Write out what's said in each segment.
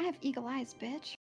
have eagle eyes, bitch.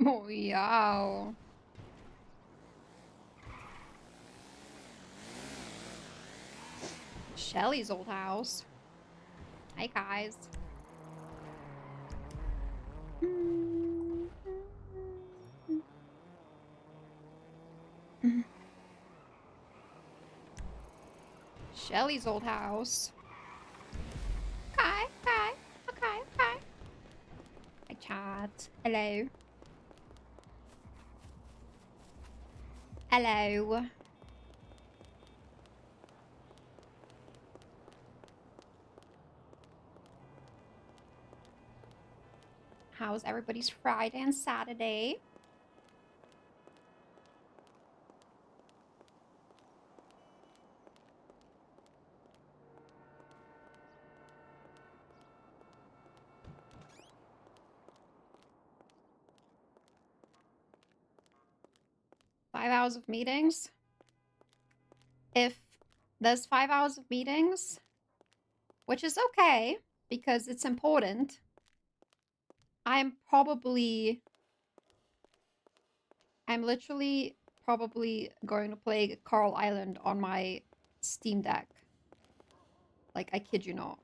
Oh, yeah. Shelly's old house. Hi, guys. Shelly's old house. Okay. Hi, chat. Hello. Hello. How's everybody's Friday and Saturday? Five hours of meetings? If there's 5 hours of meetings, which is okay because it's important, I'm literally probably going to play Coral Island on my Steam Deck. Like, I kid you not.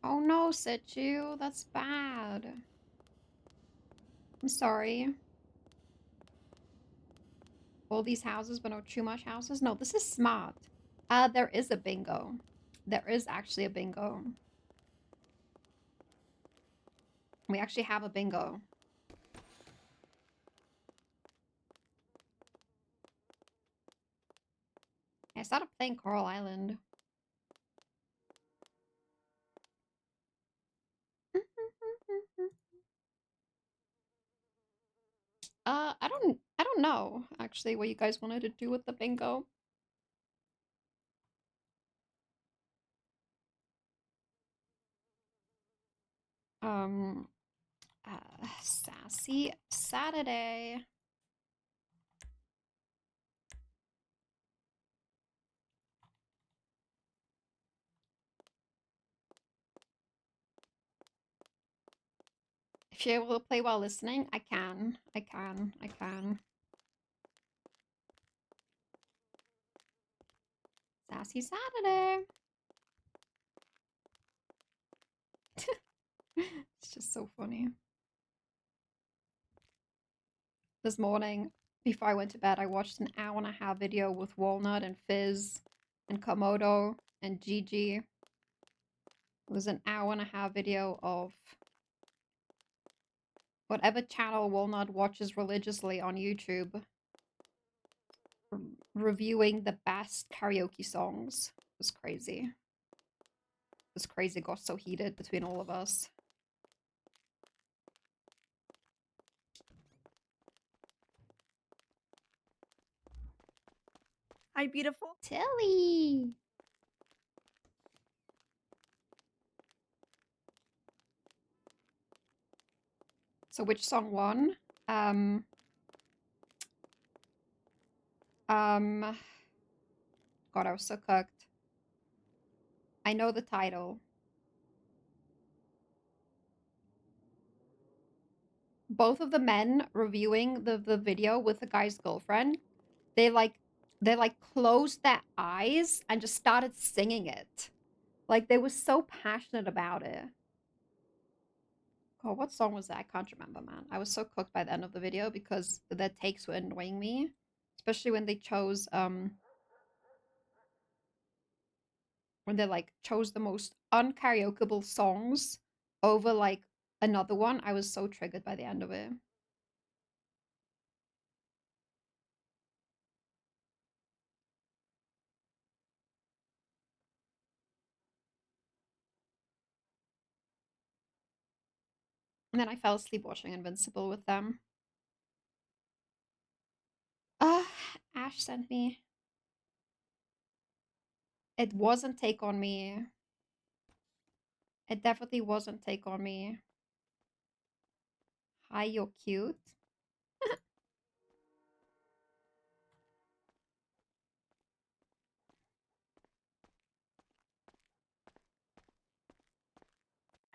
Oh no, Situ, that's bad. I'm sorry. All these houses, but no too much houses? No, this is smart. There is a bingo. There is actually a bingo. We actually have a bingo. I started playing Coral Island. I don't know actually what you guys wanted to do with the bingo. Um, Sassy Saturday. If you're able to play while listening, I can. Sassy Saturday. It's just so funny. This morning, before I went to bed, I watched an hour-and-a-half video with Walnut and Fizz and Komodo and Gigi. It was an hour-and-a-half video of whatever channel Walnut watches religiously on YouTube, reviewing the best karaoke songs. It was crazy. This crazy got so heated between all of us. Hi, beautiful. Tilly! So which song won? God, I was so cooked. I know the title. Both of the men reviewing the video with the guy's girlfriend, they closed their eyes and just started singing it. Like, they were so passionate about it. Oh, what song was that? I can't remember, man. I was so cooked by the end of the video because their takes were annoying me. Especially when they chose, when they, like, chose the most unkaraokeable songs over, like, another one. I was so triggered by the end of it. And then I fell asleep watching Invincible with them. Ash sent me. It wasn't Take On Me. It definitely wasn't Take On Me. Hi, you're cute.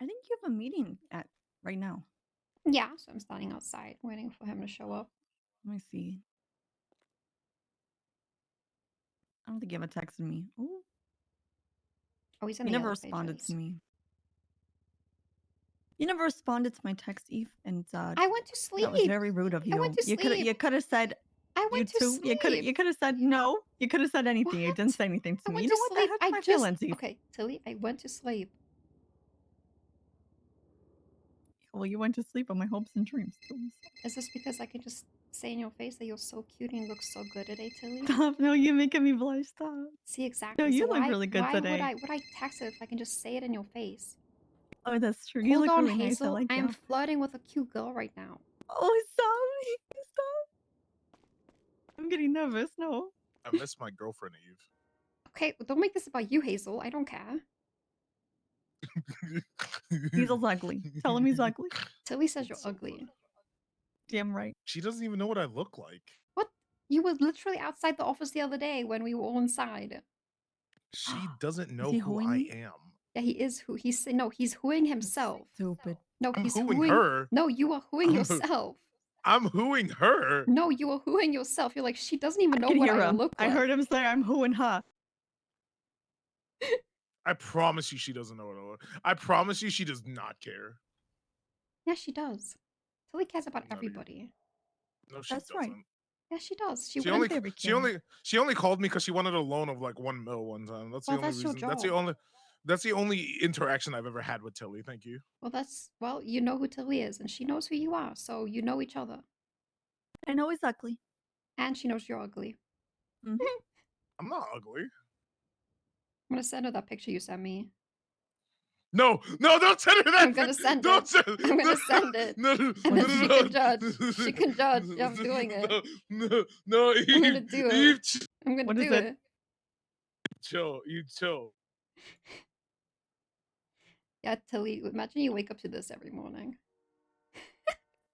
I think you have a meeting at right now. Yeah, so I'm standing outside waiting for him to show up. Let me see. I don't think you ever texted me. Ooh. Oh, he's in You the never yellow responded pages. to me. You never responded to my text, Eve, and I went to sleep. that was very rude of you. I went to sleep. You could have said I you went to too. sleep. You could have said no. You could have said anything. You didn't What? say anything to I me. went You to know what? That sleep. hurts I my just feelings, Eve. okay, Tilly. I went to sleep. Well, you went to sleep on my hopes and dreams. Is this because I can just say in your face that you're so cute and you look so good today, Tilly? Stop! No, you're making me blush. Stop. See exactly. No, you So look really good why today. would I text it if I can just say it in your face? Oh, that's true. You Hold look on, really nice. I Hazel. like I you. am flirting with a cute girl right now. Oh, stop! Stop! I'm getting nervous. No. I miss my girlfriend, Eve. Okay, well, don't make this about you, Hazel. I don't care. Hazel's ugly. Tell him he's ugly. Tilly says you're So ugly. funny. Damn right. She doesn't even know what I look like. What? You were literally outside the office the other day when we were all inside. She doesn't Is know he who hooing I me? am. Yeah, he is who he's no, he's hooing himself. Stupid. No, I'm he's hooing hooing. her. No, you are hooing I'm, yourself. I'm hooing her. No, you are hooing yourself. You're like, she doesn't even I know can what hear I him. look I like. heard him say I'm hooing her. I promise you she doesn't know what I look like. I promise you she does not care. Yeah, she does. Tilly cares about No, everybody. No, she That's doesn't. right. Yeah, she does. She She wouldn't. only Very she caring. only she only called me because she wanted a loan of like 1 mil one time. That's the Well, only that's your reason. That's the only interaction I've ever had with Tilly. Thank you. Well, you know who Tilly is, and she knows who you are, so you know each other. I know he's ugly. And she knows you're ugly. Mhm. I'm not ugly. I'm gonna send her that picture you sent me. No, don't send her that. I'm gonna send Don't it. send, I'm gonna send it. And then she can judge. She can judge. Yeah, I'm doing it. No, I'm gonna do Eve, it. I'm gonna What is do it? it. chill. You chill. Yeah, Tilly, imagine you wake up to this every morning.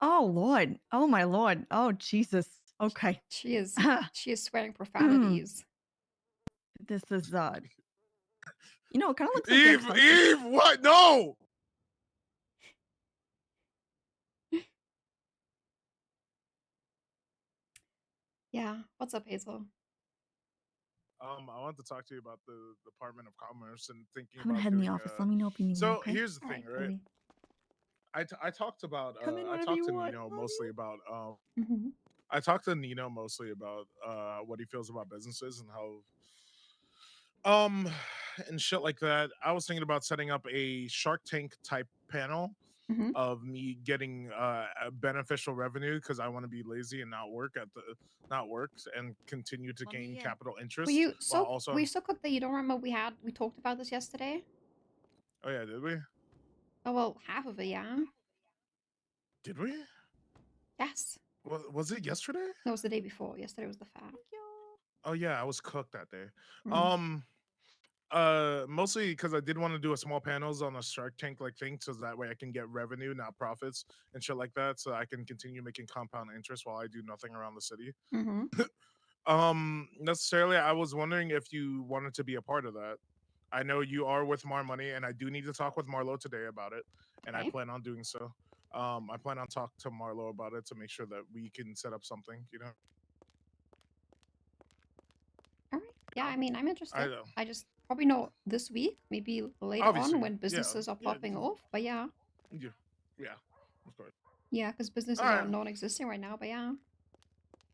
Oh Lord. Oh my Lord. Oh Jesus. Okay. She is swearing Mm. profanities. This is you know, it kind of looks like Eve, Eve, what? No. Yeah. What's up, Hazel? I want to talk to you about the Department of Commerce and thinking I'm gonna about head in doing. the office. Let me know if you need me. So Okay. here's the All thing, right, right? Tilly. I talked about Come in I whenever talked you to want. Nino Love mostly you. about Mm-hmm. I talked to Nino mostly about what he feels about businesses and how and shit like that. I was thinking about setting up a Shark Tank type panel Mm-hmm. of me getting a beneficial revenue because I want to be lazy and not work and continue to gain capital interest while also. Were you so cooked that you don't remember we talked about this yesterday? Oh yeah, did we? Oh well, half of it, yeah. Did we? Yes. Was it yesterday? No, it was the day before. Yesterday was the fat. Oh yeah, I was cooked that day. Mm. Mostly because I did want to do a small panels on a Shark Tank like thing, so that way I can get revenue, not profits and shit like that, so I can continue making compound interest while I do nothing around the city. Mm-hmm. Necessarily, I was wondering if you wanted to be a part of that. I know you are with Mar Money, and I do need to talk with Marlo today about it, and I Okay. plan on doing so. I plan on talking to Marlo about it to make sure that we can set up something. You know. All right. Yeah, I mean, I'm interested. I I just probably not this week, maybe later obviously, on when businesses are popping off. But yeah. Yeah, of course. Yeah, because businesses All are right. non-existing right now. But yeah.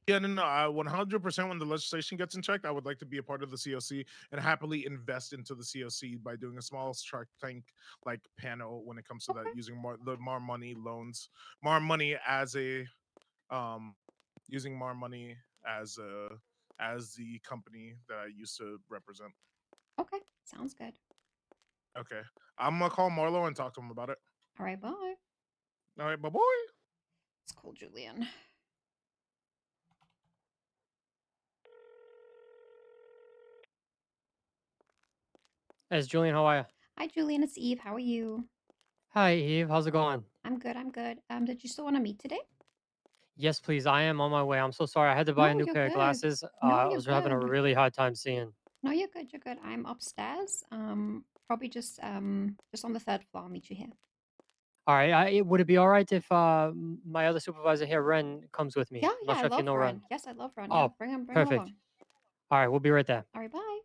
Yeah, no. 100% when the legislation gets in check, I would like to be a part of the COC and happily invest into the COC by doing a small Shark Tank like panel when it comes to Okay. that, using more money loans, more money as a using more money as the company that I used to represent. Okay. Sounds good. Okay, I'm gonna call Marlo and talk to him about it. All right. Bye. All right, my boy. It's cool, Julian. Hey, it's Julian. How are you? Hi, Julian. It's Eve. How are you? Hi, Eve. How's it going? I'm good. I'm good. Did you still want to meet today? Yes, please. I am on my way. I'm so sorry. I had to buy a No, new you're pair of good. glasses. No, I you're was having a good. really hard time seeing. No, you're good. You're good. I'm upstairs. Probably just on the third floor. I'll meet you here. All right. Would it be all right if my other supervisor here, Ren, comes with me? Yeah, I'm yeah. not I sure if you love know Ren. Ren. Yes, I love Ren. Yeah, Oh, bring him perfect. along. All right. We'll be right there. All right, bye.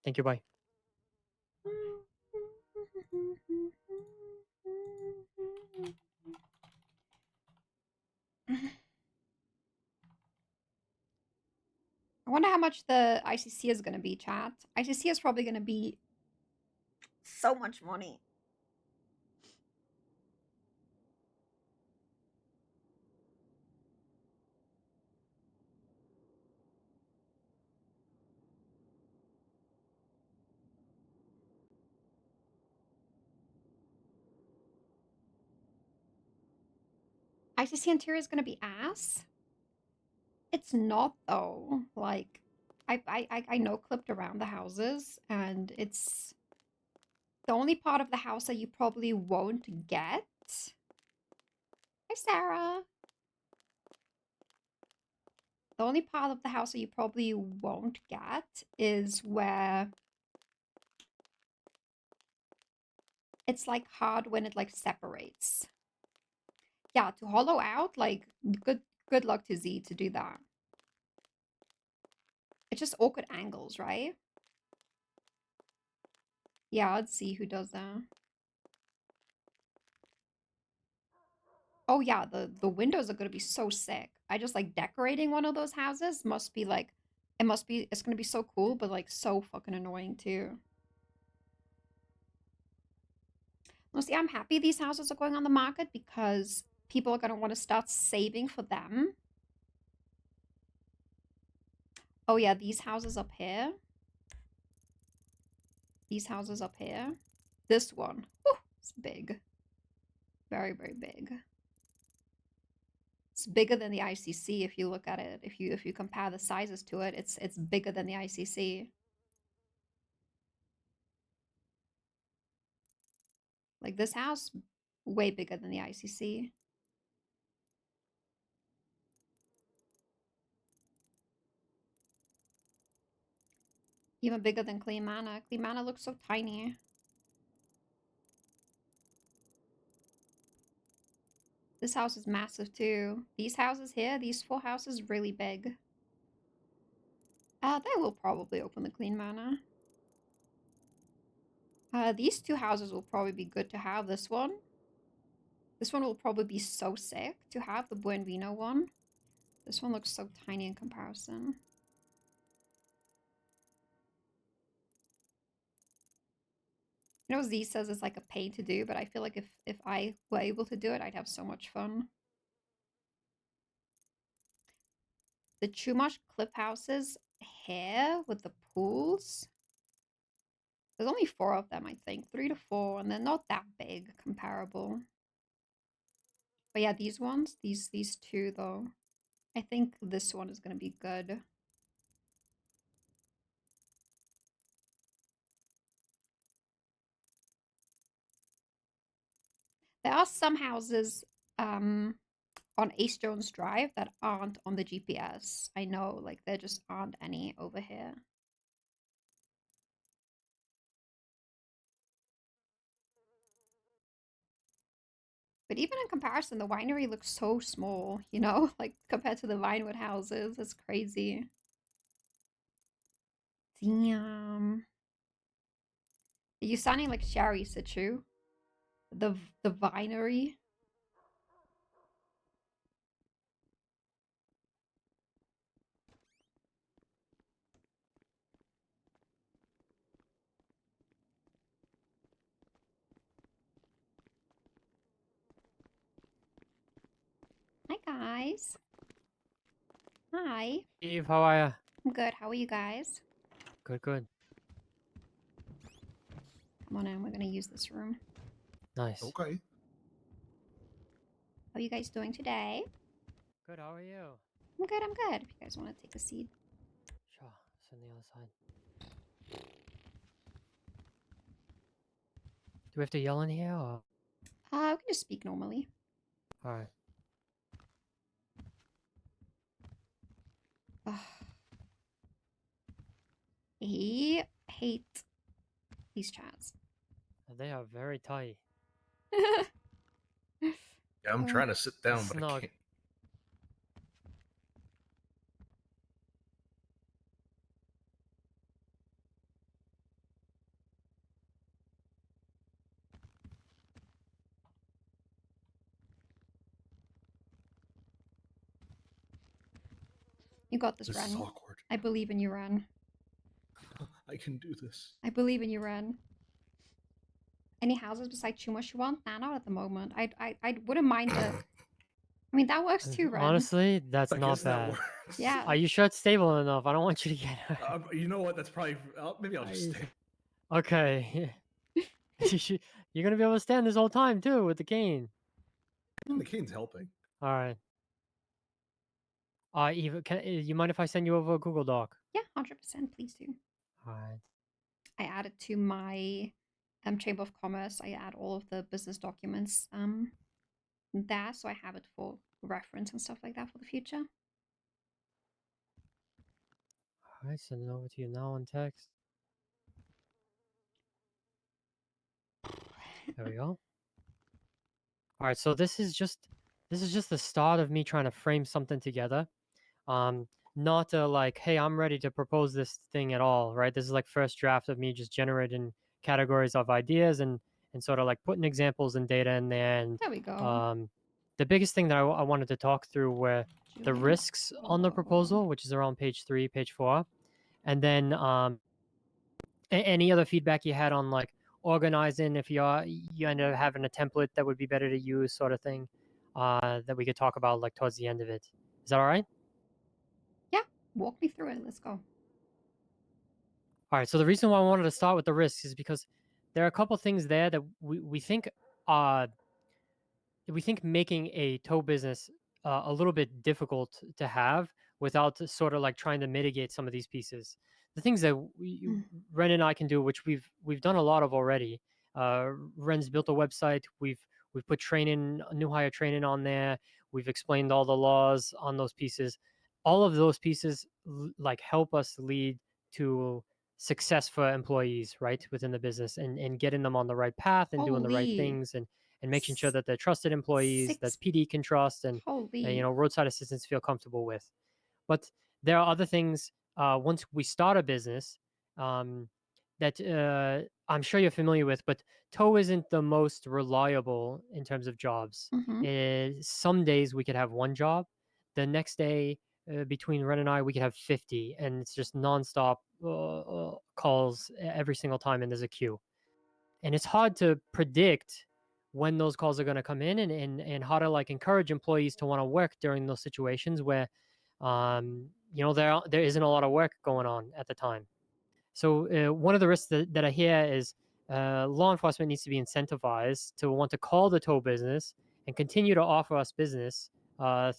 Thank you. Bye. I wonder how much the ICC is going to be, chat. ICC is probably going to be so much money. ICC interior is going to be ass. It's not though. Like, I know clipped around the houses, and it's the only part of the house that you probably won't get. Hi, Sarah. The only part of the house that you probably won't get is where it's like hard when it like separates. Yeah, to hollow out, like good luck to Z to do that. It's just awkward angles, right? Yeah, let's see who does that. Oh yeah, the windows are gonna be so sick. I just like decorating one of those houses must be like it's gonna be so cool, but like so fucking annoying too. Mostly I'm happy these houses are going on the market because people are gonna want to start saving for them. Oh yeah, these houses up here. These houses up here. This one. Whew, it's big. Very, very big. It's bigger than the ICC if you look at it. If you compare the sizes to it, it's bigger than the ICC. Like this house, way bigger than the ICC. Even bigger than Clean Manor. Clean Manor looks so tiny. This house is massive too. These houses here, these 4 houses, really big. They will probably open the Clean Manor. These 2 houses will probably be good to have. This one will probably be so sick to have, the Buenvino one. This one looks so tiny in comparison. You know, Z says it's like a pain to do, but I feel like if I were able to do it, I'd have so much fun. The Chumash clip houses here with the pools. There's only 4 of them, I think. 3 to 4, and they're not that big comparable. But yeah, these ones, these 2 though. I think this one is gonna be good. There are some houses on Ace Jones Drive that aren't on the GPS. I know, like, there just aren't any over here. But even in comparison, the winery looks so small, you know? Like, compared to the Vinewood houses. It's crazy. Damn. Are you sounding like Sherry Sichu? The Vinery? Hi, guys. Hi. Eve, how are you? I'm good. How are you guys? Good, good. Come on in. We're going to use this room. Nice. Okay. How are you guys doing today? Good, how are you? I'm good, I'm good. If you guys want to take a seat. Sure, it's on the other side. Do we have to yell in here or? We can just speak normally. Alright. I hate these chats. They are very tight. Yeah, I'm trying to sit down, but I Snug. can't. You got this, This Ren. is awkward. I believe in you, Ren. I can do this. I believe in you, Ren. Any houses besides Chumash you want? Nah, not at the moment. I wouldn't mind the. I mean, that works too, Ren. Honestly, that's I not guess that bad. works. Yeah. Are you sure it's stable enough? I don't want you to get hurt. You know what? That's probably. Maybe I'll just stay. Okay. You're gonna be able to stand this whole time too with the cane. The cane's helping. All right. Eva, you mind if I send you over a Google Doc? Yeah, 100%. Please do. All right. I added to my Chamber of Commerce. I add all of the business documents there, so I have it for reference and stuff like that for the future. All right, send it over to you now on text. There we go. All right, so this is just the start of me trying to frame something together. Not like, hey, I'm ready to propose this thing at all, right? This is like first draft of me just generating categories of ideas and sort of like putting examples and data in there. And there we go. The biggest thing that I wanted to talk through were the Julian. risks on the proposal, which is around page 3, page 4, and then any other feedback you had on like organizing, if you end up having a template that would be better to use, sort of thing, that we could talk about like towards the end of it. Is that all right? Yeah, walk me through it. Let's go. All right. So the reason why I wanted to start with the risks is because there are a couple things there that we think making a tow business a little bit difficult to have without sort of like trying to mitigate some of these pieces. The things that Ren and I can do, which we've done a lot of already. Ren's built a website. We've put training, new hire training on there. We've explained all the laws on those pieces. All of those pieces like help us lead to success for employees, right, within the business, and getting them on the right path and doing the right Holy. things and making sure that they're trusted employees that PD can trust and Holy. roadside assistants feel comfortable with. But there are other things once we start a business that I'm sure you're familiar with, but tow isn't the most reliable in terms of jobs. Some days we could have one job. The next day, between Ren and I, we could have 50, and it's just nonstop calls every single time, and there's a queue. And it's hard to predict when those calls are going to come in and how to like encourage employees to want to work during those situations where there isn't a lot of work going on at the time. So one of the risks that I hear is law enforcement needs to be incentivized to want to call the tow business and continue to offer us business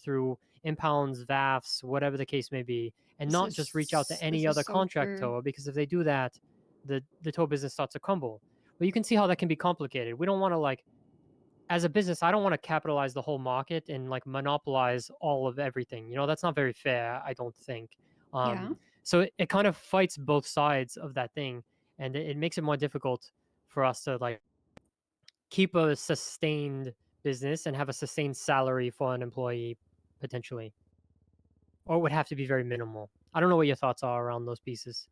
through impounds, VAFs, whatever the case may be, and not just reach out to any other contract tower, because if they do that, the tow business starts to crumble. But you can see how that can be complicated. We don't want to like, as a business, I don't want to capitalize the whole market and like monopolize all of everything. That's not very fair, I don't think. Yeah. So it kind of fights both sides of that thing, and it makes it more difficult for us to like keep a sustained business and have a sustained salary for an employee potentially, or it would have to be very minimal. I don't know what your thoughts are around those pieces.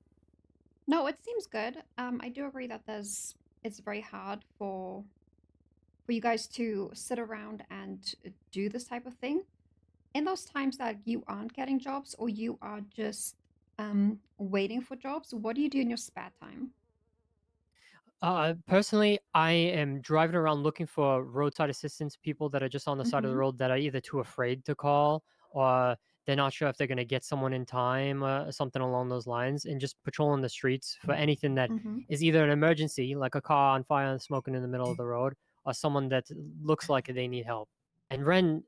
No, it seems good. I do agree that it's very hard for you guys to sit around and do this type of thing in those times that you aren't getting jobs or you are just waiting for jobs. What do you do in your spare time? Personally, I am driving around looking for roadside assistance, people that are just on the side of the road that are either too afraid to call or they're not sure if they're going to get someone in time, something along those lines, and just patrolling the streets for anything that is either an emergency, like a car on fire and smoking in the middle of the road, or someone that looks like they need help. And Ren,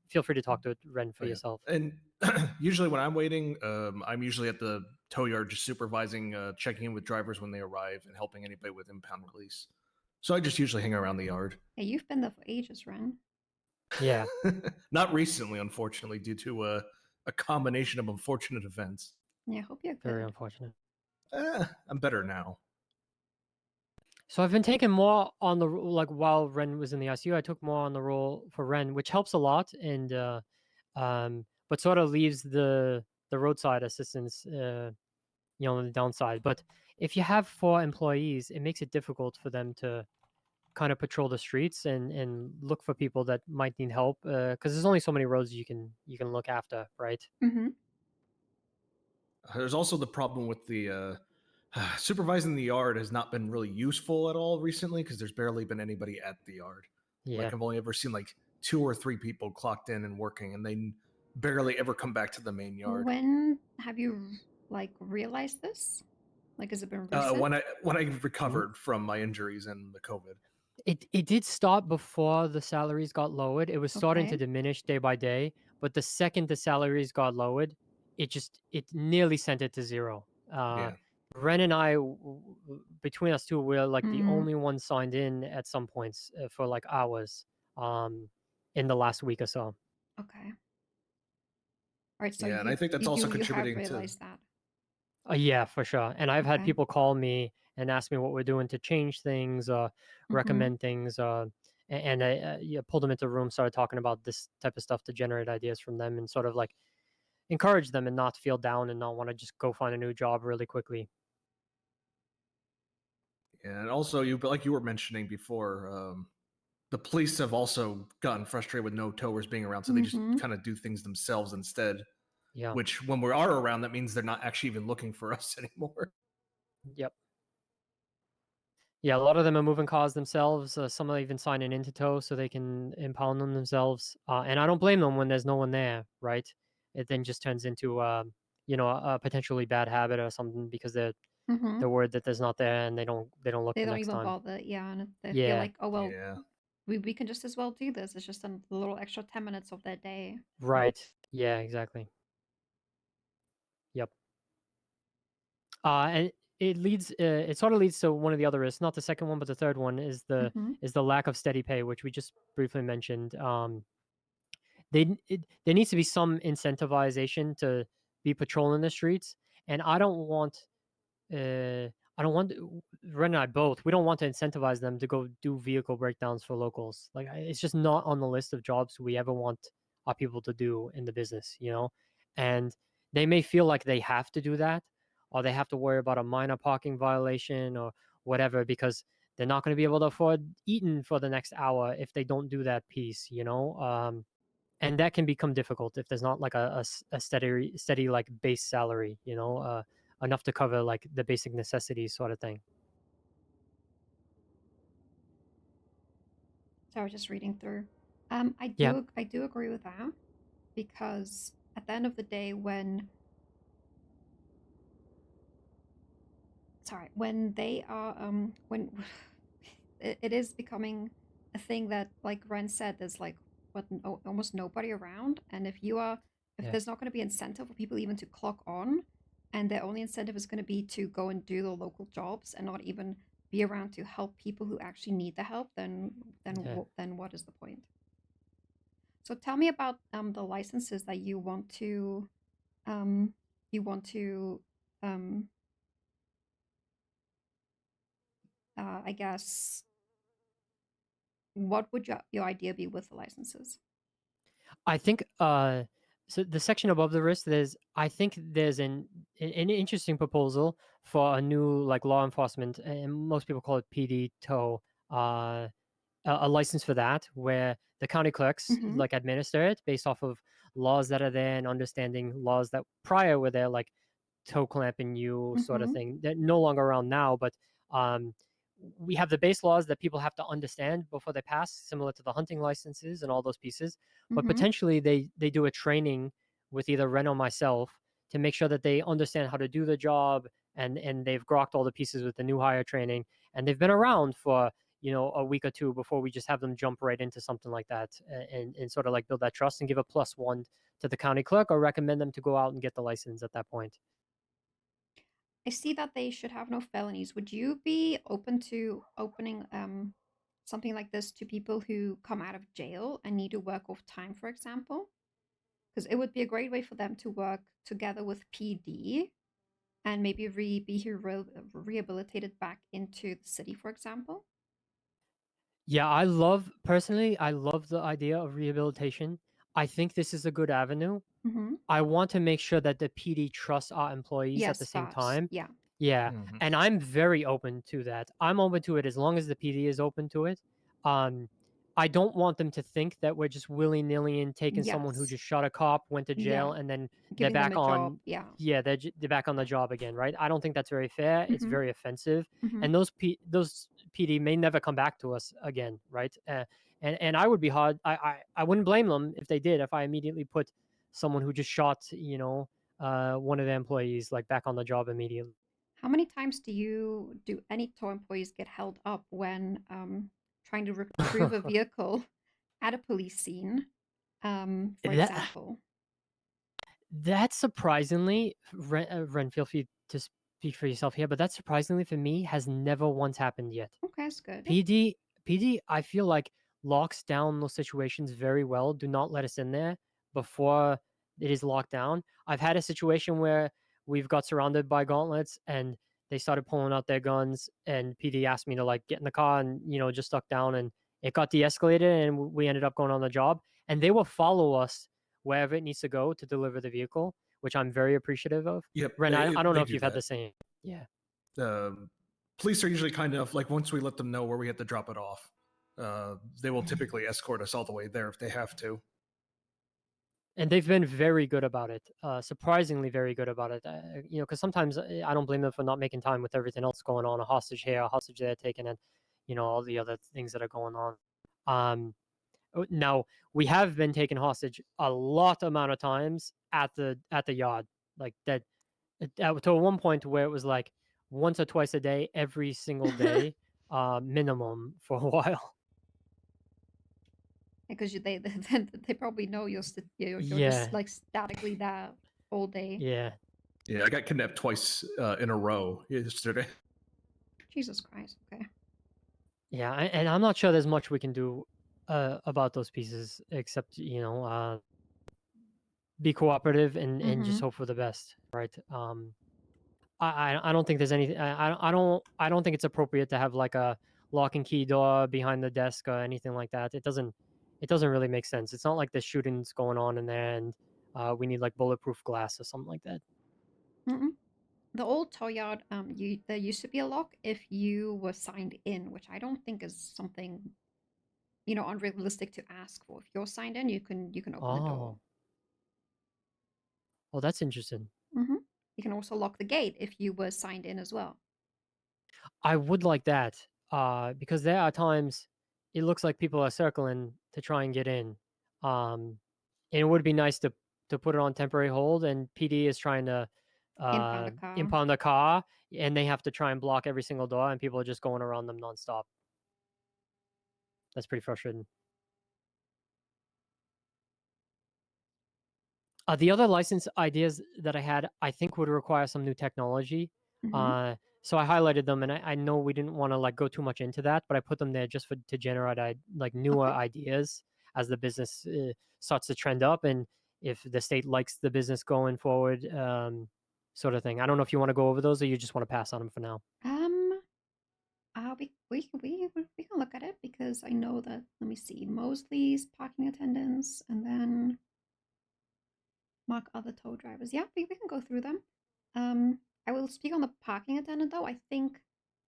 feel free to talk to Ren for yourself. And usually when I'm waiting, I'm usually at the tow yard just supervising, checking in with drivers when they arrive and helping anybody with impound release. So I just usually hang around the yard. Hey, you've been there for ages, Ren. Yeah. Not recently, unfortunately, due to a combination of unfortunate events. Yeah, I hope you're good. Very unfortunate. I'm better now. So I've been taking more on the like while Ren was in the ICU, I took more on the role for Ren, which helps a lot, and but sort of leaves the roadside assistance, on the downside. But if you have 4 employees, it makes it difficult for them to kind of patrol the streets and look for people that might need help, because there's only so many roads you can look after, right? Mm-hmm. There's also the problem with the supervising the yard has not been really useful at all recently because there's barely been anybody at the yard. Yeah. Like I've only ever seen like 2 or 3 people clocked in and working, and they barely ever come back to the main yard. When have you like realized this? Like, has it been recent? When I recovered from my injuries and the COVID. It did start before the salaries got lowered. It was starting to Okay. diminish day by day, but the second the salaries got lowered, it nearly sent it to 0. Yeah. Ren and I, between us two, we're like the Mhm. only ones signed in at some points for like hours in the last week or so. Okay. All right. So Yeah, and I think that's also contributing you have to. realized that. Yeah, for sure. And I've had Okay. people call me and ask me what we're doing to change things, recommend things, and I pulled them into a room, started talking about this type of stuff to generate ideas from them, and sort of like encourage them and not feel down and not want to just go find a new job really quickly. Yeah, and also like you were mentioning before, the police have also gotten frustrated with no towers being around, so they just kind of do things themselves instead. Yeah. Which, when we are around, that means they're not actually even looking for us anymore. Yep. Yeah, a lot of them are moving cars themselves. Some are even signing into tow so they can impound them themselves. And I don't blame them when there's no one there, right? It then just turns into, a potentially bad habit or something because they're worried that there's not there and they don't look They the don't next even time. bother. Yeah, and they feel Yeah. like, oh well, Yeah. we can just as well do this. It's just a little extra 10 minutes of their day. Right. Yeah, exactly. Yep. And it sort of leads to one of the other risks, not the second one, but the third one is the lack of steady pay, which we just briefly mentioned. There needs to be some incentivization to be patrolling the streets, and I don't want Ren and I both, we don't want to incentivize them to go do vehicle breakdowns for locals. Like, it's just not on the list of jobs we ever want our people to do in the business, and they may feel like they have to do that, or they have to worry about a minor parking violation or whatever, because they're not going to be able to afford eating for the next hour if they don't do that piece, and that can become difficult if there's not like a steady like base salary, enough to cover like the basic necessities sort of thing. So I was just reading through. I do agree with that, because at the end of the day, when they are when it is becoming a thing that, like Ren said, there's like almost nobody around, and if there's not going to be incentive for people even to clock on, and their only incentive is going to be to go and do the local jobs and not even be around to help people who actually need the help, then what is the point? So tell me about the licenses that you want to I guess, what would your idea be with the licenses? I think so the section above the risk, I think there's an interesting proposal for a new like law enforcement, and most people call it PD tow, a license for that, where the county clerks like administer it based off of laws that are there and understanding laws that prior were there, like toe clamping you sort of thing. They're no longer around now, but we have the base laws that people have to understand before they pass, similar to the hunting licenses and all those pieces. But potentially they do a training with either Ren or myself to make sure that they understand how to do the job, and they've grokked all the pieces with the new hire training, and they've been around for a week or two before we just have them jump right into something like that, and sort of like build that trust and give a +1 to the county clerk, or recommend them to go out and get the license at that point. I see that they should have no felonies. Would you be open to opening something like this to people who come out of jail and need to work off time, for example? Because it would be a great way for them to work together with PD and maybe be rehabilitated back into the city, for example. Yeah, personally, I love the idea of rehabilitation. I think this is a good avenue. Mm-hmm. I want to make sure that the PD trusts our employees at the Yes, same Fabs. time. Yeah. Yeah, Mhm. and I'm very open to that. I'm open to it as long as the PD is open to it. I don't want them to think that we're just willy-nilly and taking someone who Yes. just shot a cop, went to jail, Yeah. and then they're Giving them back a job. on. Yeah. Yeah, they're back on the job again, right? I don't think that's very fair. It's Mhm. very offensive, Mhm. and those PD may never come back to us again, right? And I would be hard. I wouldn't blame them if they did. If I immediately put someone who just shot, one of the employees like back on the job immediately. How many times do any tow employees get held up when trying to retrieve a vehicle at a police scene, for That example? that surprisingly, Ren, feel free to speak for yourself here, but that surprisingly for me has never once happened yet. Okay, that's good. PD, I feel like locks down those situations very well. Do not let us in there before it is locked down. I've had a situation where we've got surrounded by gauntlets and they started pulling out their guns, and PD asked me to like get in the car and just stuck down, and it got de-escalated and we ended up going on the job, and they will follow us wherever it needs to go to deliver the vehicle, which I'm very appreciative of. Yep. Ren, I don't know they if do you've had that. the same. Yeah. Police are usually kind of like, once we let them know where we have to drop it off, they will typically escort us all the way there if they have to. And they've been very good about it, surprisingly very good about it. Because sometimes I don't blame them for not making time with everything else going on, a hostage here, a hostage there, taking it, all the other things that are going on. Now we have been taken hostage a lot amount of times at the yard, like that, to one point where it was like once or twice a day, every single day, minimum for a while. Because they probably know you're you're Yeah. just like statically there all day. Yeah. Yeah, I got kidnapped twice in a row yesterday. Jesus Christ. Okay. Yeah, and I'm not sure there's much we can do about those pieces except be cooperative and just hope for the best, right? I don't think there's anything. I don't think it's appropriate to have like a lock and key door behind the desk or anything like that. It doesn't really make sense. It's not like the shootings going on in there and we need like bulletproof glass or something like that. Mm-mm. The old tow yard, there used to be a lock if you were signed in, which I don't think is something, unrealistic to ask for. If you're signed in, you can open the door. Oh, that's interesting. Mm-hmm. You can also lock the gate if you were signed in as well. I would like that, because there are times it looks like people are circling to try and get in. And it would be nice to put it on temporary hold, and PD is trying to impound a car, and they have to try and block every single door, and people are just going around them nonstop. That's pretty frustrating. The other license ideas that I had, I think, would require some new technology. So I highlighted them, and I know we didn't want to like go too much into that, but I put them there just to generate like newer ideas as the business starts to trend up, and if the state likes the business going forward, sort of thing. I don't know if you want to go over those or you just want to pass on them for now. We can look at it because I know that. Let me see, Mosley's parking attendants, and then mark other tow drivers. Yeah, we can go through them. I will speak on the parking attendant though. I think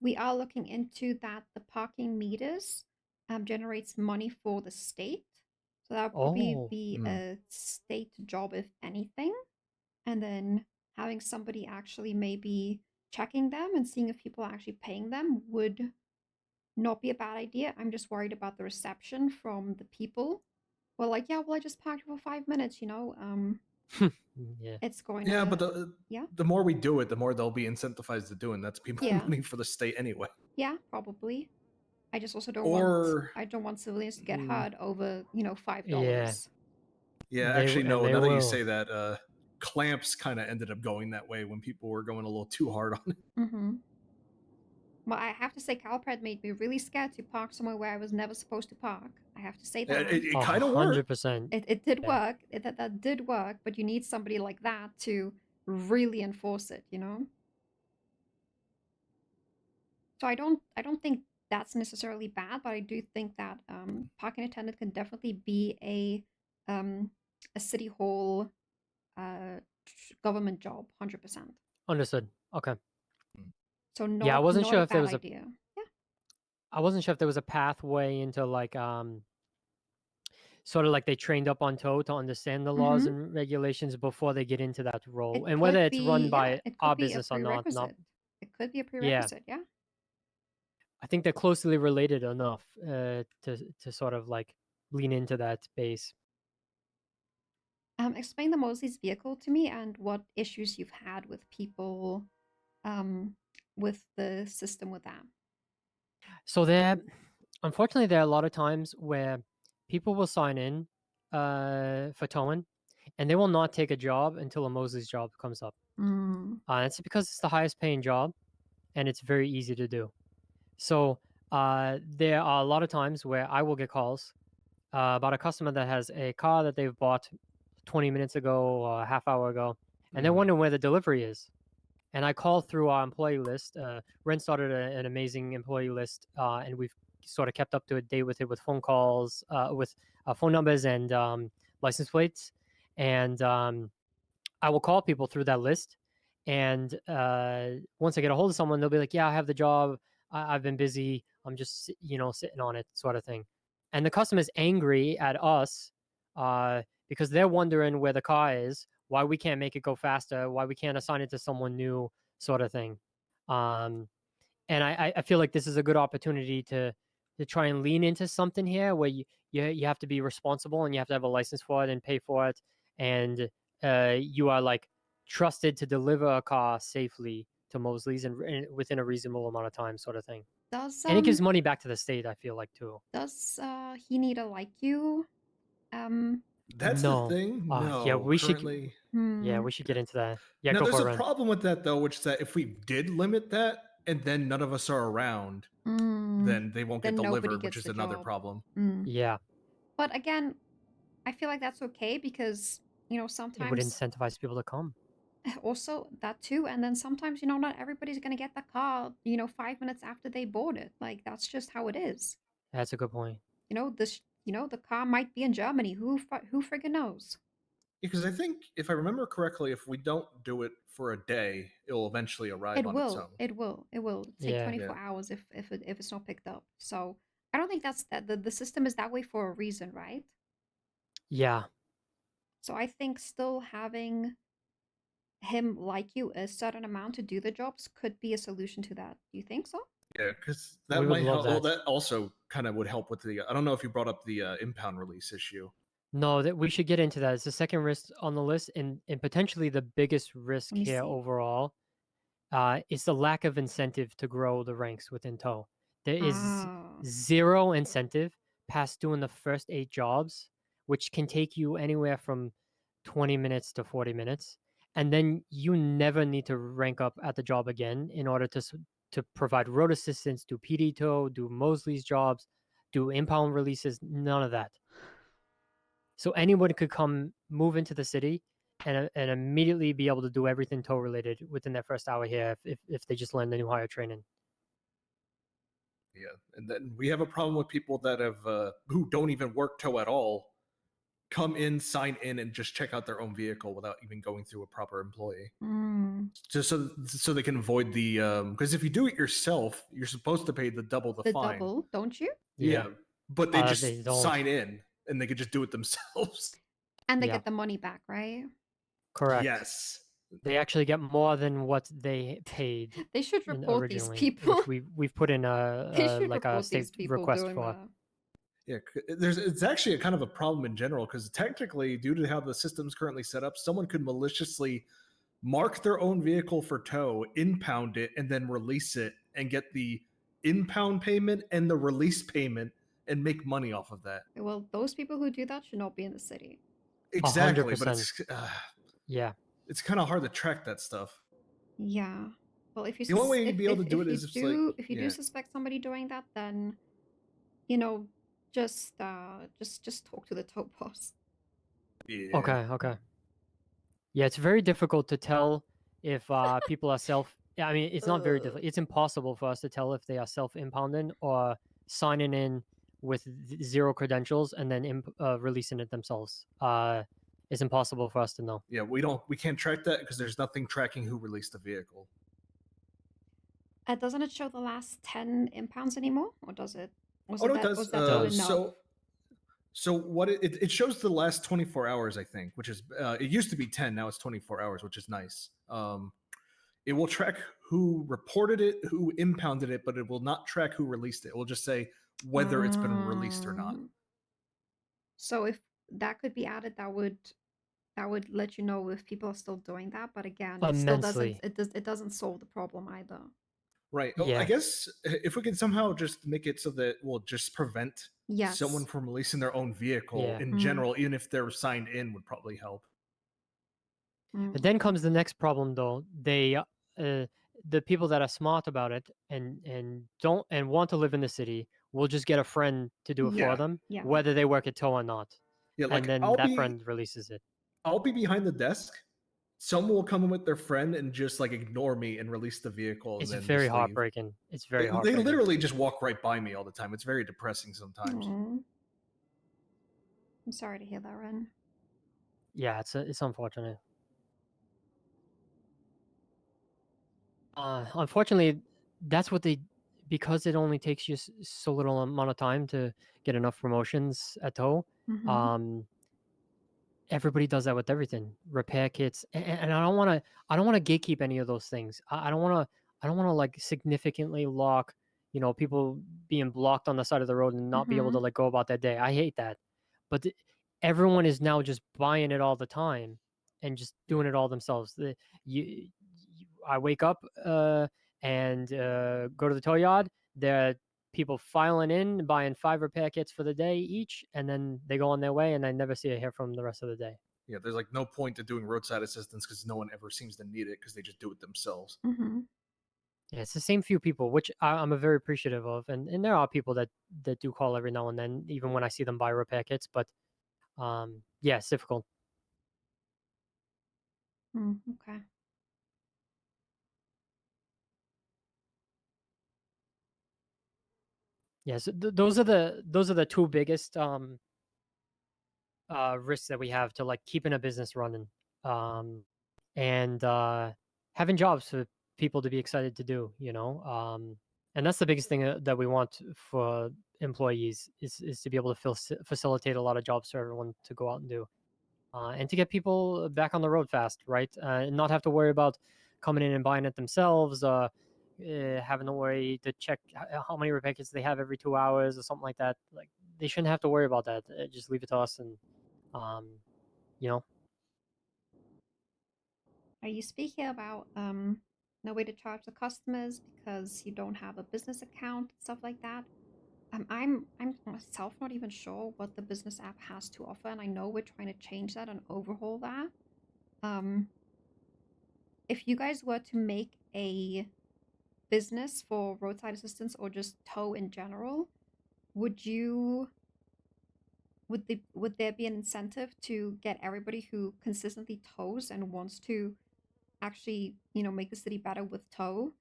we are looking into that. The parking meters generates money for the state, so that would probably be a state job if anything. And then having somebody actually maybe checking them and seeing if people are actually paying them would not be a bad idea. I'm just worried about the reception from the people. Well, like, yeah, well, I just parked for 5 minutes, Yeah. It's going Yeah, to... but the more we do it, the more they'll be incentivized to do it, and that's people money for the state anyway. Yeah, probably. I just also don't Or want civilians to get Mm. hurt over, $5. Yeah. yeah, They actually and no. they Now that you will. say that, clamps kind of ended up going that way when people were going a little too hard on it. Mm-hmm. Well, I have to say, Calpred made me really scared to park somewhere where I was never supposed to park. I have to say that. It kind of worked. 100%. It did Yeah. work. That did work, but you need somebody like that to really enforce it, So I don't think that's necessarily bad, but I do think that parking attendant can definitely be a city hall government job, 100%. Understood. Okay. So Yeah, I wasn't not sure a if there bad was a idea. Yeah. I wasn't sure if there was a pathway into like sort of like they trained up on tow to understand the laws Mm-hmm. and regulations before they get into that role, It and whether could it's run be, by it our could be a business or not. It could be a Yeah, prerequisite, yeah. I think they're closely related enough to sort of like lean into that space. Explain the Mosley's vehicle to me and what issues you've had with people with the system with that. So unfortunately, there are a lot of times where people will sign in for towing, and they will not take a job until a Mosley's job comes up. It's because it's the highest paying job, and it's very easy to do. So there are a lot of times where I will get calls about a customer that has a car that they've bought 20 minutes ago or a half hour ago, and they're wondering where the delivery is. And I call through our employee list. Ren started an amazing employee list, and we've sort of kept up to date with it with phone calls, with phone numbers and license plates. And I will call people through that list. And once I get a hold of someone, they'll be like, "Yeah, I have the job. I've been busy. I'm just sitting on it," sort of thing. And the customer's angry at us because they're wondering where the car is, why we can't make it go faster, why we can't assign it to someone new, sort of thing. And I feel like this is a good opportunity to try and lean into something here where you have to be responsible and you have to have a license for it and pay for it, and you are like trusted to deliver a car safely to Mosley's and within a reasonable amount of time, sort of thing. And it gives money back to the state, I feel like, too. Does he need to like you? That's No. the thing. No, Yeah, we currently. yeah, we should get into that. Yeah, Now, go there's for it, a Ren. problem with that, though, which is that if we did limit that and then none of us are around, then they won't get Then nobody delivered, which gets is the another job. problem. Yeah, But again, I feel like that's okay because, it would sometimes incentivize people to come. also that too, and then sometimes, not everybody's gonna get the car, 5 minutes after they bought it. Like that's just how it is. That's a good point. The car might be in Germany. Who friggin' knows? Because I think, if I remember correctly, if we don't do it for a day, it'll eventually arrive on its own. It will take Yeah. 24 hours if it's not picked up. So I don't think that's that the system is that way for a reason, right? Yeah. So I think still having him like you a certain amount to do the jobs could be a solution to that. Do you think so? Yeah, because that We would might love help. Well, that. that also kind of would help with the. I don't know if you brought up the impound release issue. No, that we should get into that. It's the second risk on the list, and potentially the biggest risk Let me here see. overall is the lack of incentive to grow the ranks within tow. There is Ah. zero incentive past doing the first 8 jobs, which can take you anywhere from 20 minutes to 40 minutes. And then you never need to rank up at the job again in order to provide road assistance, do PD tow, do Mosley's jobs, do impound releases, none of that. So anyone could come move into the city and immediately be able to do everything tow related within their first hour here if they just learn the new hire training. Yeah, and then we have a problem with people that have who don't even work tow at all, come in, sign in, and just check out their own vehicle without even going through a proper employee. Just so they can avoid the because if you do it yourself, you're supposed to pay the double the fine. Double, don't you? Yeah, but they They just don't. sign in and they could just do it themselves. And they Yeah. get the money back, right? Correct. Yes. They actually get more than what they paid They should report these originally, people. which we've put in They should like a report state these people request doing for. that. Yeah, it's actually a kind of a problem in general because technically, due to how the system's currently set up, someone could maliciously mark their own vehicle for tow, impound it, and then release it and get the impound payment and the release payment and make money off of that. Well, those people who do that should not be in the city. Exactly, but 100%. Yeah. it's kind of hard to track that stuff. Yeah. Well, if you The only way you'd be able to do it is if you do suspect somebody doing that, then just talk to the tow boss. Yeah. Okay. Yeah, it's very difficult to tell if people are I mean, it's not very difficult. It's impossible for us to tell if they are self-impounding or signing in with 0 credentials and then releasing it themselves. It's impossible for us to know. Yeah, we can't track that because there's nothing tracking who released the vehicle. Doesn't it show the last 10 impounds anymore, or does it? It does. So what it shows the last 24 hours, I think, which is it used to be 10, now it's 24 hours, which is nice. It will track who reported it, who impounded it, but it will not track who released it. It will just say whether it's been released or not. So if that could be added, that would let you know if people are still doing that. But again, it still doesn't solve the problem either. Right. Yeah. I guess if we can somehow just make it so that we'll just prevent someone from releasing their own vehicle in general, even if they're signed in, would probably help. But then comes the next problem, though. They, the people that are smart about it and want to live in the city will just get a friend to do it for them, whether they work at tow or not. Yeah, like, and then that friend releases it. I'll be behind the desk. Someone will come in with their friend and just like ignore me and release the vehicle. It's and then very heartbreaking. It's very heartbreaking. They literally just walk right by me all the time. It's very depressing sometimes. I'm sorry to hear that, Ren. Yeah, it's unfortunate. Unfortunately, that's what because it only takes you so little amount of time to get enough promotions at tow. Everybody does that with everything, repair kits, and I don't want to gatekeep any of those things. I don't want to like significantly lock, people being blocked on the side of the road and not be able to like go about their day. I hate that, but everyone is now just buying it all the time and just doing it all themselves. I wake up and go to the tow yard. There are people filing in, buying 5 repair kits for the day each, and then they go on their way, and I never see a hair from the rest of the day. Yeah, there's like no point to doing roadside assistance because no one ever seems to need it because they just do it themselves. Yeah, it's the same few people, which I'm very appreciative of, and there are people that do call every now and then, even when I see them buy repair kits. But yeah, it's difficult. Okay. Yes, those are the 2 biggest risks that we have to like keeping a business running, and having jobs for people to be excited to do, and that's the biggest thing that we want for employees is to be able to facilitate a lot of jobs for everyone to go out and do, and to get people back on the road fast, right? And not have to worry about coming in and buying it themselves, having to worry to check how many repair kits they have every 2 hours or something like that. Like, they shouldn't have to worry about that. Just leave it to us, and Are you speaking about no way to charge the customers because you don't have a business account, stuff like that? I'm myself not even sure what the business app has to offer, and I know we're trying to change that and overhaul that. If you guys were to make a business for roadside assistance or just tow in general, would there be an incentive to get everybody who consistently tows and wants to actually make the city better with tow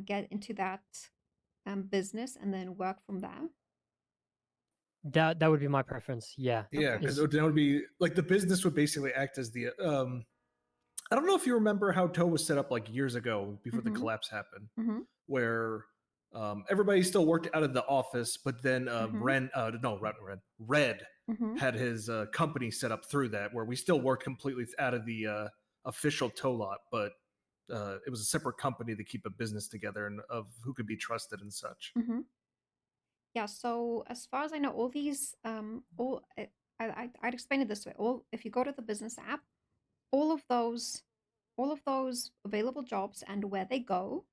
get into that business and then work from there? That would be my preference. Yeah, because that would be like the business would basically act as the I don't know if you remember how tow was set up like years ago before the collapse happened, where everybody still worked out of the office, but then Red had his company set up through that, where we still worked completely out of the official tow lot, but it was a separate company to keep a business together and of who could be trusted and such. Yeah, so as far as I know, all these I'd explain it this way. If you go to the business app, all of those available jobs and where they go,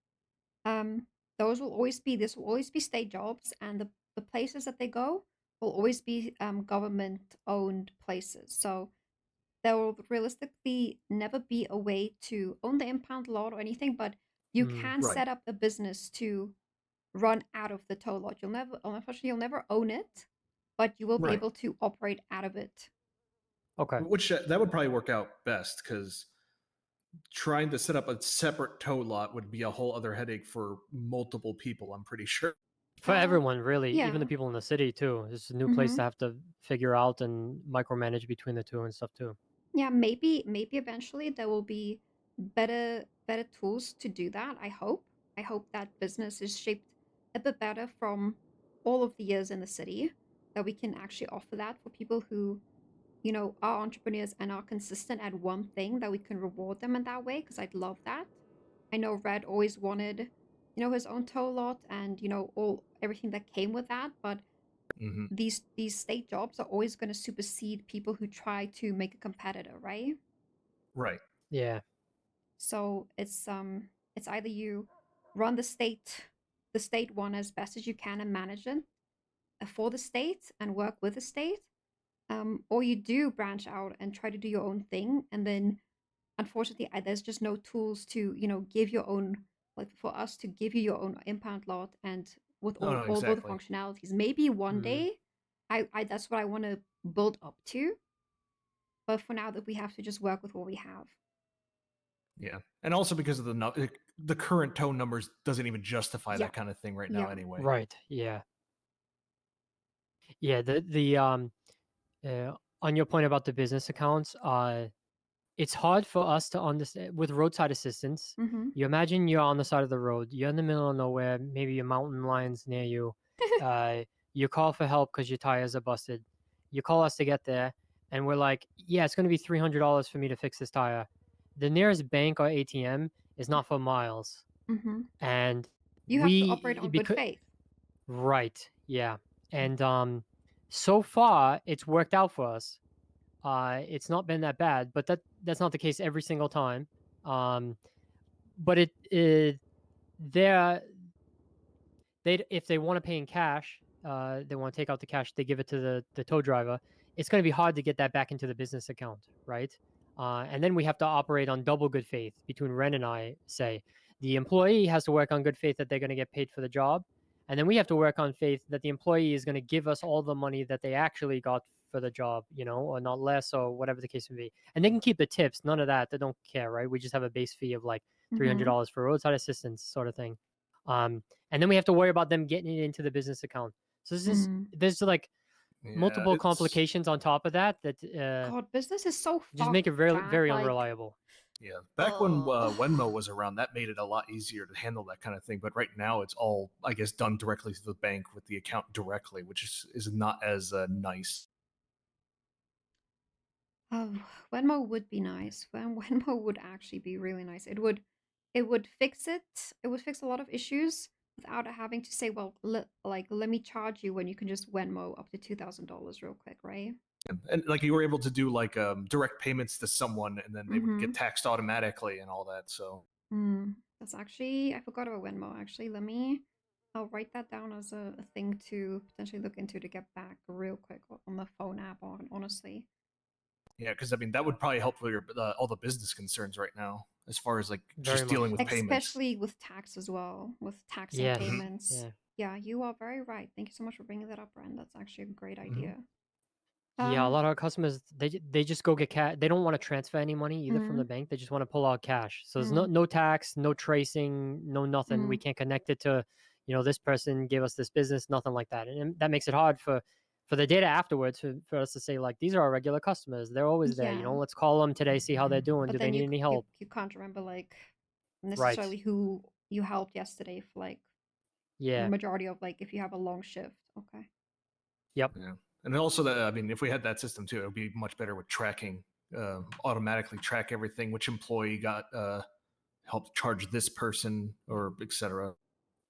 this will always be state jobs, and the places that they go will always be government owned places. So there will realistically never be a way to own the impound lot or anything, but you can Right. set up a business to run out of the tow lot. Unfortunately, you'll never own it, but you will be Right. able to operate out of it. Okay. Which that would probably work out best, because trying to set up a separate tow lot would be a whole other headache for multiple people, I'm pretty sure. For everyone, really, even yeah. the people in the city too. It's a new place to have to figure out and micromanage between the two and stuff too. Yeah, maybe eventually there will be better tools to do that. I hope that business is shaped a bit better from all of the years in the city, that we can actually offer that for people who, you know, are entrepreneurs and are consistent at one thing, that we can reward them in that way, because I'd love that. I know Red always wanted, you know, his own tow lot and, you know, everything that came with that, but these state jobs are always going to supersede people who try to make a competitor, right? Right. Yeah. So it's either you run the state one as best as you can and manage it for the state and work with the state, or you do branch out and try to do your own thing. And then unfortunately there's just no tools to, you know, give your own, like for us to give you your own impound lot and with No, no, all the exactly. functionalities. Maybe one day I that's what I want to build up to, but for now that we have to just work with what we have. Yeah, and also because of the current tow numbers doesn't even justify Yeah. that kind of thing right now Yeah. anyway. Right. Yeah. Yeah. The on your point about the business accounts, it's hard for us to understand with roadside assistance. Mm-hmm. You imagine you're on the side of the road, you're in the middle of nowhere, maybe a mountain lion's near you. You call for help because your tires are busted. You call us to get there, and we're like, yeah, it's going to be $300 for me to fix this tire. The nearest bank or ATM is not for miles. Mm-hmm. And You have to operate on good faith. Right, yeah. And so far it's worked out for us. It's not been that bad, but that's not the case every single time. But they're if they want to pay in cash, they want to take out the cash, they give it to the tow driver. It's going to be hard to get that back into the business account, right? And then we have to operate on double good faith between Ren and I. Say the employee has to work on good faith that they're going to get paid for the job, and then we have to work on faith that the employee is going to give us all the money that they actually got for the job, you know, or not less, or whatever the case may be. And they can keep the tips, none of that. They don't care, right? We just have a base fee of like $300 for roadside assistance, sort of thing. And then we have to worry about them getting it into the business account. So there's like multiple complications on top of that God, business is so just make it very like, unreliable. Yeah, back when Venmo was around, that made it a lot easier to handle that kind of thing. But right now, it's all, I guess, done directly to the bank with the account directly, which is not as nice. Oh, Venmo would be nice. Venmo would actually be really nice. It would fix it. It would fix a lot of issues without having to say, well, let me charge you, when you can just Venmo up to $2,000 real quick, right? And like you were able to do like direct payments to someone, and then they would get taxed automatically and all that. So that's actually, I forgot about Venmo. Actually, I'll write that down as a thing to potentially look into to get back real quick on the phone app. Honestly. Yeah, because I mean that would probably help with your all the business concerns right now, as far as like Very just much. dealing with payments, especially with tax as well, with tax and Yes. payments. Yeah. Yeah, you are very right. Thank you so much for bringing that up, Ren. That's actually a great idea. Yeah, a lot of our customers, they just go get cash. They don't want to transfer any money either from the bank. They just want to pull out cash. So there's no tax, no tracing, no nothing. We can't connect it to, you know, this person gave us this business, nothing like that. And that makes it hard for the data afterwards for us to say, like, these are our regular customers. They're always there. You know, let's call them today, see how they're doing. But Do then they need any help? You can't remember like necessarily who you helped yesterday for like the majority of, like, if you have a long shift. Okay. Yep. Yeah. And also that, I mean, if we had that system too, it would be much better with tracking, automatically track everything, which employee got helped charge this person, or etc.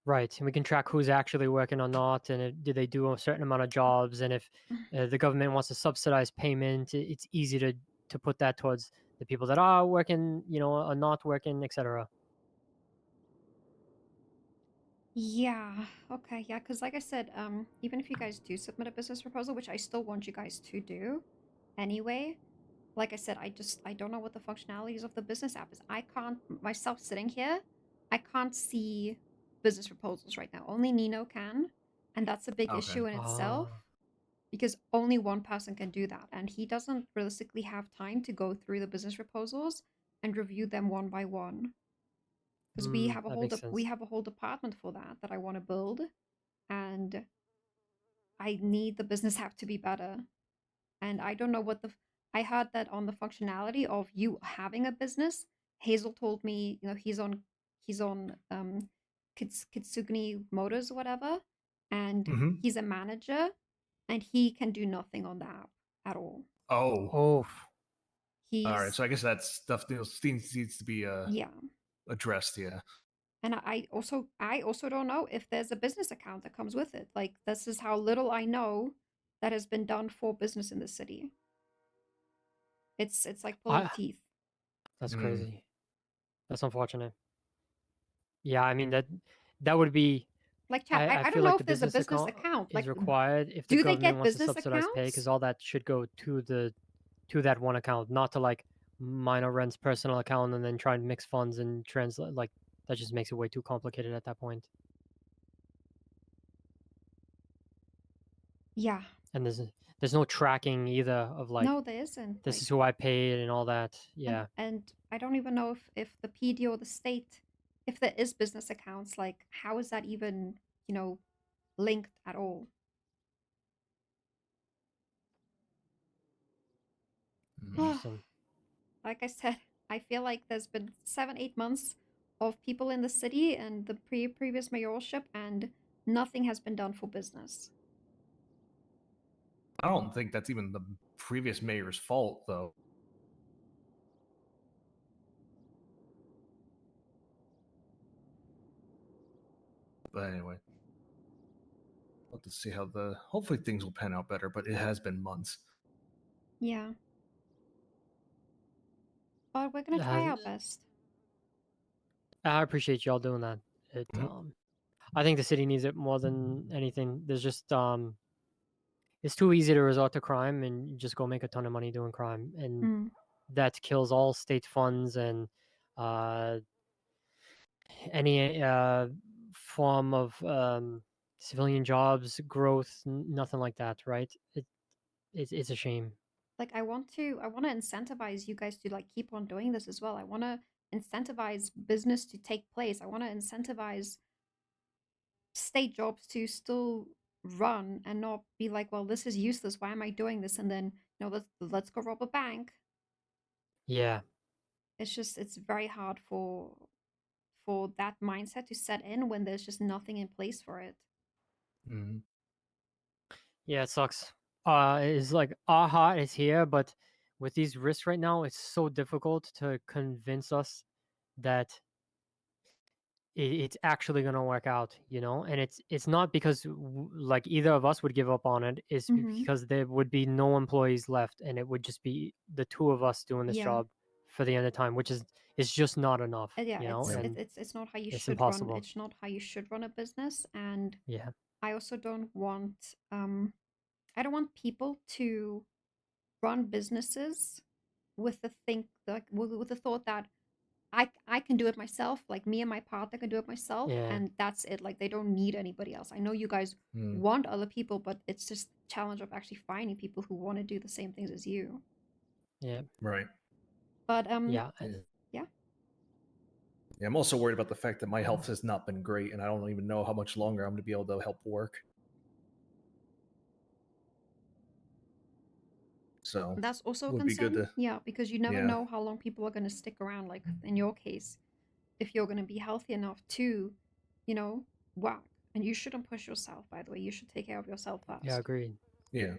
Right, and we can track who's actually working or not, and do they do a certain amount of jobs, and if the government wants to subsidize payment, it's easy to put that towards the people that are working, you know, are not working, etc. Yeah. Okay. Yeah. Because like I said, even if you guys do submit a business proposal, which I still want you guys to do, anyway. Like I said, I don't know what the functionalities of the business app is. I can't myself sitting here. I can't see business proposals right now. Only Nino can, and that's a big Okay. issue in itself Ah. because only one person can do that, and he doesn't realistically have time to go through the business proposals and review them one by one. Because we have a That whole makes sense. department for that I want to build, and I need the business app to be better. And I don't know what I heard that on the functionality of you having a business. Hazel told me, he's on Kitsuguni Motors or whatever, and Mm-hmm. he's a manager, and he can do nothing on the app at all. Oh. Oh. All right. He's So I guess that stuff needs to be yeah. addressed. Yeah. And I also don't know if there's a business account that comes with it. Like this is how little I know that has been done for business in the city. It's like pulling teeth. That's Mm. crazy. That's unfortunate. Yeah, I mean that would be. Like chat, I I don't feel know like if the there's a business business account account. is Like, required if the do they government get wants to business subsidize pay, because accounts? all that should go to that one account, not to like minor rent's personal account and then try and mix funds and translate. Like that just makes it way too complicated at that point. Yeah. And there's no tracking either of like No, there isn't. this Like, is who I paid and all that. Yeah. and I don't even know if the PD or the state, if there is business accounts, like how is that even, linked at all? Interesting. Like I said, I feel like there's been 7, 8 months of people in the city and the previous mayoralship, and nothing has been done for business. I don't think that's even the previous mayor's fault, though. But anyway, we'll have to see how hopefully things will pan out better, but it has been months. Yeah. But we're gonna try our best. I appreciate y'all doing that. I think the city needs it more than anything. There's just it's too easy to resort to crime and just go make a ton of money doing crime, and that kills all state funds and any form of civilian jobs growth. Nothing like that, right? It's a shame. Like I want to incentivize you guys to like keep on doing this as well. I want to incentivize business to take place. I want to incentivize state jobs to still run and not be like, well, this is useless. Why am I doing this? And then, let's go rob a bank. Yeah. It's very hard for that mindset to set in when there's just nothing in place for it. Mm-hmm. Yeah, it sucks. It's like our heart is here, but with these risks right now, it's so difficult to convince us that it's actually gonna work out, And it's not because like either of us would give up on it. It's because there would be no employees left, and it would just be the two of us doing this job for the end of time, which is just not enough. Yeah, And it's not how you it's should impossible. run. It's not how you should run a business, and Yeah. I also don't want I don't want people to run businesses with with the thought that I can do it myself, like me and my partner can do it myself, Yeah. and that's it. Like they don't need anybody else. I know you guys want other people, but it's just challenge of actually finding people who want to do the same things as you. Yeah. Right. But yeah. Yeah, I'm also worried about the fact that my health has not been great, and I don't even know how much longer I'm going to be able to help work. So that's also a would be good concern. to Yeah, because you never know how long people are going to stick around. Like in your case, if you're going to be healthy enough to, work. And you shouldn't push yourself, by the way. You should take care of yourself first. Yeah, agreed. Yeah.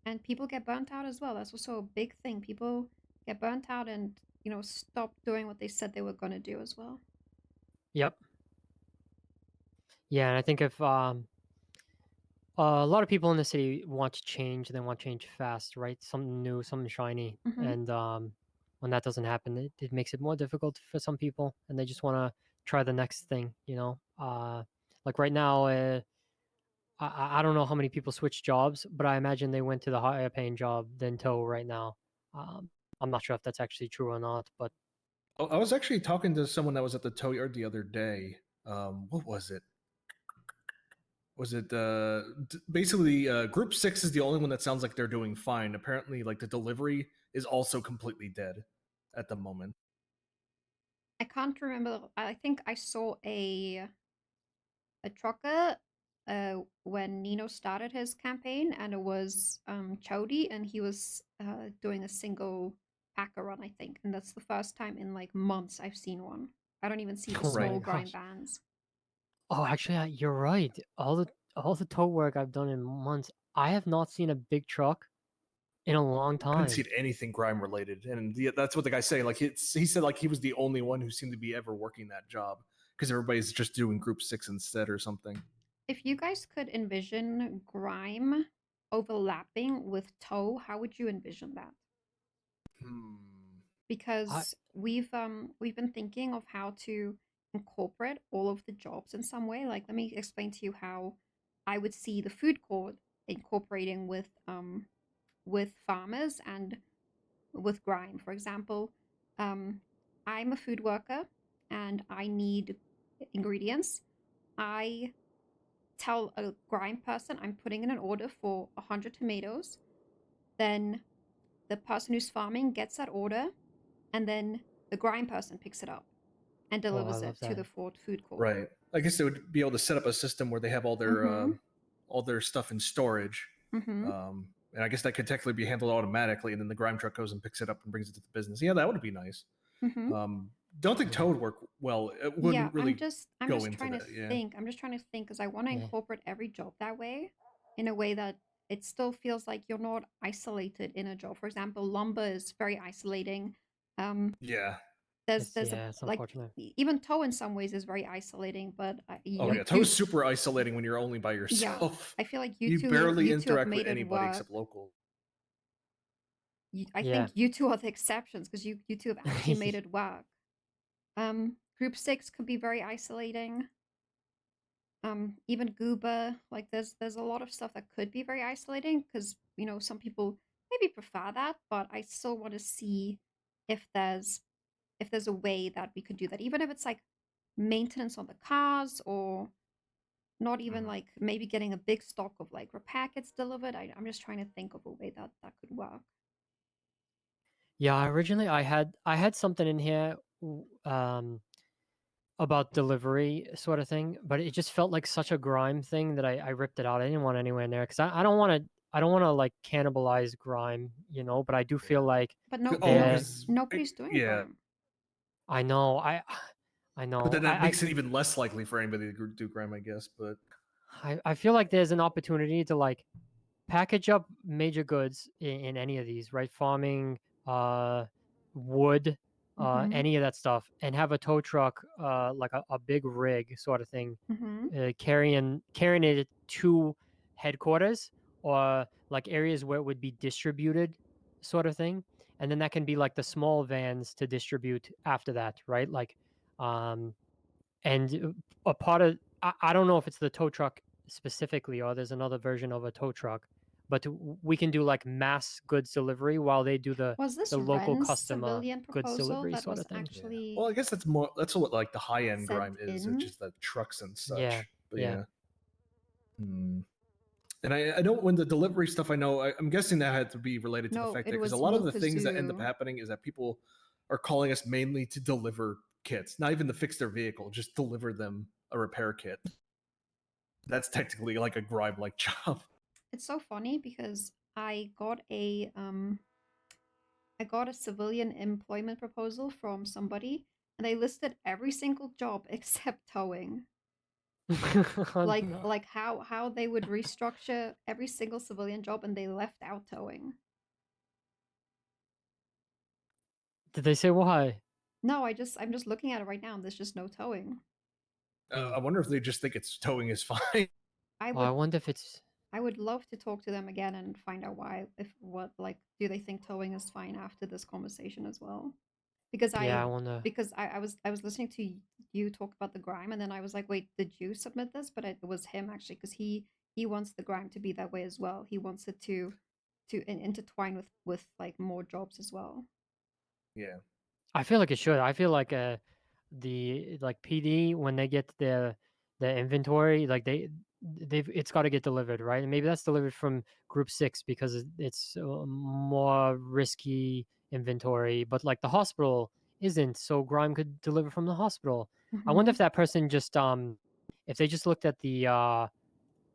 And people get burnt out as well. That's also a big thing. People get burnt out and, stop doing what they said they were going to do as well. Yep. Yeah, and I think if a lot of people in the city want to change, they want change fast, right? Something new, something shiny. And when that doesn't happen, it makes it more difficult for some people, and they just want to try the next thing. Like right now, I don't know how many people switch jobs, but I imagine they went to the higher paying job than tow right now. I'm not sure if that's actually true or not, but I was actually talking to someone that was at the tow yard the other day. What was it? Was it basically Group 6 is the only one that sounds like they're doing fine. Apparently, like the delivery is also completely dead at the moment. I can't remember. I think I saw a trucker when Nino started his campaign, and it was Chody, and he was doing a single packer run, I think, and that's the first time in like months I've seen one. I don't even see the Oh my small grind gosh. vans. Oh, actually, you're right. All the tow work I've done in months, I have not seen a big truck in a long I haven't time. seen anything grime related, and that's what the guy's saying. Like he said, like he was the only one who seemed to be ever working that job because everybody's just doing Group 6 instead or something. If you guys could envision grime overlapping with tow, how would you envision that? Because we've been thinking of how to incorporate all of the jobs in some way. Like, let me explain to you how I would see the food court incorporating with farmers and with grime. For example, I'm a food worker and I need ingredients. I tell a grime person I'm putting in an order for 100 tomatoes. Then the person who's farming gets that order, and then the grime person picks it up and Oh, I delivers love it to that. the food court. Right. I guess they would be able to set up a system where they have all their stuff in storage. And I guess that could technically be handled automatically, and then the grime truck goes and picks it up and brings it to the business. Yeah, that would be nice. Don't think tow would work well. It wouldn't really I'm just go into trying that. to think. I'm just trying to think because I want to Yeah. incorporate every job that way, in a way that it still feels like you're not isolated in a job. For example, lumber is very isolating. Yeah. There's It's like unfortunate. even tow in some ways is very isolating, but Oh yeah, tow is super isolating when you're only by yeah, yourself. I feel like You barely you two have interact with made it anybody work. except local. I Yeah. think you two are the exceptions because you two have actually made it work. Group 6 could be very isolating. Even Gooba, like there's a lot of stuff that could be very isolating because some people maybe prefer that, but I still want to see if there's a way that we could do that, even if it's like maintenance on the cars, or not even like maybe getting a big stock of like repair kits delivered. I'm just trying to think of a way that could work. Yeah, originally I had something in here about delivery sort of thing, but it just felt like such a grime thing that I ripped it out. I didn't want anywhere in there because I don't want to like cannibalize grime, but I do feel like But nobody's doing grime. I know. I know. But then that makes it even less likely for anybody to do grime, I guess. But I feel like there's an opportunity to like package up major goods in any of these, right? Farming, wood, any of that stuff, and have a tow truck, like a big rig sort of thing, carrying it to headquarters, or like areas where it would be distributed, sort of thing. And then that can be like the small vans to distribute after that, right? Like, and a part of I don't know if it's the tow truck specifically or there's another version of a tow truck, but we can do like mass goods delivery while they do the local Ren's customer civilian goods proposal delivery that sort was of thing. actually well, I guess that's what like the high end sent grime is, in? which is the trucks and such. Yeah, But yeah. And I know when the delivery stuff, I'm guessing that had to be related to the No, fact it that because a was lot of the things that end up Mulkazoo. happening is that people are calling us mainly to deliver kits, not even to fix their vehicle, just deliver them a repair kit. That's technically like a grime like job. It's so funny because I got a civilian employment proposal from somebody, and they listed every single job except towing. Oh, no. Like how they would restructure every single civilian job, and they left out towing. Did they say why? No, I'm just looking at it right now, and there's just no towing. I wonder if they just think it's towing is fine. I wonder if it's. I would love to talk to them again and find out why. Do they think towing is fine after this conversation as well? because Yeah, I wanna. I was listening to you talk about the grime, and then I was like, wait, did you submit this? But it was him actually, because he wants the grime to be that way as well. He wants it to intertwine with like more jobs as well. Yeah. I feel like it should. I feel like the like PD when they get the inventory, like they've it's got to get delivered, right? And maybe that's delivered from group 6 because it's more risky inventory, but like the hospital isn't, so Grime could deliver from the hospital. I wonder if that person just if they just looked at the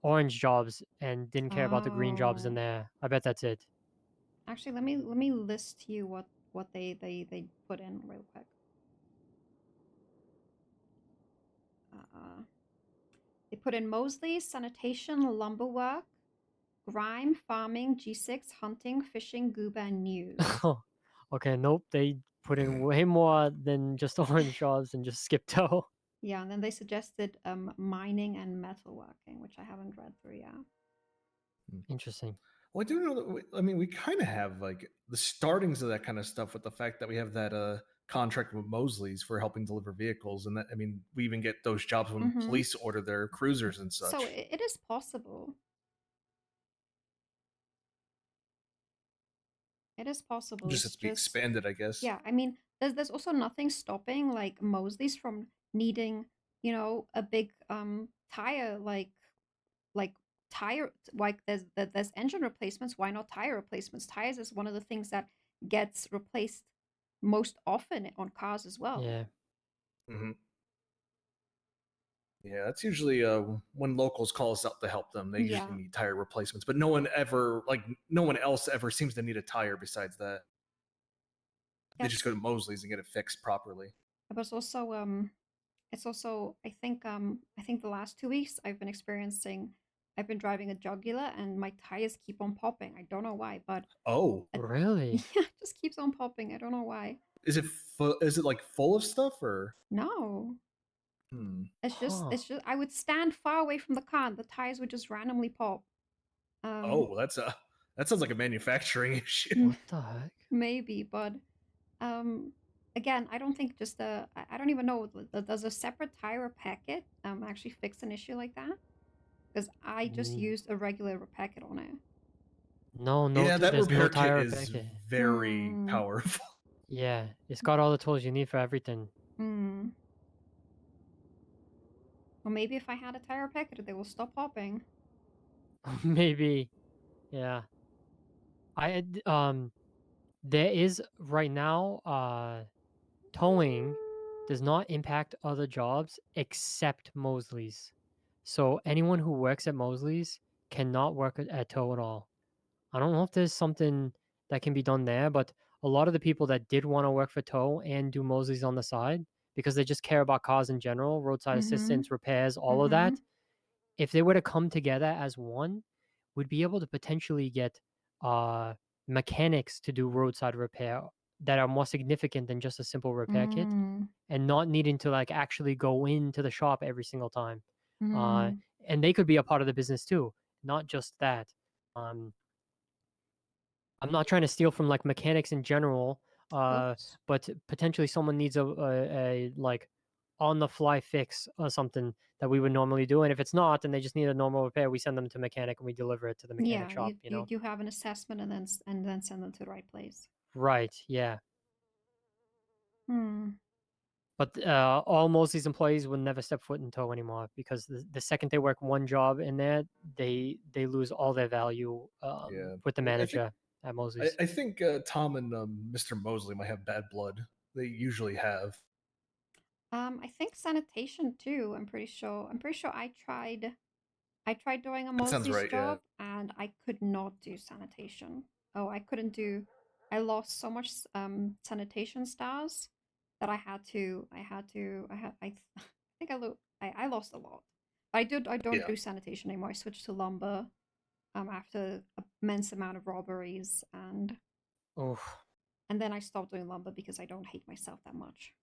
orange jobs and didn't care about the green jobs in Oh. there. I bet that's it. Actually, let me list you what they put in real quick. They put in Mosley, sanitation, lumber work, grime, farming, G6, hunting, fishing, gooba, and news. Okay, nope. They put in way more than just orange jobs and just skipped toe. Yeah, and then they suggested mining and metalworking, which I haven't read through yet. Interesting. Well, I do know that I mean, we kind of have like the startings of that kind of stuff with the fact that we have that contract with Mosley's for helping deliver vehicles, and that I mean, we even get those jobs when police order their cruisers and such. So it is possible. It is possible. Just It's has to be just expanded, I guess. yeah. I mean, there's also nothing stopping like Mosley's from needing, you know, a big tire like tire like there's engine replacements. Why not tire replacements? Tires is one of the things that gets replaced most often on cars as well. Yeah. Mm-hmm. Yeah, that's usually when locals call us out to help them. They usually need tire replacements, but no one else ever seems to need a tire besides that. They just go to Mosley's and get it fixed properly. But it's also I think the last 2 weeks I've been driving a jugular and my tires keep on popping. I don't know why, but Oh, really? yeah, it just keeps on popping. I don't know why. Is it like full of stuff or no? It's Huh. just I would stand far away from the car and the tires would just randomly pop. Oh, that sounds like a manufacturing issue. What the heck? Maybe, but again, I don't think just I don't even know, does a separate tire repair kit actually fix an issue like that? Because I just used a regular repair kit on it. No, Yeah, that there's repair no kit tire is repair kit. very powerful. Yeah, it's got all the tools you need for everything. Well, maybe if I had a tire repair kit, they will stop popping. Maybe. Yeah. There is right now towing does not impact other jobs except Mosley's. So anyone who works at Mosley's cannot work at tow at all. I don't know if there's something that can be done there, but a lot of the people that did want to work for tow and do Mosley's on the side because they just care about cars in general, roadside assistance, repairs, all of that. If they were to come together as one, we'd be able to potentially get mechanics to do roadside repair that are more significant than just a simple repair kit and not needing to like actually go into the shop every single time. And they could be a part of the business too, not just that. I'm not trying to steal from like mechanics in general, but potentially someone needs a like on the fly fix or something that we would normally do. And if it's not, and they just need a normal repair, we send them to mechanic and we deliver it to the mechanic shop. You know, you have an assessment and then send them to the right place. right? Yeah. But all Mosley's employees will never step foot in tow anymore because the second they work one job in there, they lose all their value with the manager at Mosley's. I think Tom and Mr. Mosley might have bad blood. They usually have. I think sanitation too. I'm pretty sure. I tried doing a That sounds Mosley's right, job and I could not do sanitation. Oh, I couldn't do. I lost so much sanitation stars that I think I lost a lot. I don't do sanitation anymore. I switched to lumber after an immense amount of robberies and then I stopped doing lumber because I don't hate myself that much.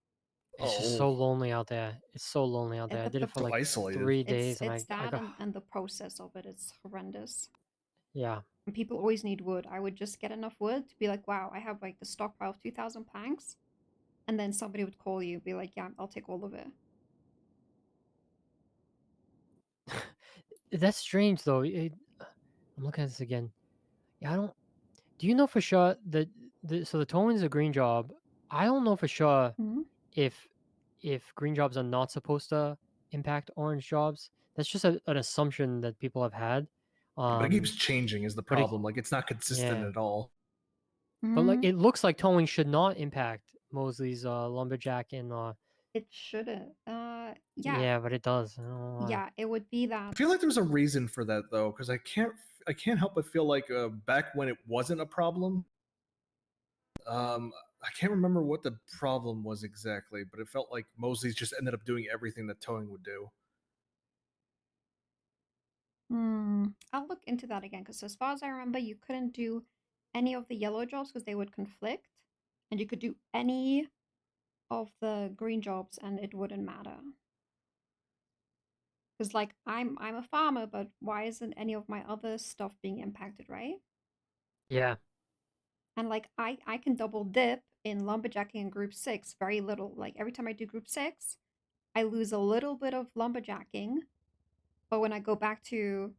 It's just so lonely out there. It's so lonely out there. I did it for like isolated. 3 days It's and I that got... and the process of it is horrendous. Yeah. And people always need wood. I would just get enough wood to be like, wow, I have like the stockpile of 2,000 planks. and then somebody would call you, be like, "Yeah, I'll take all of it." That's strange though. I'm looking at this again. Yeah, I don't. Do you know for sure that so the towing's a green job? I don't know for sure Mhm. if green jobs are not supposed to impact orange jobs. That's just an assumption that people have had. But it keeps changing is the but it- problem. Like it's not consistent yeah. at all. But like Mhm. it looks like towing should not impact Mosley's lumberjack and It shouldn't. Yeah. yeah, but it does. I don't know why. Yeah, it would be I that. feel like there's a reason for that though, because I can't help but feel like back when it wasn't a problem, I can't remember what the problem was exactly, but it felt like Mosley's just ended up doing everything that towing would do. I'll look into that again because as far as I remember, you couldn't do any of the yellow jobs because they would conflict, and you could do any of the green jobs and it wouldn't matter. Because like I'm a farmer, but why isn't any of my other stuff being impacted, right? Yeah. And like I can double dip in lumberjacking in group 6 very little. Like every time I do group 6, I lose a little bit of lumberjacking, but when I go back to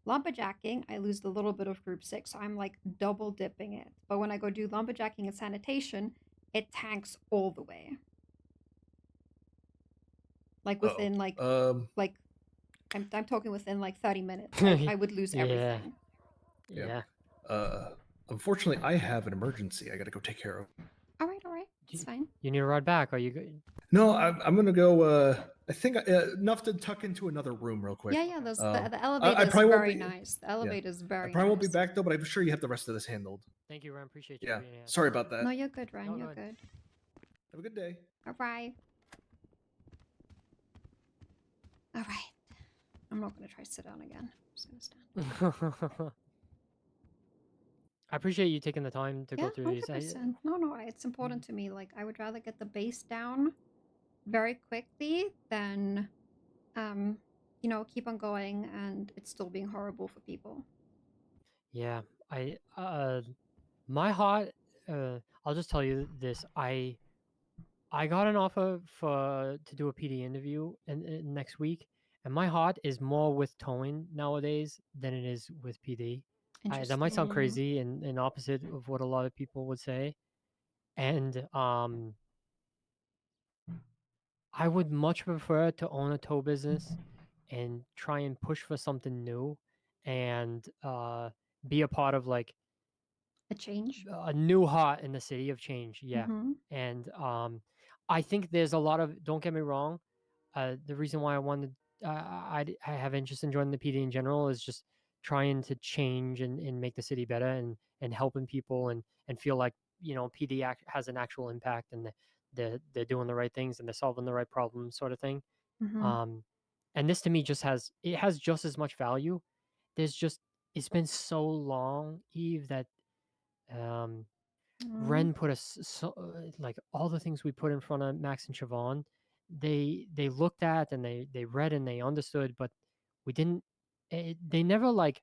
lumberjacking, I lose a little bit of group 6. So I'm like double dipping it. But when I go do lumberjacking and sanitation, it tanks all the way. Like within like I'm talking within like 30 minutes. I would lose Yeah. everything. Yeah. Unfortunately, I have an emergency I got to go take care of. All right. It's fine. You need to ride back. Are you good? No, I'm gonna go. I think enough to tuck into another room real quick. Yeah. The I elevator is probably won't very be- nice. The elevator is very I probably won't be nice. back though, but I'm sure you have the rest of this handled. Thank you, Ren. Appreciate you. Yeah. being here. Sorry about that. No, you're good, Ren. No, You're go ahead. good. Have a good day. All right. All right. I'm not gonna try to sit down again. I'm just gonna stand. I appreciate you taking the time to go through 100%. these. No, it's important to me. Like I would rather get the base down very quickly than keep on going and it's still being horrible for people. Yeah, my heart. I'll just tell you this. I got an offer to do a PD interview next week, and my heart is more with towing nowadays than it is with PD. That might sound crazy and opposite of what a lot of people would say, and I would much prefer to own a tow business and try and push for something new, and be a part of like A change. a new heart in the city of change. Yeah. Mm-hmm. And I think there's a lot of, don't get me wrong, the reason why I wanted I have interest in joining the PD in general is just trying to change and make the city better and helping people and feel like PD has an actual impact and they're doing the right things and they're solving the right problems, sort of thing. Mm-hmm. And this to me has just as much value. It's been so long, Eve, that Ren put us like all the things we put in front of Max and Siobhan, they looked at and they read and they understood, but we didn't. They never like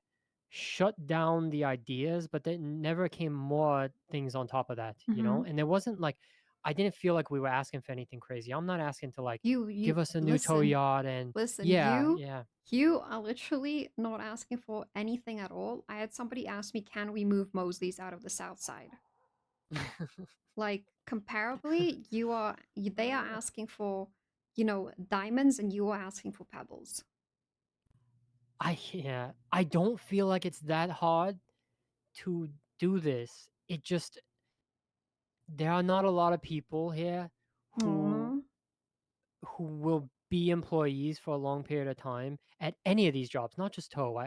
shut down the ideas, but there never came more things on top of that, And there wasn't like I didn't feel like we were asking for anything crazy. I'm not asking to like You give us a new tow yard and listen. yeah. You are literally not asking for anything at all. I had somebody ask me, "Can we move Mosley's out of the south side?" Like comparably, they are asking for, diamonds, and you are asking for pebbles. I don't feel like it's that hard to do this. It just there are not a lot of people here who will be employees for a long period of time at any of these jobs, not just tow.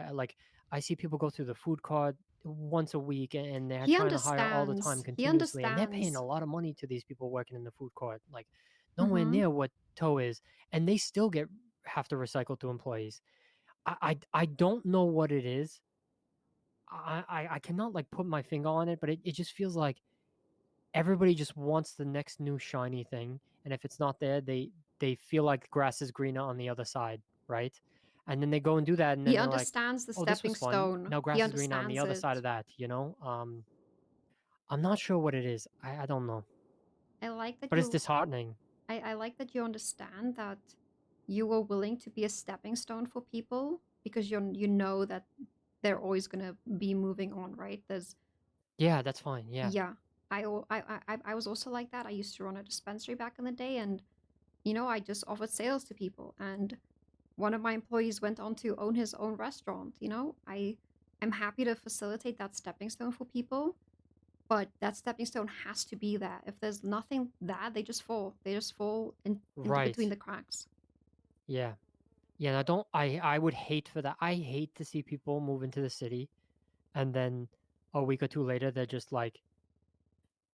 I see people go through the food cart once a week and they're trying to hire all the time continuously, and they're paying a lot of money to these people working in the food court, like nowhere near what tow is, and they still have to recycle to employees. I don't know what it is. I cannot like put my finger on it, but it just feels like everybody just wants the next new shiny thing, and if it's not there, they feel like grass is greener on the other side, right? And then they go and do that, and then He they're understands like, the "Oh, this stepping was fun. stone. Now grass is greener on the other side of that." I'm not sure what it is. I don't know. I like that But it's you disheartening. I like that you understand that you were willing to be a stepping stone for people because you know that they're always gonna be moving on, right? There's Yeah, that's fine. Yeah. yeah. I was also like that. I used to run a dispensary back in the day, and you know, I just offered sales to people, and one of my employees went on to own his own restaurant. You know, I'm happy to facilitate that stepping stone for people, but that stepping stone has to be there. If there's nothing there, they just fall. They just fall into Right. between the cracks. Yeah. Yeah, and I would hate for that. I hate to see people move into the city and then a week or two later they're just like,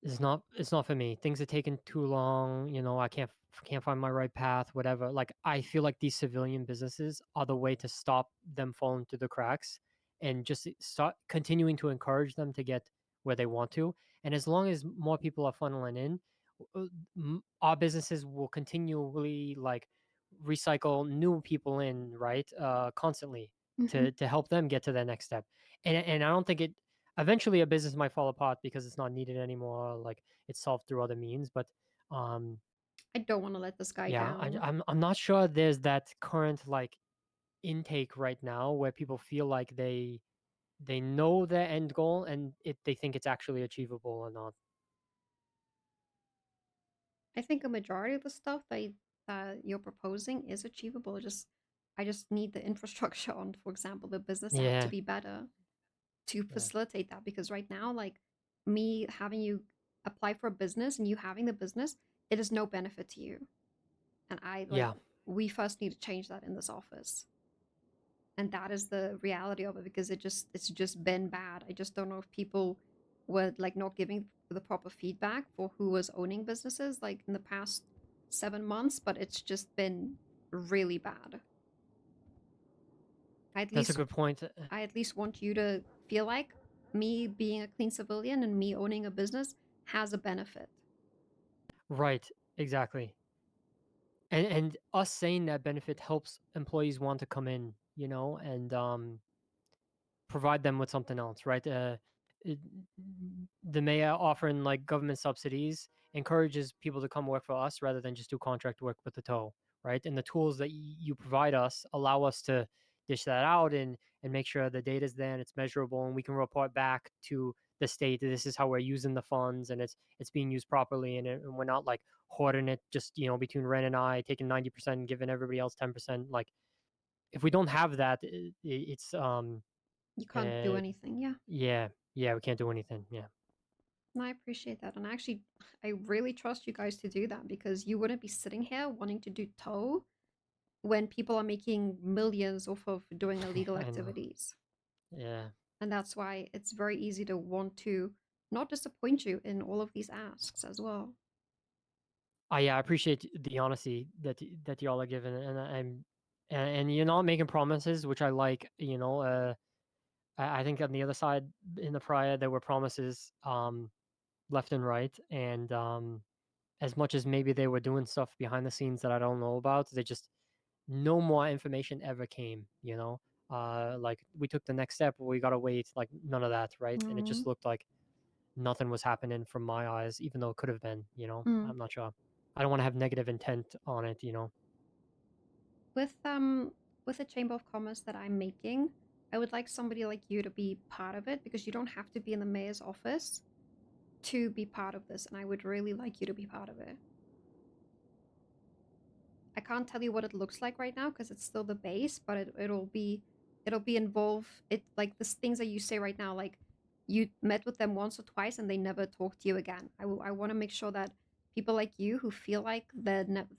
it's not for me. Things are taking too long, I can't find my right path, whatever. Like I feel like these civilian businesses are the way to stop them falling through the cracks and just start continuing to encourage them to get where they want to. And as long as more people are funneling in, our businesses will continually like recycle new people in, right? Constantly Mm-hmm. to help them get to their next step. And I don't think it eventually a business might fall apart because it's not needed anymore, like it's solved through other means. But um I don't want to let this guy yeah, down. I'm not sure there's that current like intake right now where people feel like they know their end goal and they think it's actually achievable or not. I think a majority of the stuff that you're proposing is achievable. I just need the infrastructure on, for example, the business app to Yeah, be better to yeah, facilitate that. Because right now, like me having you apply for a business and you having the business, it is no benefit to you. And yeah. we first need to change that in this office. And that is the reality of it because it's just been bad. I just don't know if people were like not giving the proper feedback for who was owning businesses like in the past 7 months, but it's just been really bad. I at That's a least good point. I at least want you to feel like me being a clean civilian and me owning a business has a benefit. Right, exactly. And us saying that benefit helps employees want to come in, and provide them with something else, right? It, the mayor offering like government subsidies encourages people to come work for us rather than just do contract work with the tow, right? And the tools that you provide us allow us to dish that out and make sure the data is there and it's measurable and we can report back to the state that this is how we're using the funds and it's being used properly and we're not like hoarding it just between Ren and I taking 90% and giving everybody else 10%. Like if we don't have that, it's You can't do uh, anything. Yeah. yeah, yeah, we can't do anything. Yeah. And I appreciate that. And actually, I really trust you guys to do that because you wouldn't be sitting here wanting to do tow when people are making millions off of doing illegal I know. activities. Yeah. And that's why it's very easy to want to not disappoint you in all of these asks as well. Yeah, I appreciate the honesty that y'all are giving, and and you're not making promises, which I like. I think on the other side in the prior there were promises, left and right, and as much as maybe they were doing stuff behind the scenes that I don't know about, they just no more information ever came. Like we took the next step, we gotta wait, like none of that, right? And it just Mm. looked like nothing was happening from my eyes, even though it could have been. Mm. I'm not sure. I don't want to have negative intent on it. With the Chamber of Commerce that I'm making, I would like somebody like you to be part of it because you don't have to be in the mayor's office to be part of this, and I would really like you to be part of it. I can't tell you what it looks like right now because it's still the base, but it'll be involved. It like the things that you say right now, like you met with them once or twice and they never talk to you again. I want to make sure that people like you who feel like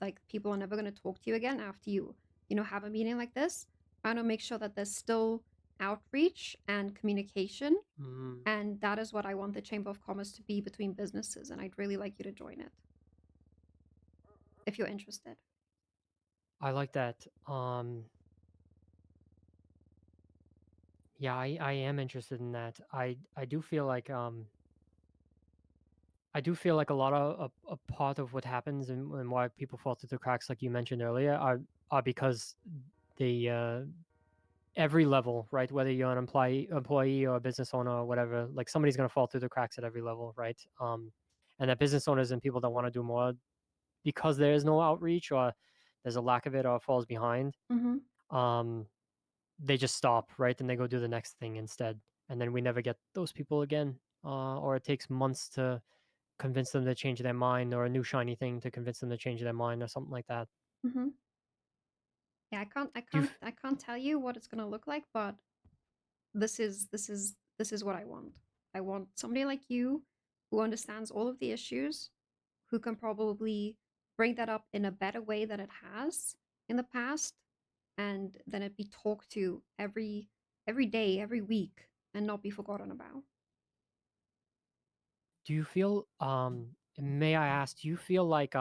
like people are never going to talk to you again after you have a meeting like this. I want to make sure that there's still outreach and communication, Mm, and that is what I want the Chamber of Commerce to be between businesses. And I'd really like you to join it if you're interested. I like that. Yeah, I am interested in that. I do feel like a lot of a part of what happens and why people fall through the cracks, like you mentioned earlier, are because the every level, right? Whether you're an employee or a business owner or whatever, like somebody's gonna fall through the cracks at every level, right? and that business owners and people that want to do more, because there is no outreach or there's a lack of it or falls behind, they just stop, right? And they go do the next thing instead, and then we never get those people again, or it takes months to convince them to change their mind, or a new shiny thing to convince them to change their mind, or something like that. Yeah, I Do you can't tell you what it's gonna look like, but this is what I want. I want somebody like you who understands all of the issues, who can probably bring that up in a better way than it has in the past, and then it be talked to every day, every week, and not be forgotten about. do you feel may I ask, do you feel like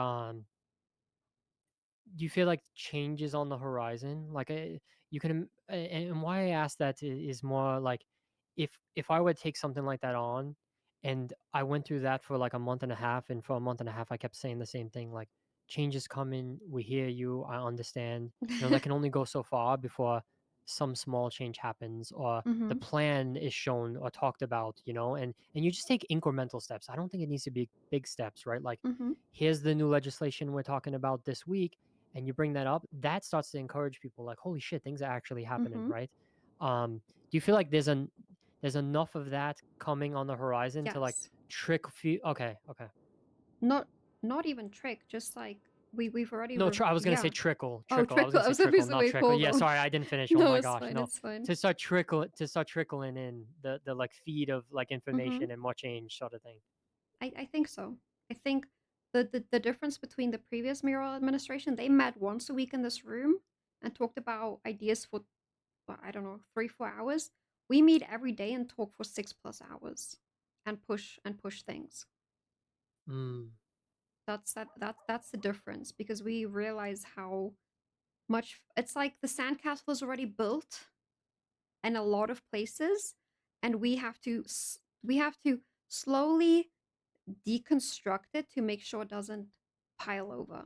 change is on the horizon? Like, you can, and why I ask that is more like, if I would take something like that on, and I went through that for like a month and a half, and for a month and a half I kept saying the same thing, like, change is coming, we hear you, I understand. That can only go so far before some small change happens, or the plan is shown or talked about, and you just take incremental steps. I don't think it needs to be big steps, right? Like, here's the new legislation we're talking about this week, and you bring that up, that starts to encourage people, like, holy shit, things are actually happening, right? Do you feel like there's enough of that coming on the horizon to like Yes. trick okay. Not even trick, just like we've already No, I was gonna say yeah. trickle. Oh, I was gonna I say was gonna trickle, say, not wait, trickle. hold Yeah, on. sorry, I didn't finish. Oh No, my it's gosh, fine, no. it's fine. To start trickling in the like feed of like information and more change sort of thing. I think so. I think the difference between the previous mayoral administration, they met once a week in this room and talked about ideas for, well, I don't know, 3-4 hours. We meet every day and talk for 6+ hours and push things. That's the difference, because we realize how much it's like the sandcastle is already built in a lot of places, and we have to slowly deconstruct it to make sure it doesn't pile over.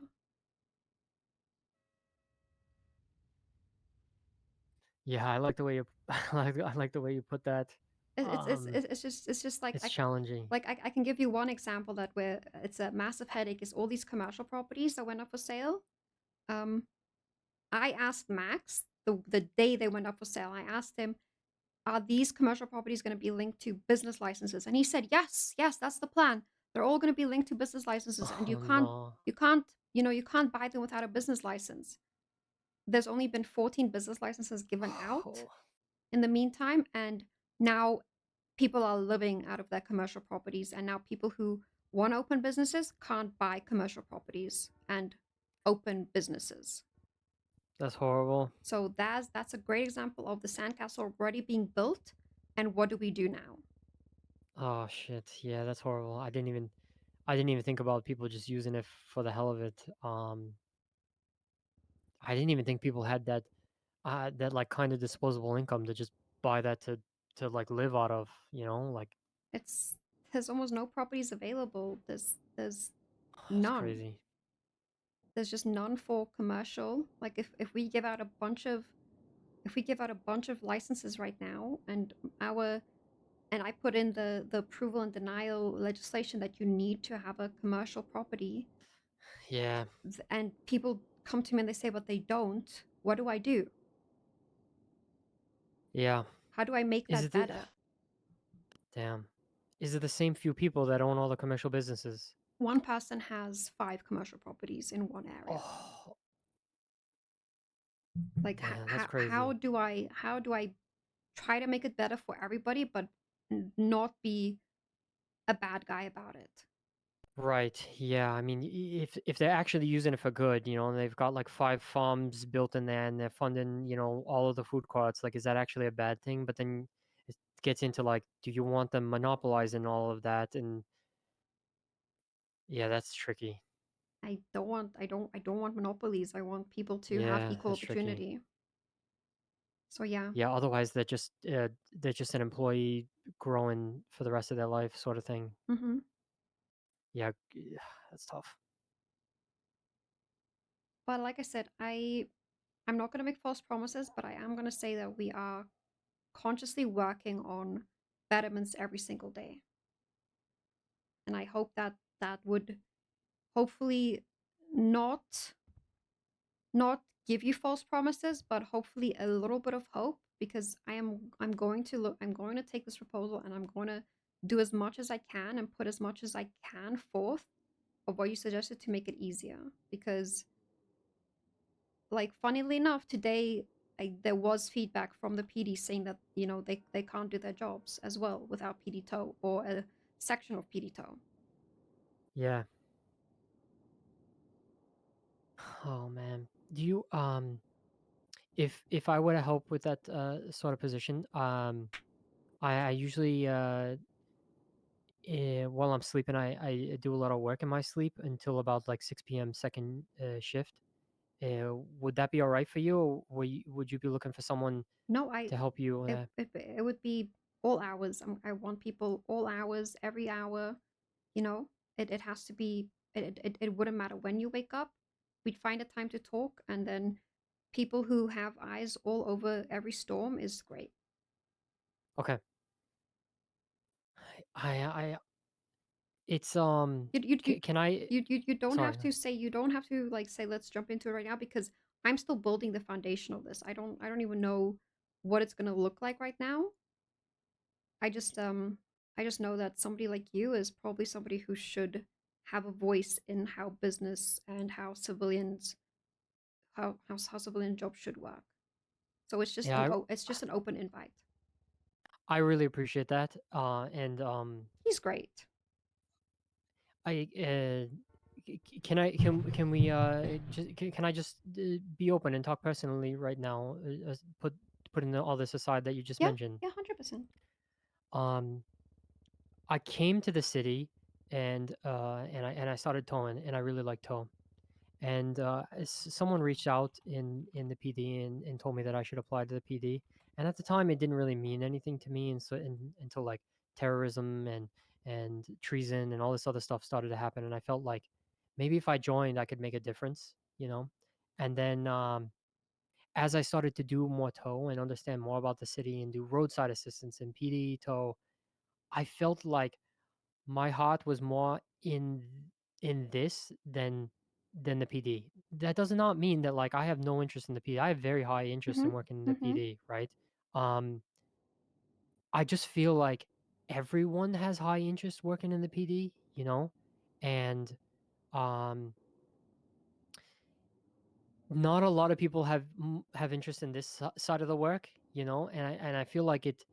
Yeah, I like the way you I like the way you put that. It's just like It's challenging. like I can give you one example that where it's a massive headache is all these commercial properties that went up for sale. I asked Max the day they went up for sale. I asked him, are these commercial properties going to be linked to business licenses? And he said, yes, that's the plan. They're all going to be linked to business licenses, and Oh no. you can't buy them without a business license. There's only been 14 business licenses given out in the meantime, and now people are living out of their commercial properties, and now people who want to open businesses can't buy commercial properties and open businesses. That's horrible. So that's a great example of the sandcastle already being built, and what do we do now? Oh shit. Yeah, that's horrible. I didn't even think about people just using it for the hell of it. I didn't even think people had that like kind of disposable income to just buy that to like live out of, like There's almost no properties available. There's it's none. crazy. There's just none for commercial. Like if we give out a bunch of licenses right now, and I put in the approval and denial legislation that you need to have a commercial property, Yeah. and people come to me and they say, but they don't. What do I do? Yeah. How do I make Is that it the, better? damn. Is it the same few people that own all the commercial businesses? One person has 5 commercial properties in one area. Oh, Like damn, that's crazy. how do I try to make it better for everybody, but not be a bad guy about it? Right. Yeah. I mean, if they're actually using it for good, and they've got like 5 farms built in there, and they're funding, all of the food courts, like, is that actually a bad thing? But then it gets into like, do you want them monopolizing all of that? And yeah, that's tricky. I don't want monopolies. I want people to have Yeah, equal that's tricky. opportunity. So yeah. Yeah. Otherwise, they're just an employee growing for the rest of their life, sort of thing. Yeah, that's tough. But like I said, I'm not going to make false promises, but I am going to say that we are consciously working on betterments every single day. And I hope that that would hopefully not give you false promises, but hopefully a little bit of hope, because I'm going to take this proposal and I'm going to do as much as I can and put as much as I can forth of what you suggested to make it easier. Because, like, funnily enough, today there was feedback from the PD saying that, you know, they can't do their jobs as well without PD tow or a section of PD tow. Yeah. Oh man. Do you if I were to help with that sort of position, I usually while I'm sleeping, I do a lot of work in my sleep until about like 6 p.m. second shift. Would that be all right for you, or would you be looking for someone No, to help you? it would be all hours. I want people all hours, every hour. You know, it has to be. It wouldn't matter when you wake up. We'd find a time to talk, and then people who have eyes all over every storm is great. Okay. I it's can I? You don't Sorry. have to say, you don't have to like say let's jump into it right now, because I'm still building the foundation of this. I don't even know what it's gonna look like right now. I just know that somebody like you is probably somebody who should have a voice in how business and how civilians how civilian jobs should work. So it's just Yeah, it's just an open invite. I really appreciate that. And He's great. I can we just can I just be open and talk personally right now? Putting all this aside that you just Yeah, mentioned. yeah, 100%. Um, I came to the city and I started towing, and I really like tow. And someone reached out in the PD and told me that I should apply to the PD. And at the time, it didn't really mean anything to me, and so until like terrorism and treason and all this other stuff started to happen, and I felt like maybe if I joined, I could make a difference, you know. And then as I started to do more tow and understand more about the city and do roadside assistance and PD tow, I felt like my heart was more in this than the PD. That does not mean that like I have no interest in the PD. I have very high interest in working in the PD, right? Um, I just feel like everyone has high interest working in the PD, you know, and um, not a lot of people have interest in this side of the work, you know, and I feel like it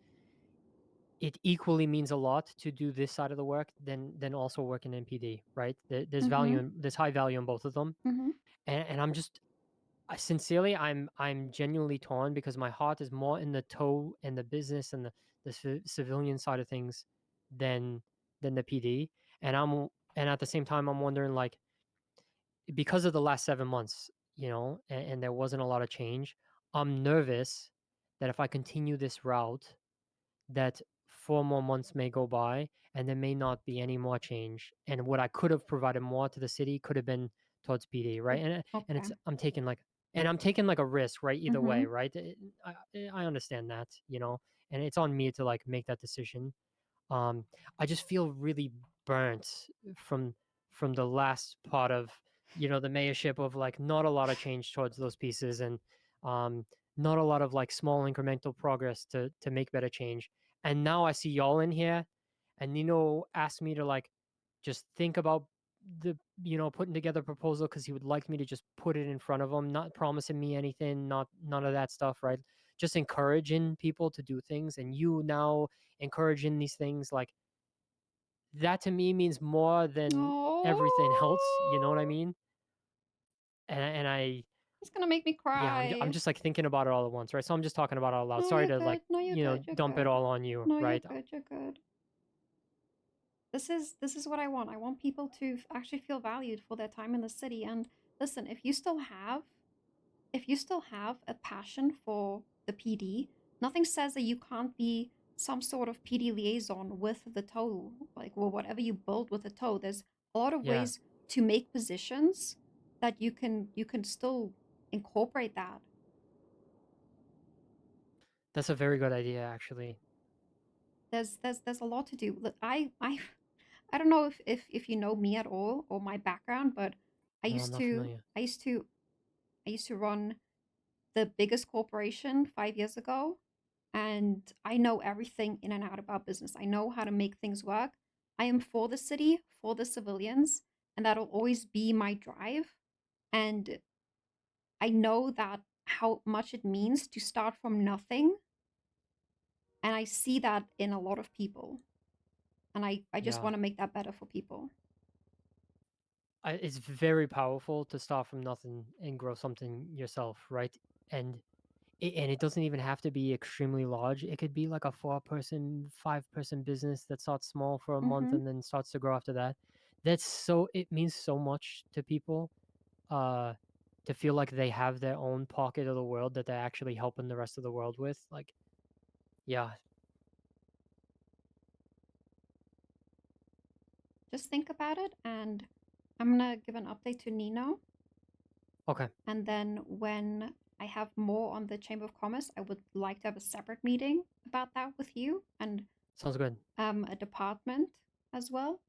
equally means a lot to do this side of the work than also working in PD, right? There's there's high value in both of them, and I'm just sincerely I'm genuinely torn because my heart is more in the tow and the business and the civilian side of things than the PD, and at the same time I'm wondering like because of the last 7 months, you know, and there wasn't a lot of change. I'm nervous that if I continue this route that 4 more months may go by and there may not be any more change. And what I could have provided more to the city could have been towards PD, right? And it's I'm taking like a risk, right? Either way, right? I understand that, you know, and it's on me to like make that decision. I just feel really burnt from from the last part of the mayorship of like not a lot of change towards those pieces and um, not a lot of like small incremental progress to make better change. And now I see y'all in here, and Nino asked me to like just think about the putting together a proposal because he would like me to just put it in front of him, not promising me anything, not none of that stuff, right? Just encouraging people to do things, and you now encouraging these things like that to me means more than everything else. You know what I mean? And I It's gonna make me yeah, cry. I'm just like thinking about it all at once, right? So I'm just talking about it out loud. No, Sorry you're to good. like No, you're good. You're dump it good. all on you, No, right? you're good. This is what I want. I want people to actually feel valued for their time in the city. And listen, if you still have a passion for the PD, nothing says that you can't be some sort of PD liaison with the tow, like, well, whatever you build with the tow. There's a lot of Yeah. ways to make positions that you can still incorporate that. That's a very good idea, actually. There's a lot to do. I don't know if you know me at all or my background, but I No, I'm used not to familiar. I used to I used to run the biggest corporation 5 years ago, and I know everything in and out about business. I know how to make things work. I am for the city, for the civilians, and that'll always be my drive. And I know that how much it means to start from nothing. And I see that in a lot of people. And I just Yeah. want to make that better for people. It's very powerful to start from nothing and grow something yourself, right? And it doesn't even have to be extremely large. It could be like a 4-person, 5-person business that starts small for a month Mm-hmm. and then starts to grow after that. It means so much to people, to feel like they have their own pocket of the world that they're actually helping the rest of the world with. Like, yeah. Just think about it, and I'm gonna give an update to Nino. Okay. And then when I have more on the Chamber of Commerce, I would like to have a separate meeting about that with you and Sounds good. a department as well.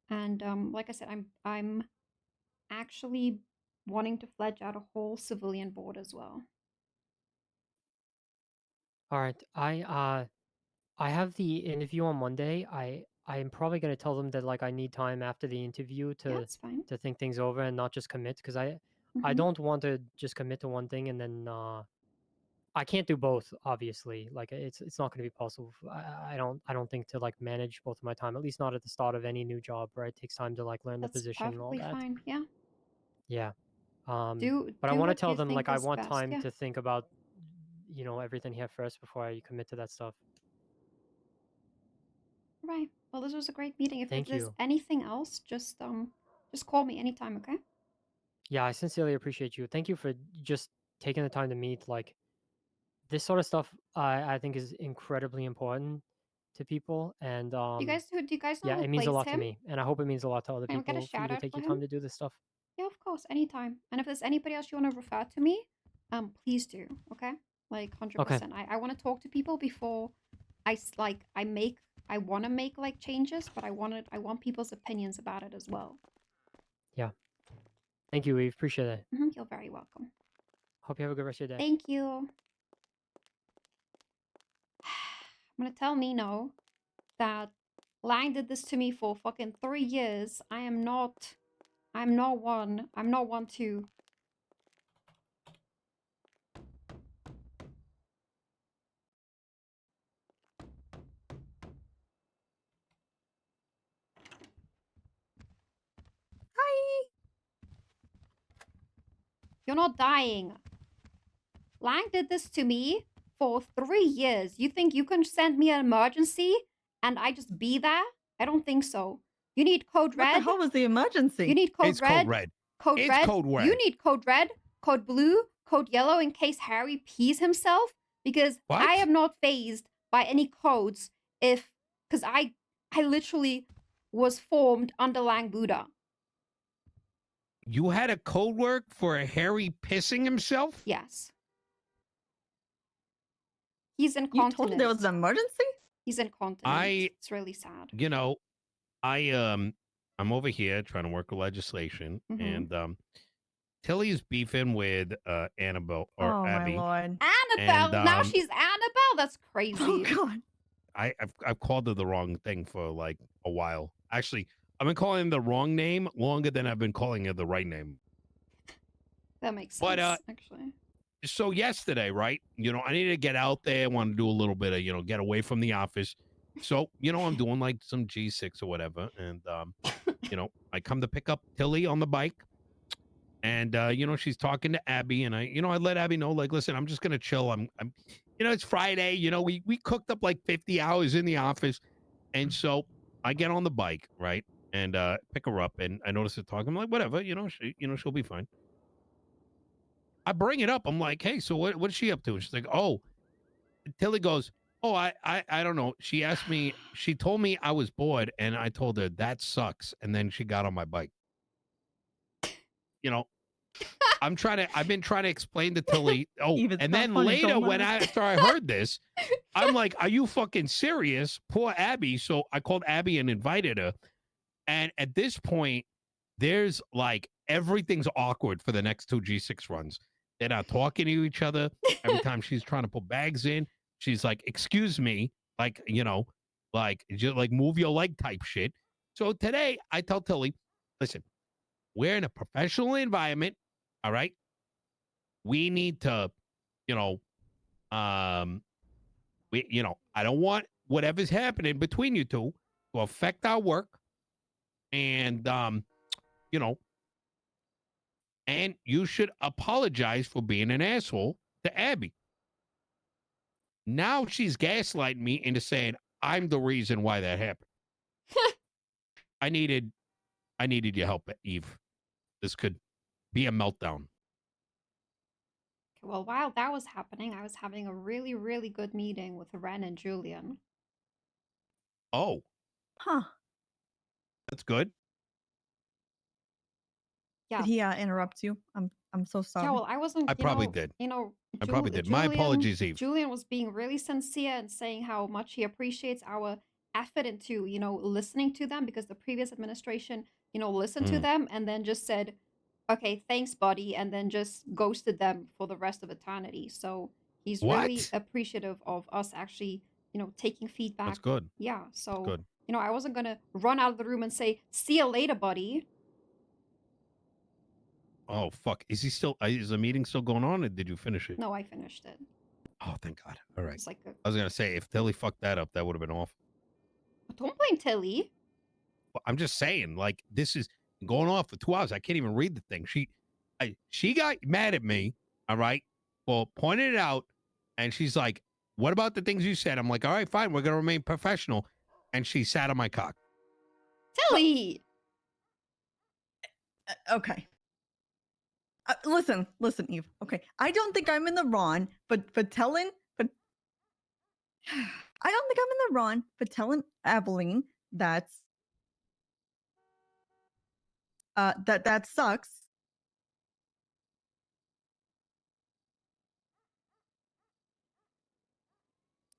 And like I said, I'm actually wanting to fledge out a whole civilian board as well. All right. I have the interview on Monday. I'm probably gonna tell them that like I need time after the interview Yeah, that's fine. to think things over and not just commit, because I Mhm. don't want to just commit to one thing and then I can't do both, obviously. Like it's not going to be possible. I don't think to like manage both of my time, at least not at the start of any new job, right? It takes time to like learn the That's position and all perfectly that. fine. Yeah. Yeah. Do But I want to what tell you them like think I is want best. time Yeah. to think about, everything here first before I commit to that stuff. Right. Well, this was a great meeting. If Thank there's you. anything else, just call me anytime, okay? Yeah, I sincerely appreciate you. Thank you for just taking the time to meet. Like this sort of stuff, I think is incredibly important to people, and Do you guys know yeah, who it means a placed lot to him? me, and I hope it means a lot to other Can we get a people for you shout to out take for your him? time to do this stuff. Yeah, of course, anytime. And if there's anybody else you want to refer to me, please do. Okay, like 100%. Okay. I want to talk to people before I want to make like changes, but I want people's opinions about it as well. Yeah. Thank you, Eve. Appreciate it. You're very welcome. Hope you have a good rest of your day. Thank you. I'm gonna tell Nino that Lang did this to me for fucking 3 years. I'm not one to. Hi. You're not dying. Lang did this to me for 3 years. You think you can send me an emergency and I just be there? I don't think so. You need code What the red. hell was the emergency? You need code It's red. code red. Code It's red. code red. You need code red, code blue, code yellow in case Harry pees himself, because What? I am not phased by any codes because I literally was formed under Lang Buddha. You had a code word for Harry pissing himself? Yes. He's You incontinent. told him there was an emergency? He's incontinent. It's really sad. You know, I'm over here trying to work with legislation, and Tilly's beefing with Annabelle or Oh Abby. my lord. Annabelle. And, Now she's Annabelle. That's crazy. Oh god. I've called her the wrong thing for like a while. Actually, I've been calling her the wrong name longer than I've been calling her the right name. That makes sense. But actually. So yesterday, right? I needed to get out there. I want to do a little bit of, get away from the office. So, I'm doing like some G6 or whatever. And, I come to pick up Tilly on the bike. And, she's talking to Abby. And I let Abby know, like, listen, I'm just going to chill. I'm it's Friday. We cooked up like 50 hours in the office. And so I get on the bike, right? And pick her up. And I notice her talking. I'm like, whatever, she'll be fine. I bring it up. I'm like, hey, so what's she up to? And she's like, oh, Tilly goes, oh, I don't know. She asked me, she told me I was bored, and I told her that sucks. And then she got on my bike. I've been trying to explain to Tilly. Oh, Eve, it's and not then funny, later don't laugh. after I heard this, I'm like, are you fucking serious? Poor Abby. So I called Abby and invited her. And at this point, there's like everything's awkward for the next 2 G6 runs. They're not talking to each other. Every time she's trying to put bags in, she's like, "Excuse me," like, you know, like just like move your leg type shit. So today I tell Tilly, listen, we're in a professional environment. All right. We need to, you know, I don't want whatever's happening between you two to affect our work. And you know, and you should apologize for being an asshole to Abby. Now she's gaslighting me into saying I'm the reason why that happened. I needed your help, Eve. This could be a meltdown. Well, while that was happening, I was having a really, really good meeting with Ren and Julian. Oh, Huh. that's good. Yeah. Did he interrupt you? I'm so sorry. Yeah, well, I wasn't. I probably did. You know, I probably did. My apologies, Eve. Julian was being really sincere and saying how much he appreciates our effort into, listening to them, because the previous administration, listened to them and then just said, "Okay, thanks, buddy," and then just ghosted them for the rest of eternity. So he's really What? appreciative of us actually, taking feedback. That's good. Yeah. So Good. I wasn't gonna run out of the room and say, "See you later, buddy." Oh fuck! Is he still? Is the meeting still going on, or did you finish it? No, I finished it. Oh, thank God! All right. It's like I was gonna say if Tilly fucked that up, that would have been awful. don't blame Tilly. But I'm just saying, like this is going on for 2 hours. I can't even read the thing. She got mad at me. All right, well, pointed it out, and she's like, "What about the things you said?" I'm like, "All right, fine. We're gonna remain professional." And she sat on my cock. Tilly. Okay. Listen, Eve. Okay, I don't think I'm in the wrong, but I don't think I'm in the wrong for telling Evelyn that sucks.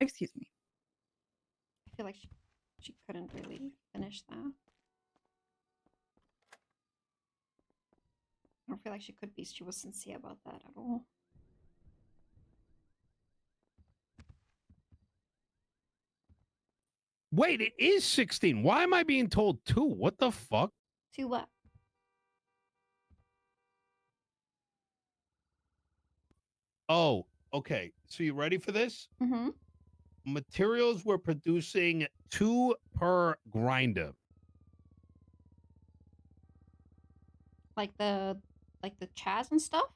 Excuse me. I feel like she couldn't really finish that. I don't feel like she was sincere about that at all. Wait, it is 16. Why am I being told 2? What the fuck? 2 what? Oh, okay. So you ready for this? Mm-hmm. Materials we're producing 2 per grinder. Like the Chaz and stuff?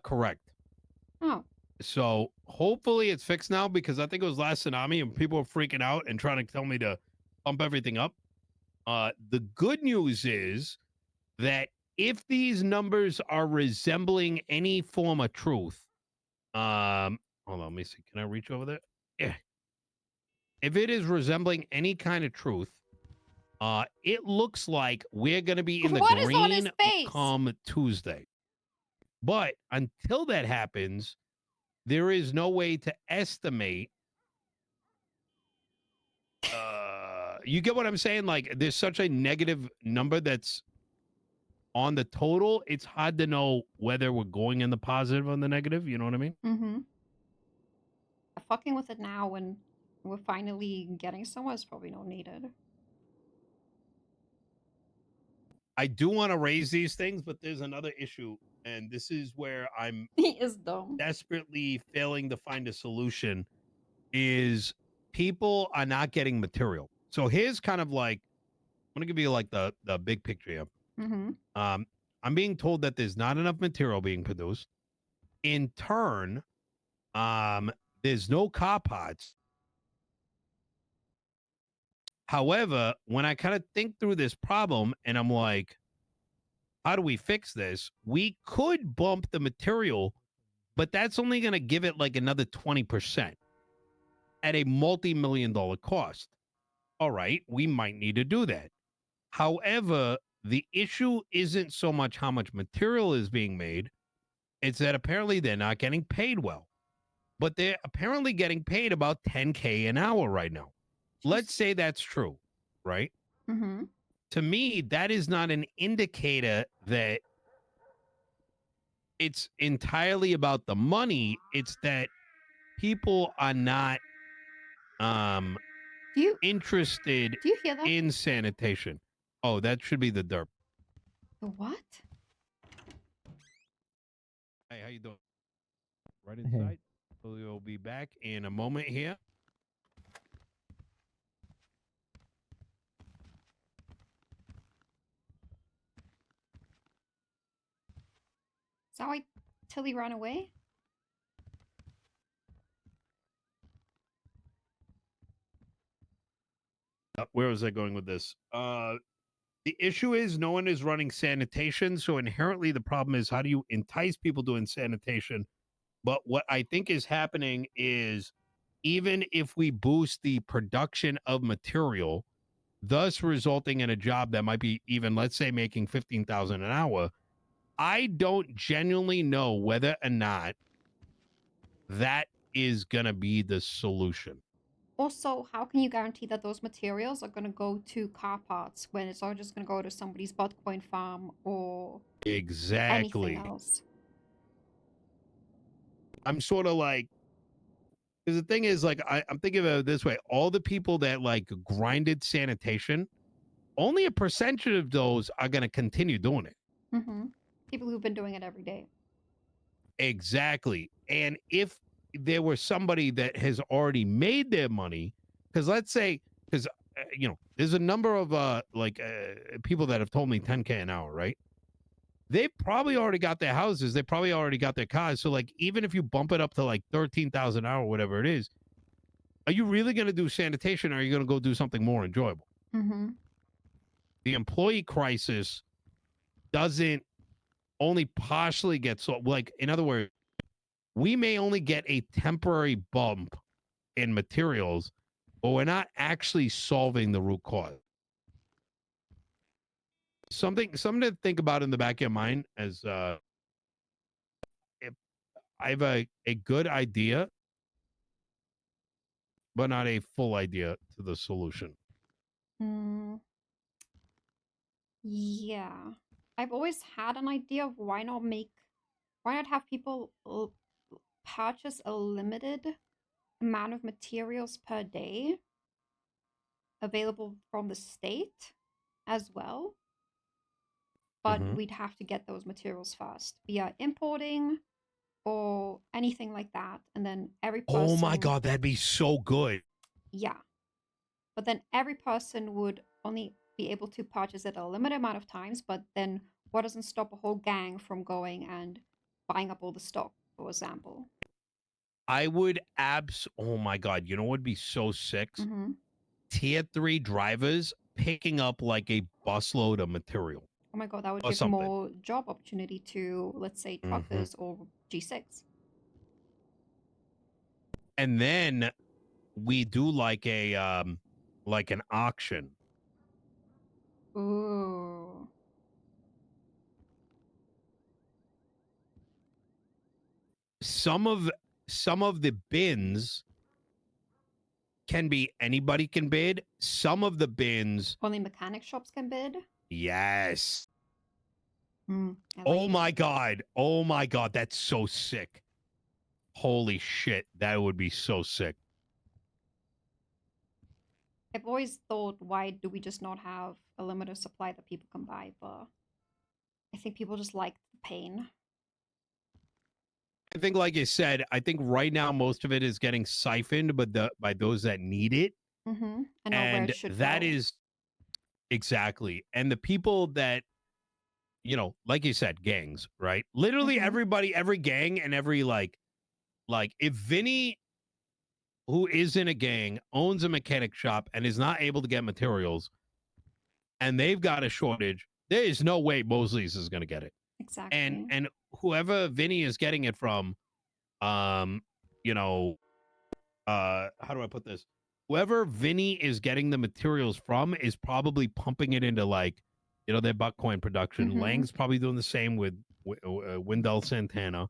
Correct. Oh. So hopefully it's fixed now, because I think it was last tsunami and people were freaking out and trying to tell me to pump everything up. The good news is that if these numbers are resembling any form of truth, hold on, let me see. Can I reach over there? Yeah. If it is resembling any kind of truth, it looks like we're going to be in the What is on his green face? come Tuesday. But until that happens, there is no way to estimate. You get what I'm saying? Like, there's such a negative number that's on the total. It's hard to know whether we're going in the positive or the negative. You know what I mean? Mm-hmm. Fucking with it now when we're finally getting somewhere is probably not needed. I do want to raise these things, but there's another issue, and this is where I'm He is dumb. desperately failing to find a solution. Is people are not getting material. So here's kind of like, I'm gonna give you like the big picture here. Mm-hmm. I'm being told that there's not enough material being produced. In turn, there's no car parts. However, when I kind of think through this problem and I'm like, how do we fix this? We could bump the material, but that's only going to give it like another 20% at a multi-million-dollar cost. All right, we might need to do that. However, the issue isn't so much how much material is being made. It's that apparently they're not getting paid well. But they're apparently getting paid about $10K an hour right now. let's say that's true, right? Mm-hmm. To me, that is not an indicator that it's entirely about the money. It's that people are not Do you interested hear that? in sanitation. Oh, that should be the derp. The what? Hey, how you doing? Right inside. We'll be back in a moment here. Is that why Tilly ran away? Where was I going with this? The issue is no one is running sanitation, so inherently the problem is how do you entice people doing sanitation? But what I think is happening is even if we boost the production of material, thus resulting in a job that might be even, let's say, making 15,000 an hour, I don't genuinely know whether or not that is going to be the solution. Also, how can you guarantee that those materials are going to go to car parts when it's all just going to go to somebody's Bitcoin farm or Exactly. anything else? I'm sort of like, because the thing is, like, I'm thinking of it this way: all the people that like grinded sanitation, only a percentage of those are going to continue doing it. Mm-hmm. People who've been doing it every day. Exactly. And if there was somebody that has already made their money, because let's say, because there's a number of people that have told me 10K an hour, right? They probably already got their houses. They probably already got their cars. So like, even if you bump it up to like 13,000 an hour, whatever it is, are you really going to do sanitation? Or are you going to go do something more enjoyable? Mm-hmm. The employee crisis doesn't only partially get solved. Like, in other words, we may only get a temporary bump in materials, but we're not actually solving the root cause. Something to think about in the back of your mind as if I have a good idea, but not a full idea to the solution. Yeah. I've always had an idea of why not have people purchase a limited amount of materials per day available from the state as well. But we'd have to get those materials first via importing or anything like that. And then every person... Oh my God, that'd be so good. Yeah. But then every person would only be able to purchase it a limited amount of times, but then what doesn't stop a whole gang from going and buying up all the stock, for example? I would oh my God, you know what would be so sick? Mm-hmm. Tier 3 drivers picking up like a busload of material. Oh my God, that would Or give something. more job opportunity to, let's say, truckers or G6. And then we do like an auction. Ooh. Some of the bins can be anybody can bid. Some of the bins, Only mechanic shops can bid? yes. Oh my God. Oh my God. That's so sick. Holy shit. That would be so sick. I've always thought, why do we just not have a limited supply that people can buy? But I think people just like the pain. I think, like you said, I think right now most of it is getting siphoned, by those that need it. Mm-hmm. And And where it should that go. is exactly. And the people that, like you said, gangs, right? Literally everybody, every gang and every like if Vinny, who is in a gang, owns a mechanic shop and is not able to get materials, and they've got a shortage, there is no way Mosley's is going to get it. Exactly. And whoever Vinny is getting it from, how do I put this? Whoever Vinny is getting the materials from is probably pumping it into their Bitcoin production. Lang's probably doing the same with Wendell Santana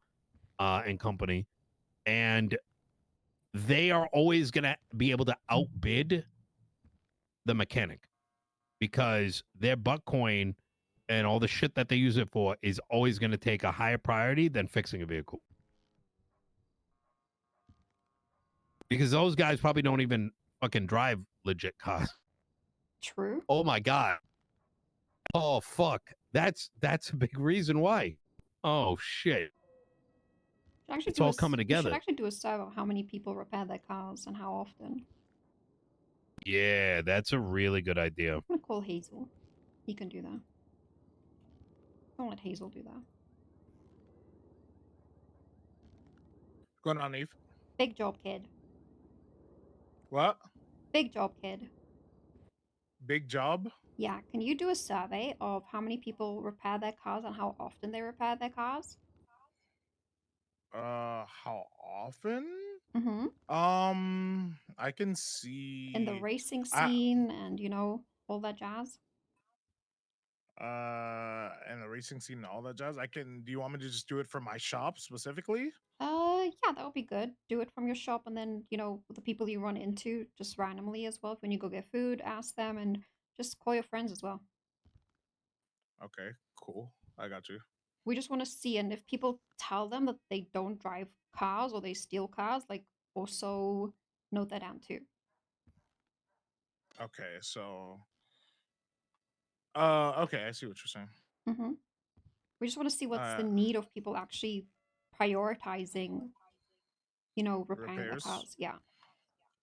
and company. And they are always going to be able to outbid the mechanic, because their butt coin and all the shit that they use it for is always going to take a higher priority than fixing a vehicle. Because those guys probably don't even fucking drive legit cars. True. Oh my God. Oh fuck. That's a big reason why. Oh shit. It's all coming We together. should actually do a survey of how many people repair their cars and how often. Yeah, that's a really good idea. I'm gonna call Hazel. He can do that. Don't let Hazel do that. Going on, Eve? Big job, kid. What? Big job, kid. Big job? Yeah, can you do a survey of how many people repair their cars and how often they repair their cars? How often? Mm-hmm. I can see In the racing scene and, you know, all that jazz. and the racing scene and all that jazz. Do you want me to just do it from my shop specifically? Yeah, that would be good. Do it from your shop and then, you know, the people you run into just randomly as well. When you go get food, ask them and just call your friends as well. Okay, cool. I got you. We just want to see, and if people tell them that they don't drive cars or they steal cars, like also note that down too. Okay, so okay, I see what you're saying. Mm-hmm. We just want to see what's the need of people actually prioritizing, you know, repairing their repairs? cars. Yeah.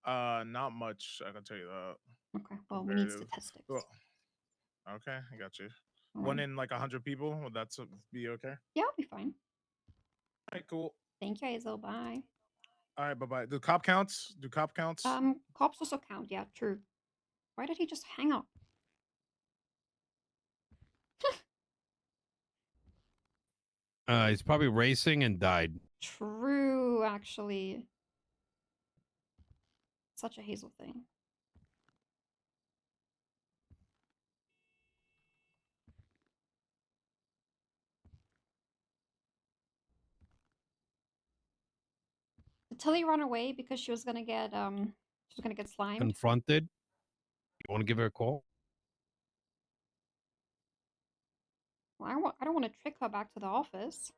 Not much, I can tell you that. Okay. Well, we need Comparative. statistics. Well, okay, I got you. All One right. in like 100 people, would that be okay? Yeah, I'll be fine. All right, cool. Thank you, Hazel. Bye. All right, bye-bye. Do cop counts? Cops also count. Yeah, true. Why did he just hang up? He's probably racing and died. True, actually. Such a Hazel thing. Did Tilly run away because she was gonna get slimed? Confronted. You want to give her a call? Well, I don't want to trick her back to the office.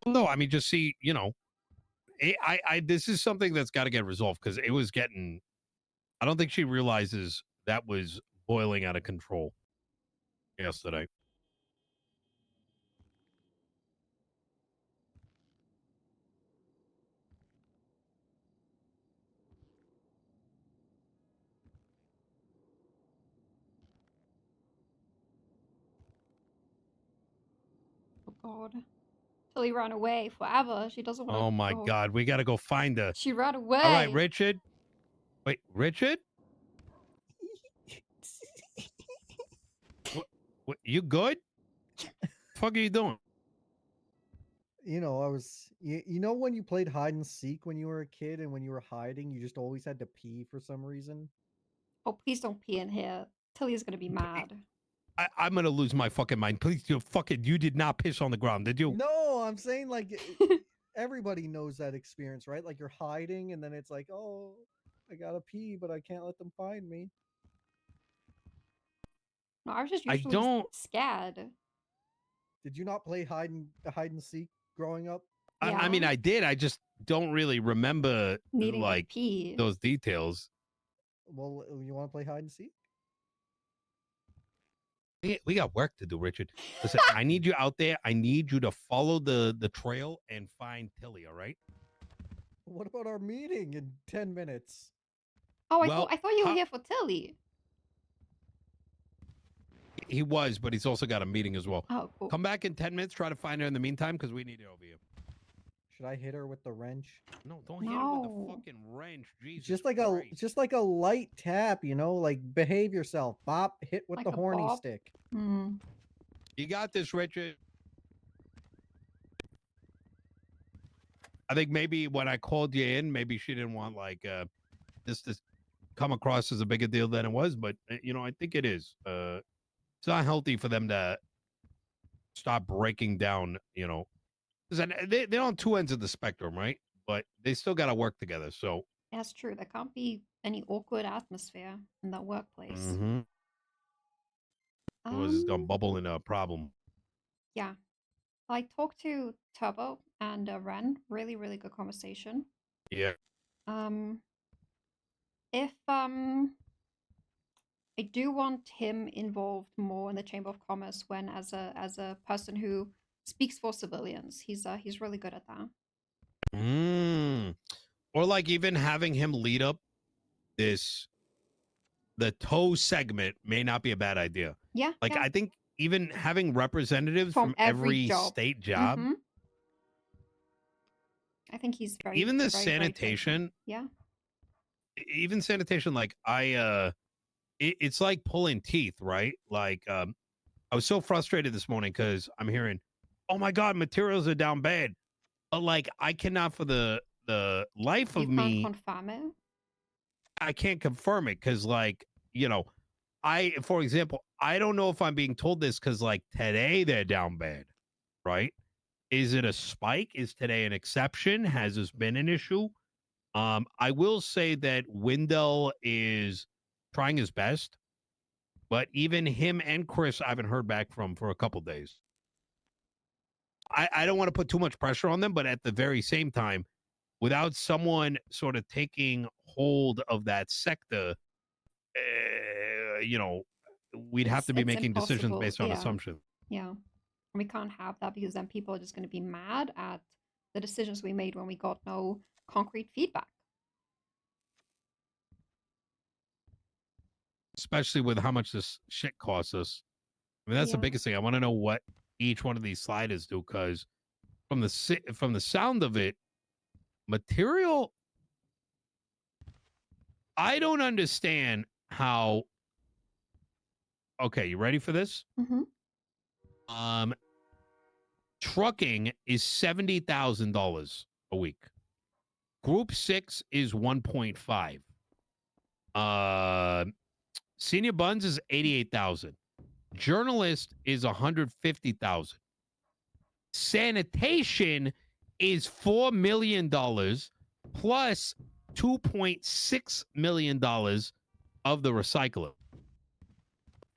No, I mean, just see, you know, this is something that's got to get resolved because it was getting. I don't think she realizes that was boiling out of control yesterday. Oh God. Tilly ran away forever. She doesn't want to. Oh my God, we got to go find her. She ran away. All right, Richard. Wait, Richard? What, you good? The fuck are you doing? You know, you know when you played hide and seek when you were a kid and when you were hiding, you just always had to pee for some reason? Oh, please don't pee in here. Tilly's gonna be mad. I'm gonna lose my fucking mind. Please, you did not piss on the ground, did you? No, I'm saying like everybody knows that experience, right? Like you're hiding and then it's like, oh, I gotta pee, but I can't let them find me. No, I was just usually scared. Did you not play hide and seek growing up? I mean, I did. I just don't really remember needing like to pee. those details. Well, you want to play hide and seek? We got work to do, Richard. Listen, I need you out there. I need you to follow the trail and find Tilly. All right. What about our meeting in 10 minutes? Oh, I thought you were here for Tilly. He was, but he's also got a meeting as well. Oh, cool. Come back in 10 minutes. Try to find her in the meantime because we need it over here. Should I hit her with the wrench? No, don't hit her with the fucking wrench. Jesus just like Christ. just like a light tap, you know, like behave yourself. Bop, hit with Like the a horny bop? stick. You got this, Richard. I think maybe when I called you in, maybe she didn't want like this to come across as a bigger deal than it was, but you know, I think it is. It's not healthy for them to stop breaking down, you know, because they're on two ends of the spectrum, right? But they still got to work together. So That's true. There can't be any awkward atmosphere in that workplace. Mm-hmm. It was gonna bubble in a problem. Yeah. I talked to Turbo and Ren. Really, really good conversation. Yeah. If I do want him involved more in the Chamber of Commerce when as a person who speaks for civilians. He's really good at that. Or like even having him lead up the tow segment may not be a bad idea. Yeah. Like yeah. I think even having representatives from every job. state job. Mm-hmm. I think he's very even the very, sanitation. Yeah. Even sanitation, like it's like pulling teeth, right? Like I was so frustrated this morning because I'm hearing, oh my god, materials are down bad. But like I cannot for the life of me. You can't confirm it. I can't confirm it because, like, for example, I don't know if I'm being told this because, like, today they're down bad, right? Is it a spike? Is today an exception? Has this been an issue? I will say that Wendell is trying his best, but even him and Chris, I haven't heard back from for a couple days. I don't want to put too much pressure on them, but at the very same time, without someone sort of taking hold of that sector, we'd have to be making decisions impossible. based on assumption. Yeah. We can't have that because then people are just going to be mad at the decisions we made when we got no concrete feedback. Especially with how much this shit costs us. I mean, that's the biggest thing. I want to know what each one of these sliders do because from the sound of it, material. I don't understand how. Okay, you ready for this? Mm-hmm. Trucking is $70,000 a week. Group 6 is 1.5. Senior buns is 88,000. Journalist is 150,000. Sanitation is $4 million plus $2.6 million of the recycler.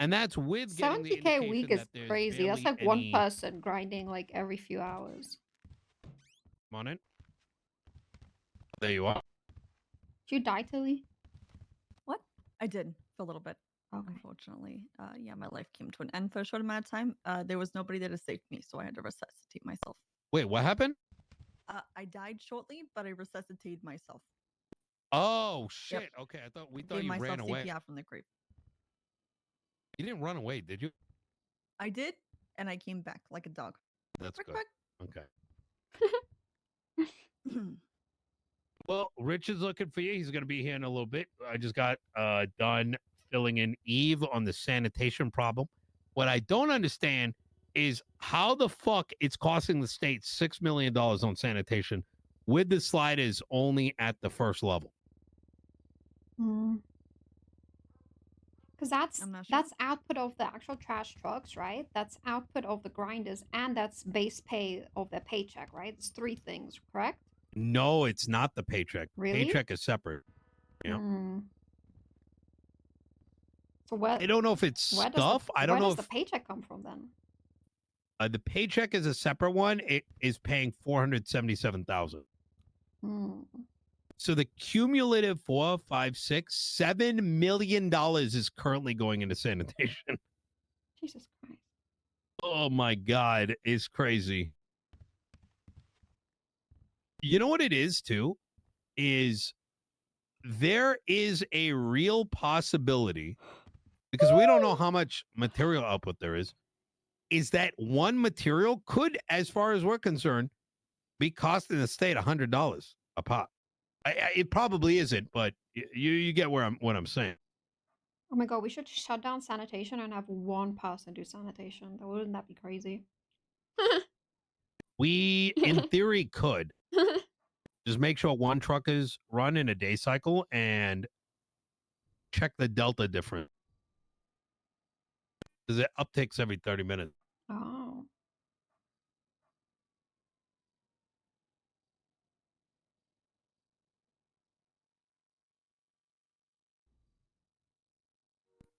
And that's with getting the 70K a week is that crazy. That's like one person grinding like every few hours. Come on in. There you are. Did you die, Tilly? What? I did for a little bit. Okay. Unfortunately, yeah, my life came to an end for a short amount of time. There was nobody there to save me, so I had to resuscitate myself. Wait, what happened? I died shortly, but I resuscitated myself. Oh shit! Yep. Okay, we thought Gave you myself ran away. CPR from the grave. You didn't run away, did you? I did, and I came back like a dog. That's Quick, good. Okay. Well, Rich is looking for you. He's going to be here in a little bit. I just got done filling in Eve on the sanitation problem. What I don't understand is how the fuck it's costing the state $6 million on sanitation with the sliders only at the first level. Because that's output of the actual trash trucks, right? That's output of the grinders, and that's base pay of their paycheck, right? It's three things, correct? No, it's not the paycheck. Really? Paycheck is separate. Yeah. So what? I don't know if it's stuff. I don't know where if does the paycheck come from then? The paycheck is a separate one. It is paying $477,000. So the cumulative $7 million is currently going into sanitation. Jesus Christ! Oh my God, it's crazy. You know what it is too? Is there is a real possibility, because we don't know how much material output there is that one material could, as far as we're concerned, be costing the state $100 a pop. It probably isn't, but you get what I'm saying. Oh my God, we should shut down sanitation and have one person do sanitation. Wouldn't that be crazy? We, in theory, could. Just make sure one truck is run in a day cycle and check the delta difference. Because it upticks every 30 minutes. Oh.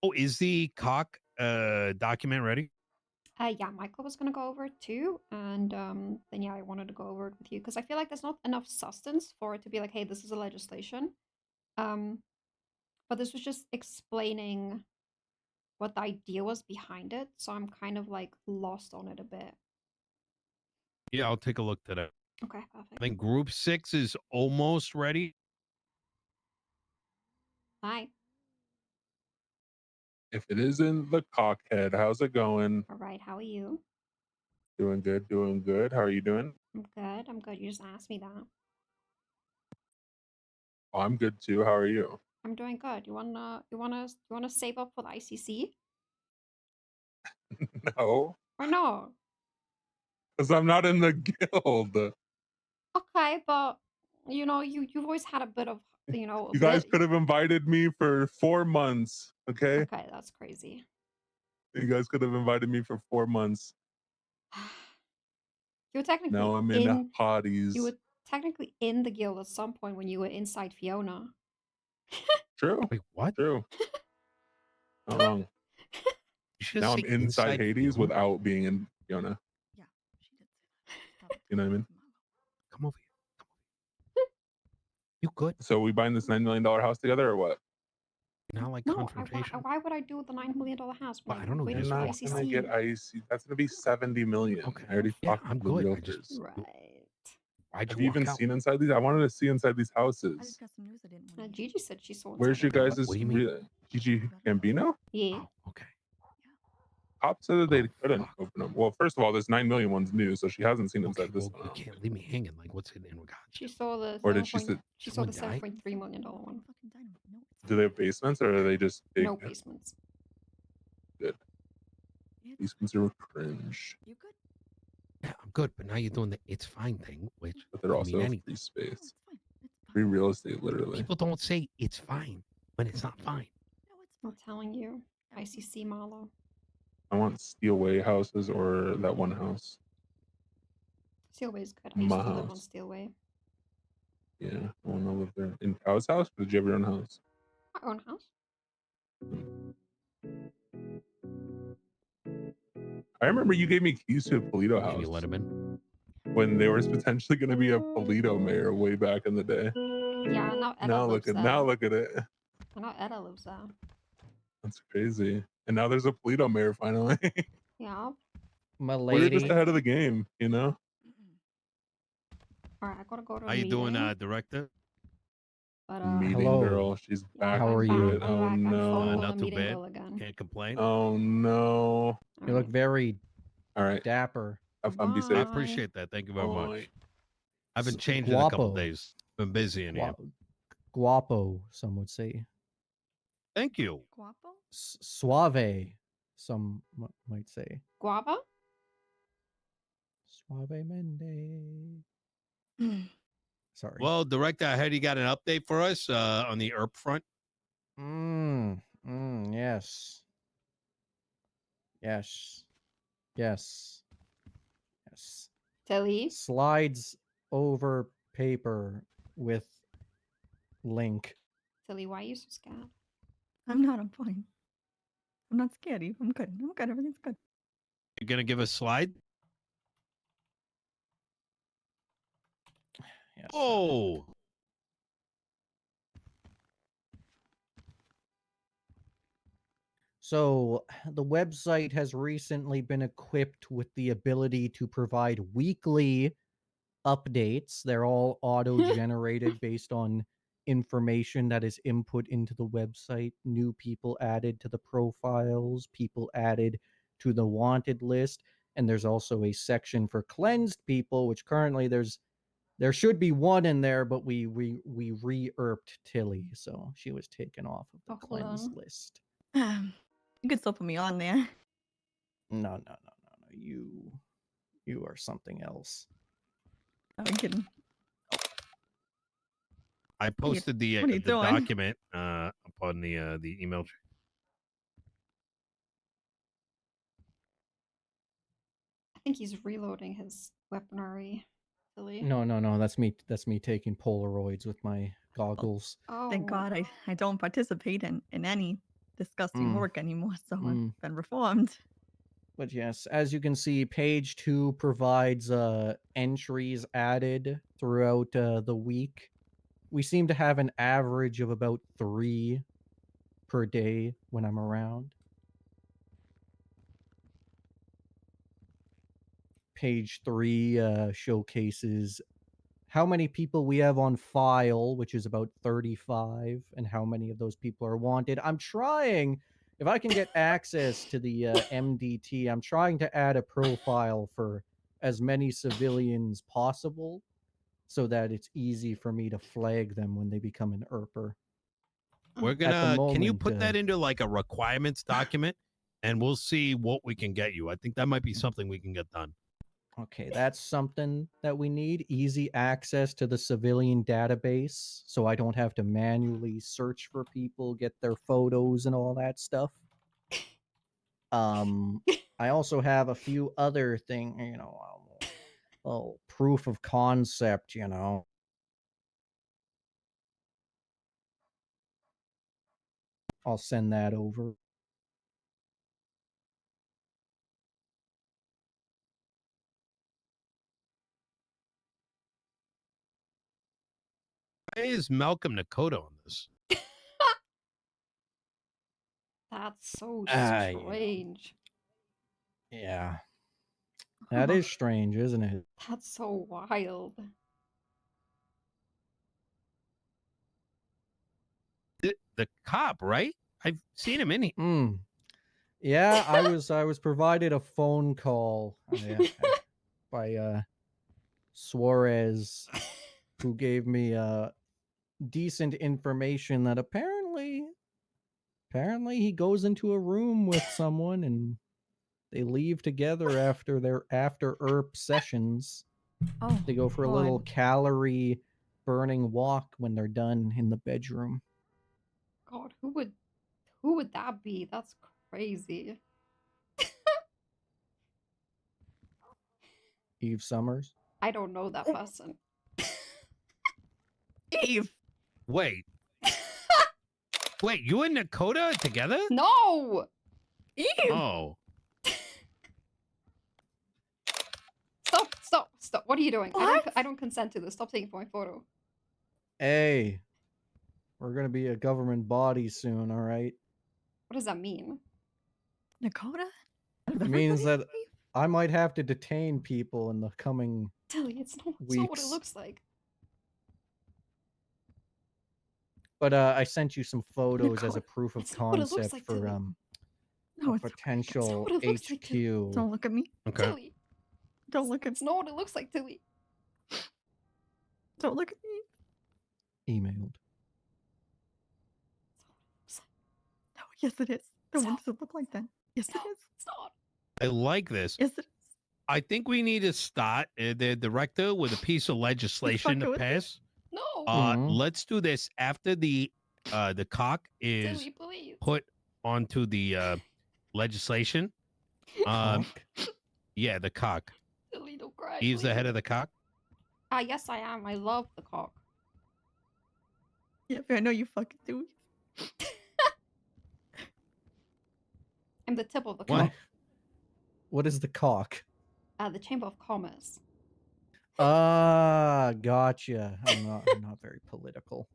Oh, is the cock document ready? Yeah, Michael was gonna go over it too, and then yeah, I wanted to go over it with you because I feel like there's not enough substance for it to be like, hey, this is a legislation. But this was just explaining what the idea was behind it, so I'm kind of like lost on it a bit. Yeah, I'll take a look today. Okay, perfect. I think Group 6 is almost ready. Hi. If it isn't the cockhead, how's it going? All right, how are you? Doing good, doing good. How are you doing? I'm good. I'm good. You just asked me that. Oh, I'm good too. How are you? I'm doing good. You wanna save up for the ICC No, or no? because I'm not in the guild. Okay, but you know you've always had a bit of a You guys bit. could have invited me for 4 months, okay? Okay, that's crazy. You guys could have invited me for 4 months. You were technically Now I'm in in you hotties. were technically in the guild at some point when you were inside Fiona. True, Wait, what? true. Not wrong. You should Now I'm say inside Hades Fiona. without being in Fiona. Yeah, she did say that. You know what I mean? Come over here. You good? So we buying this $9 million house together or what? Not like No, confrontation. why would I do the $9 million house? Well, When I don't know. waiting Just I'm for not walk gonna ICC. get icy. That's gonna be 70 million. Okay. I already Yeah, talked I'm to the good. realtors. Right. Why'd Have you you walk even out? seen inside these? I wanted to see inside these I houses. just got some news I didn't want to Gigi said she saw. Where's your inside of guys' What do you mean? Gigi Gambino? Yeah. Oh, okay. Pop said that they Oh, couldn't fuck. open them. Well, first of all, this 9 million one's new, so she hasn't seen Okay, inside this well, one. you can't leave me hanging. Like, what's it in regards She to? saw the Or did she say, she saw the Someone died? $7.3 million one. do they have basements or are they just big? No basements. Good. Basements are cringe, You good? Yeah, I'm good. But now you're doing the it's fine thing, which but they're could also mean anything. free space, It's fine. It's free fine. real estate, literally. People don't say it's fine when it's not fine. No, it's I'm fine. telling you, ICC Marlo. I want Steelway houses or that one house. Steelway is good. I My used to live on house. Steelway. Yeah, I want to live there. In Cow's house? Or did you have your own house? My own house. I remember you gave me keys to a Polito Can you house let him in? when there was potentially going to be a Polito mayor way back in the day. Yeah, now Etta Now lives look at there. now look at it. And now Etta lives there. That's crazy. And now there's a Polito mayor finally. Yeah. My We're just lady. ahead of the game, you know. All right, I gotta go to a How you meeting. doing, director? But Meeting Hello. girl, she's back. How are to you? it. Oh I'm no. full on Not a too meeting bad. girl again. Can't complain. Oh no. You look very All right. dapper. Have fun. Be I safe. appreciate that. Thank you very much. Bye. I've been S- changing a couple guapo. days. Been busy in here. Guapo, some would say. Thank you. Guapo? Suave, some might say. Guava? Suavemente. Sorry. Well, director, I heard you got an update for us on the ERP front. Yes. Yes. Yes. Yes. Tilly? Slides over paper with link. Tilly, why are you so scared? I'm not. I'm fine. I'm not scared. Eve. I'm good. I'm good. Everything's good. You're gonna give a slide? Yes. Oh, So the website has recently been equipped with the ability to provide weekly updates. They're all auto-generated based on information that is input into the website. New people added to the profiles, people added to the wanted list, and there's also a section for cleansed people, which currently there should be one in there, but we re-erped Tilly, so she was taken off of the cleansed list. You could still put me on there. No. You are something else. I'm kidding. I posted the what are you doing? document up on the email. I think he's reloading his weaponry. Tilly. No. That's me taking Polaroids with my goggles. Oh. Thank God I don't participate in any disgusting work anymore, so Mm. I've been reformed. But yes, as you can see, page 2 provides entries added throughout the week. We seem to have an average of about 3 per day when I'm around. Page 3 showcases how many people we have on file, which is about 35, and how many of those people are wanted. I'm trying, if I can get access to the MDT, I'm trying to add a profile for as many civilians possible so that it's easy for me to flag them when they become an ERPer. We're At the gonna. Can you moment, put that into like a requirements document, and we'll see what we can get you. I think that might be something we can get done. Okay, that's something that we need. Easy access to the civilian database so I don't have to manually search for people, get their photos and all that stuff. I also have a few other things, proof of concept, I'll send that over. Why is Malcolm Nakota on this? That's so You strange. know, yeah. That is strange, isn't it? That's so wild. The cop, right? I've seen him in here. Yeah, I was provided a phone call by Suarez, who gave me decent information that apparently he goes into a room with someone and they leave together after their after ERP sessions. Oh, They go for a little calorie burning walk when they're done in the bedroom. God, who would that be? That's crazy. Eve Summers. I don't know that person. Eve. Wait. Wait, you and Nakota together? No! Eve! Oh. Stop. What are you doing? What? I don't consent to this. Stop taking my photo. Hey, we're gonna be a government body soon, all right? What does that mean? Dakota? It means that I might have to detain people in the coming Tilly, it's not what it weeks. looks like. But I sent you some photos as a proof of It's not what it looks concept like, for Tilly. No, a it's potential what it looks like, Tilly. HQ. Don't look at me. Okay. Tilly. Don't look at It's not what it looks like, Tilly. Don't look at me. Emailed. No, yes it is. No, what does it look like then? Yes it is. It's not. I like this. Yes it is. I think we need to start the director with a piece of legislation to fucking with me? pass. No. Let's do this after the cock is Tilly, please. put onto the legislation. Yeah, the cock. Tilly, don't cry. Eve's the head of the cock. Yes, I am. I love the cock. Yeah, but I know you fucking do. I'm the tip of the What? cock. What is the cock? The Chamber of Commerce. Gotcha. I'm not very political.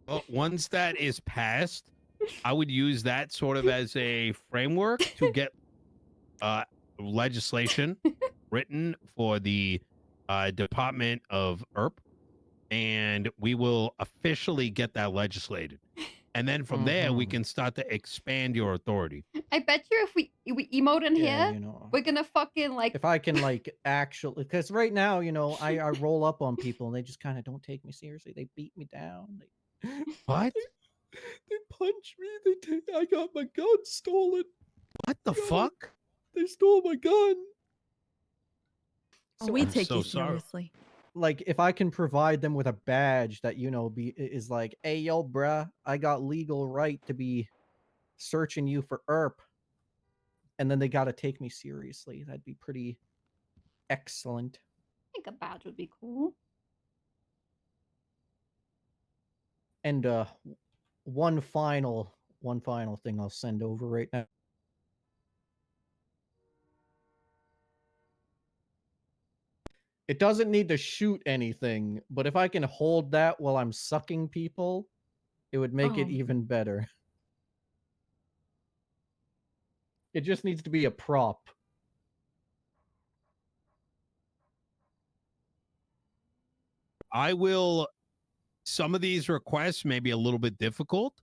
Well, once that is passed, I would use that sort of as a framework to get legislation written for the Department of ERP, and we will officially get that legislated. And then from there, we can start to expand your authority. I bet you if we emote in Yeah, here, we're gonna fucking like. If I can actually, because right now, I roll up on people and they just kind of don't take me seriously. They beat me down. What? They punch me. I got my gun stolen. What the fuck? They stole my gun. So we I'm take so you sorry. seriously. Like, if I can provide them with a badge that is like, hey, yo, bruh, I got legal right to be searching you for ERP, and then they got to take me seriously. That'd be pretty excellent. I think a badge would be cool. And one final one final thing I'll send over right now. It doesn't need to shoot anything, but if I can hold that while I'm sucking people, it would make it even better. It just needs to be a prop. I will. Some of these requests may be a little bit difficult.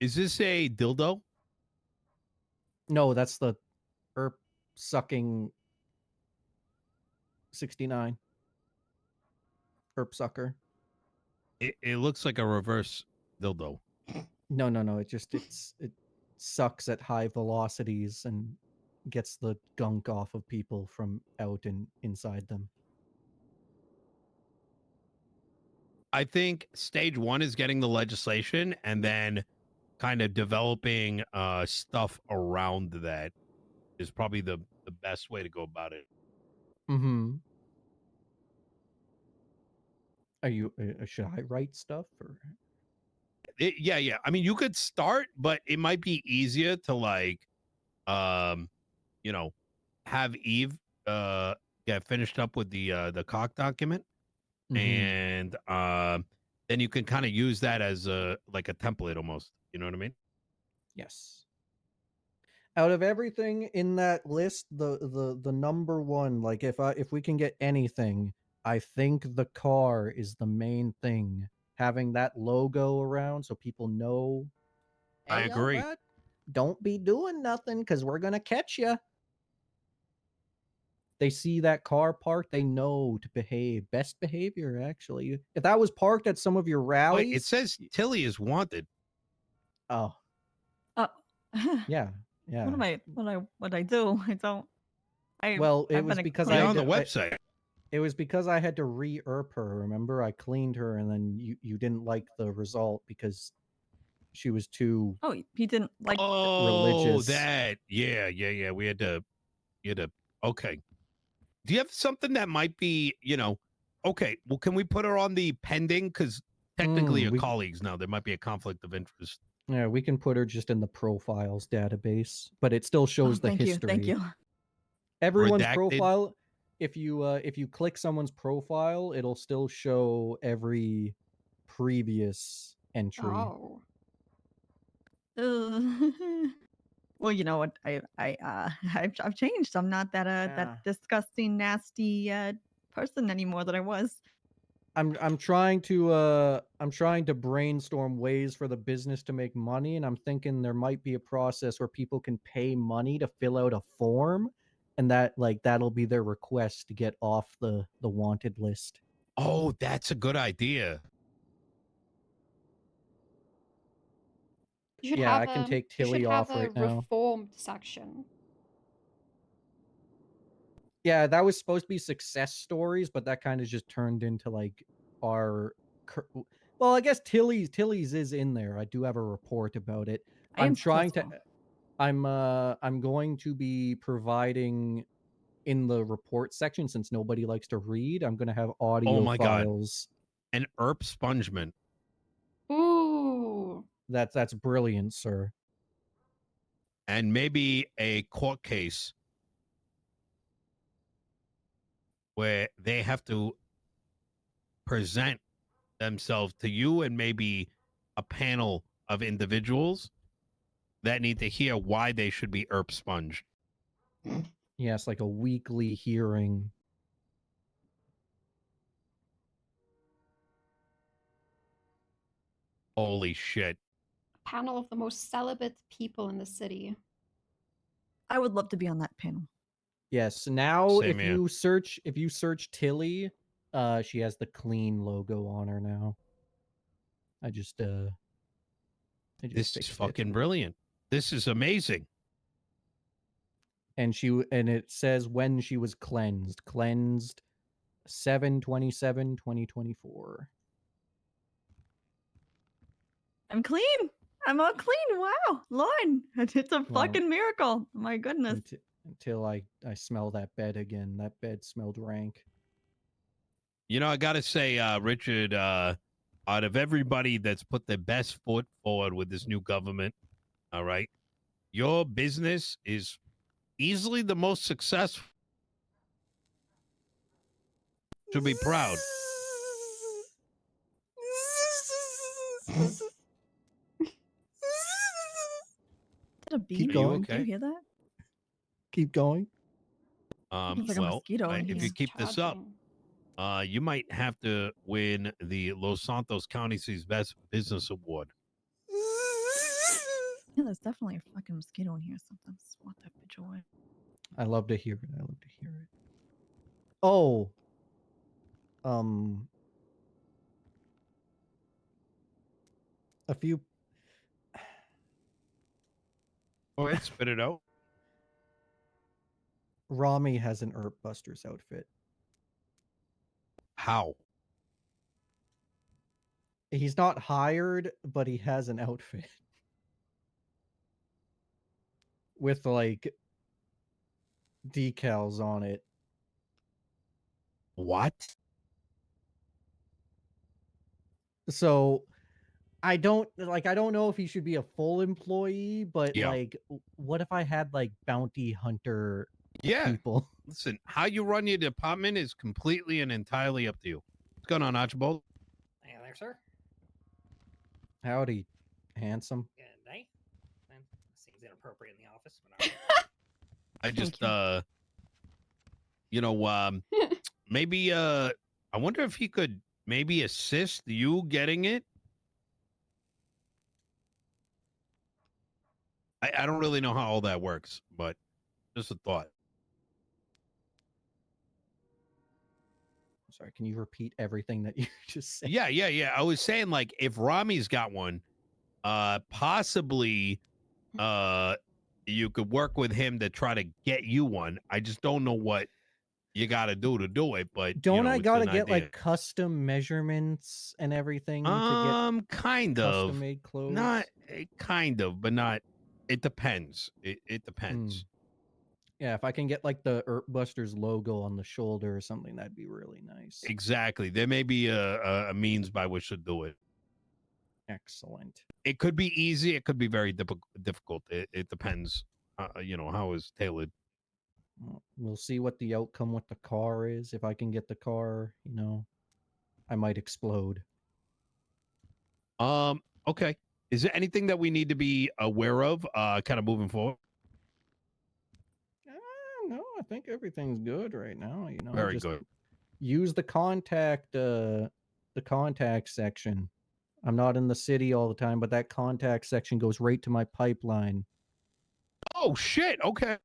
Is this a dildo? No, that's the herp sucking 69. Herp sucker. It looks like a reverse dildo. No. It sucks at high velocities and gets the gunk off of people from out and inside them. I think stage one is getting the legislation and then kind of developing stuff around that is probably the best way to go about it. Mm-hmm. Are you? Should I write stuff or? Yeah. I mean, you could start, but it might be easier to like, have Eve get finished up with the cock document, and then you can kind of use that as a like a template almost. You know what I mean? Yes. Out of everything in that list, the number one, like if we can get anything, I think the car is the main thing. Having that logo around so people know. I agree. Rat, don't be doing nothing because we're gonna catch you. They see that car parked, they know to behave. Best behavior, actually. If that was parked at some of your rallies, Wait, it says Tilly is wanted. Oh. Yeah. What I do? I don't. Well, it I've was been because Be I on had the to, website. it was because I had to re-erp her. Remember, I cleaned her, and then you didn't like the result because she was too Oh, he didn't like. religious. That. Yeah. We had to. Okay. Do you have something that might be, okay, well, can we put her on the pending? Because technically you're colleagues now. There might be a conflict of interest. Yeah, we can put her just in the profiles database, but it still shows the history. Thank you. Everyone's Redacted. profile. If you click someone's profile, it'll still show every previous entry. Oh. Well, you know what? I've changed. I'm not that disgusting, nasty person anymore that I was. I'm trying to brainstorm ways for the business to make money, and I'm thinking there might be a process where people can pay money to fill out a form, and that'll be their request to get off the wanted list. Oh, that's a good idea. You should Yeah, have I can take Tilly off right now. Reformed section. Yeah, that was supposed to be success stories, but that kind of just turned into like our. Well, I guess Tilly's is in there. I do have a report about it. I'm going to be providing in the report section, since nobody likes to read. I'm going to have audio files. God. An ERP spongement. Ooh. That's brilliant, sir. And maybe a court case where they have to present themselves to you and maybe a panel of individuals that need to hear why they should be ERP sponged. Yes, like a weekly hearing. Holy shit. A panel of the most celibate people in the city. I would love to be on that panel. Yes. Now, Same if here. you search Tilly, she has the clean logo on her now. This is fucking brilliant. This is amazing. And it says when she was cleansed 7/27/2024. I'm clean. I'm all clean. Wow, Lord, it's a fucking miracle. My goodness. Until I smell that bed again. That bed smelled rank. You know, I gotta say, Richard, out of everybody that's put their best foot forward with this new government, all right, your business is easily the most successful. To be proud. Is that a bee? Keep Are you going. Do you okay? hear that? Keep going. There's like a Well, mosquito in if here. you keep this up, you might have to win the Los Santos County's Best Business Award. Yeah, there's definitely a fucking mosquito in here. Something swat that bitch away. I love to hear it. I love to hear it. Oh. A few. Go ahead, spit it out. Rami has an Herp Busters outfit. How? He's not hired, but he has an outfit. With like decals on it. What? So I don't know if he should be a full employee, but Yeah. like what if I had like bounty hunter Yeah. people? Listen, how you run your department is completely and entirely up to you. What's going on, Archibald? Hey there, sir. Howdy, handsome. Good day. Seems inappropriate in the office, but I just maybe I wonder if he could maybe assist you getting it. I don't really know how all that works, but just a thought. Sorry, can you repeat everything that you just said? Yeah. I was saying, like, if Rami's got one, possibly you could work with him to try to get you one. I just don't know what you got to do it, but Don't I it's gotta an get idea. like custom measurements and everything to get Kind of custom made clothes? not kind of, but not. It depends. It depends. Yeah, if I can get like the Herp Busters logo on the shoulder or something, that'd be really nice. Exactly. There may be a means by which to do it. Excellent. It could be easy. It could be very difficult. It depends. How it's tailored. Well, we'll see what the outcome with the car is. If I can get the car, I might explode. Okay. Is there anything that we need to be aware of, kind of moving forward? No, I think everything's good right now. Very just good. Use the contact section. I'm not in the city all the time, but that contact section goes right to my pipeline. Oh shit! Okay.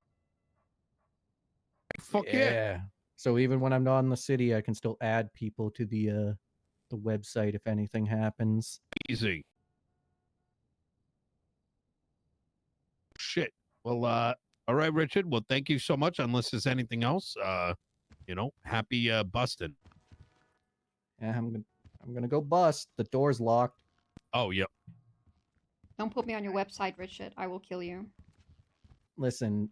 Fuck yeah. So even when I'm not in the city, I can still add people to the website if anything happens. Easy. Shit. Well, all right, Richard. Well, thank you so much. Unless there's anything else, happy busting. Yeah, I'm gonna go bust. The door's locked. Oh, yep. Don't put me on your website, Richard. I will kill you. Listen.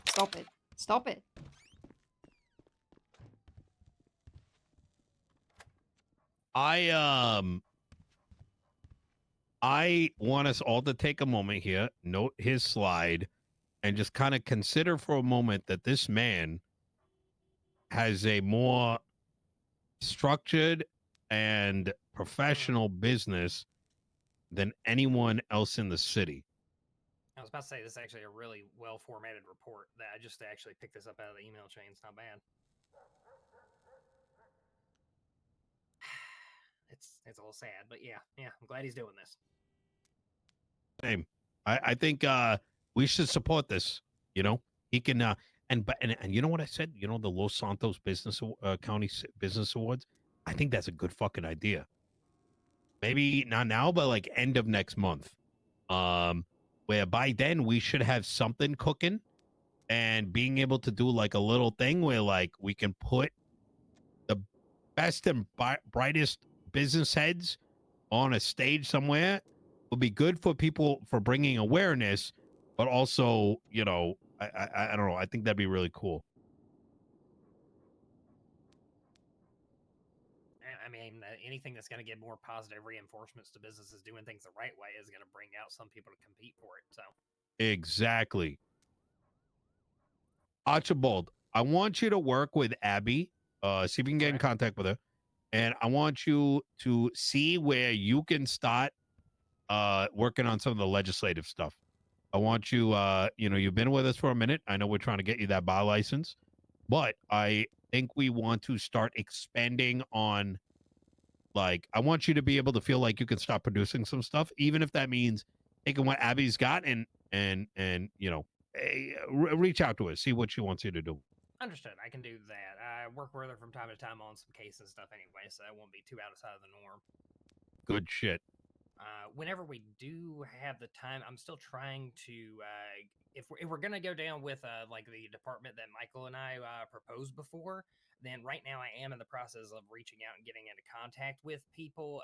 Stop it. Stop it. I want us all to take a moment here, note his slide, and just kind of consider for a moment that this man has a more structured and professional business than anyone else in the city. I was about to say this is actually a really well formatted report that I just actually picked this up out of the email chain. It's not bad. It's a little sad, but yeah, I'm glad he's doing this. Same. I think we should support this. He can and you know what I said? The Los Santos County Business Awards. I think that's a good fucking idea. Maybe not now, but like end of next month. Where by then we should have something cooking, and being able to do like a little thing where like we can put the best and brightest business heads on a stage somewhere would be good for people for bringing awareness, but also, I don't know. I think that'd be really cool. I mean, anything that's going to give more positive reinforcements to businesses doing things the right way is going to bring out some people to compete for it. So exactly. Archibald, I want you to work with Abby. See if you can get in contact with her, and I want you to see where you can start working on some of the legislative stuff. I want you, you've been with us for a minute. I know we're trying to get you that bar license, but I think we want to start expanding on, like, I want you to be able to feel like you can start producing some stuff, even if that means taking what Abby's got and reach out to her, see what she wants you to do. understood. I can do that. I work with her from time to time on some cases and stuff anyway, so that won't be too outside of the norm. Good shit. Whenever we do have the time, I'm still trying to, if we're going to go down with like the department that Michael and I proposed before, then right now I am in the process of reaching out and getting into contact with people.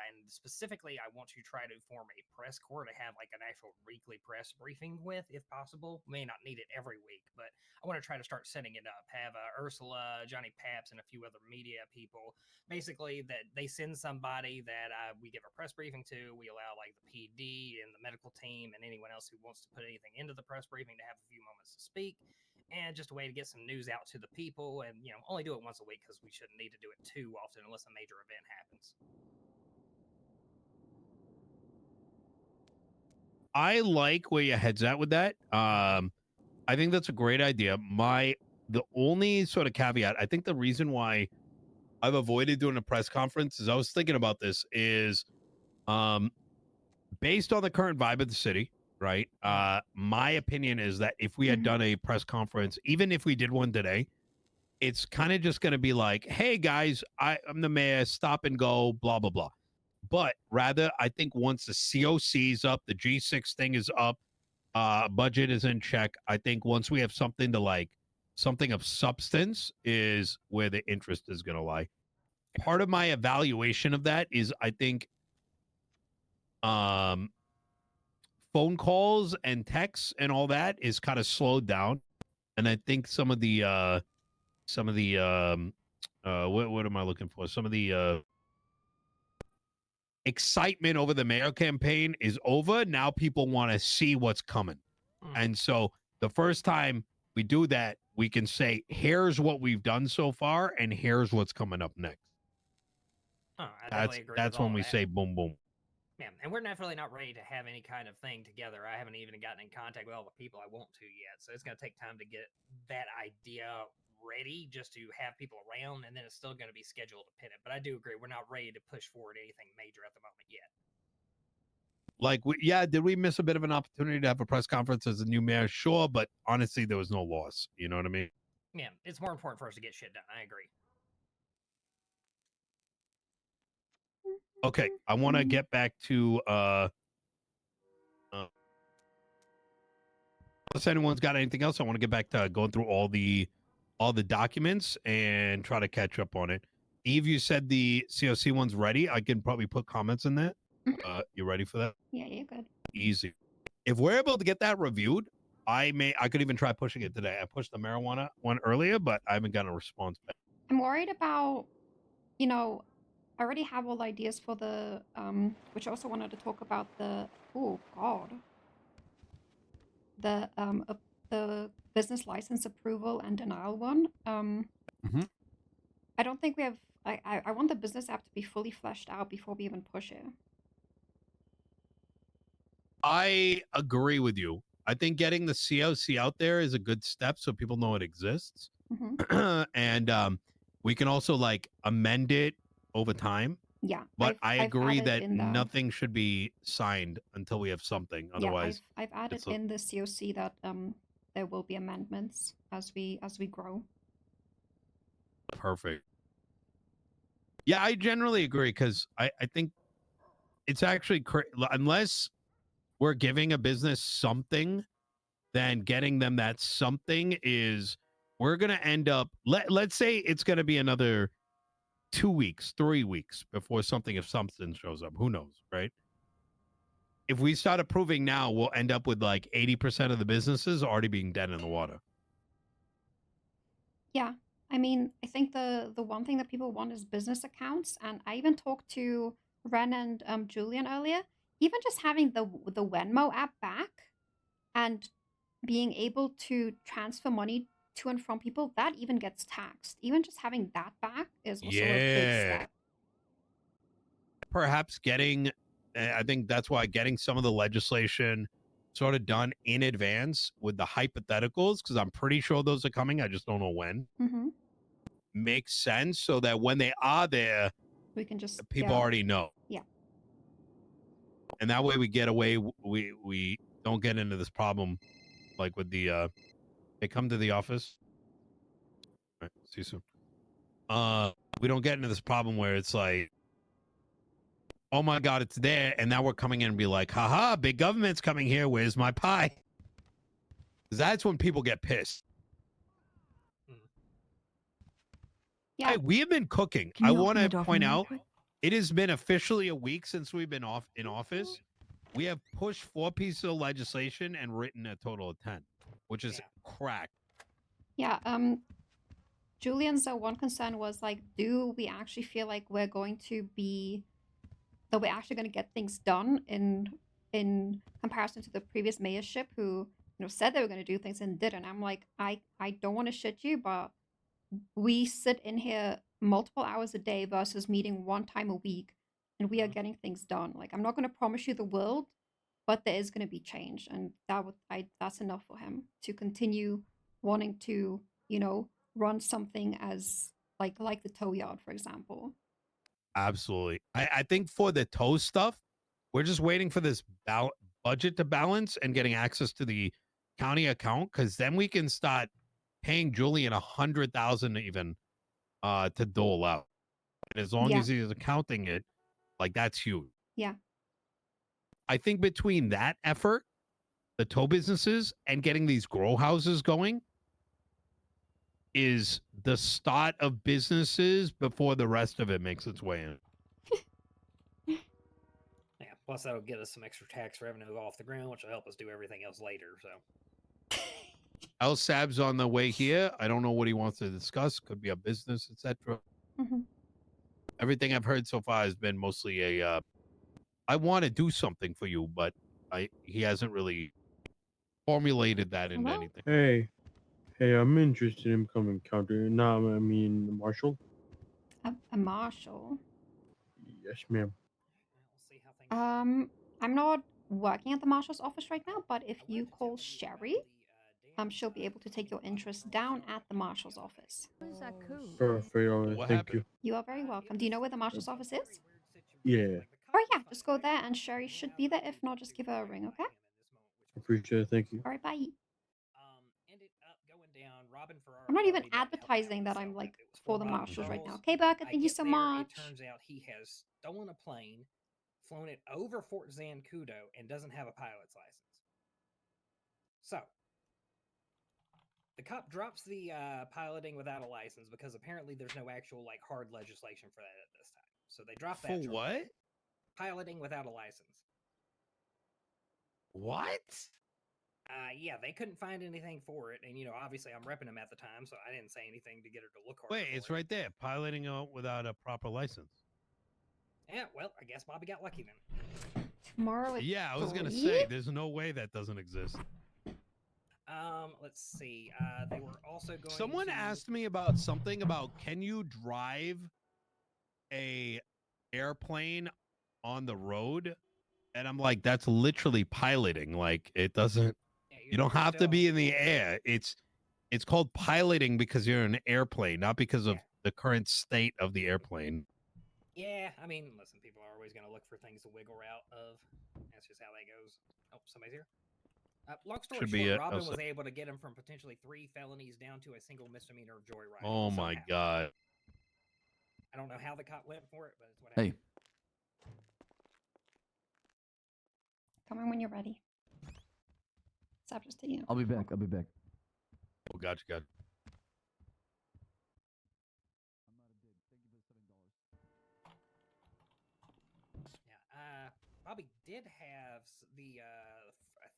And specifically, I want to try to form a press corps to have like an actual weekly press briefing with, if possible. May not need it every week, but I want to try to start setting it up. Have Ursula, Johnny Paps, and a few other media people. Basically, that they send somebody that we give a press briefing to. We allow like the PD and the medical team and anyone else who wants to put anything into the press briefing to have a few moments to speak. And just a way to get some news out to the people, and only do it once a week because we shouldn't need to do it too often unless a major event happens. I like where your head's at with that. I think that's a great idea. The only sort of caveat, I think the reason why I've avoided doing a press conference is I was thinking about this is based on the current vibe of the city, right? My opinion is that if we had done a press conference, even if we did one today, it's kind of just going to be like, hey guys, I'm the mayor, stop and go, blah, blah, blah. But rather, I think once the COC is up, the G6 thing is up, budget is in check, I think once we have something to like, something of substance is where the interest is going to lie. Part of my evaluation of that is I think phone calls and texts and all that is kind of slowed down. And I think some of the what am I looking for? Some of the excitement over the mayor campaign is over. Now people want to see what's coming. And so the first time we do that, we can say, here's what we've done so far, and here's what's coming up next. I definitely agree. That's when we say boom, boom. Yeah, and we're definitely not ready to have any kind of thing together. I haven't even gotten in contact with all the people I want to yet, so it's going to take time to get that idea ready, just to have people around, and then it's still going to be scheduled to pin it. But I do agree, we're not ready to push forward anything major at the moment yet. Like, did we miss a bit of an opportunity to have a press conference as a new mayor? Sure, but honestly, there was no loss. You know what I mean? Yeah, it's more important for us to get shit done. I agree. Okay, I want to get back to unless anyone's got anything else, I want to get back to going through all the documents and try to catch up on it. Eve, you said the COC one's ready. I can probably put comments in that. You ready for that? Yeah, you're good. Easy. If we're able to get that reviewed, I could even try pushing it today. I pushed the marijuana one earlier, but I haven't gotten a response back. I'm worried about, I already have all the ideas for the, which I also wanted to talk about the, oh God, the business license approval and denial one. I don't think we have, I want the business app to be fully fleshed out before we even push it. I agree with you. I think getting the COC out there is a good step so people know it exists. And we can also like amend it over time. Yeah. But I agree that nothing should be signed until we have something. Otherwise, yeah, I've added in the COC that there will be amendments as we grow. Perfect. Yeah, I generally agree because I think it's actually unless we're giving a business something, then getting them that something is we're going to end up, let's say it's going to be another 2 weeks, 3 weeks before something of substance shows up. Who knows, right? If we start approving now, we'll end up with like 80% of the businesses already being dead in the water. Yeah, I mean, I think the one thing that people want is business accounts, and I even talked to Ren and Julian earlier. Even just having the Venmo app back and being able to transfer money to and from people, that even gets taxed. Even just having that back is also a big Yeah. step. Perhaps getting, I think that's why getting some of the legislation sort of done in advance with the hypotheticals, because I'm pretty sure those are coming. I just don't know when. Mm-hmm. Makes sense so that when they are there, We can just people already know. Yeah. And that way we get away. We don't get into this problem like with the they come to the office. All right, see you soon. We don't get into this problem where it's like, oh my God, it's there. And now we're coming in and be like, haha, big government's coming here. Where's my pie? That's when people get pissed. Yeah. Hey, we have been cooking. Can I you want open the to door for point me real out, quick? it has been officially a week since we've been in office. We have pushed 4 pieces of legislation and written a total of 10, which is crack. Yeah. Julian's one concern was like, do we actually feel like we're going to be that we're actually going to get things done in comparison to the previous mayorship who said they were going to do things and didn't. I'm like, I don't want to shit you, but we sit in here multiple hours a day versus meeting one time a week, and we are getting things done. Like, I'm not going to promise you the world, but there is going to be change, and that's enough for him to continue wanting to run something as like the tow yard, for example. Absolutely. I think for the tow stuff, we're just waiting for this budget to balance and getting access to the county account, because then we can start paying Julian 100,000 even to dole out. And as long as he's accounting it, like, that's huge. Yeah. I think between that effort, the tow businesses, and getting these grow houses going is the start of businesses before the rest of it makes its way in. Yeah, plus that'll get us some extra tax revenue off the ground, which will help us do everything else later. So Saab's on the way here. I don't know what he wants to discuss. Could be a business, etc. Mm-hmm. Everything I've heard so far has been mostly a I want to do something for you, but he hasn't really formulated that into anything. Hey, I'm interested in becoming counter. No, I mean marshal. A marshal. Yes, ma'am. I'm not working at the marshal's office right now, but if you call Sherry, she'll be able to take your interest down at the marshal's office. Perfect. Thank you. You are very welcome. Do you know where the marshal's office is? Yeah, Oh yeah, just go there and Sherry should be there. If not, just give her a ring, okay? appreciate it. Thank you. All right, bye. ended up going down. Robin Ferraro. I'm not even advertising that I'm like for the marshals right now. Okay, Buck, thank you so much. It turns out he has stolen a plane, flown it over Fort Zancudo, and doesn't have a pilot's license. So the cop drops the piloting without a license because apparently there's no actual like hard legislation for that at this time. So they drop that. For what? Piloting without a license. What? Yeah, they couldn't find anything for it, and obviously I'm repping him at the time, so I didn't say anything to get her to look hard. Wait, it's right there. Piloting without a proper license. Yeah, well, I guess Bobby got lucky then. Tomorrow. Yeah, I was gonna say there's no way that doesn't exist. Let's see. They were also going. Someone asked me about something about can you drive a airplane on the road, and I'm like, that's literally piloting. Like, it doesn't. You don't have to be in the air. It's called piloting because you're in an airplane, not because of the current state of the airplane. Yeah, I mean, listen, people are always going to look for things to wiggle out of. That's just how that goes. Oh, somebody's here. Long story short, Robin was able to get him from potentially 3 felonies down to a single misdemeanor of joyride. Oh my God. I don't know how the cop went for it, but it's what happened. Hey. Come in when you're ready. Saab, just to you. I'll be back. Oh, gotcha. Bobby did have the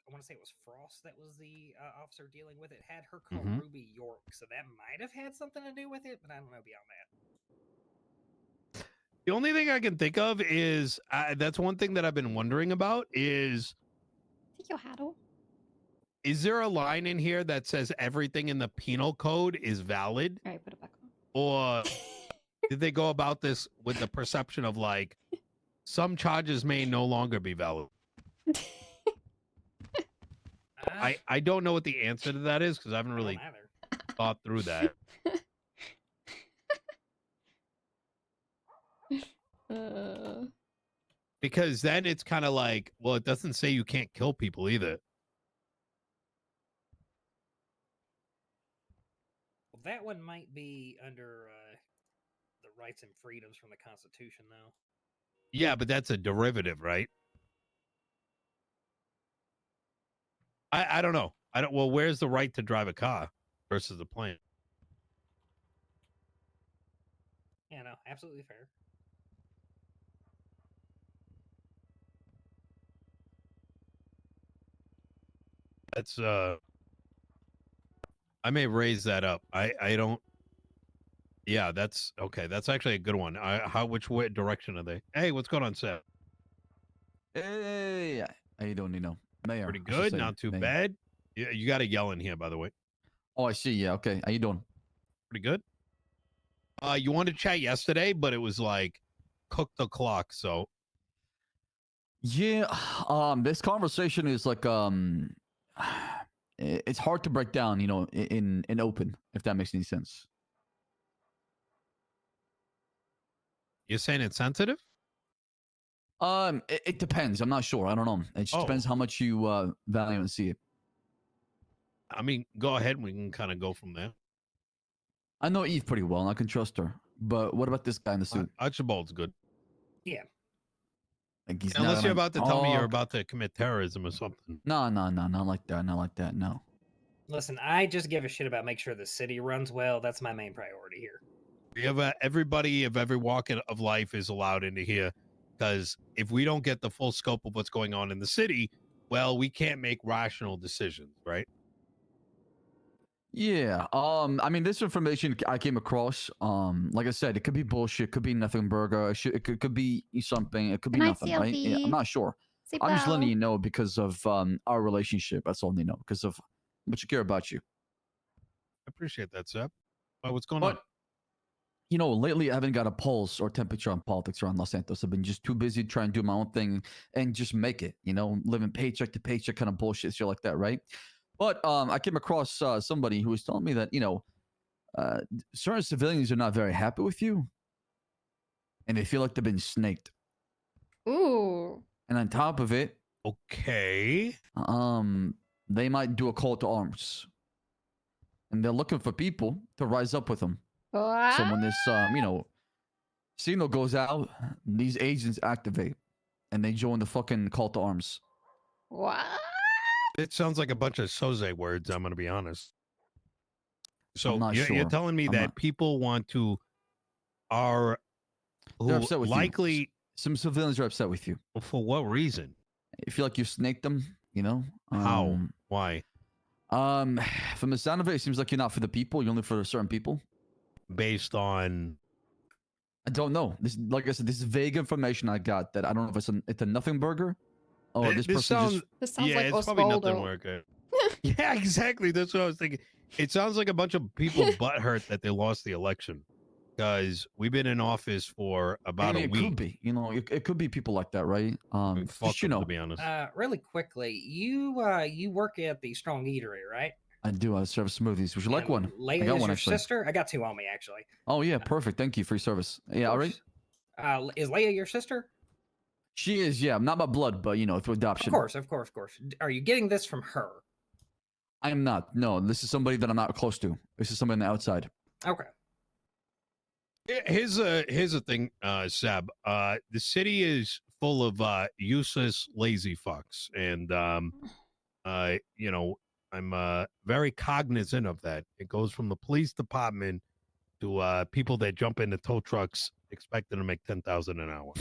I want to say it was Frost that was the officer dealing with it, had her call Mhm. Ruby York, so that might have had something to do with it, but I don't know beyond that. The only thing I can think of is that's one thing that I've been wondering about is Take your hat off. is there a line in here that says everything in the penal code is valid? All right, put it back on. Or did they go about this with the perception of like some charges may no longer be valid? I don't know what the answer to that is because I haven't really thought through that. Because then it's kind of like, well, it doesn't say you can't kill people either. Well, that one might be under the rights and freedoms from the Constitution, though. Yeah, but that's a derivative, right? I don't know. Well, where's the right to drive a car versus a plane? Yeah, no, absolutely fair. That's I may raise that up. I don't. Yeah, that's okay. That's actually a good one. Which way direction are they? Hey, what's going on, Seth? Hey, how you doing, Nino? Mayor. Pretty I should good. say, Not too Mayor. bad. Yeah, you got to yell in here, by the way. Oh, I see. Yeah. Okay. How you doing? Pretty good. You wanted to chat yesterday, but it was like cook the clock. So yeah, this conversation is like it's hard to break down, you know, in open, if that makes any sense. you're saying it's sensitive? It depends. I'm not sure. I don't know. It just depends how much you value and see it. I mean, go ahead. We can kind of go from there. I know Eve pretty well, and I can trust her. But what about this guy in the suit? Archibald's good. Yeah. Like he's Unless not you're gonna about to tell me you're talk. about to commit terrorism or something. No, not like that. Not like that. No. Listen, I just give a shit about make sure the city runs well. That's my main priority here. Everybody of every walk of life is allowed into here, because if we don't get the full scope of what's going on in the city, well, we can't make rational decisions, right? Yeah. I mean, this information I came across. Like I said, it could be bullshit. Could be nothing burger. It could be something. It could be Good night, nothing. Right? Yeah, I'm CLP. not sure. Sleep I'm just letting well. you know because of our relationship. That's all you know. Because of what you care about you. I appreciate that, Seb. What's going But on? you know, lately I haven't got a pulse or temperature on politics around Los Santos. I've been just too busy trying to do my own thing and just make it. You know, living paycheck to paycheck kind of bullshit shit like that, right? But I came across somebody who was telling me that, you know, certain civilians are not very happy with you. And they feel like they've been snaked. Ooh. And on top of it, okay, they might do a call to arms. And they're looking for people to rise up with them. What? So when this, you know, signal goes out, these agents activate. And they join the fucking call to arms. What? It sounds like a bunch of Soze words, I'm going to be honest. So not you're sure. telling me I'm that not- people are They're upset with likely you. Some civilians are upset with you. For what reason? You feel like you snaked them, you know? How? Why? From the sound of it seems like you're not for the people. You're only for certain people. Based on? I don't know. This, like I said, this is vague information I got that I don't know if it's a nothing burger. Oh, this person sounds, This sounds yeah, like it's probably nothing Osvaldo. working. Yeah, exactly. That's what I was thinking. It sounds like a bunch of people butthurt that they lost the election, because we've been in office for about I mean, a it week. could be, you know, it could be people like that, right? Fuck Just, you them, know, to be honest. Really quickly, you work at the Strong Eatery, right? I do. I serve smoothies. Would you like And one? Leia I got is one your actually. sister? I got two on me, actually. Oh yeah, perfect. Thank you for your service. Yeah, all right. Is Leia your sister? She is, yeah, not by blood, but you know, through adoption. Of course. Are you getting this from her? I am not. No, this is somebody that I'm not close to. This is somebody on the outside. Okay. Here's a thing, Seb. The city is full of useless, lazy fucks, and you know, I'm very cognizant of that. It goes from the police department to people that jump into tow trucks expecting to make $10,000 an hour.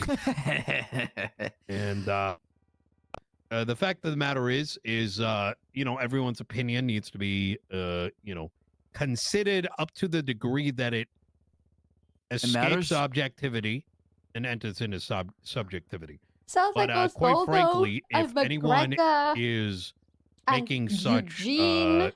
And The fact of the matter is, everyone's opinion needs to be, considered up to the degree that it escapes matters? objectivity and enters into subjectivity. Sounds But like quite Osvaldo frankly, if and anyone McGregor is and making such Eugene.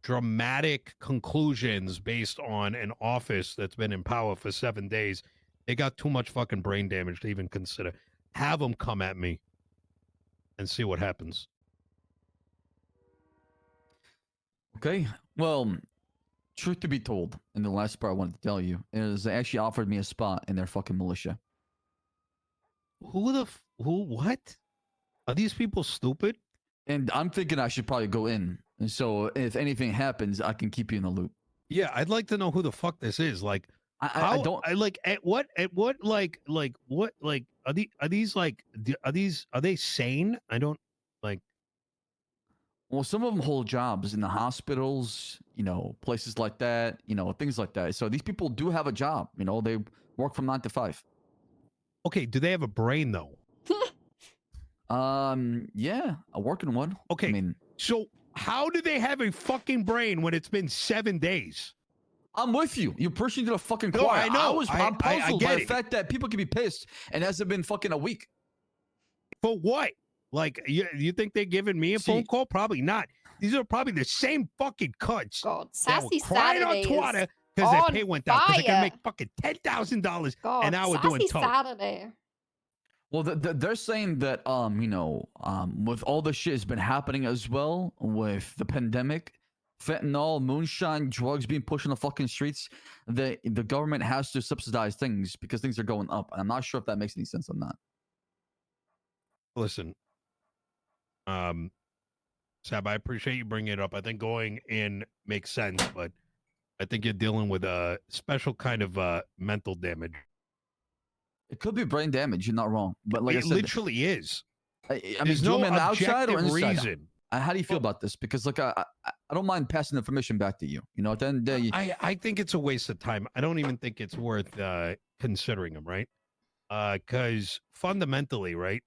dramatic conclusions based on an office that's been in power for 7 days, they got too much fucking brain damage to even consider. Have them come at me and see what happens. Okay. Well, truth to be told, and the last part I wanted to tell you is they actually offered me a spot in their fucking militia. What? Are these people stupid? And I'm thinking I should probably go in. And so if anything happens, I can keep you in the loop. Yeah, I'd like to know who the fuck this is. Like, I don't. I like are they sane? I don't like. Well, some of them hold jobs in the hospitals, places like that, things like that. So these people do have a job. They work from 9 to 5. Okay, do they have a brain though? Yeah, a working one. Okay, I mean, so how do they have a fucking brain when it's been 7 days? I'm with you. You're pushing to the fucking No, choir. I know. I'm puzzled get by the it. fact that people can be pissed and it hasn't been fucking a week. For what? Like, you think they're giving me a phone call? Probably not. These are probably the same fucking cunts God, that were Sassy crying on Saturdays Twitter because their on pay went down because they can fire. make fucking $10,000 God, an hour doing Sassy tow. Saturday. Well, they're saying that with all the shit that's been happening as well with the pandemic, fentanyl, moonshine, drugs being pushed on the fucking streets, the government has to subsidize things because things are going up. And I'm not sure if that makes any sense or not. Listen, Saab, I appreciate you bringing it up. I think going in makes sense, but I think you're dealing with a special kind of mental damage. It could be brain damage. You're not wrong, but like I said, literally is. I mean, There's do you no mean on the outside or objective inside? reason. How do you feel about this? Because like I don't mind passing the information back to you. At the end of the day, I think it's a waste of time. I don't even think it's worth considering them, right? Because fundamentally, right?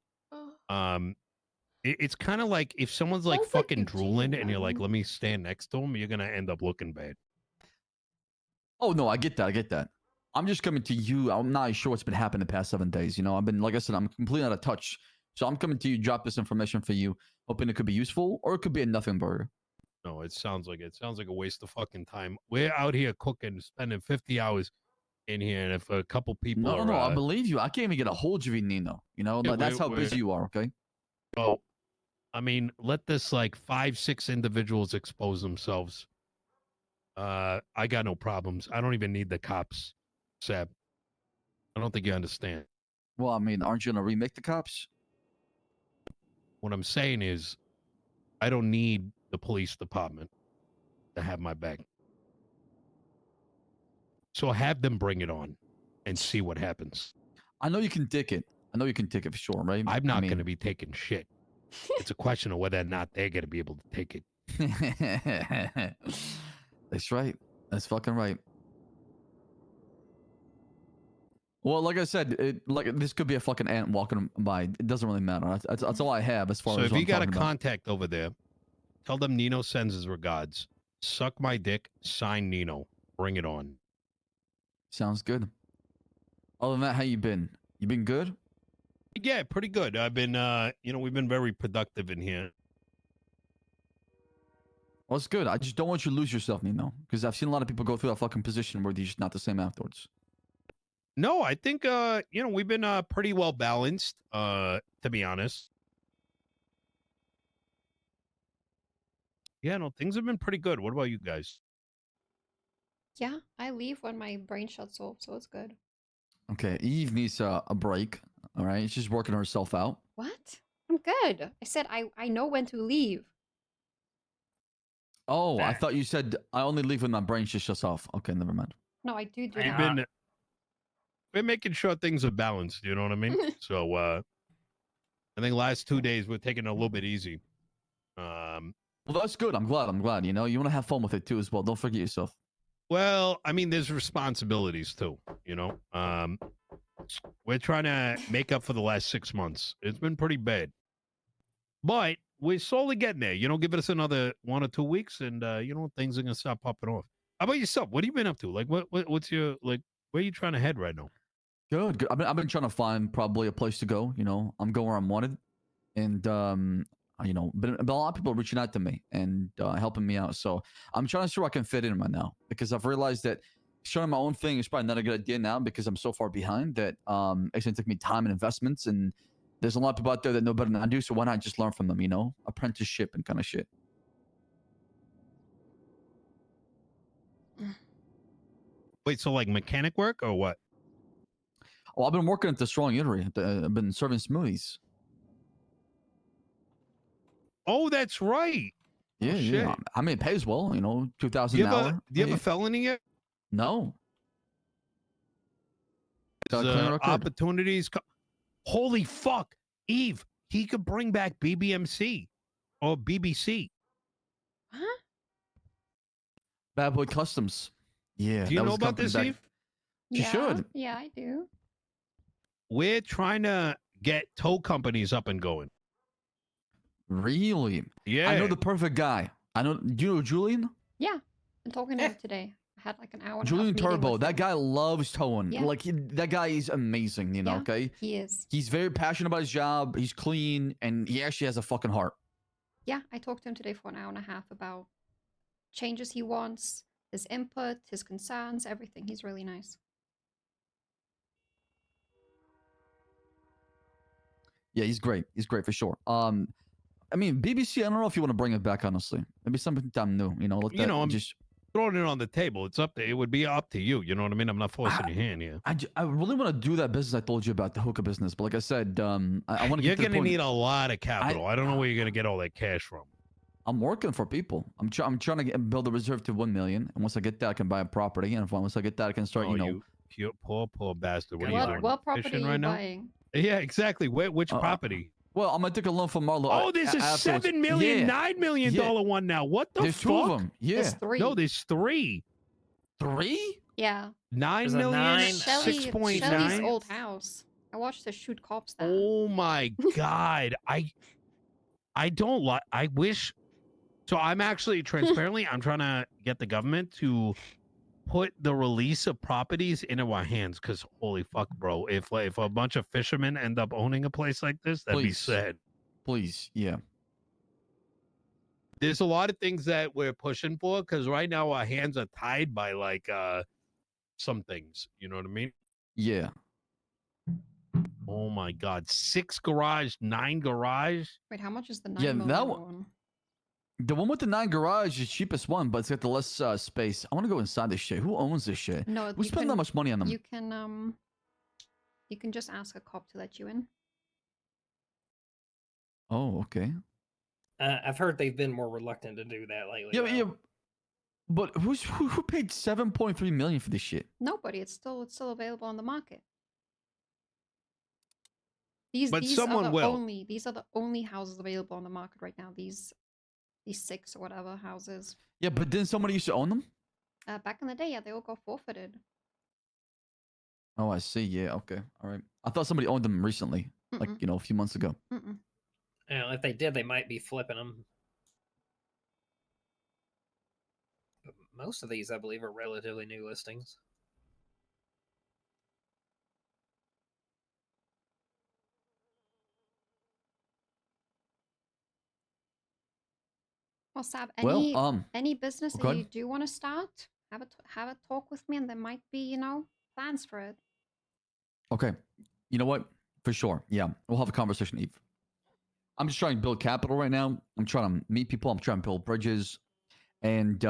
It's kind of like if someone's like fucking drooling and you're like, let me stand next to him, you're gonna end up looking bad. Oh no, I get that. I'm just coming to you. I'm not sure what's been happening the past 7 days. I've been, like I said, I'm completely out of touch. So I'm coming to you, drop this information for you, hoping it could be useful or it could be a nothing burger. No, it sounds like a waste of fucking time. We're out here cooking, spending 50 hours in here, and if a couple people No, I believe you. I can't even get a hold of you, Nino. That's how busy you are. Okay. Well, I mean, let this like 5-6 individuals expose themselves. I got no problems. I don't even need the cops, Seb. I don't think you understand. Well, I mean, aren't you gonna remake the cops? What I'm saying is, I don't need the police department to have my back. So have them bring it on and see what happens. I know you can take it. For sure, right? I'm not going to be taking shit. It's a question of whether or not they're going to be able to take it. That's right. That's fucking right. Well, like I said, this could be a fucking ant walking by. It doesn't really matter. That's all I have as far as. So if you got a about. contact over there, tell them Nino sends his regards. Suck my dick. Sign Nino. Bring it on. Sounds good. Other than that, how you been? You been good? Yeah, pretty good. I've been, we've been very productive in here. Well, it's good. I just don't want you to lose yourself, Nino, because I've seen a lot of people go through that fucking position where they're just not the same afterwards. No, I think, we've been pretty well balanced, to be honest. Yeah, no, things have been pretty good. What about you guys? Yeah, I leave when my brain shuts off, so it's good. Okay, Eve needs a break. All right, she's working herself out. What? I'm good. I said I know when to leave. Oh, I thought you said I only leave when my brain just shuts off. Okay, never mind. No, I do We've that. been making sure things are balanced. You know what I mean? So I think last 2 days we're taking it a little bit easy. Well, that's good. I'm glad. You want to have fun with it too as well. Don't forget yourself. Well, I mean, there's responsibilities too. We're trying to make up for the last 6 months. It's been pretty bad. But we're slowly getting there. Give us another 1 or 2 weeks, and things are gonna start popping off. How about yourself? What have you been up to? Like, what's your like? Where are you trying to head right now? Good. I've been trying to find probably a place to go. I'm going where I'm wanted, and but a lot of people are reaching out to me and helping me out. So I'm trying to see where I can fit in right now, because I've realized that starting my own thing is probably not a good idea now, because I'm so far behind that it's gonna take me time and investments, and there's a lot of people out there that know better than I do. So why not just learn from them? Apprenticeship and kind of shit. Wait, so like mechanic work or what? Oh, I've been working at the Strong Eatery. I've been serving smoothies. Oh, that's right. Yeah, Oh, shit. yeah. I mean, it pays well. $2,000 Do you an have hour. a felony yet? No. There's, Got a clean record. opportunities. Holy fuck, Eve! He could bring back BBMC or BBC. Huh? Bad Boy Customs. Yeah. Do you that know was about this, Eve? You should. Yeah, I do. We're trying to get tow companies up and going. Really? Yeah. I know the perfect guy. Do you know Julian? Yeah, I'm talking to him today. I had like an hour and a half Julian meeting Turbo. with That him. guy loves towing. Yeah. That guy is amazing, Yeah, okay? he is. He's very passionate about his job. He's clean, and he actually has a fucking heart. Yeah, I talked to him today for an hour and a half about changes he wants, his input, his concerns, everything. He's really nice. Yeah, he's great. He's great for sure. I mean, BBC, I don't know if you want to bring it back, honestly. Maybe something new, I'm just throwing it on the table. It would be up to you. You know what I mean? I'm not forcing your hand here. I really want to do that business I told you about, the hookah business. But like I said, I want to You're get to the going to point. need a lot of capital. I don't know where you're going to get all that cash from. I'm working for people. I'm trying to build a reserve to 1 million. And once I get that, I can buy a property. And once I get that, I can start, You poor bastard. What are you doing? What property Fishing are right you now? buying? Yeah, exactly. Which property? Well, I'm gonna take a loan from Marlo. Oh, there's a afterwards. $7 million, Yeah. $9 million one now. What the There's fuck? two of them. Yeah. There's three. No, there's three. 3? Yeah. 9 million, 6.9. Shelly's old house. I watched her shoot cops there. Oh my god. I don't like. I wish. So I'm actually transparently. I'm trying to get the government to put the release of properties into our hands, because holy fuck, bro, if a bunch of fishermen end up owning a place like this, that'd be sad. Please, yeah. There's a lot of things that we're pushing for, because right now our hands are tied by like some things. You know what I mean? Yeah. Oh my god, 6 garage, 9 garage. Wait, how much is the 9 Yeah, million that one? The one with the 9 garage is the cheapest one, but it's got the less space. I want to go inside this shit. Who owns this shit? No, we spend that much money on them. You can just ask a cop to let you in. Oh, okay. I've heard they've been more reluctant to do that lately. Yeah, yeah. But who paid 7.3 million for this shit? Nobody. It's still available on the market. These But these someone are the will. these are the only houses available on the market right now. These 6 or whatever houses. Yeah, but didn't somebody used to own them? Back in the day, yeah, they all got forfeited. Oh, I see. Yeah, okay. All right. I thought somebody owned them recently, like, a few months ago. If they did, they might be flipping them. But most of these, I believe, are relatively new listings. Well, Saab, Well, any business go that you ahead. do want to start, have a talk with me, and there might be, plans for it. Okay. You know what? For sure. Yeah. We'll have a conversation, Eve. I'm just trying to build capital right now. I'm trying to meet people. I'm trying to build bridges. And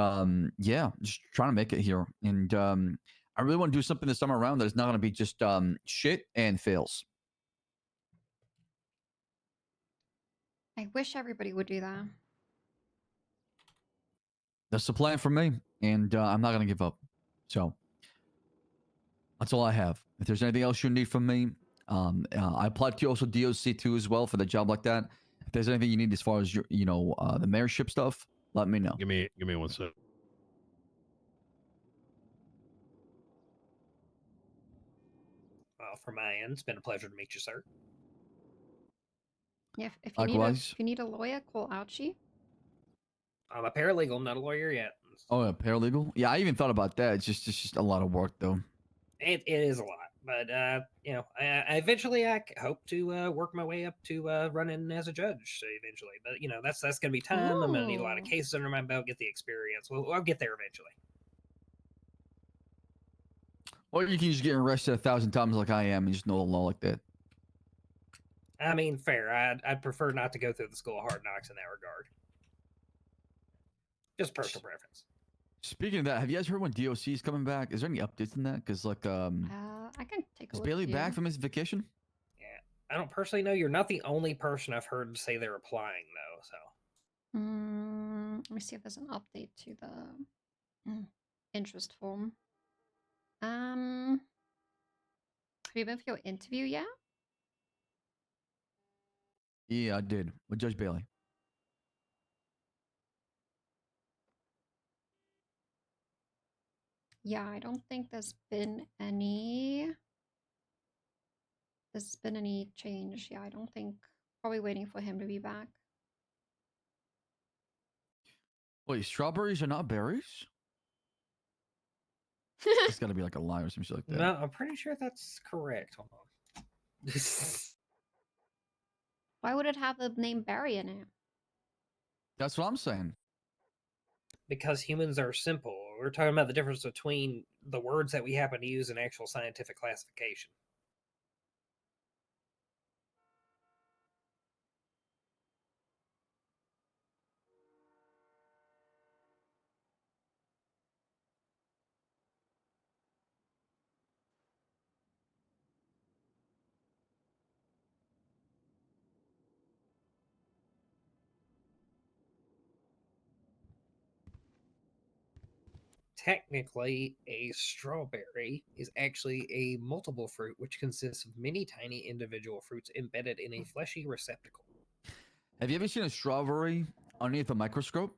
yeah, just trying to make it here. And I really want to do something this time around that is not going to be just shit and fails. I wish everybody would do that. That's the plan for me. And I'm not going to give up. So that's all I have. If there's anything else you need from me, I applied to also DOC too as well for the job like that. If there's anything you need as far as your, the mayorship stuff, let me know. Give me 1 sec. Well, from my end, it's been a pleasure to meet you, sir. Yeah, if Likewise. you need a lawyer, call Archie. I'm a paralegal. I'm not a lawyer yet. Oh, yeah, paralegal. Yeah, I even thought about that. It's just a lot of work, though. It is a lot, but you know, eventually I hope to work my way up to running as a judge. So eventually, but you know, that's gonna be time. I'm gonna need a lot of Ooh. cases under my belt, get the experience. I'll get there eventually. Or you can just get arrested 1,000 times like I am and just know the law like that. I mean, fair. I'd prefer not to go through the school of hard knocks in that regard. Just personal preference. Speaking of that, have you guys heard when DOC is coming back? Is there any updates in that? Because like, I can take a is look. Bailey back from his vacation? Yeah, I don't personally know. You're not the only person I've heard say they're applying though. So. Let me see if there's an update to the interest form. Have you been for your interview yet? Yeah, I did with Judge Bailey. Yeah, I don't think there's been any change. Yeah, I don't think. Probably waiting for him to be back. Wait, strawberries are not berries? It's got to be like a lie or some shit like that. No, I'm pretty sure that's correct. Hold on. Why would it have the name Barry in it? That's what I'm saying. Because humans are simple. We're talking about the difference between the words that we happen to use in actual scientific classification. Technically, a strawberry is actually a multiple fruit which consists of many tiny individual fruits embedded in a fleshy receptacle. Have you ever seen a strawberry underneath a microscope?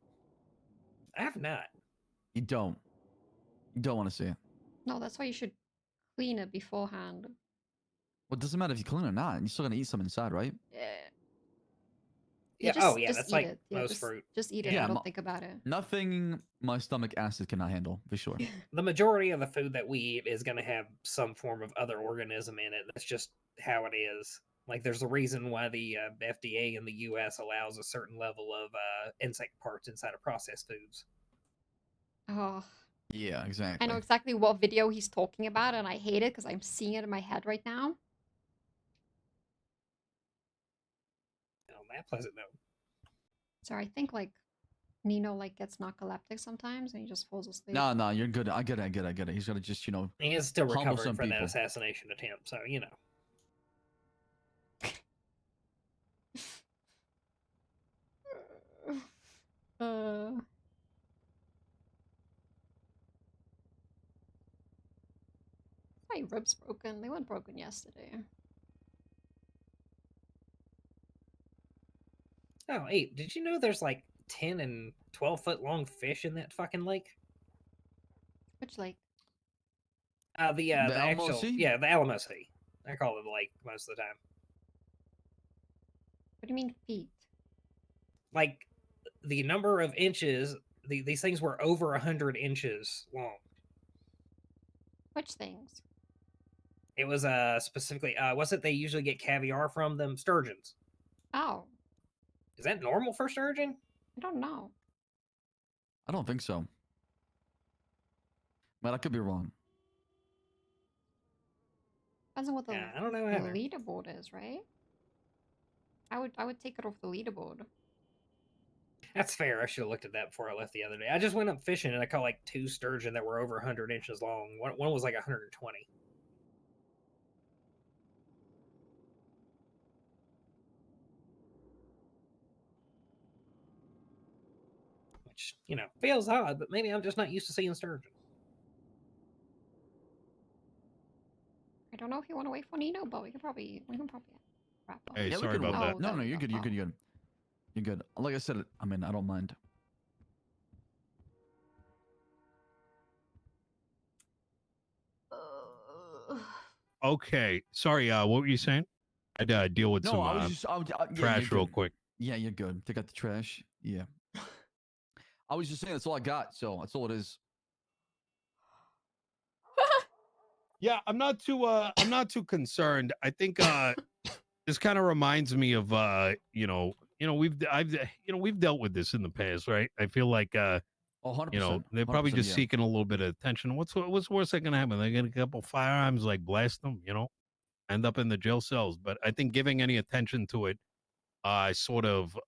I have not. You don't. You don't want to see it. No, that's why you should clean it beforehand. Well, it doesn't matter if you clean it or not. You're still gonna eat some inside, right? Yeah. Just, Oh, yeah. just That's eat like it. Yeah, most fruit. Just eat it. Yeah, and don't think about it. Nothing my stomach acid cannot handle, for sure. The majority of the food that we eat is going to have some form of other organism in it. That's just how it is. Like, there's a reason why the FDA in the U.S. allows a certain level of insect parts inside of processed foods. Oh. Yeah, exactly. I know exactly what video he's talking about, and I hate it because I'm seeing it in my head right now. On that pleasant note. So I think like Nino like gets narcoleptic sometimes and he just falls asleep. No, you're good. I get it. He's gonna just, He is still humble recovering some from that people. assassination attempt, so you know. My ribs broken. They went broken yesterday. Oh, hey, did you know there's like 10 and 12-foot long fish in that fucking lake? Which lake? The Alamo actual, Sea? yeah, the Alamo Sea. I call it the lake most of the time. What do you mean feet? Like the number of inches, these things were over 100 inches long. Which things? It was specifically what's it they usually get caviar from them? Sturgeons. Oh. Is that normal for sturgeon? I don't know. I don't think so. But I could be wrong. Depends on what the I don't know either. leaderboard is, right? I would take it off the leaderboard. That's fair. I should have looked at that before I left the other day. I just went up fishing and I caught like 2 sturgeon that were over 100 inches long. One was like 120. Which, feels odd, but maybe I'm just not used to seeing sturgeon. I don't know if you want to wait for Nino, but we can probably wrap up. Hey, Yeah, sorry about that. No, you're good. You're good. You're good. Like I said, I mean, I don't mind. Okay. Sorry, what were you saying? I'd deal with No, some I was just yeah, trash you're real good. quick. Yeah, you're good. Take out the trash. Yeah. I was just saying that's all I got. So that's all it is. Yeah, I'm not too concerned. I think this kind of reminds me of we've dealt with this in the past, right? I feel like 100%. they're probably 100%, just yeah. seeking a little bit of attention. What's worse that can happen? They get a couple firearms, like blast them, end up in the jail cells. But I think giving any attention to it sort of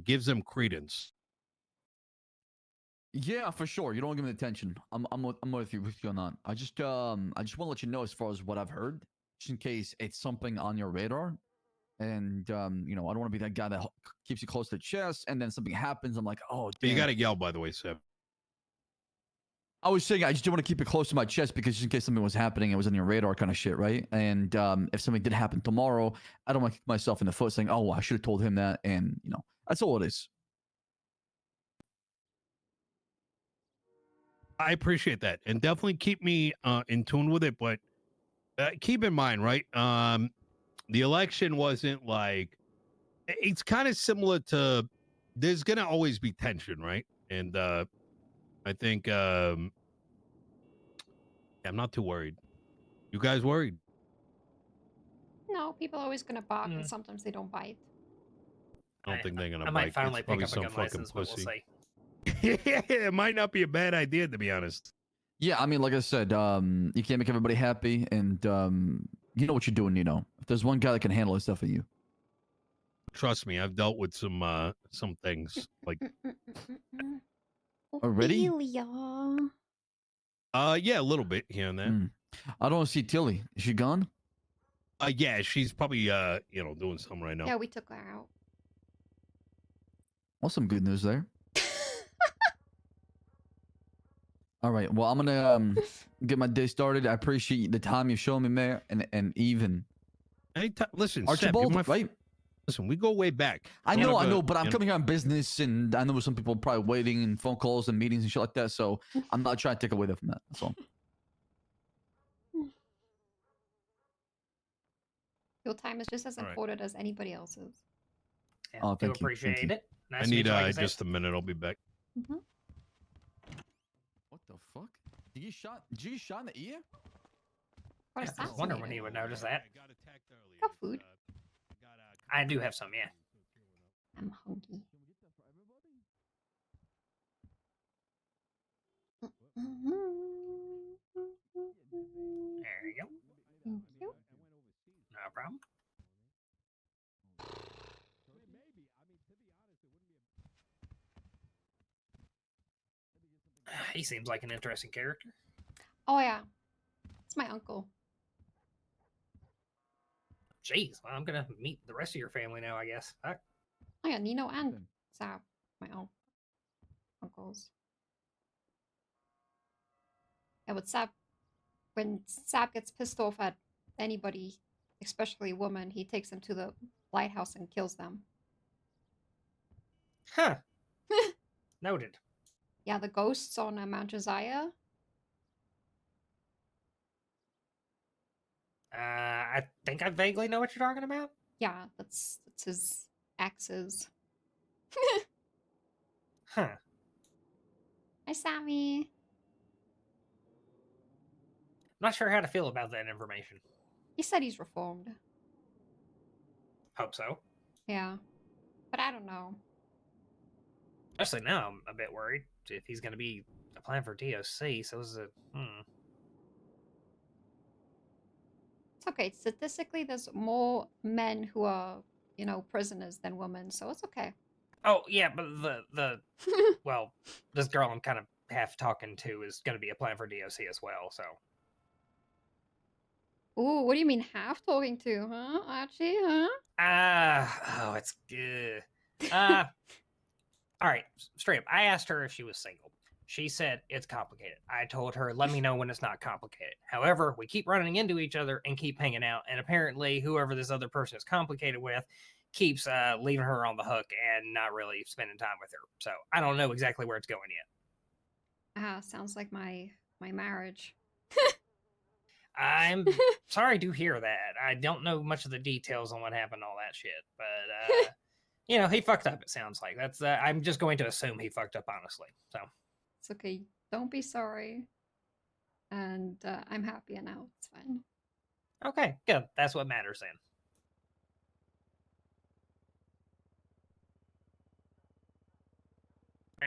gives them credence. Yeah, for sure. You don't give them attention. I'm with you on that. I just want to let you know as far as what I've heard, just in case it's something on your radar. And I don't want to be that guy that keeps you close to the chest, and then something happens. I'm like, oh, damn. You got to yell, by the way, Seb. I was saying I just didn't want to keep it close to my chest because just in case something was happening, it was on your radar kind of shit, right? And if something did happen tomorrow, I don't want to kick myself in the foot saying, oh, I should have told him that. And that's all it is. I appreciate that, and definitely keep me in tune with it. But keep in mind, right? The election wasn't like, it's kind of similar to, there's gonna always be tension, right? And I think I'm not too worried. You guys worried? No, people are always gonna bark, and sometimes they don't bite. I don't think they're gonna I bite. might finally It's probably pick up a some gun fucking license, but we'll pussy. see. It might not be a bad idea, to be honest. Yeah, I mean, like I said, you can't make everybody happy, and you know what you're doing. If there's one guy that can handle it, it's definitely you. Trust me, I've dealt with some things like. Already? Ophelia. Yeah, a little bit here and there. I don't see Tilly. Is she gone? Yeah, she's probably doing something right now. Yeah, we took her out. Well, some good news there. All right. Well, I'm gonna get my day started. I appreciate the time you've shown me, Mayor, and even. Listen, Archibald, Seb, right? Listen, we go way back. I know, but I'm coming here on business, and I know some people probably waiting and phone calls and meetings and shit like that. So I'm not trying to take away from that. That's all. Your time is just as important as anybody else's. Yeah, Oh, do thank you. appreciate Thank you. it. Nice I to need meet you, like I said. just a minute. I'll be back. What the fuck? Did you shot in the ear? What I was wondering when he would notice that. Got food. I do have some, yeah. I'm hungry. There you go. Thank you. No problem. He seems like an interesting character. Oh yeah, it's my uncle. Jeez, well, I'm gonna meet the rest of your family now, I guess. Oh yeah, Nino and Saab, my own uncles. Yeah, but Saab, when Saab gets pissed off at anybody, especially a woman, he takes them to the lighthouse and kills them. Huh. Noted. Yeah, the ghosts on Mount Josiah. I think I vaguely know what you're talking about. Yeah, that's his exes. Huh. Hi, Sammy. I'm not sure how to feel about that information. He said he's reformed. Hope so. Yeah, but I don't know. Actually, now I'm a bit worried if he's going to be applying for DOC. So this is a It's okay. Statistically, there's more men who are, prisoners than women, so it's okay. Oh yeah, but the well, this girl I'm kind of half talking to is going to be applying for DOC as well. So. Ooh, what do you mean half talking to, huh, Archie? Huh? It's good. All right, straight up. I asked her if she was single. She said it's complicated. I told her, let me know when it's not complicated. However, we keep running into each other and keep hanging out. And apparently, whoever this other person is complicated with keeps leaving her on the hook and not really spending time with her. So I don't know exactly where it's going yet. Sounds like my marriage. I'm sorry to hear that. I don't know much of the details on what happened, all that shit, but you know, he fucked up. It sounds like that's. I'm just going to assume he fucked up, honestly. So It's okay. Don't be sorry. And I'm happy now. It's fine. Okay, good. That's what matters then.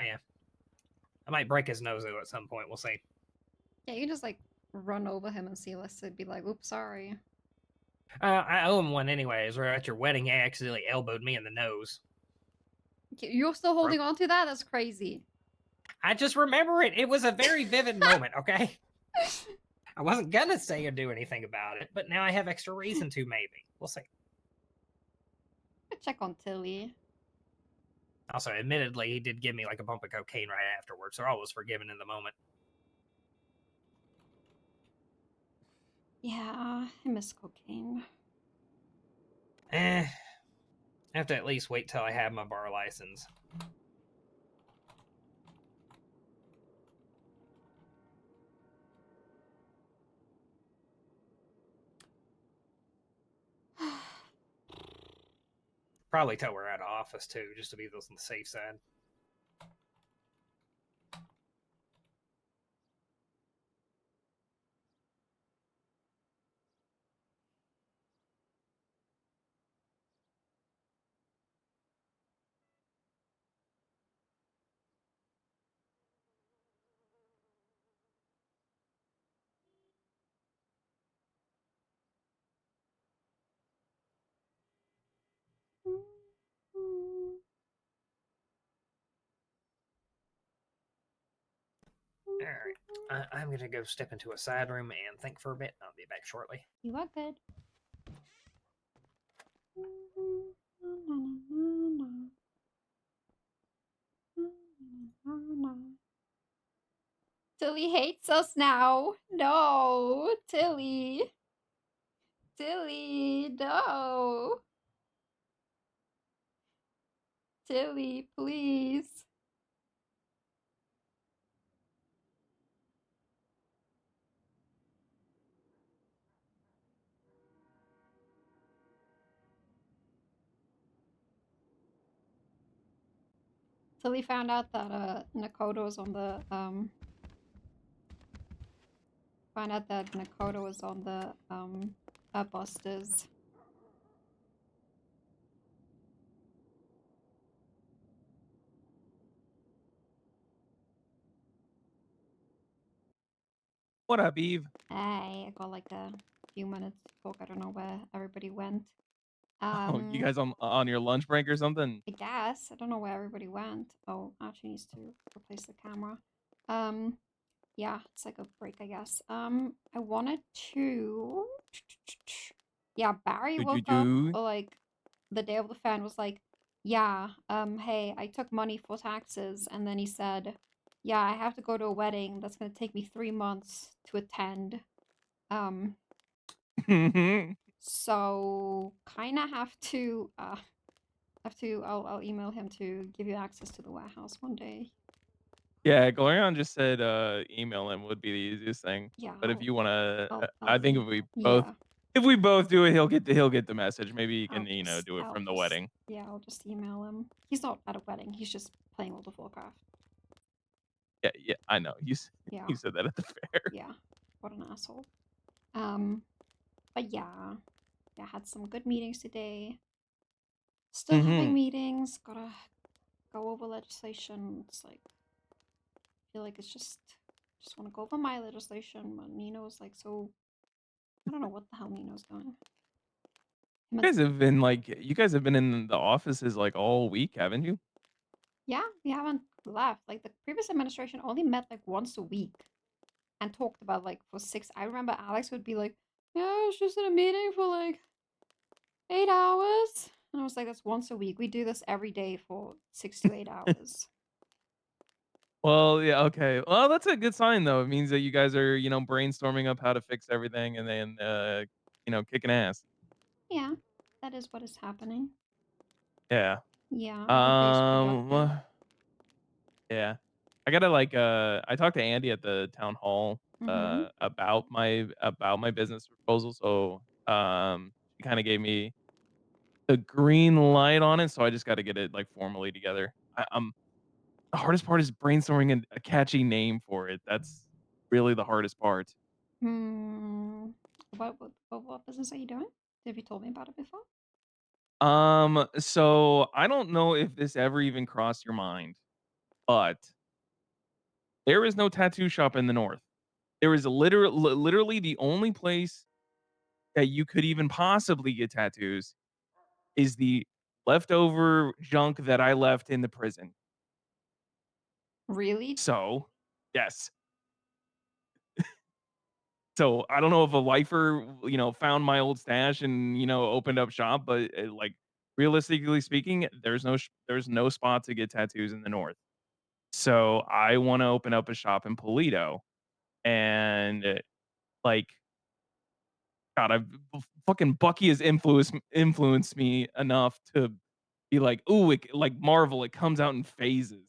Yeah. I might break his nose though at some point. We'll see. Yeah, you can just like run over him and see us. It'd be like, oops, sorry. I owe him one anyways. Where at your wedding, he accidentally elbowed me in the nose. You're still holding on to that? That's crazy. I just remember it. It was a very vivid moment, okay? I wasn't gonna say or do anything about it, but now I have extra reason to, maybe. We'll see. I check on Tilly. Also, admittedly, he did give me like a bump of cocaine right afterwards, so I was forgiven in the moment. Yeah, I miss cocaine. I have to at least wait till I have my bar license. Probably till we're out of office too, just to be on the safe side. Alright, I'm gonna go step into a side room and think for a bit. I'll be back shortly. You are good. Tilly hates us now. No, Tilly. Tilly, no. Tilly, please. Tilly found out that Nakoda was on the busters. What up, Eve? Hey, I got like a few minutes to talk. I don't know where everybody went. Oh, you guys on your lunch break or something? I guess. I don't know where everybody went. Oh, Archie needs to replace the camera. Yeah, it's like a break, I guess. I wanted to... Yeah, Barry woke up, like, the day of the fan was like, yeah, hey, I took money for taxes, and then he said, yeah, I have to go to a wedding that's gonna take me 3 months to attend. So kinda have to, I'll email him to give you access to the warehouse one day. Yeah, Glorion just said email him would be the easiest thing. Yeah. But if you wanna, I'll I think yeah. if we both do it, he'll get the message. Maybe he can do it from the wedding. Yeah, I'll just email him. He's not at a wedding. He's just playing World of Warcraft. Yeah, I know. You Yeah. said that at the fair. Yeah. What an asshole. But yeah, I had some good meetings today. Still having meetings. Gotta go over legislation. It's like, I feel like it's just want to go over my legislation. But Nino's like so. I don't know what the hell Nino's doing. You guys have been in the offices like all week, haven't you? Yeah, we haven't left. Like the previous administration only met like once a week and talked about like for 6. I remember Alex would be like, yeah, I was just in a meeting for like 8 hours. And I was like, that's once a week. We do this every day for 6 to 8 hours. Well, yeah, okay. Well, that's a good sign though. It means that you guys are, brainstorming up how to fix everything and then kicking ass. Yeah, that is what is happening. Yeah. Yeah. Yeah. I gotta like I talked to Andy at the town hall Mm-hmm. about my business proposal. So he kind of gave me the green light on it. So I just got to get it like formally together. The hardest part is brainstorming a catchy name for it. That's really the hardest part. Hmm. What business are you doing? Have you told me about it before? So I don't know if this ever even crossed your mind, but there is no tattoo shop in the north. There is literally the only place that you could even possibly get tattoos is the leftover junk that I left in the prison. Really? So, yes. So I don't know if a lifer, found my old stash and opened up shop, but like realistically speaking, there's no spot to get tattoos in the north. So I want to open up a shop in Polito, and like God, fucking Bucky has influenced me enough to be like, ooh, like Marvel, it comes out in phases.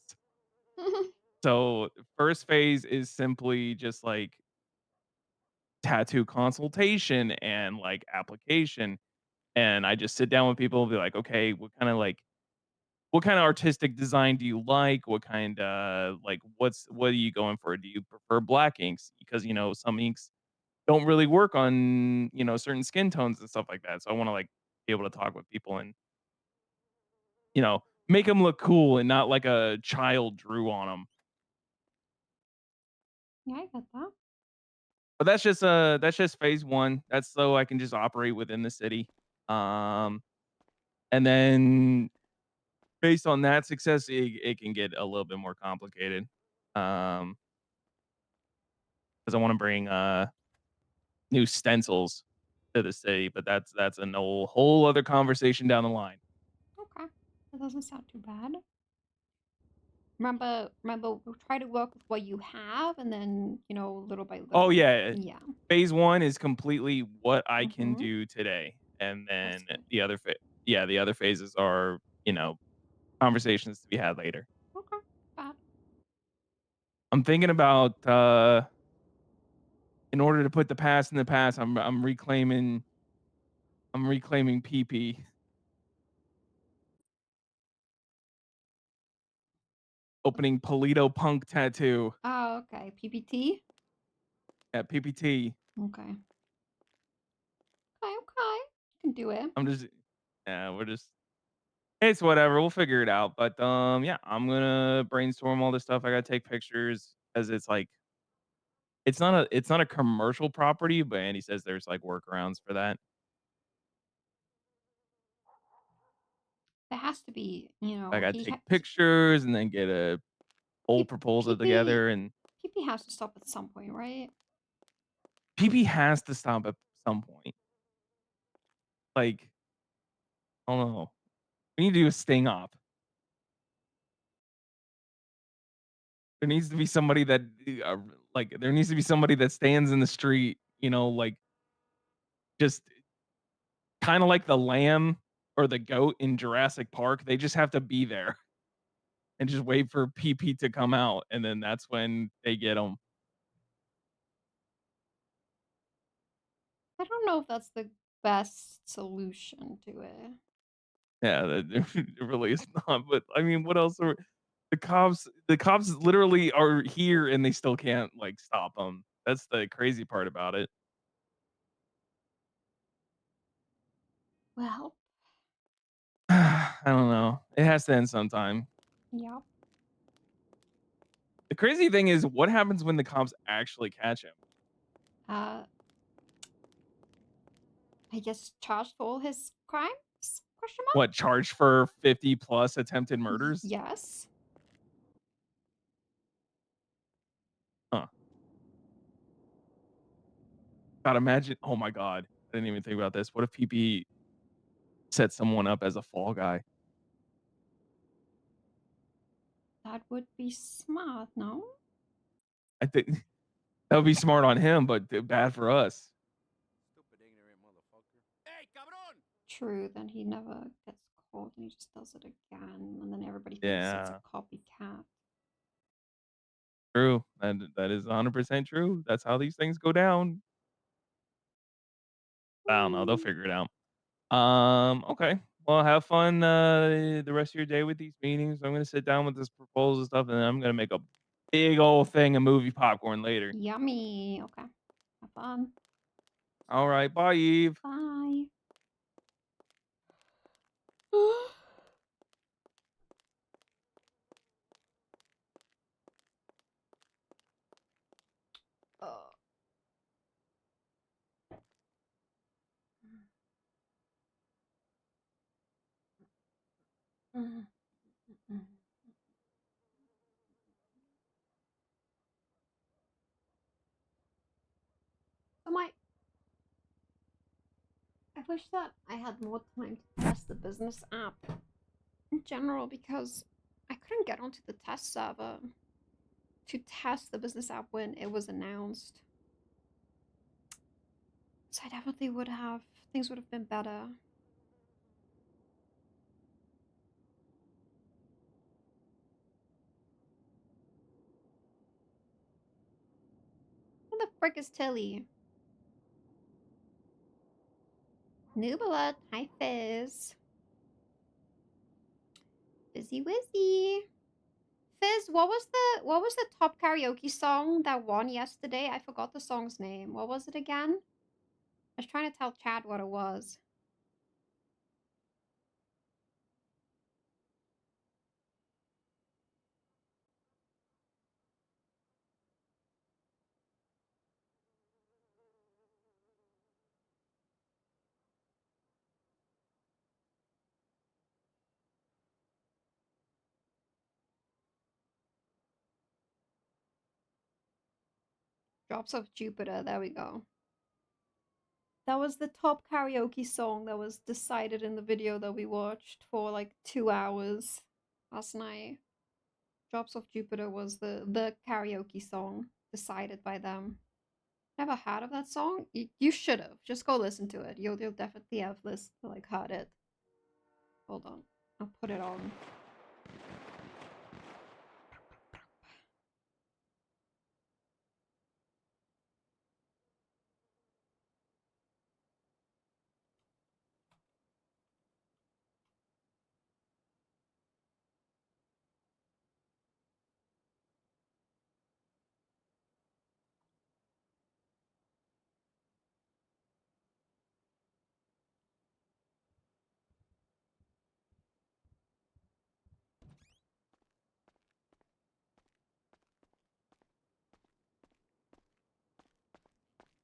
So first phase is simply just like tattoo consultation and like application. And I just sit down with people and be like, okay, what kind of artistic design do you like? What kind like what are you going for? Do you prefer black inks? Because some inks don't really work on certain skin tones and stuff like that. So I want to like be able to talk with people and make them look cool and not like a child drew on them. Yeah, I got that. But that's just phase one. That's so I can just operate within the city. Um, and then based on that success, it can get a little bit more complicated. Because I want to bring new stencils to the city, but that's a whole other conversation down the line. Okay. That doesn't sound too bad. Remember, we'll try to work with what you have, and then little by Oh little. yeah, Yeah. phase one is completely what I can Mm-hmm. do today, and That's then good. the other phases are conversations to be had later. Okay. Bad. I'm thinking about in order to put the past in the past, I'm reclaiming PP, opening Polito Punk tattoo Oh, okay. PPT. at PPT. Okay. Okay. Okay. You can do it. I'm just we're just it's whatever. We'll figure it out. But yeah, I'm gonna brainstorm all this stuff. I gotta take pictures as it's like it's not a commercial property, but Andy says there's like workarounds for that. There has to be. I gotta He take has. pictures and then get a whole proposal PP. together, and PP has to stop at some point, right? PP has to stop at some point. Like, I don't know. We need to do a sting op. There needs to be somebody that there needs to be somebody that stands in the street, like just kind of like the lamb or the goat in Jurassic Park. They just have to be there and just wait for PP to come out, and then that's when they get them. I don't know if that's the best solution to it. Yeah, it really is not. But I mean, what else are the cops? The cops literally are here and they still can't like stop them. That's the crazy part about it. Well, I don't know. It has to end sometime. yeah. The crazy thing is, what happens when the cops actually catch him? I guess charged for all his crimes? Question mark? What, charged for 50 plus attempted murders? Yes. Huh. God, imagine. Oh my God. I didn't even think about this. What if PP set someone up as a fall guy? That would be smart, no? I think that would be smart on him, but bad for us. True, then he never gets caught and he just does it again, and then everybody thinks it's Yeah. a copycat. True. That is 100% true. That's how these things go down. I don't know. They'll figure it out. Okay. Well, have fun the rest of your day with these meetings. I'm gonna sit down with this proposal stuff, and then I'm gonna make a big old thing of movie popcorn later. Yummy. Okay. Have fun. All right. Bye, Eve. Bye. Oh. So I wish that I had more time to test the business app in general because I couldn't get onto the test server to test the business app when it was announced. So I definitely would have, things would have been better. Who the frick is Tilly? Nubala, hi Fizz. Fizzy Wizzy. Fizz, what was the top karaoke song that won yesterday? I forgot the song's name. What was it again? I was trying to tell Chad what it was. Drops of Jupiter, there we go. That was the top karaoke song that was decided in the video that we watched for like 2 hours last night. Drops of Jupiter was the karaoke song decided by them. Never heard of that song? You should have. Just go listen to it. You'll definitely have heard it. Hold on. I'll put it on.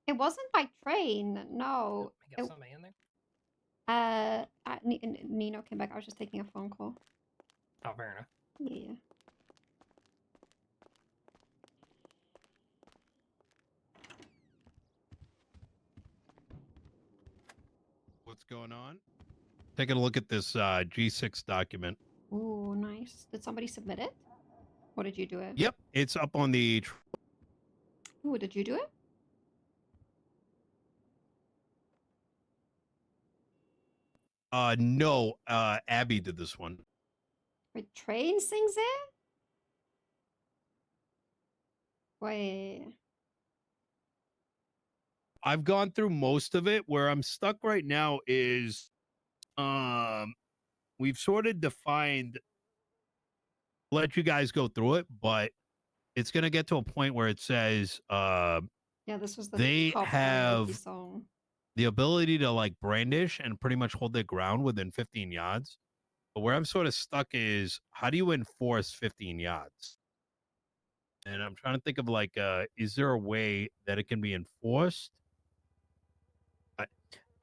It wasn't by train. No. We got somebody in there? Nino came back. I was just taking a phone call. Oh, fair enough. Yeah. What's going on? Taking a look at this G6 document. Ooh, nice. Did somebody submit it? Or did you do it? Yep, it's up on the. Ooh, did you do it? No, Abby did this one. Wait, Train sings it? Wait. I've gone through most of it. Where I'm stuck right now is we've sort of defined, let you guys go through it, but it's gonna get to a point where it says yeah, this was the they top have karaoke song. the ability to like brandish and pretty much hold their ground within 15 yards. But where I'm sort of stuck is, how do you enforce 15 yards? And I'm trying to think of like, is there a way that it can be enforced?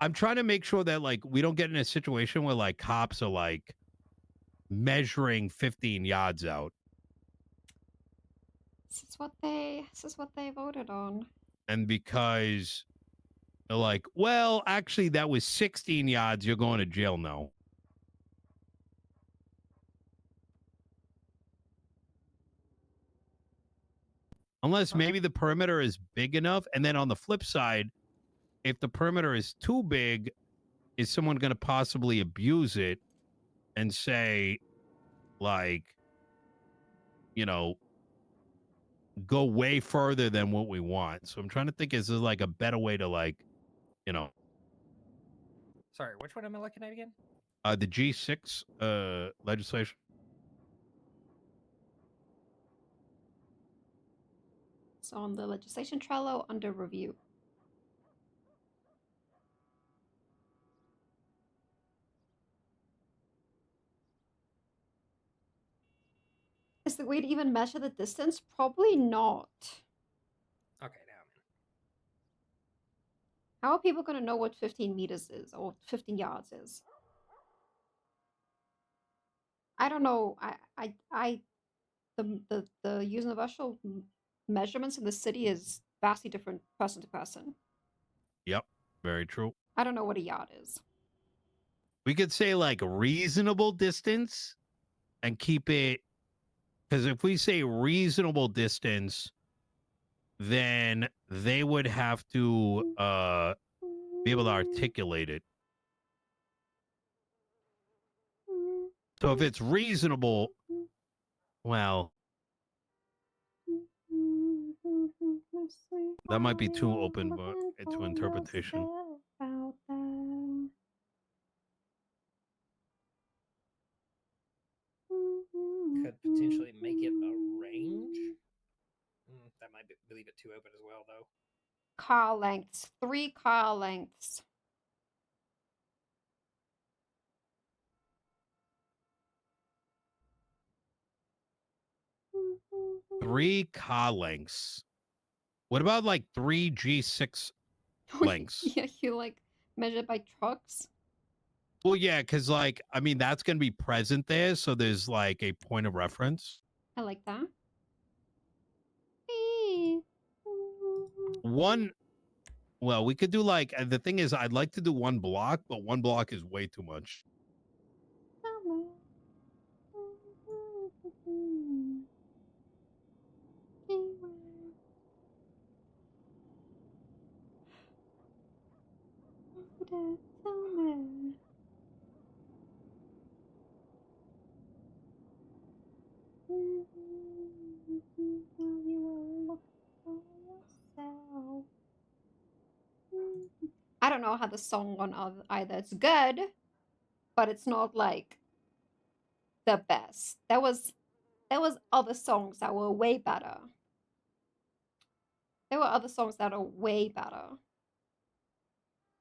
I'm trying to make sure that like we don't get in a situation where like cops are like measuring 15 yards out. This is what they voted on. And because they're like, well, actually that was 16 yards, you're going to jail now. Unless maybe the perimeter is big enough. And then on the flip side, if the perimeter is too big, is someone going to possibly abuse it and say, like, you know, go way further than what we want. So I'm trying to think, is there like a better way to Sorry, which one am I looking at again? the G6 legislation? So on the legislation Trello under review. Is the way to even measure the distance? Probably not. Okay, now I'm in. How are people going to know what 15 meters is or 15 yards is? I don't know. The universal measurements in the city is vastly different person to person. Yep, very true. I don't know what a yard is. We could say like reasonable distance and keep it, because if we say reasonable distance, then they would have to be able to articulate it. So if it's reasonable, well, that might be too open to interpretation. Could potentially make it a range. That might leave it too open as well, though. Car lengths. 3 car lengths. Three car lengths. What about like 3 G6 lengths? Yeah, you like measure by trucks. Well, yeah, because like, I mean, that's going to be present there. So there's like a point of reference. I like that. One, well, we could do like, the thing is, I'd like to do 1 block, but 1 block is way too much. I don't know how the song on either. It's good, but it's not like the best. There was other songs that were way better. There were other songs that are way better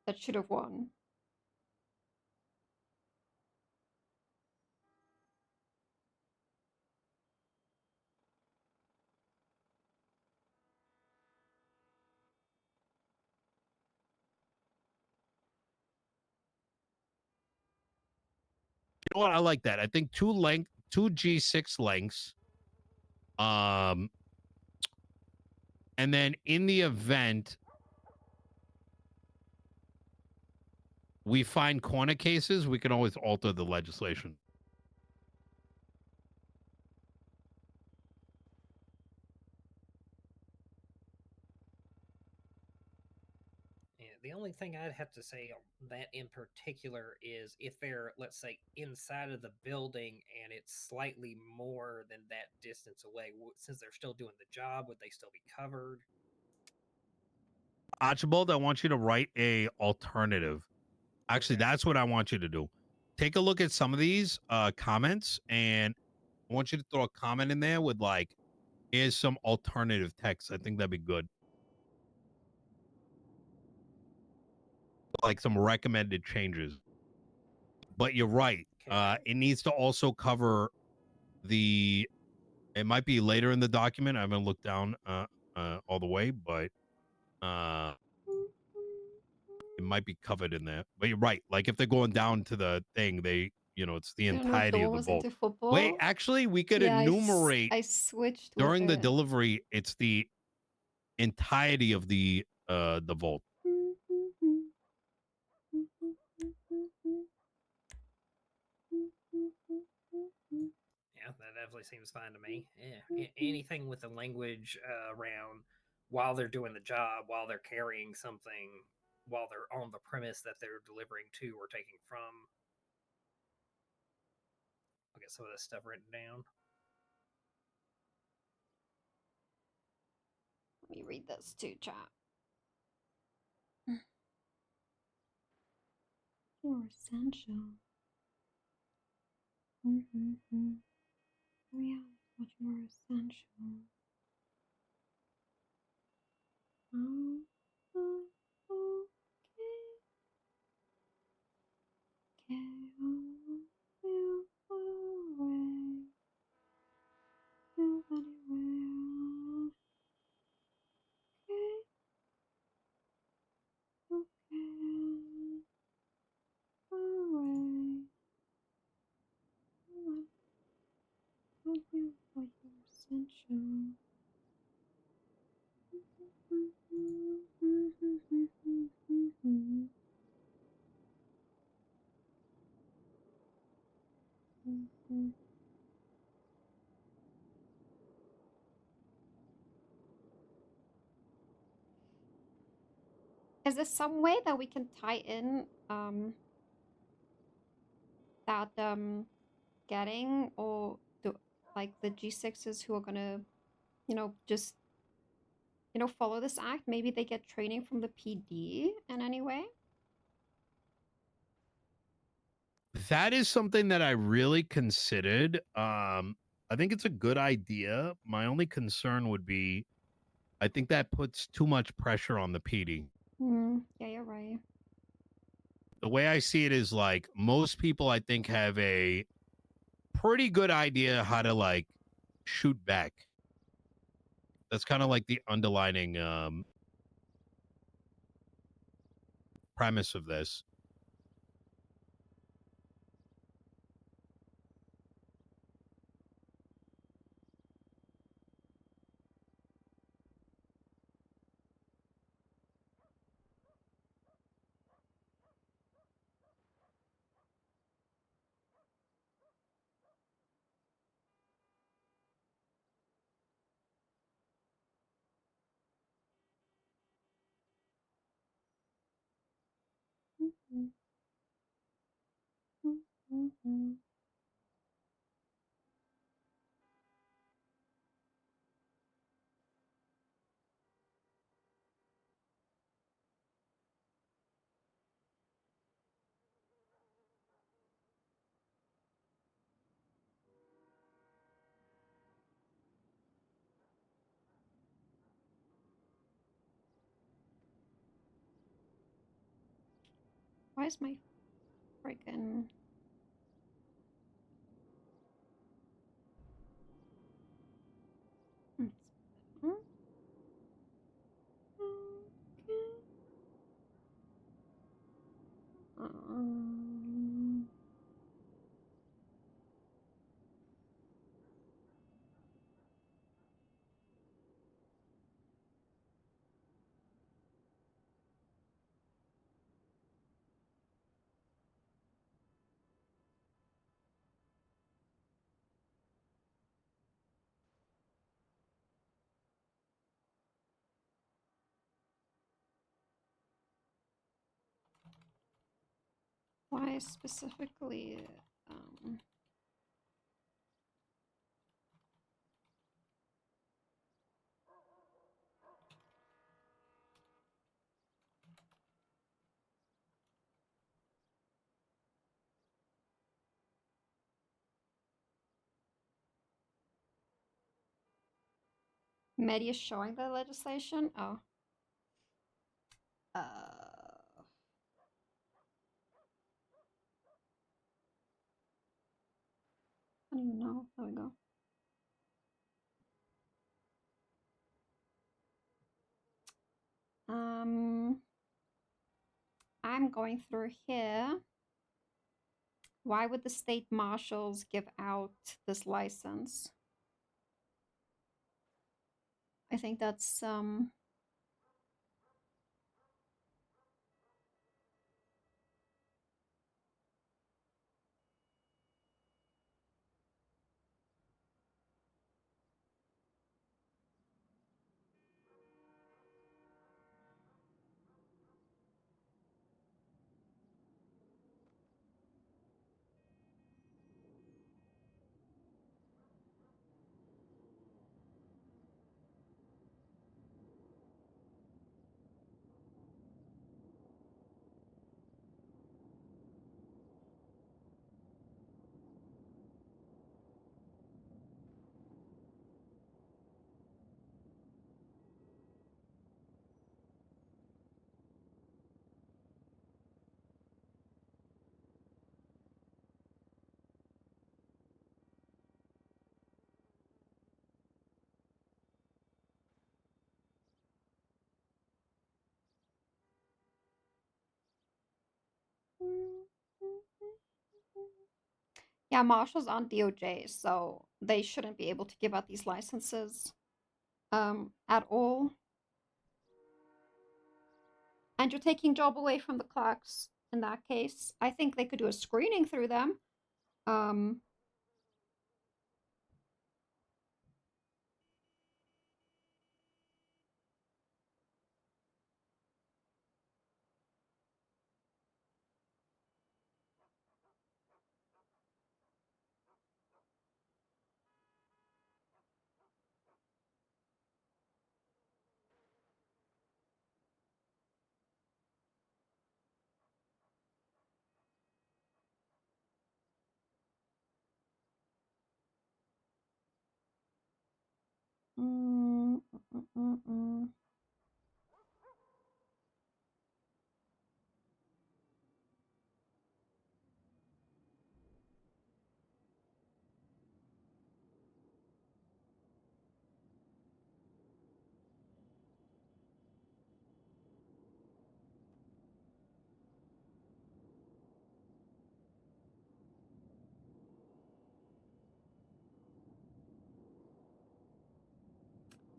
that should have won. You know what? I like that. I think 2 G6 lengths. And then in the event we find corner cases, we can always alter the legislation. Yeah, the only thing I'd have to say on that in particular is if they're, let's say, inside of the building and it's slightly more than that distance away, since they're still doing the job, would they still be covered? Archibald, I want you to write a alternative. Actually, that's what I want you to do. Take a look at some of these comments, and I want you to throw a comment in there with like, here's some alternative text. I think that'd be good. Like some recommended changes. But you're right. It needs to also cover the, it might be later in the document. I haven't looked down all the way, but it might be covered in there. But you're right. Like if they're going down to the thing, they, you know, it's the entirety of the bolt. Wait, actually, we could enumerate. I switched during the it. delivery. It's the entirety of the vault. Yeah, that definitely seems fine to me. Yeah, anything with the language around while they're doing the job, while they're carrying something, while they're on the premise that they're delivering to or taking from. I'll get some of this stuff written down. read this too, chat. More essential. Reality is much more essential. Oh, okay. Is there some way that we can tie in that getting or the like the G6s who are gonna, you know, just follow this act? Maybe they get training from the PD in any way? That is something that I really considered. I think it's a good idea. My only concern would be, I think that puts too much pressure on the PD. Yeah, you're right. The way I see it is like most people, I think, have a pretty good idea how to like shoot back. That's kind of like the underlining premise of this. Why is my freaking why specifically Medi is showing the legislation? Oh. I don't even know. There we go. I'm going through here. Why would the state marshals give out this license? I think that's Yeah, Marshall's on DOJ, so they shouldn't be able to give out these licenses at all. And you're taking job away from the clerks in that case. I think they could do a screening through them.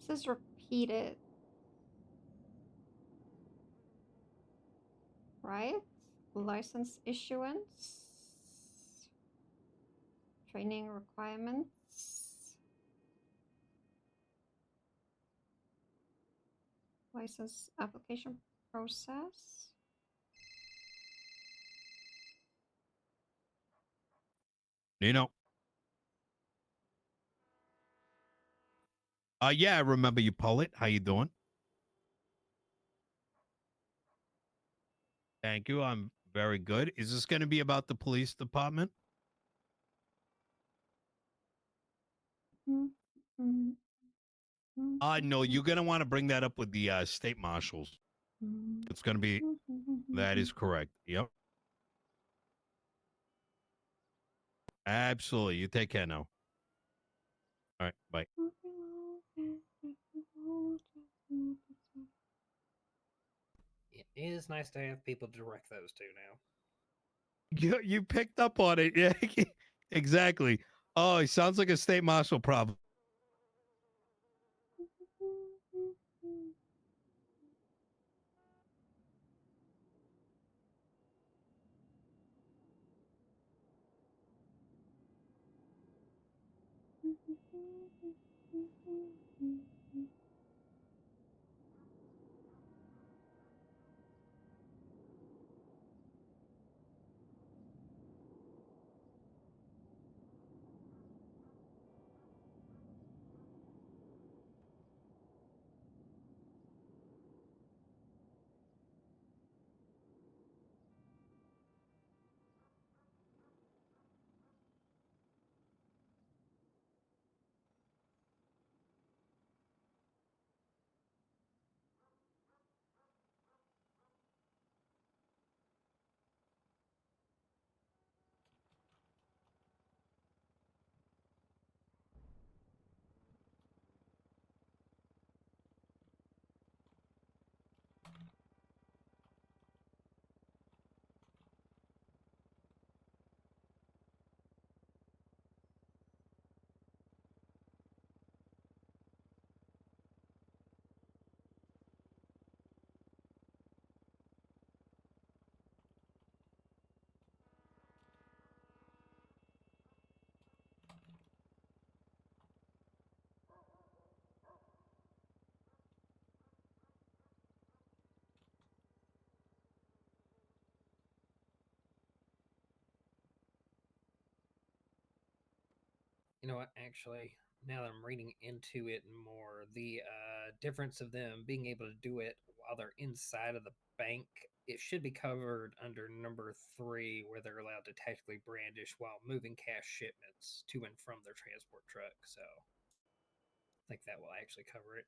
This is repeated. Right? License issuance. Training requirements. License application process. Nino. Yeah, I remember you, Poet. How you doing? Thank you. I'm very good. Is this going to be about the police department? No, you're going to want to bring that up with the state marshals. It's going to be, that is correct. Yep. Absolutely. You take care now. All right. Bye. It is nice to have people to direct those to now. You picked up on it. Yeah, exactly. Oh, it sounds like a state marshal problem. You know what? Actually, now that I'm reading into it more, the difference of them being able to do it while they're inside of the bank, it should be covered under number 3, where they're allowed to tactically brandish while moving cash shipments to and from their transport truck. So I think that will actually cover it.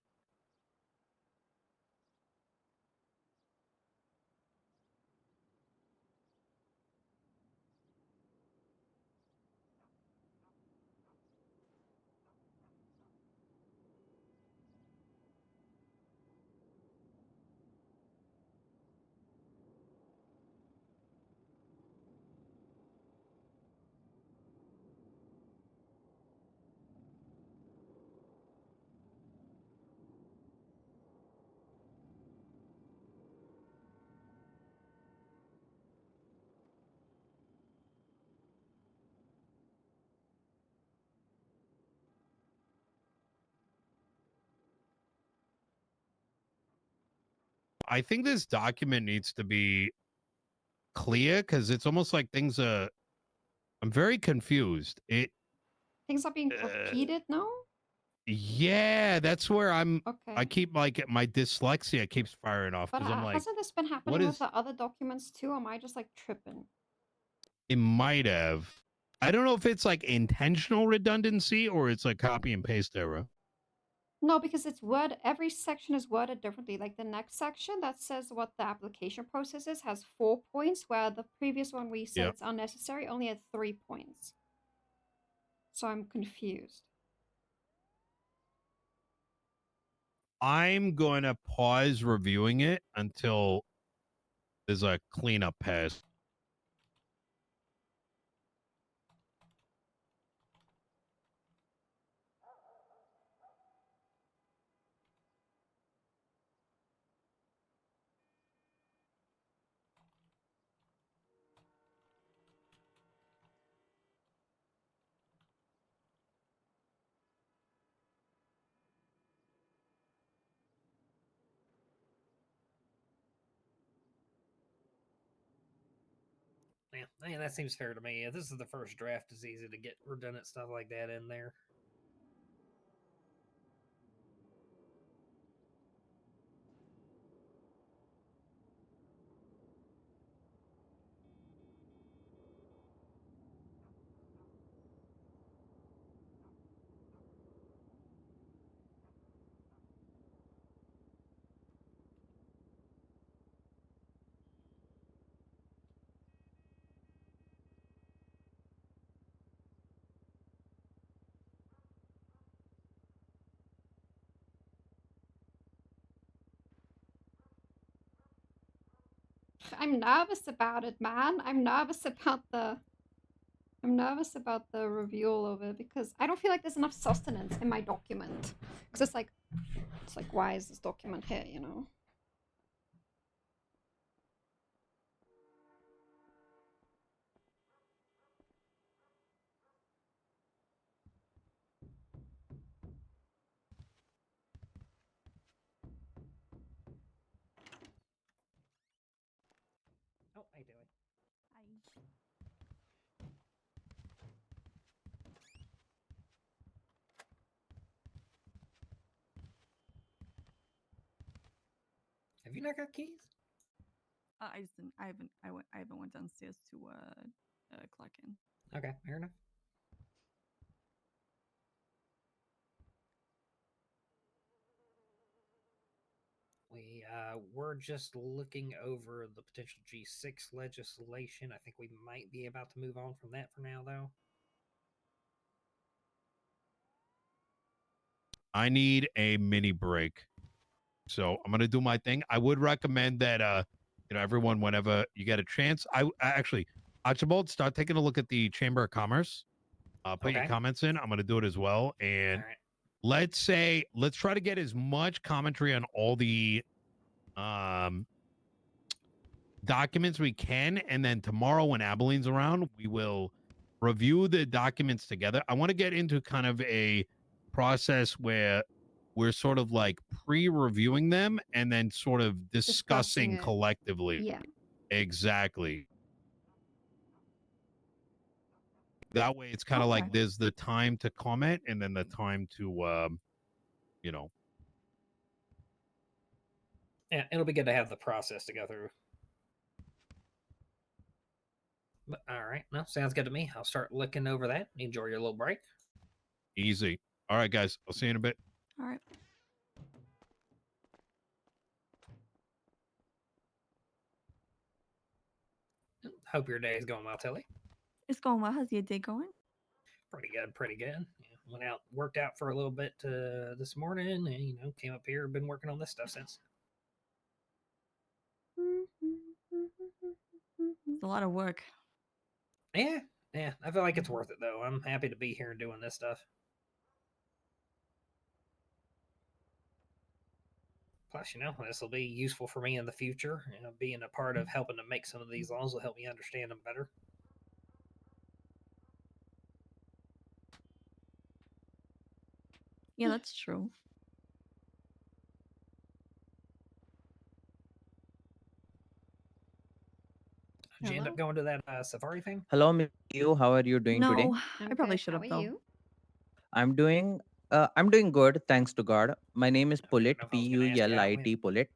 I think this document needs to be clear because it's almost like things are. I'm very confused. Things are being repeated now? Yeah, that's where I Okay. keep like my dyslexia keeps firing off But because I'm like, hasn't this been happening with the other documents too? Or am I just like tripping? it might have. I don't know if it's like intentional redundancy or it's like copy and paste error. No, because it's word. Every section is worded differently. Like the next section that says what the application process is has 4 points, where the previous one we said Yep. it's unnecessary only had 3 points. So I'm confused. I'm going to pause reviewing it until there's a cleanup pass. Yeah, that seems fair to me. If this is the first draft, it's easy to get redundant stuff like that in there. I'm nervous about it, man. I'm nervous about the reveal of it because I don't feel like there's enough sustenance in my document. Because it's like, why is this document here, you know? Oh, how you doing? Have you not got keys? I just didn't. I haven't went downstairs to clock in. Okay, fair enough. We're just looking over the potential G6 legislation. I think we might be about to move on from that for now, though. I need a mini break. So I'm gonna do my thing. I would recommend that everyone, whenever you get a chance, I actually, Archibald, start taking a look at the Chamber of Commerce. Put your comments in. I'm gonna do it as well. And let's try to get as much commentary on all the documents we can, and then tomorrow when Abeline's around, we will review the documents together. I want to get into kind of a process where we're sort of like pre-reviewing them and then sort of discussing it. collectively. Yeah. Exactly. That way it's kind of like there's the time to comment and then the time to Yeah, it'll be good to have the process to go through. But, all right, no, sounds good to me. I'll start looking over that. Enjoy your little break. Easy. All right, guys. I'll see you in a bit. All right. Hope your day is going well, Tilly. It's going well. How's your day going? Pretty good, pretty good. Yeah, went out, worked out for a little bit this morning, and came up here. Been working on this stuff since. It's a lot of work. Yeah, I feel like it's worth it though. I'm happy to be here and doing this stuff. Plus, this will be useful for me in the future. Being a part of helping to make some of these laws will help me understand them better. Yeah, that's true. Did you end up going to that safari thing? Hello, Miss you. How are you doing today? No, I probably should have though. I'm doing good, thanks to God. My name is Pullit, if I was gonna ask you how it P-U-L-I-T, Pullit.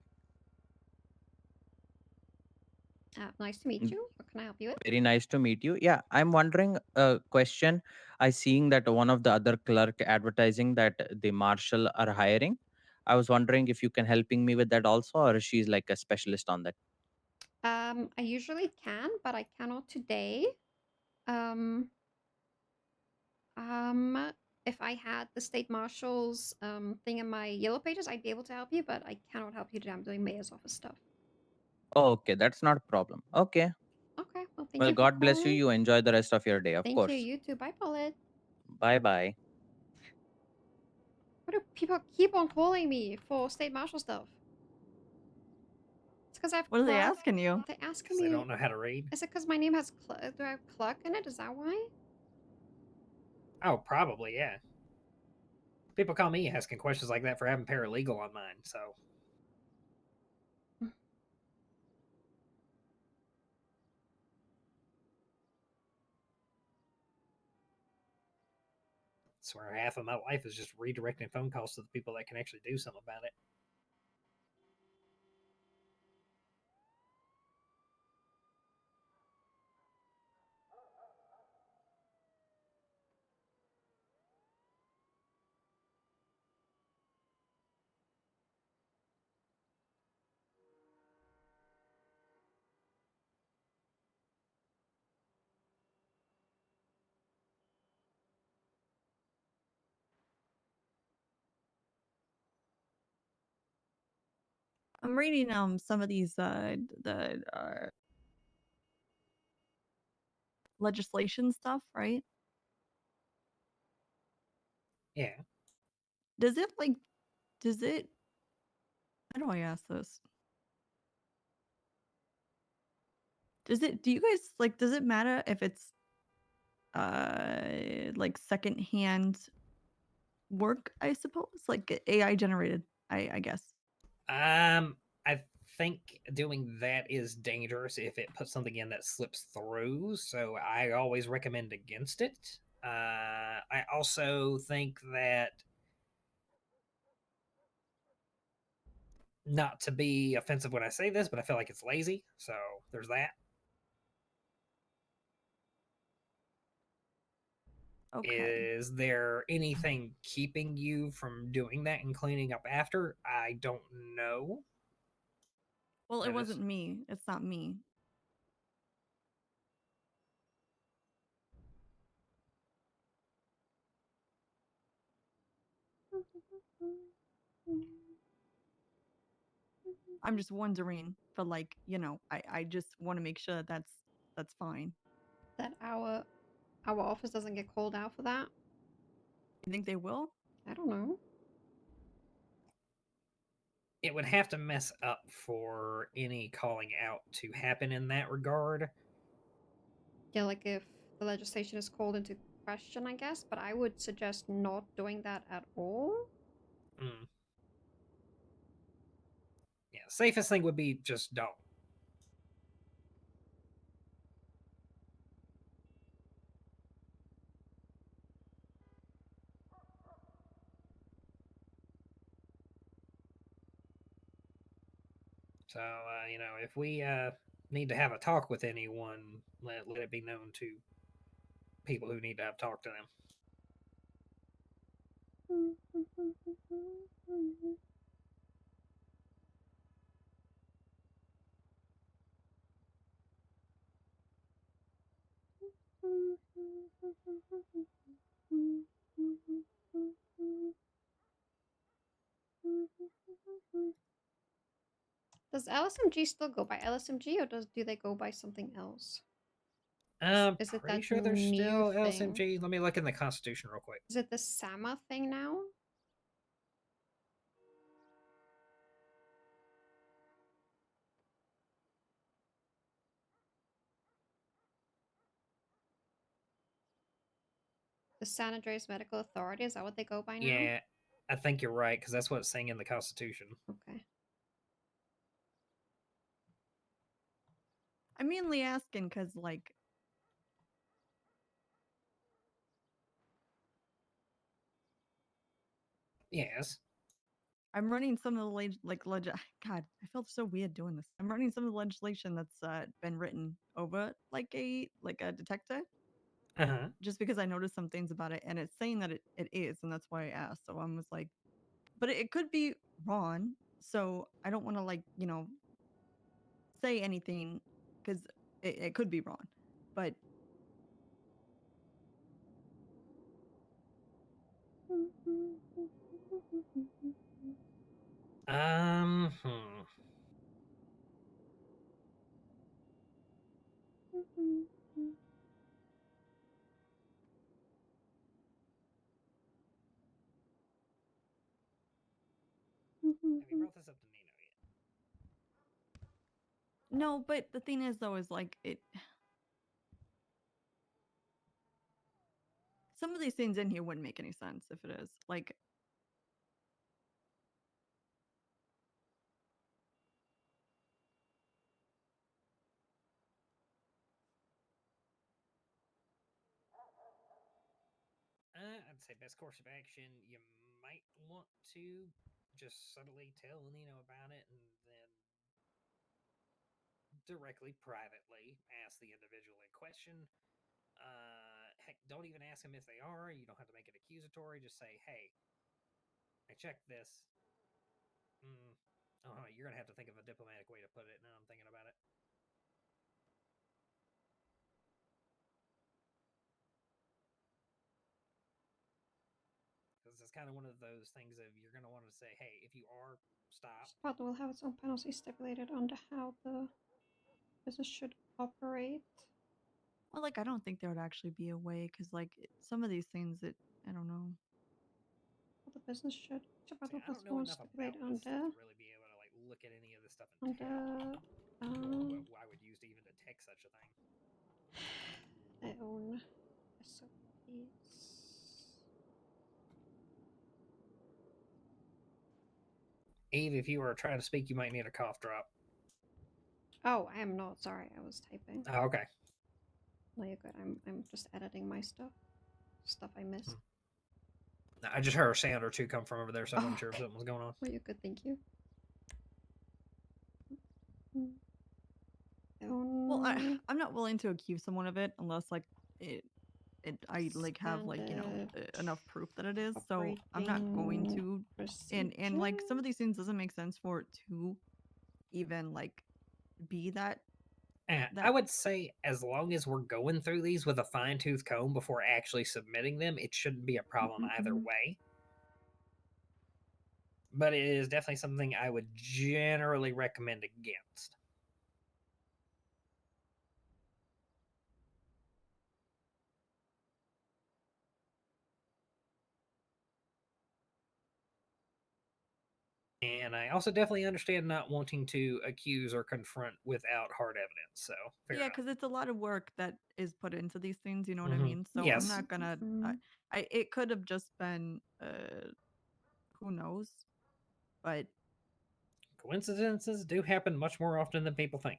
Nice to meet you. What can I help you with? Very nice to meet you. Yeah, I'm wondering a question. I seeing that one of the other clerk advertising that the marshal are hiring. I was wondering if you can helping me with that also, or she's like a specialist on that. I usually can, but I cannot today. If I had the state marshal's thing in my yellow pages, I'd be able to help you, but I cannot help you today. I'm doing mayor's office stuff. Okay, that's not a problem. Okay. Okay, well, thank Well, you for God bless you. calling. You enjoy the rest of your day, of Thank course. you. You too. Bye, Paulette. Bye-bye. Why do people keep on calling me for state marshal stuff? It's because I have What are they Clark. asking you? They asking They me. don't know how to read. Is it because my name has do I have Clark in it? Is that why? Oh, probably, yeah. People call me asking questions like that for having paralegal on mine, so. Swear half of my life is just redirecting phone calls to the people that can actually do something about it. I'm reading some of these the legislation stuff, right? Yeah. Does it how do I ask this? Do you guys does it matter if it's like secondhand work, I suppose? Like AI generated, I guess. I think doing that is dangerous if it puts something in that slips through, so I always recommend against it. I also think that, not to be offensive when I say this, but I feel like it's lazy, so there's that. Okay. Is there anything keeping you from doing that and cleaning up after? I don't know. Well, it That is- wasn't me. It's not me. I'm just wondering, but I just want to make sure that's fine. That our office doesn't get called out for that? You think they will? I don't know. It would have to mess up for any calling out to happen in that regard. Yeah, like if the legislation is called into question, I guess, but I would suggest not doing that at all. Mm. Yeah, safest thing would be just don't. So, if we need to have a talk with anyone, let it be known to people who need to have talked to them. Does LSMG still go by LSMG, or do they go by something else? I'm Is it pretty that sure there's new still thing? LSMG. Let me look in the Constitution real quick. Is it the SAMA thing now? The San Andreas Medical Authority, is that what they go by now? Yeah, I think you're right, because that's what it's saying in the Constitution. Okay. I'm mainly asking because, like, Yes. I'm running some of the God, I felt so weird doing this. I'm running some of the legislation that's been written over like a detector. Just because I noticed some things about it, and it's saying that it is, and that's why I asked. So I was like, but it could be wrong. So I don't want to, like, say anything because it could be wrong. But Hmm. Have you brought this up to Nino yet? no, but the thing is, though, is like some of these things in here wouldn't make any sense if it is like. I'd say best course of action, you might want to just subtly tell Nino about it and then directly, privately ask the individual in question. Heck, don't even ask them if they are. You don't have to make it accusatory. Just say, hey, I checked this. Oh, you're going to have to think of a diplomatic way to put it now I'm thinking about it. Because it's kind of one of those things of you're going to want to say, hey, if you are, stop. Each partner will have its own penalty stipulated under how the business should operate. Well, like, I don't think there would actually be a way because, like, some of these things that I don't know. Well, the business should. See, I don't know enough about this to really be able to like look at any of this stuff and tell what I would use to even detect such a thing. Their own SOPs. Eve, if you were trying to speak, you might need a cough drop. Oh, I am not. Sorry, I was typing. Oh, okay. No, you're good. I'm just editing my stuff. Stuff I missed. I just heard a sound or two come from over there, so I wasn't sure if something was going on. Well, you're good. Thank you. Well, I'm not willing to accuse someone of it unless like I like have like enough proof that it is. So I'm not going to. And like some of these things doesn't make sense for it to even like be that. I would say as long as we're going through these with a fine-tooth comb before actually submitting them, it shouldn't be a problem either way. But it is definitely something I would generally recommend against. And I also definitely understand not wanting to accuse or confront without hard evidence. So yeah, because it's a lot of work that is put into these things. You know what I mean? So Yes. I'm not gonna. It could have just been. Who knows? But coincidences do happen much more often than people think.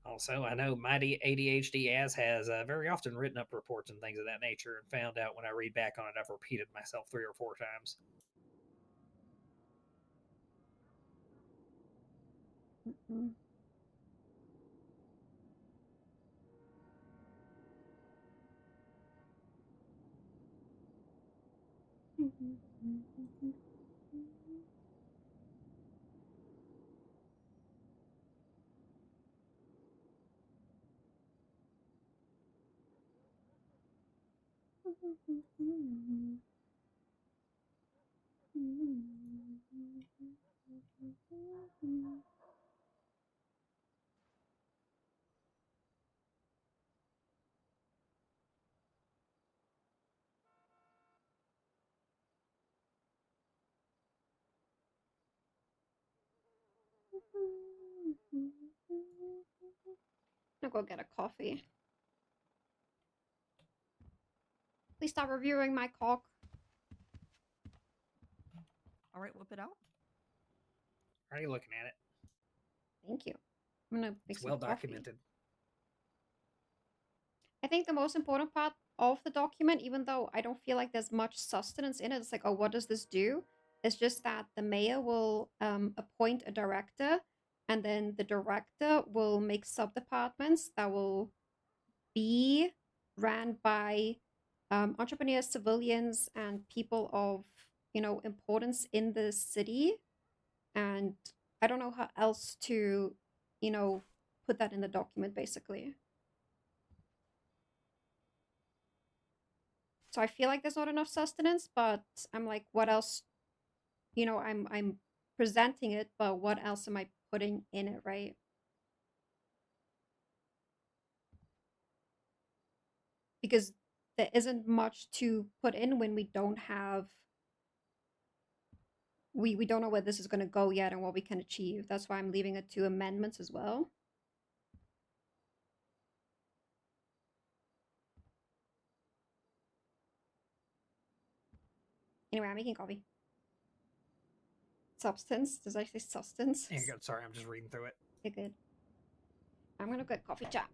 Also, I know Mighty ADHD As has very often written up reports and things of that nature and found out when I read back on it, I've repeated myself 3 or 4 times. I'll go get a coffee. Please stop reviewing my cock. All right, whip it out. Already looking at it. Thank you. I'm gonna make It's some well coffee. documented. I think the most important part of the document, even though I don't feel like there's much sustenance in it, it's like, oh, what does this do? It's just that the mayor will appoint a director, and then the director will make sub-departments that will be ran by entrepreneurs, civilians, and people of, you know, importance in the city. And I don't know how else to, you know, put that in the document, basically. So I feel like there's not enough sustenance, but I'm like, what else? You know, I'm presenting it, but what else am I putting in it, right? Because there isn't much to put in when we don't have we don't know where this is going to go yet and what we can achieve. That's why I'm leaving it to amendments as well. Anyway, I'm making coffee. Substance? Does I say substance? Here you go. Sorry, I'm just reading through it. Okay, good. I'm gonna get coffee chat.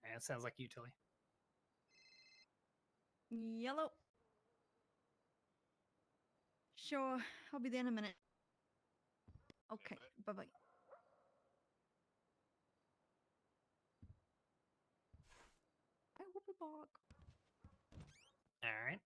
Yeah, it sounds like you, Tilly. Yellow. Sure, I'll be there in a minute. Okay, bye-bye. I will be back. All right.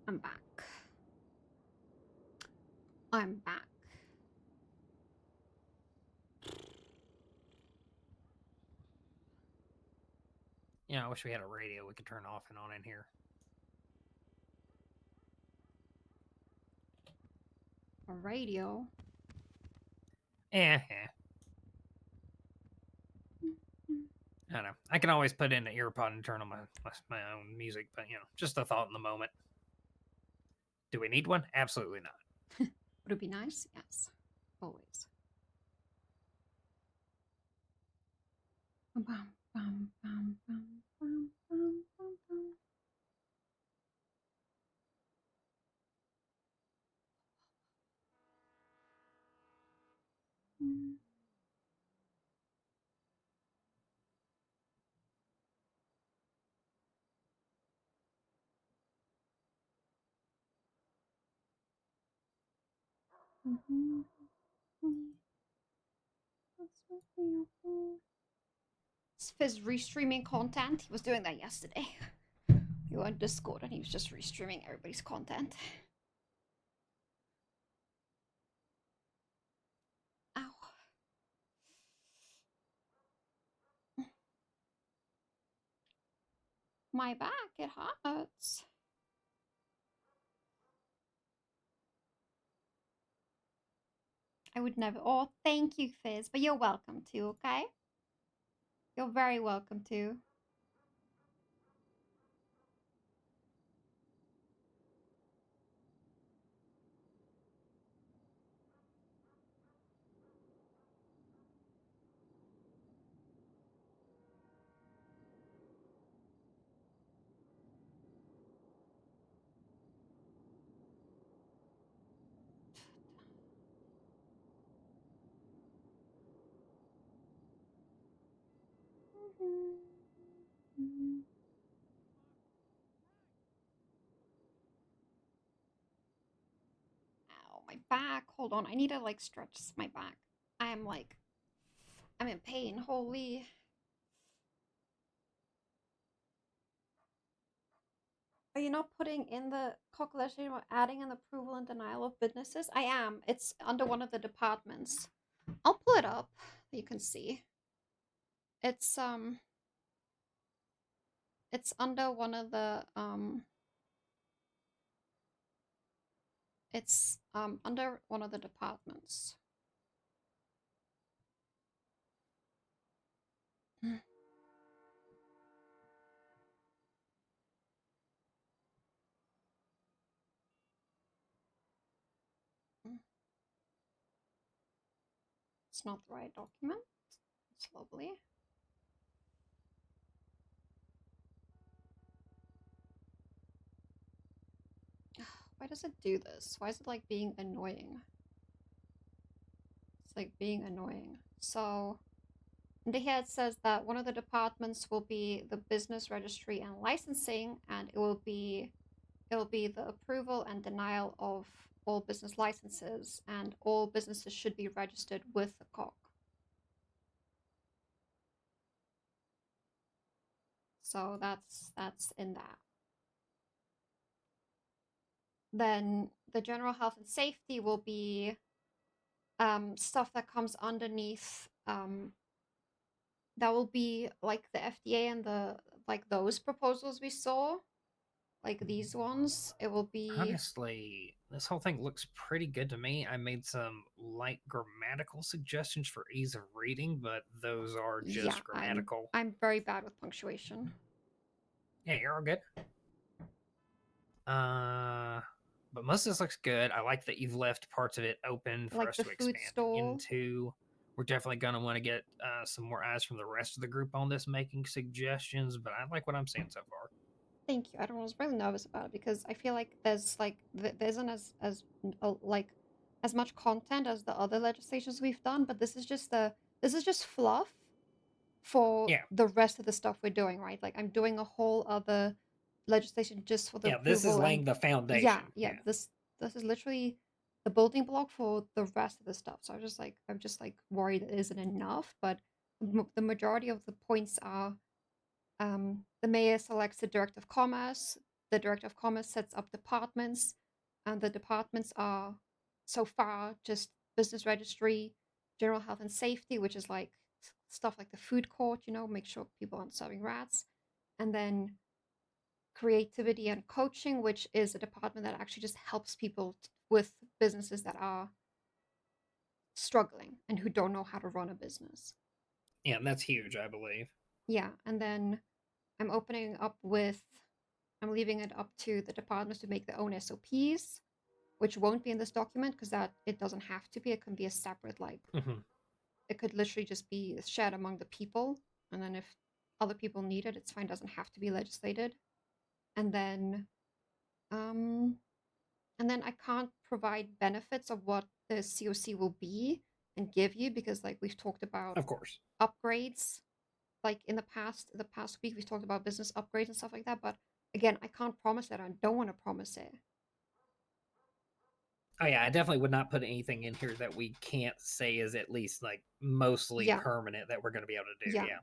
I'm back. I'm back. Yeah, I wish we had a radio we could turn off and on in here. A radio? Yeah. I don't know. I can always put in an earpod and turn on my own music, but, you know, just a thought in the moment. Do we need one? Absolutely not. Would it be nice? Yes. Always. Bum, bum, bum, bum, bum, bum, bum, bum. Is Fizz restreaming content? He was doing that yesterday. He went on Discord and he was just restreaming everybody's content. Ow. My back, it hurts. I would never. Oh, thank you, Fizz. But you're welcome to, okay? You're very welcome to. Ow, my back. Hold on. I need to like stretch my back. I'm in pain. Holy. Are you not putting in the calculation or adding an approval and denial of businesses? I am. It's under one of the departments. I'll pull it up so you can see. It's under one of the it's under one of the departments. It's not the right document. It's lovely. Why does it do this? Why is it like being annoying? It's like being annoying. So under here it says that one of the departments will be the business registry and licensing, and it will be the approval and denial of all business licenses, and all businesses should be registered with the COC. So that's in that. Then the general health and safety will be stuff that comes underneath. That will be like the FDA and the those proposals we saw, like these ones. It will be Honestly, this whole thing looks pretty good to me. I made some light grammatical suggestions for ease of reading, but those are just grammatical. I'm very bad with punctuation. Yeah, you're all good. But most of this looks good. I like that you've left parts of it open for Like us the to food expand stall. into. We're definitely going to want to get some more eyes from the rest of the group on this, making suggestions, but I like what I'm seeing so far. Thank you. I don't know. I was really nervous about it because I feel like there's there isn't as much content as the other legislations we've done, but this is just fluff for the rest of the stuff we're doing, right? Like I'm doing a whole other legislation just for the approval. This is laying the foundation. Yeah. This is literally the building block for the rest of the stuff. So I'm just worried it isn't enough, but the majority of the points are the mayor selects the director of commerce, the director of commerce sets up departments, and the departments are so far just business registry, general health and safety, which is like stuff like the food court, make sure people aren't serving rats, and then creativity and coaching, which is a department that actually just helps people with businesses that are struggling and who don't know how to run a business. Yeah, and that's huge, I believe. Yeah, and then I'm leaving it up to the departments to make their own SOPs, which won't be in this document because it doesn't have to be. It can be a separate, it could literally just be shared among the people, and then if other people need it, it's fine. It doesn't have to be legislated. And then I can't provide benefits of what the COC will be and give you because we've talked about, of course, upgrades. Like in the past week, we've talked about business upgrades and stuff like that. But again, I can't promise that. I don't want to promise it. Oh yeah, I definitely would not put anything in here that we can't say is at least mostly permanent that we're going to be able to do. Yeah.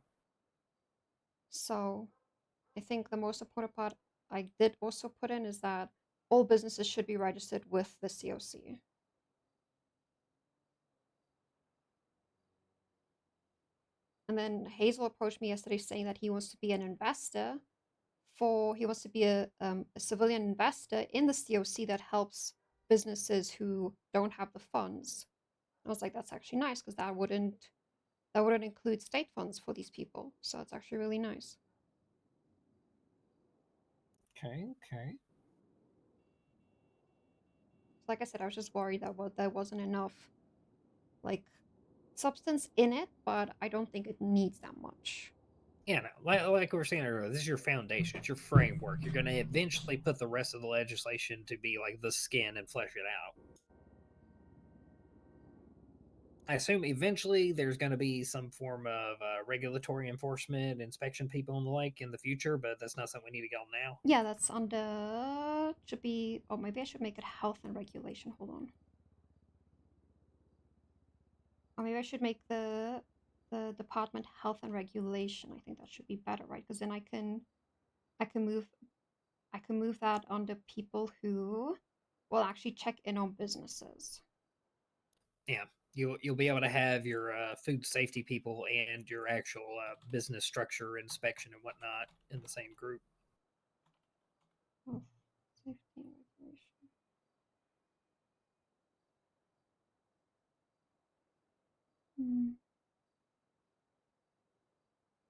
So I think the most important part I did also put in is that all businesses should be registered with the COC. And then Hazel approached me yesterday saying that he wants to be an investor he wants to be a civilian investor in the COC that helps businesses who don't have the funds. I was like, that's actually nice because that wouldn't include state funds for these people. So it's actually really nice. Okay. Like I said, I was just worried that there wasn't enough substance in it, but I don't think it needs that much. Yeah, no, like we were saying earlier, this is your foundation, it's your framework. You're going to eventually put the rest of the legislation to be the skin and flesh it out. I assume eventually there's going to be some form of regulatory enforcement, inspection people and the like in the future, but that's not something we need to get on now. Yeah, that's should be, maybe I should make it health and regulation. Hold on. Or maybe I should make the department health and regulation. I think that should be better, right? Because then I can move that under people who will actually check in on businesses. Yeah, you'll be able to have your food safety people and your actual business structure inspection and whatnot in the same group. Health, safety, and regulation.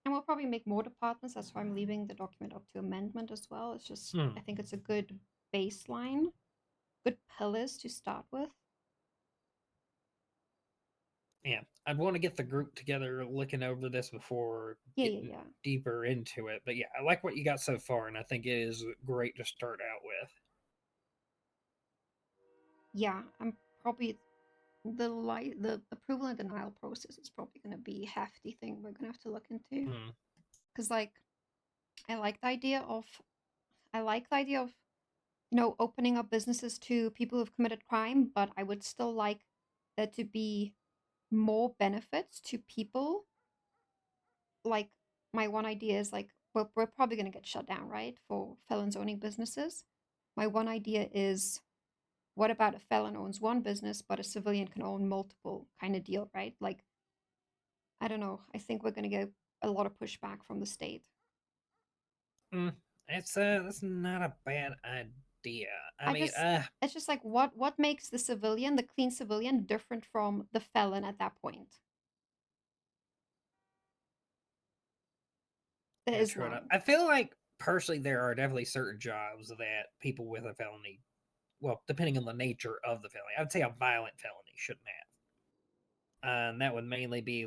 And we'll probably make more departments. That's why I'm leaving the document up to amendment as well. It's just, I think it's a good baseline, good pillars to start with. Yeah, I'd want to get the group together looking over this before getting deeper into it. But yeah, I like what you got so far, and I think it is great to start out with. Yeah, I'm probably the approval and denial process is probably going to be a hefty thing we're going to have to look into. Because I like the idea of opening up businesses to people who've committed crime, but I would still like there to be more benefits to people. My one idea is we're probably going to get shut down, right, for felons owning businesses. My one idea is, what about a felon owns one business but a civilian can own multiple, kind of deal, right? I don't know. I think we're going to get a lot of pushback from the state. That's not a bad idea. I mean, it's just what makes the clean civilian, different from the felon at that point? There is one. I feel like personally there are definitely certain jobs that people with a felony, well, depending on the nature of the felony, I would say a violent felony shouldn't have. And that would mainly be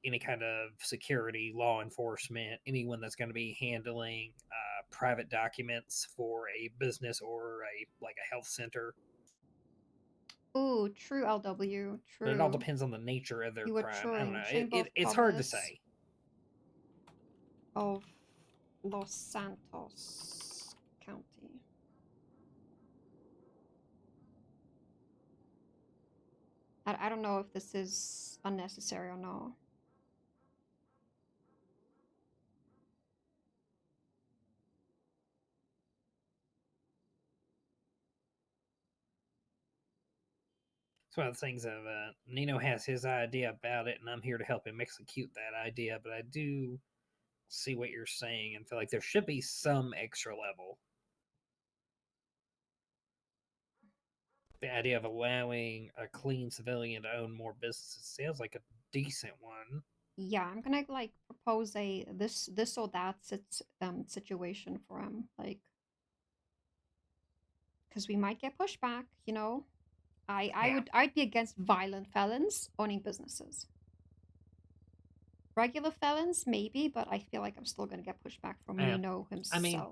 any kind of security, law enforcement, anyone that's going to be handling private documents for a business or a health center. Ooh, true, LW, true. But it all depends on the nature of their crime. I don't know. It's hard to say. Of Los Santos County. I don't know if this is unnecessary or not. It's one of the things of Nino has his idea about it, and I'm here to help him execute that idea. But I do see what you're saying and feel like there should be some extra level. The idea of allowing a clean civilian to own more businesses sounds like a decent one. Yeah, I'm gonna like propose a this or that situation for him, like, because we might get pushback. You know, I'd be against violent felons owning businesses. Regular felons, maybe, but I feel like I'm still gonna get pushback from Nino himself. I mean,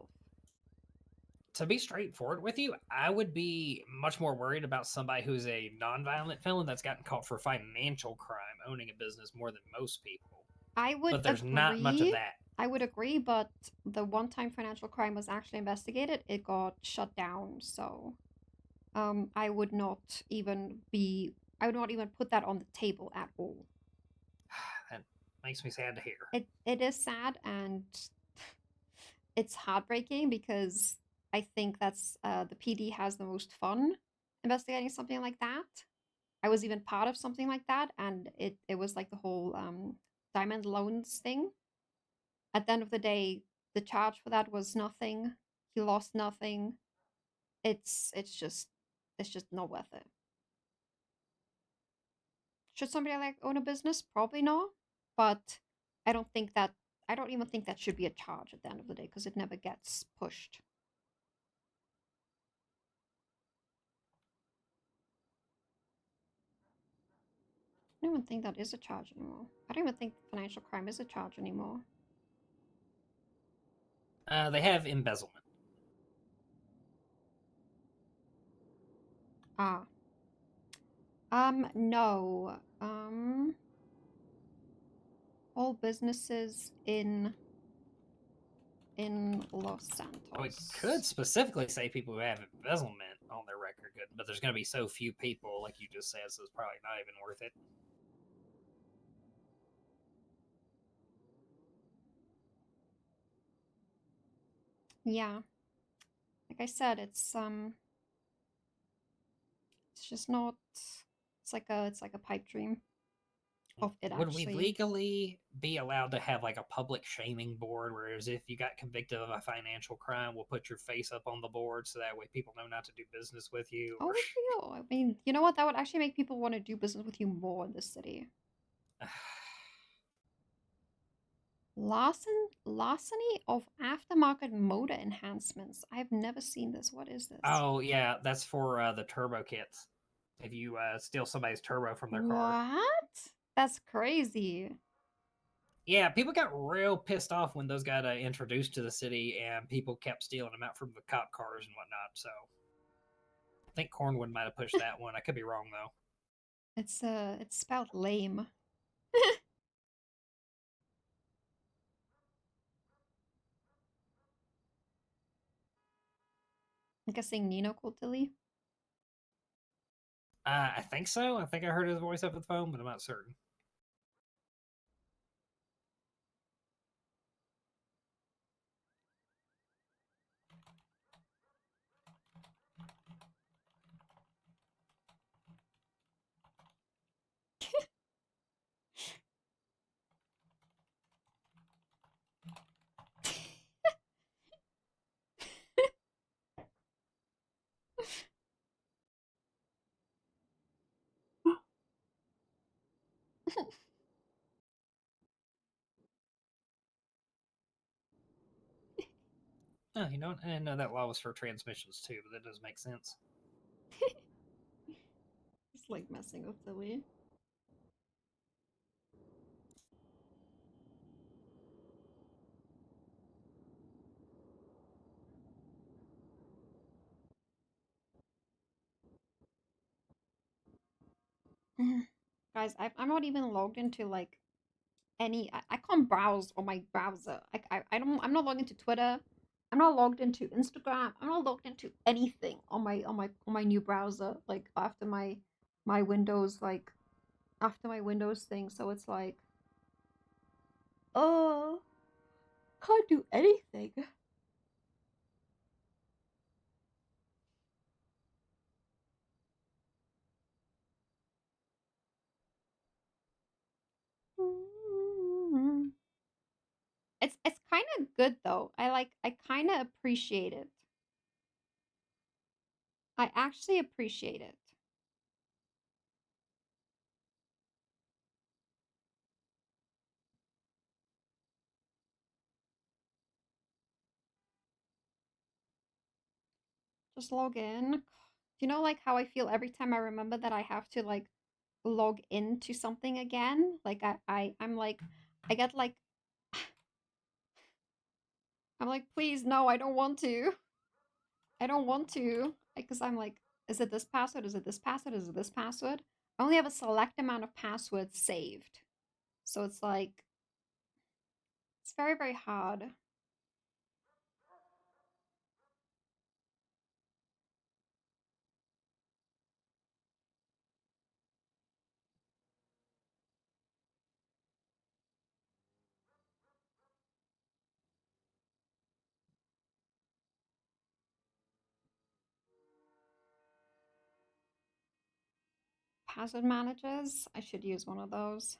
to be straightforward with you, I would be much more worried about somebody who's a non-violent felon that's gotten caught for financial crime owning a business more than most people. I would But there's agree. not much of that. I would agree, but the one-time financial crime was actually investigated. It got shut down, so I would not even put that on the table at all. That makes me sad to hear. It is sad, and it's heartbreaking because I think that's the PD has the most fun investigating something like that. I was even part of something like that, and it was like the whole diamond loans thing. At the end of the day, the charge for that was nothing. He lost nothing. It's just not worth it. Should somebody like own a business? Probably not. But I don't even think that should be a charge at the end of the day because it never gets pushed. I don't even think that is a charge anymore. I don't even think financial crime is a charge anymore. They have embezzlement. Ah. No. All businesses in Los Santos. Oh, it could specifically say people who have embezzlement on their record, but there's going to be so few people, like you just said, so it's probably not even worth it. Yeah. Like I said, it's just not. It's like a pipe dream. Of it Would actually. we legally be allowed to have like a public shaming board, whereas if you got convicted of a financial crime, we'll put your face up on the board so that way people know not to do business with you? Oh, real? I mean, you know what? That would actually make people want to do business with you more in this city. Larceny of aftermarket motor enhancements. I've never seen this. What is this? Oh yeah, that's for the turbo kits. If you steal somebody's turbo from their car. What? That's crazy. Yeah, people got real pissed off when those got introduced to the city, and people kept stealing them out from the cop cars and whatnot. So I think Cornwood might have pushed that one. I could be wrong though. It's spelled lame. I'm guessing Nino called Tilly. I think so. I think I heard his voice over the phone, but I'm not certain. Oh, you know what? I didn't know that law was for transmissions too, but that does make sense. It's like messing with Tilly. Guys, I'm not even logged into like any. I can't browse on my browser. I'm not logged into Twitter. I'm not logged into Instagram. I'm not logged into anything on my new browser. Like after my Windows after my Windows thing. So it's like, oh, can't do anything. good though. I kind of appreciate it. I actually appreciate it. Just log in. Do you know like how I feel every time I remember that I have to like log into something again? Like I'm like I get like I'm like, please no, I don't want to. I don't want to. Because I'm like, is it this password? Is it this password? Is it this password? I only have a select amount of passwords saved. So it's like it's very, very hard. Password managers. I should use one of those.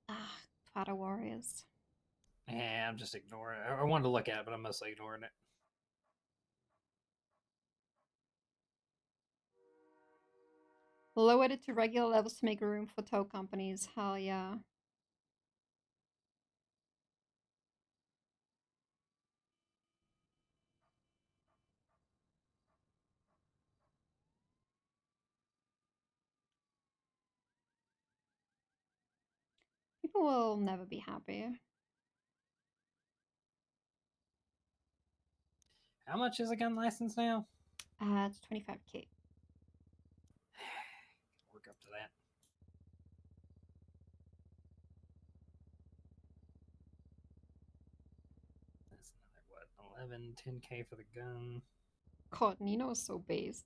Ah, Twata Warriors. Yeah, I'm just ignoring it. I wanted to look at it, but I'm mostly ignoring it. Lowered it to regular levels to make room for tow companies. Hell yeah. People will never be happy. How much is a gun license now? It's 25K. Work up to that. That's another, what, 11, 10K for the gun. God, Nino is so based.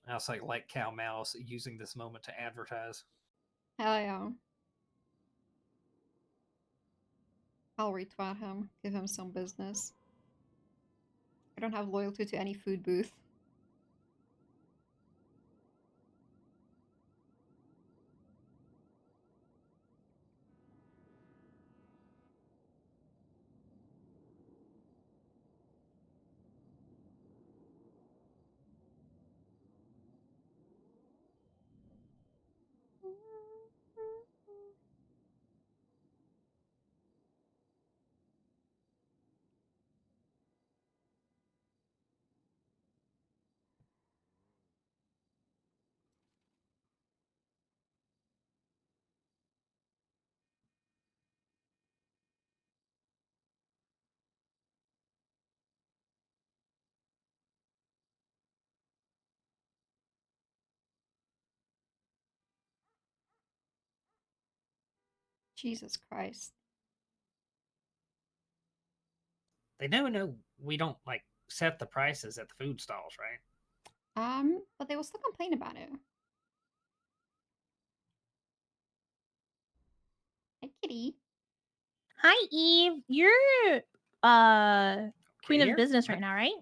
I also like Cow Mouse using this moment to advertise. Hell yeah. I'll retweet him, give him some business. I don't have loyalty to any food booth. Jesus Christ. They know we don't like set the prices at the food stalls, right? But they will still complain about it. Hi, kitty. Hi, Eve. You're queen of here? business right now, right?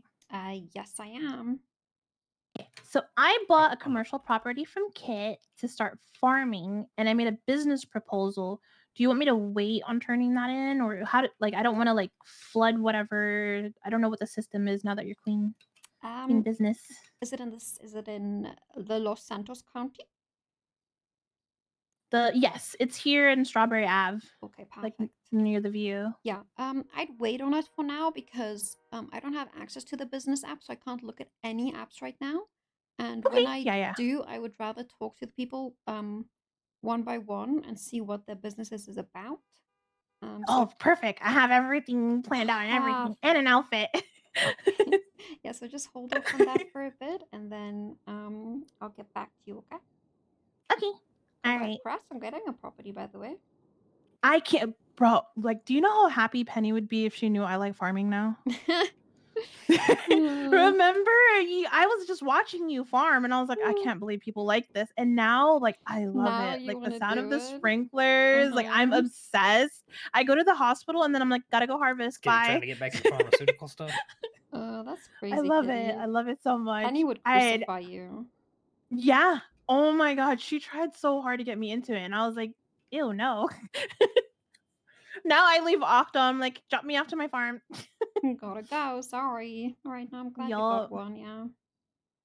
Yes, I am. So I bought a commercial property from Kit to start farming, and I made a business proposal. Do you want me to wait on turning that in, or how to I don't want to flood whatever. I don't know what the system is now that you're clean business. Is it in this? Is it in the Los Santos County? Yes, it's here in Strawberry Ave. Okay, perfect. Like near the view. Yeah. I'd wait on it for now because I don't have access to the business app, so I can't look at any apps right now. And when I do, I would rather talk to the people one by one and see what their businesses is about. Oh, perfect. I have everything planned out and everything and an outfit. Yeah, so just hold off on that for a bit and then I'll get back to you, okay? Okay. All right. Congrats on getting a property, by the way. I can't, bro. Do you know how happy Penny would be if she knew I like farming now? Remember, I was just watching you farm, and I was like, I can't believe people like this. And now, I love it. The sound of the sprinklers. I'm obsessed. I go to the hospital, and then I'm like, gotta go harvest. Kitty Bye. trying to get back into pharmaceutical stuff. That's crazy. I love Kitty. it. I love it so much. Penny would crucify you. Yeah. Oh my god, she tried so hard to get me into it, and I was like, ew, no. Now I leave Octo. I'm like, drop me off to my farm. Gotta go. Sorry. All right, now I'm glad you got one. Yeah.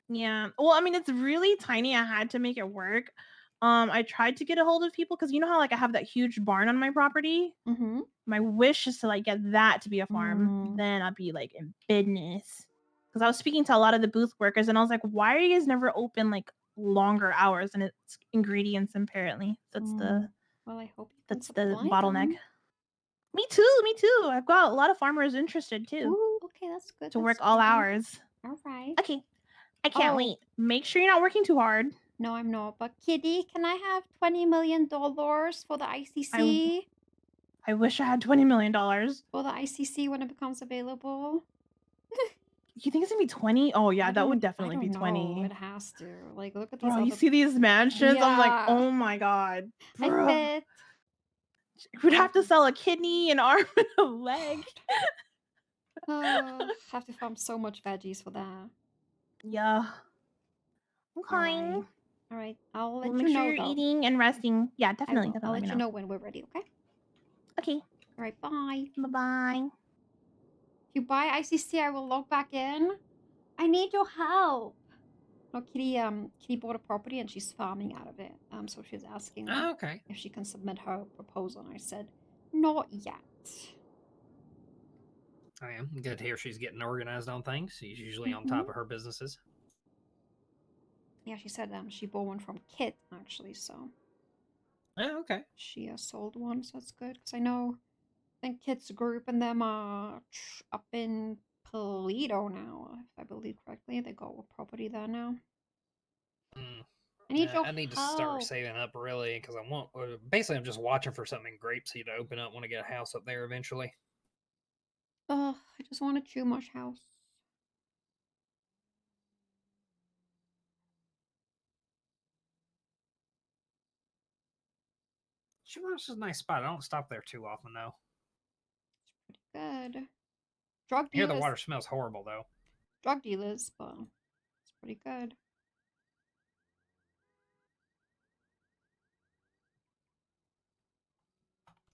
Yeah. Well, I mean, it's really tiny. I had to make it work. I tried to get a hold of people because you know how I have that huge barn on my property. Mm-hmm. My wish is to get that to be a farm. Then I'll be in business. Because I was speaking to a lot of the booth workers, and I was like, "Why are you guys never open longer hours?" And it's ingredients apparently. That's the. Well, I hope that's the bottleneck. Them. Me too. Me too. I've got a lot of farmers interested too. Ooh, okay, that's good. To work all hours. All right. Okay. I can't wait. Make sure you're not working too hard. No, I'm not. But Kitty, can I have $20 million for the ICC? I wish I had $20 million. For the ICC when it becomes available. You think it's gonna be 20? Oh yeah, that would definitely be 20. No, it has to. Look at these. Bro, you see these mansions? Yeah. I'm like, oh my god. Bro. I fit. We'd have to sell a kidney, an arm, and a leg. Have to farm so much veggies for that. Yeah. Okay. All right. I'll let Make you sure know. You're eating and resting. Yeah, definitely. I'll let you know when we're ready, okay? Okay. All right, bye. Bye-bye. If you buy ICC, I will log back in. I need your help. No, Kitty bought a property and she's farming out of it. So she's asking if she can submit her proposal. And I said, not yet. I am good to hear she's getting organized on things. She's usually on top of her businesses. Yeah, she said she bought one from Kit actually. So. Oh, okay. She sold one, so that's good. Because I think Kit's group and them are up in Toledo now, if I believe correctly. They got a property there now. I need your I need to start saving up really because I want. Basically, I'm just watching for something in Grapeseed to open up when I get a house up there eventually. Oh, I just want a Chumash house. Chumash is a nice spot. I don't stop there too often though. It's pretty good. Drug dealers. Here the water smells horrible though. Drug dealers, but it's pretty good.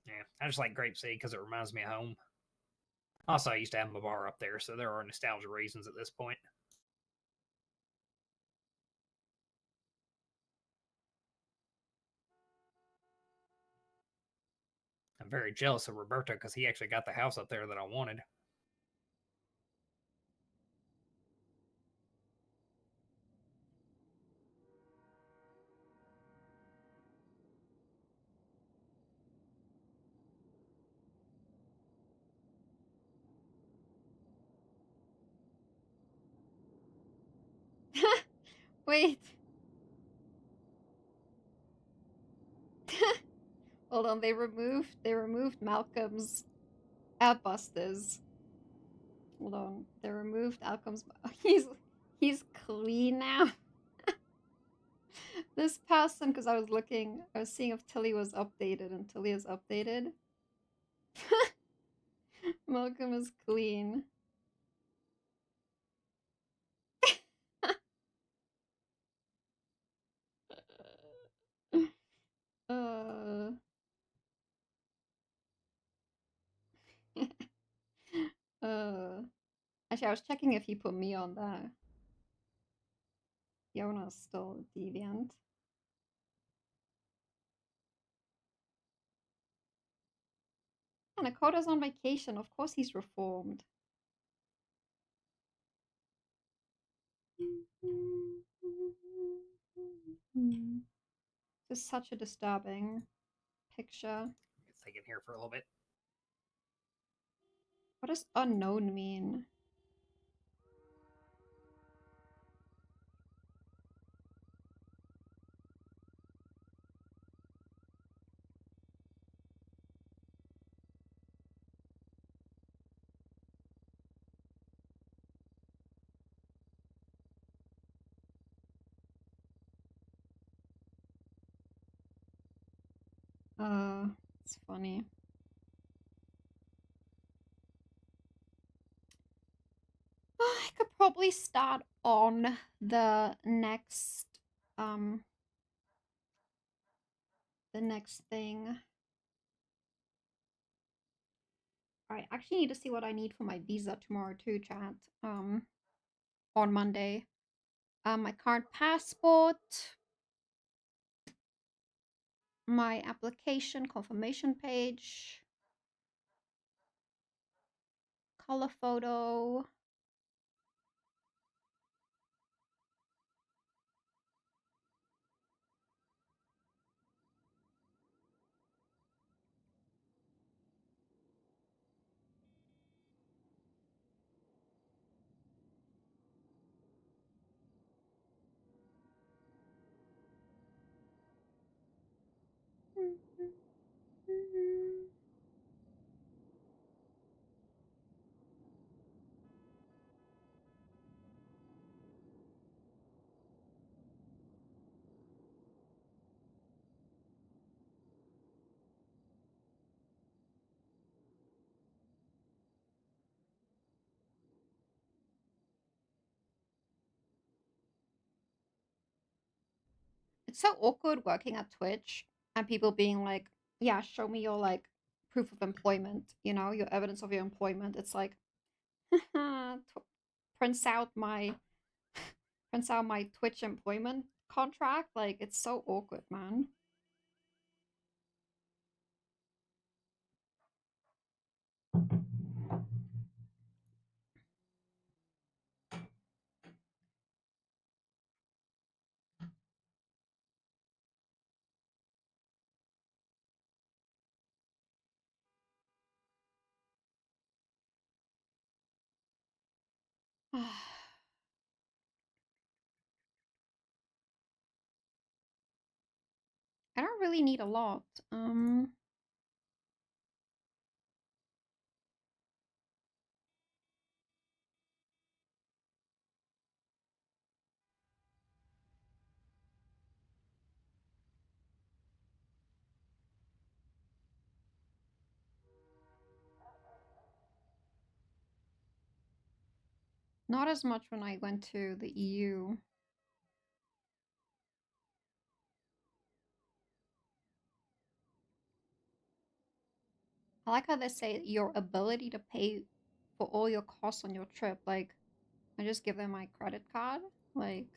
Yeah, I just like Grapeseed because it reminds me of home. Also, I used to have my bar up there, so there are nostalgia reasons at this point. I'm very jealous of Roberto because he actually got the house up there that I wanted. Wait. Hold on, they removed Malcolm's outbusters. Hold on, they removed Malcolm's. He's clean now. This person, because I was seeing if Tilly was updated, and Tilly is updated. Malcolm is clean. Uh. Actually, I was checking if he put me on there. Yona's still deviant. And Nakota's on vacation. Of course he's reformed. This is such a disturbing picture. Thinking here for a little bit. What does unknown mean? It's funny. I could probably start on the next thing. I actually need to see what I need for my visa tomorrow too, chat. On Monday. My current passport, my application confirmation page, color photo. It's so awkward working at Twitch and people being like, yeah, show me your like proof of employment, you know, your evidence of your employment. It's like prints out my Twitch employment contract. Like, it's so awkward, man. I don't really need a lot. Not as much when I went to the EU. I like how they say your ability to pay for all your costs on your trip. Like, I just give them my credit card. Like,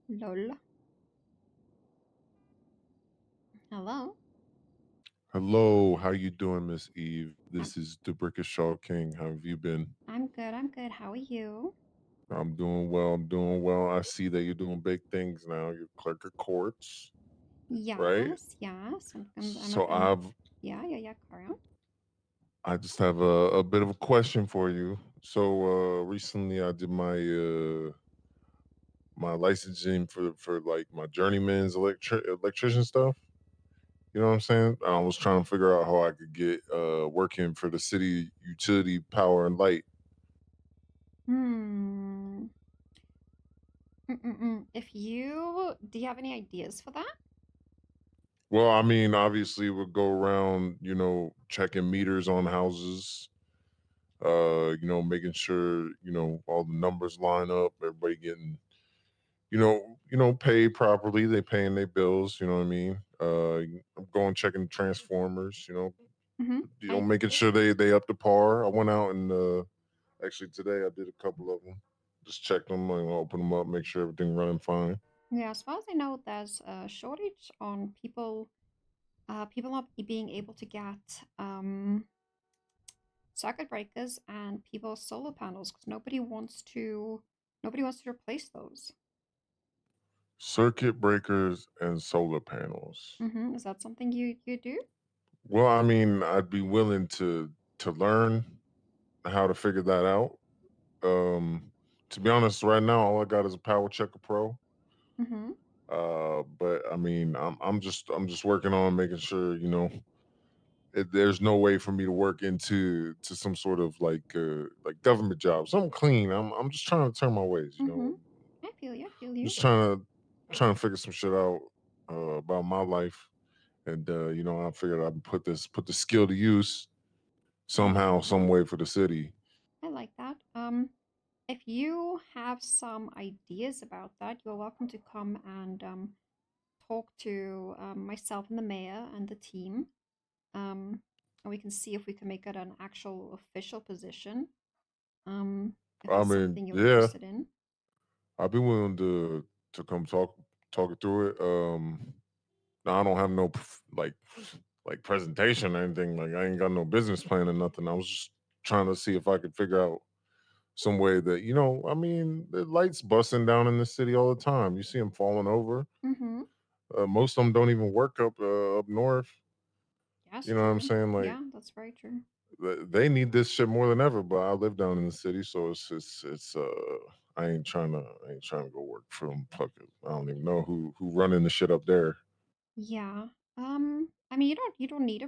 lol. Hello. Hello, how you doing, Miss Eve? This is Shaw King. How have you been? I'm good. I'm good. How are you? I'm doing well. I'm doing well. I see that you're doing big things now. You're clerk of courts, right? Yes. Yes. So Yeah. Carry on. I just have a bit of a question for you. So recently I did my licensing for like my journeyman's electrician stuff. You know what I'm saying? I was trying to figure out how I could get working for the city utility power and light. If you do you have any ideas for that? Well, I mean, obviously, we'll go around, checking meters on houses, making sure, all the numbers line up, everybody getting, pay properly. They paying their bills. You know what I mean? I'm going checking transformers. Making sure they up to par. I went out and actually today I did a couple of them. Just check them and open them up, make sure everything running fine. Yeah, as far as I know, there's a shortage on people not being able to get circuit breakers and people's solar panels because nobody wants to replace those. Circuit breakers and solar panels. Is that something you do? Well, I mean, I'd be willing to learn how to figure that out. To be honest, right now all I got is a Power Checker Pro. But I mean, I'm just working on making sure there's no way for me to work into some sort of like government job, something clean. I'm just trying to turn my ways. I feel you. Just trying to figure some shit out about my life, and I figured I'd put the skill to use somehow, some way for the city. I like that. If you have some ideas about that, you're welcome to come and talk to myself and the mayor and the team. And we can see if we can make it an actual official position. If I that's mean, something you're yeah, interested in. I'd be willing to come talk it through it. Now I don't have no like presentation or anything. Like I ain't got no business plan or nothing. I was just trying to see if I could figure out some way that I mean, the lights busting down in the city all the time. You see them falling over. Most of them don't even work up north. That's You know what I'm true. saying? Like Yeah, that's very true. they need this shit more than ever. But I live down in the city, so it's I ain't trying to go work for them. Fuck it. I don't even know who running the shit up there. Yeah. I mean, you don't need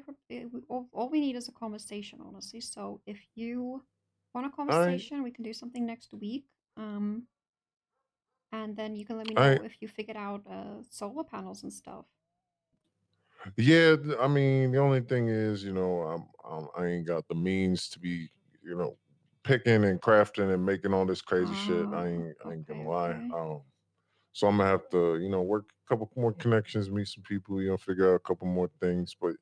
all we need is a conversation, honestly. So if you want a conversation, we can do something next week. And then you can let me know if you figured out solar panels and stuff. Yeah, I mean, the only thing is, I ain't got the means to be, picking and crafting and making all this crazy shit. I ain't gonna lie. So I'm gonna have to, work a couple more connections, meet some people, figure out a couple more things. But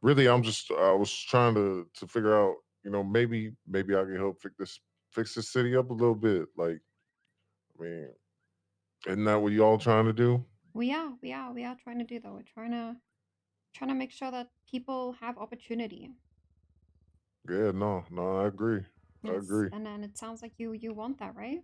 really, I was trying to figure out, maybe I can help fix this city up a little bit. Like, I mean, isn't that what y'all trying to do? We are trying to do that. We're trying to make sure that people have opportunity. Yeah, no, I agree. I agree. And then it sounds like you want that, right?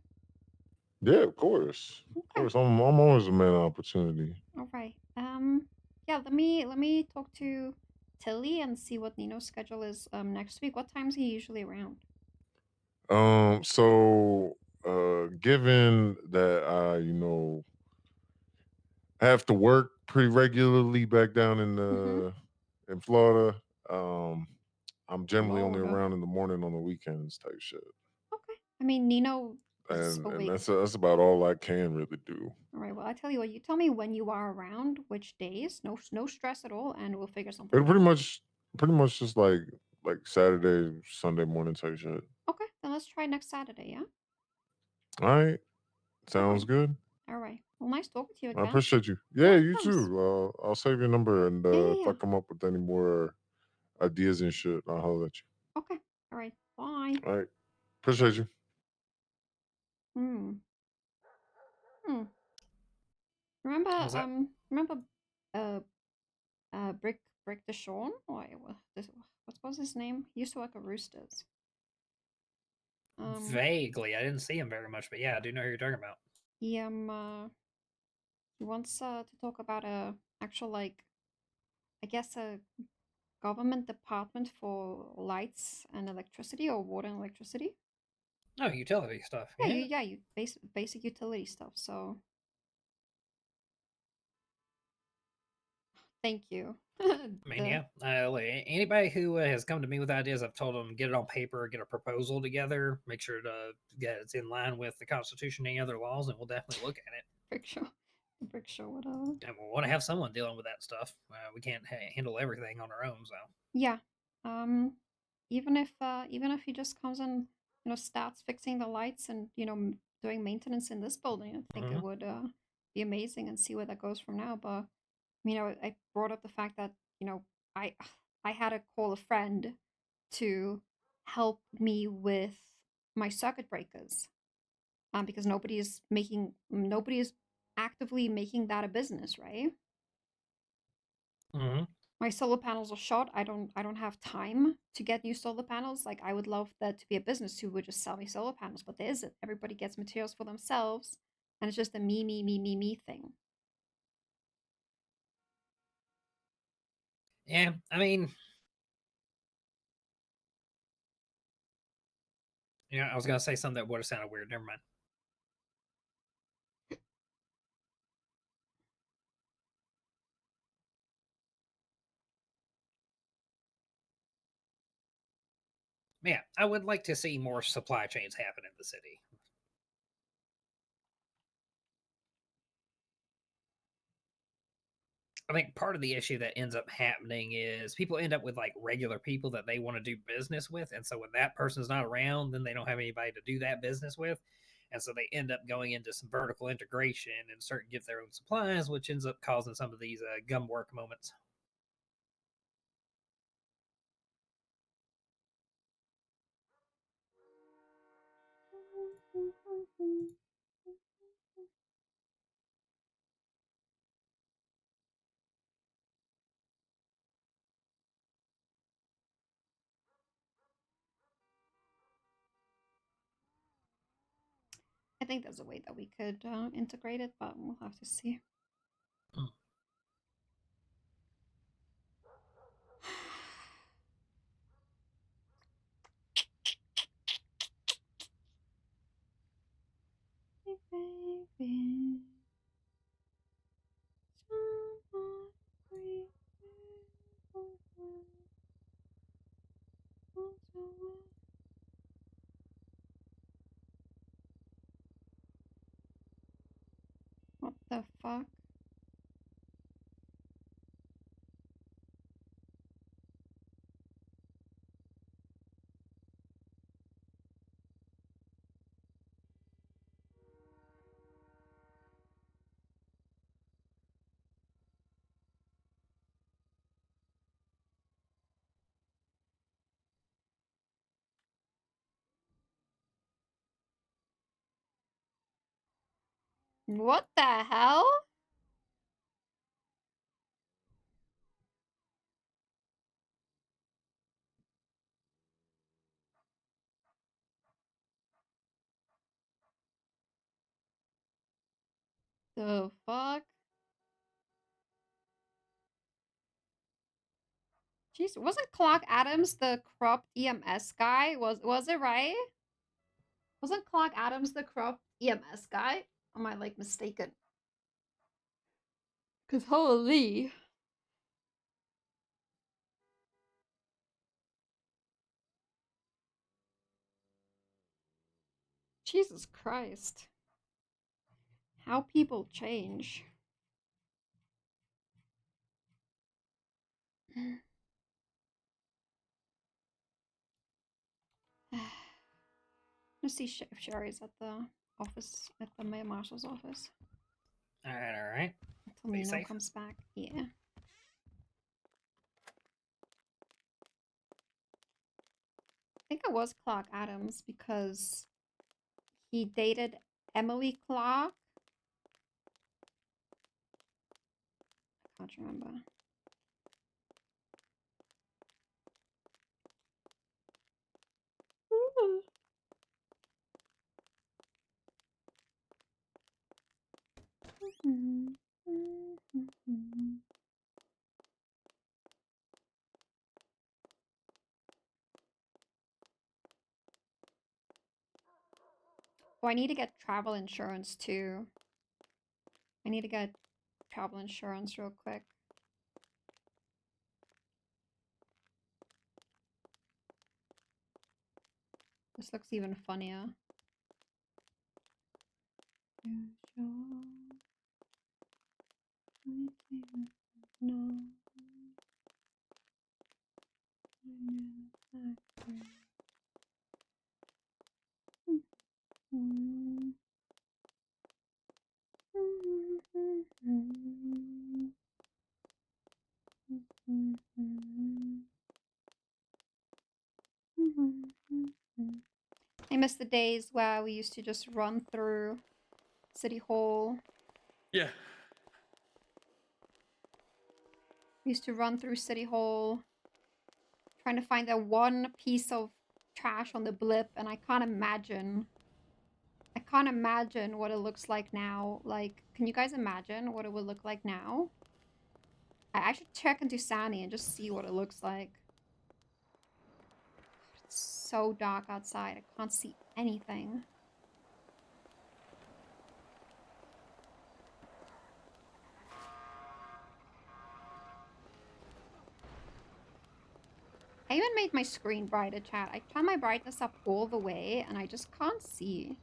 Yeah, of course. Of course. I'm always a man of opportunity. All right. Yeah, let me talk to Tilly and see what Nino's schedule is next week. What time is he usually around? So given that I have to work pretty regularly back down in Florida, I'm generally only around in the morning on the weekends type shit. Okay. I mean, Nino is And awake. that's about all I can really do. All right. Well, I tell you what. You tell me when you are around, which days. No stress at all, and we'll figure something But out. pretty much just like Saturday, Sunday morning type shit. Okay, then let's try next Saturday. Yeah. All right. Sounds good. All right. Well, nice talking to you I again. appreciate you. Yeah, you too. I'll save your number, and if I Yeah. come up with any more ideas and shit, I'll holler at you. Okay. All right. Bye. All right. Appreciate you. Hmm. Remember Brick Deshawn? What was his name? He used to work at Roosters. Vaguely, I didn't see him very much, but yeah, I do know who you're talking about. He wants to talk about a actual, like, I guess a government department for lights and electricity, or water and electricity. Oh, utility stuff. Yeah, basic utility stuff. So thank you. I mean, yeah. Like, anybody who has come to me with ideas, I've told them get it on paper, get a proposal together, make sure to get it's in line with the Constitution and any other laws, and we'll definitely look at it. Brick show, whatever. And we want to have someone dealing with that stuff. We can't handle everything on our own, so. Yeah. Even if he just comes and starts fixing the lights and doing maintenance in this building. I think it would be amazing, and see where that goes from now. But you know, I brought up the fact that, you know, I I had to call a friend to help me with my circuit breakers, because nobody is actively making that a business, right? My solar panels are short. I don't have time to get new solar panels. Like, I would love that to be a business who would just sell me solar panels, but there isn't. Everybody gets materials for themselves, and it's just a me thing. Yeah, I mean, yeah, I was gonna say something that would have sounded weird. Never mind. Yeah, I would like to see more supply chains happen in the city. I think part of the issue that ends up happening is people end up with like regular people that they want to do business with. And so when that person's not around, then they don't have anybody to do that business with. And so they end up going into some vertical integration and start to get their own supplies, which ends up causing some of these gum work moments. I think there's a way that we could integrate it, but we'll have to see. What the fuck? What the hell? The fuck? Jeez, wasn't Clark Adams the corrupt EMS guy? Was it right? Wasn't Clark Adams the corrupt EMS guy? Or am I like mistaken? Cause holy. Jesus Christ. How people change. Let's see if Sherry's at the office, at the mayor marshal's office. All right. Until Nino comes back. Yeah. I think it was Clark Adams because he dated Emily Clark. I can't remember. Oh, I need to get travel insurance too. I need to get travel insurance real quick. This looks even funnier. No. miss the days where we used to just run through City Hall. Yeah. We used to run through City Hall, trying to find that one piece of trash on the blip, and I can't imagine what it looks like now. Like, can you guys imagine what it would look like now? I should check into Sunny and just see what it looks like. It's so dark outside. I can't see anything. I even made my screen brighter, chat. I turned my brightness up all the way, and I just can't see.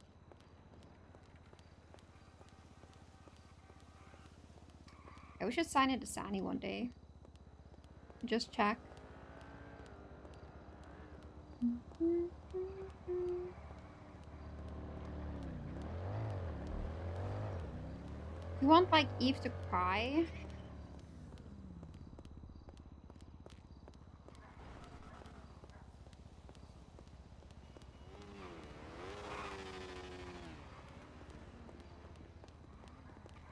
We should sign into Sunny one day. Just check. You want, like, Eve to cry?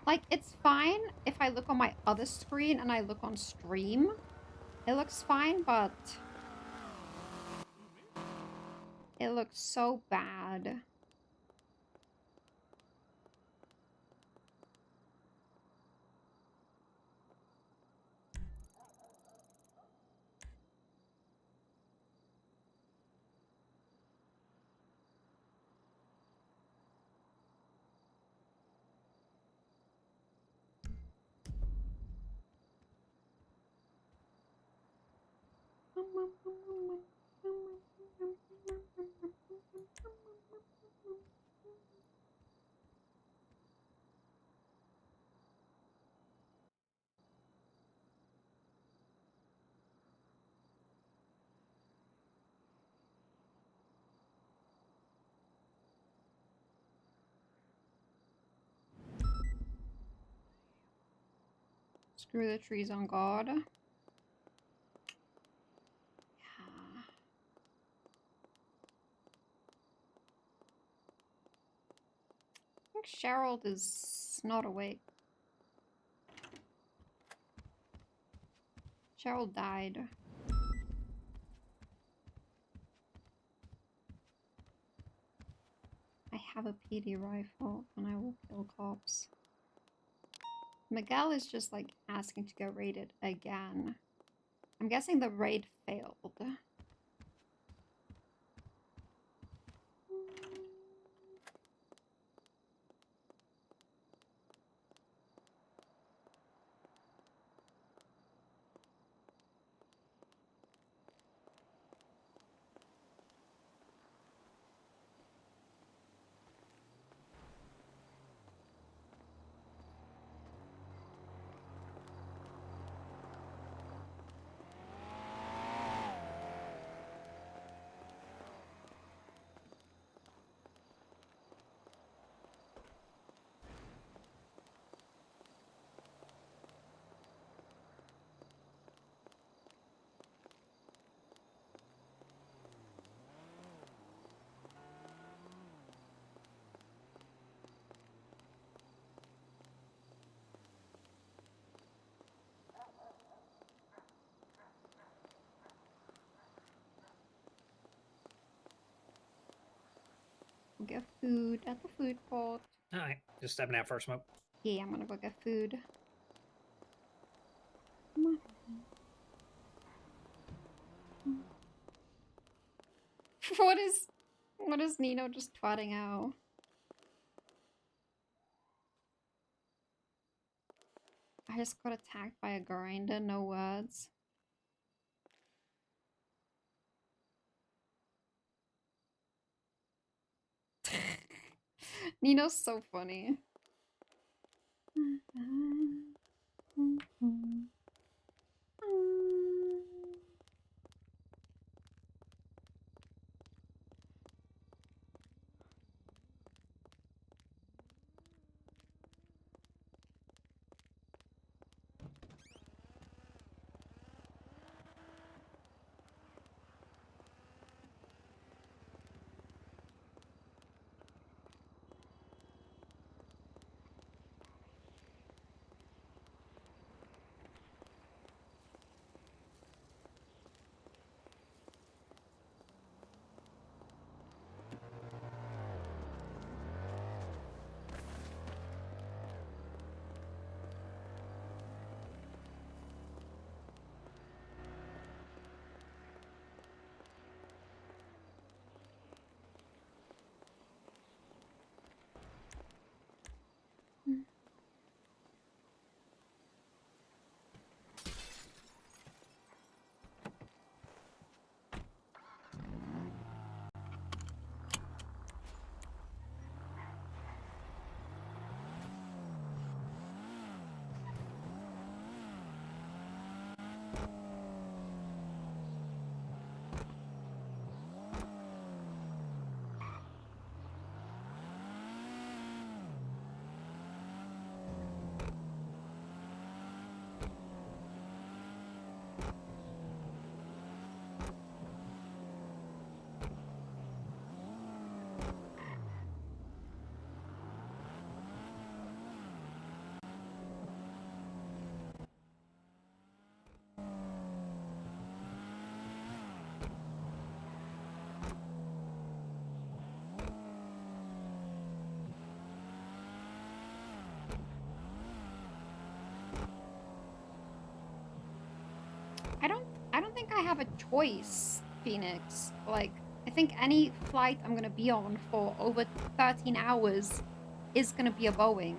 Like, it's fine if I look on my other screen and I look on stream. It looks fine, but it looks so bad. Screw the trees on God. Yeah. I think Cheryl is not awake. Cheryl died. I have a PD rifle and I will kill cops. Miguel is just like asking to get raided again. I'm guessing the raid failed. We'll get food at the food court. Alright, just stepping out for a smoke. Yeah, I'm gonna go get food. What is Nino just twatting out? I just got attacked by a grinder, no words. Nino's so funny. I don't think I have a choice, Phoenix. Like, I think any flight I'm gonna be on for over 13 hours is gonna be a Boeing.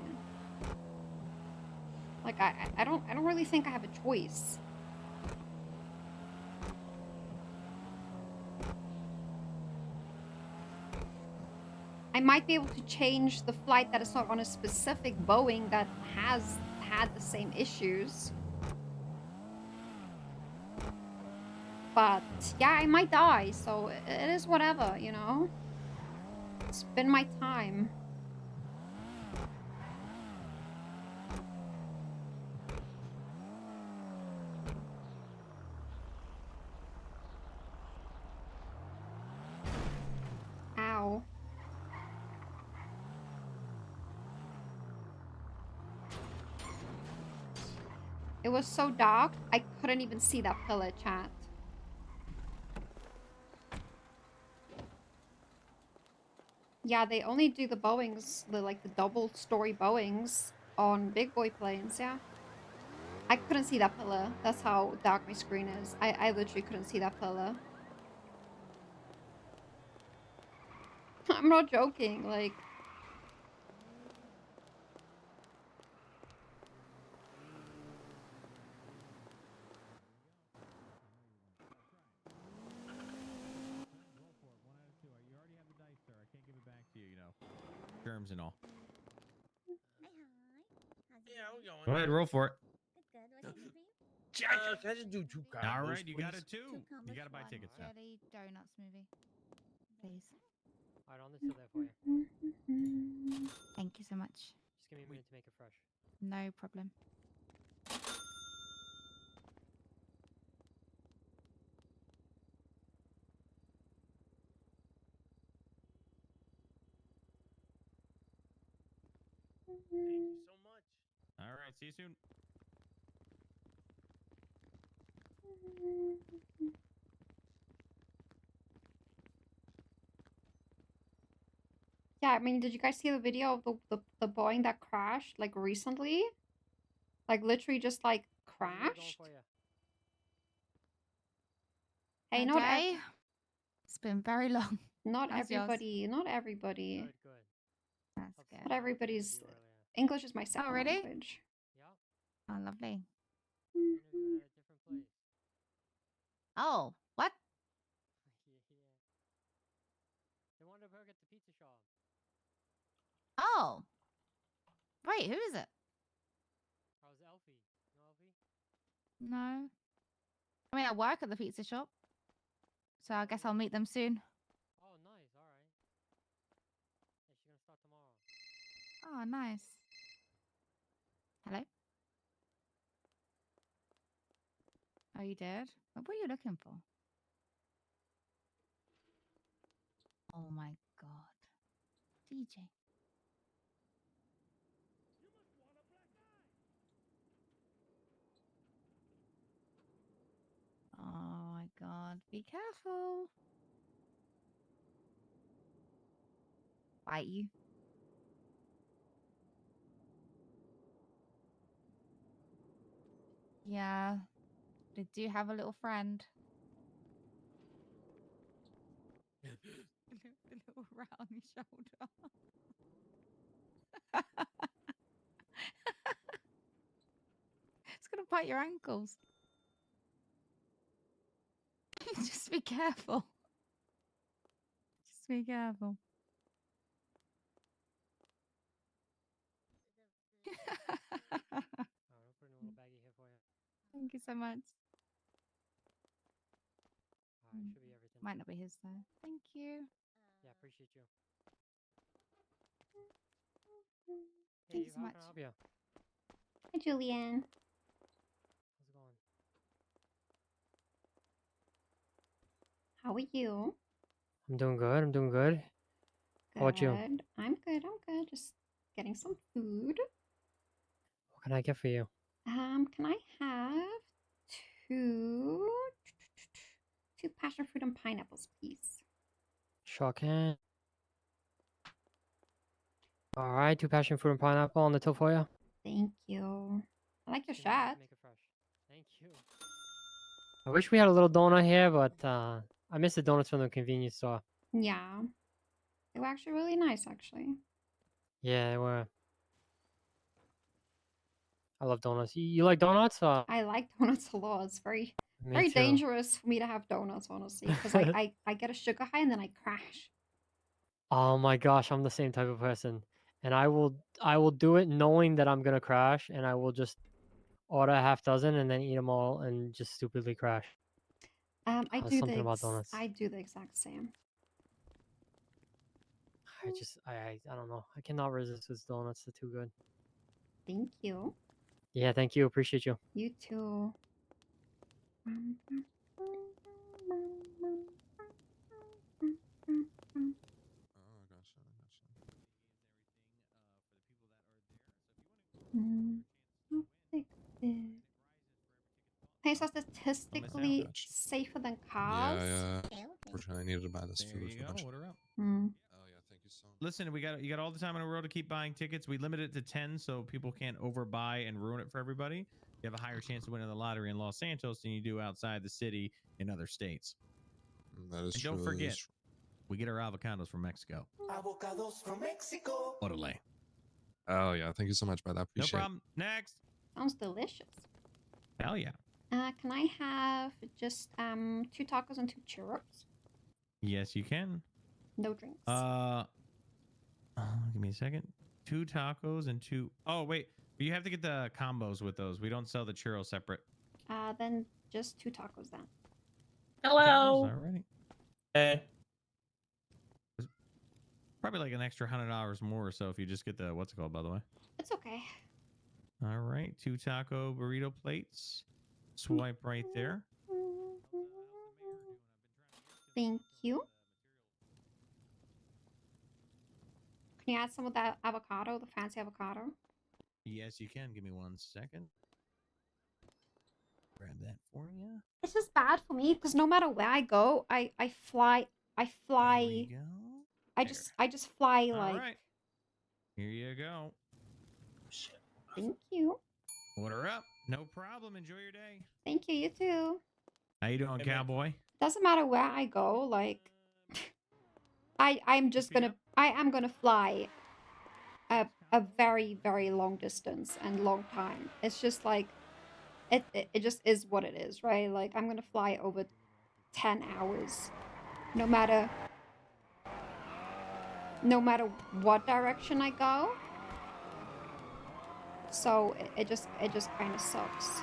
Like, I don't really think I have a choice. I might be able to change the flight that is not on a specific Boeing that has had the same issues. But yeah, I might die, so it is whatever, you know? It's been my time. Ow. It was so dark, I couldn't even see that pillar, chat. Yeah, they only do the Boeings, like the double-story Boeings on big boy planes, yeah. I couldn't see that pillar. That's how dark my screen is. I literally couldn't see that pillar. I'm not joking, like... Germs and all. Yeah, we're going. Go ahead, roll for it. Can I just do 2 combos, All right, you got please? a 2. You got to buy tickets now. Jelly donut smoothie, please. Alright, I'll still there for you. Thank you so much. Just give me a minute to make it fresh. No problem. Thank you so much. All right, see you soon. Yeah, I mean, did you guys see the video of the Boeing that crashed, like, recently? Like, literally just, like, crashed? Hey, not Okay. It's been very long. not How's yours? everybody, not everybody. Good, good. That's good. Not everybody's... English is my second really? language. Yeah. Oh, lovely. Interviewing at a different place. Oh, what? They wanted to work at the pizza shop. Oh. Wait, who is it? How's Elfie? You know Elfie? No. I mean, I work at the pizza shop. So I guess I'll meet them soon. Oh, nice. All right. Yeah, she's gonna start tomorrow. Oh, nice. Hello? Oh, you did? What were you looking for? Oh my god. DJ. Oh my god. Be careful. Bite you. Yeah. They do have a little friend. The little rat on your shoulder. It's gonna bite your ankles. Just be careful. Just be careful. I'll put in a little baggie here for you. Thank you so much. Alright, should be everything. Might not be his though. Thank you. Yeah, appreciate you. Thank you Hey, so how much. can I help you? Hi, Julian. How's it going? How are you? I'm doing good. I'm doing good. How about you? Good. I'm good. I'm good. Just getting some food. What can I get for you? Can I have two passion fruit and pineapples, please? Sure can. All right, 2 passion fruit and pineapple on the till for you. Thank you. I like your Just give me a minute shirt. to make it fresh. Thank you. I wish we had a little donut here, but I miss the donuts from the convenience store. Yeah. They were actually really nice, actually. Yeah, they were. I love donuts. You like donuts? I like donuts a lot. It's very, Me very too. dangerous for me to have donuts, honestly, because I get a sugar high and then I crash. Oh my gosh, I'm the same type of person, and I will do it knowing that I'm gonna crash, and I will just order a half dozen and then eat them all and just stupidly crash. I There's do something about donuts. I do the exact same. I don't know. I cannot resist with donuts. They're too good. Thank you. Yeah, thank you. Appreciate you. You too. Things are statistically safer than cars. Yeah. Unfortunately, I needed to buy this There food you for go. lunch. Order up. Mm. Oh yeah, thank you so much. Listen, you got all the time in the world to keep buying tickets. We limit it to 10 so people can't overbuy and ruin it for everybody. You have a higher chance of winning the lottery in Los Santos than you do outside the city in other states. That is and true. don't forget, we get our avocados from Mexico. Avocados from Mexico. Orale. Oh yeah, thank you so much, brother. I No appreciate problem. Next. Sounds delicious. Hell yeah. Can I have just 2 tacos and 2 churros? Yes, you can. No drinks. Give me a second. 2 tacos and 2. Oh wait, you have to get the combos with those. We don't sell the churros separate. Then just 2 tacos then. Hello. Alrighty. Hey. Probably like an extra $100 more or so if you just get the what's it called, by the way. It's okay. All right, 2 taco burrito plates. Swipe right there. Thank you. Can you add some of that avocado, the fancy avocado? Yes, you can. Give me 1 second. Grab that for you. It's just bad for me because no matter where I go, I fly. I just fly All like. right. Here you go. Thank you. Order up. No problem. Enjoy your day. Thank you. You too. How you doing, cowboy? Doesn't matter where I go. Like, I am gonna fly a very long distance and long time. It's just like it just is what it is, right? Like I'm gonna fly over 10 hours, no matter what direction I go. So it just kind of sucks.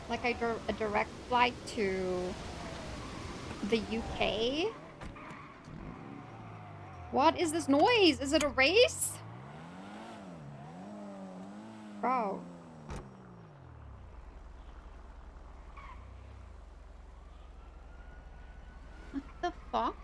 Like a direct flight to the UK. What is this noise? Is it a race? Bro. What the fuck?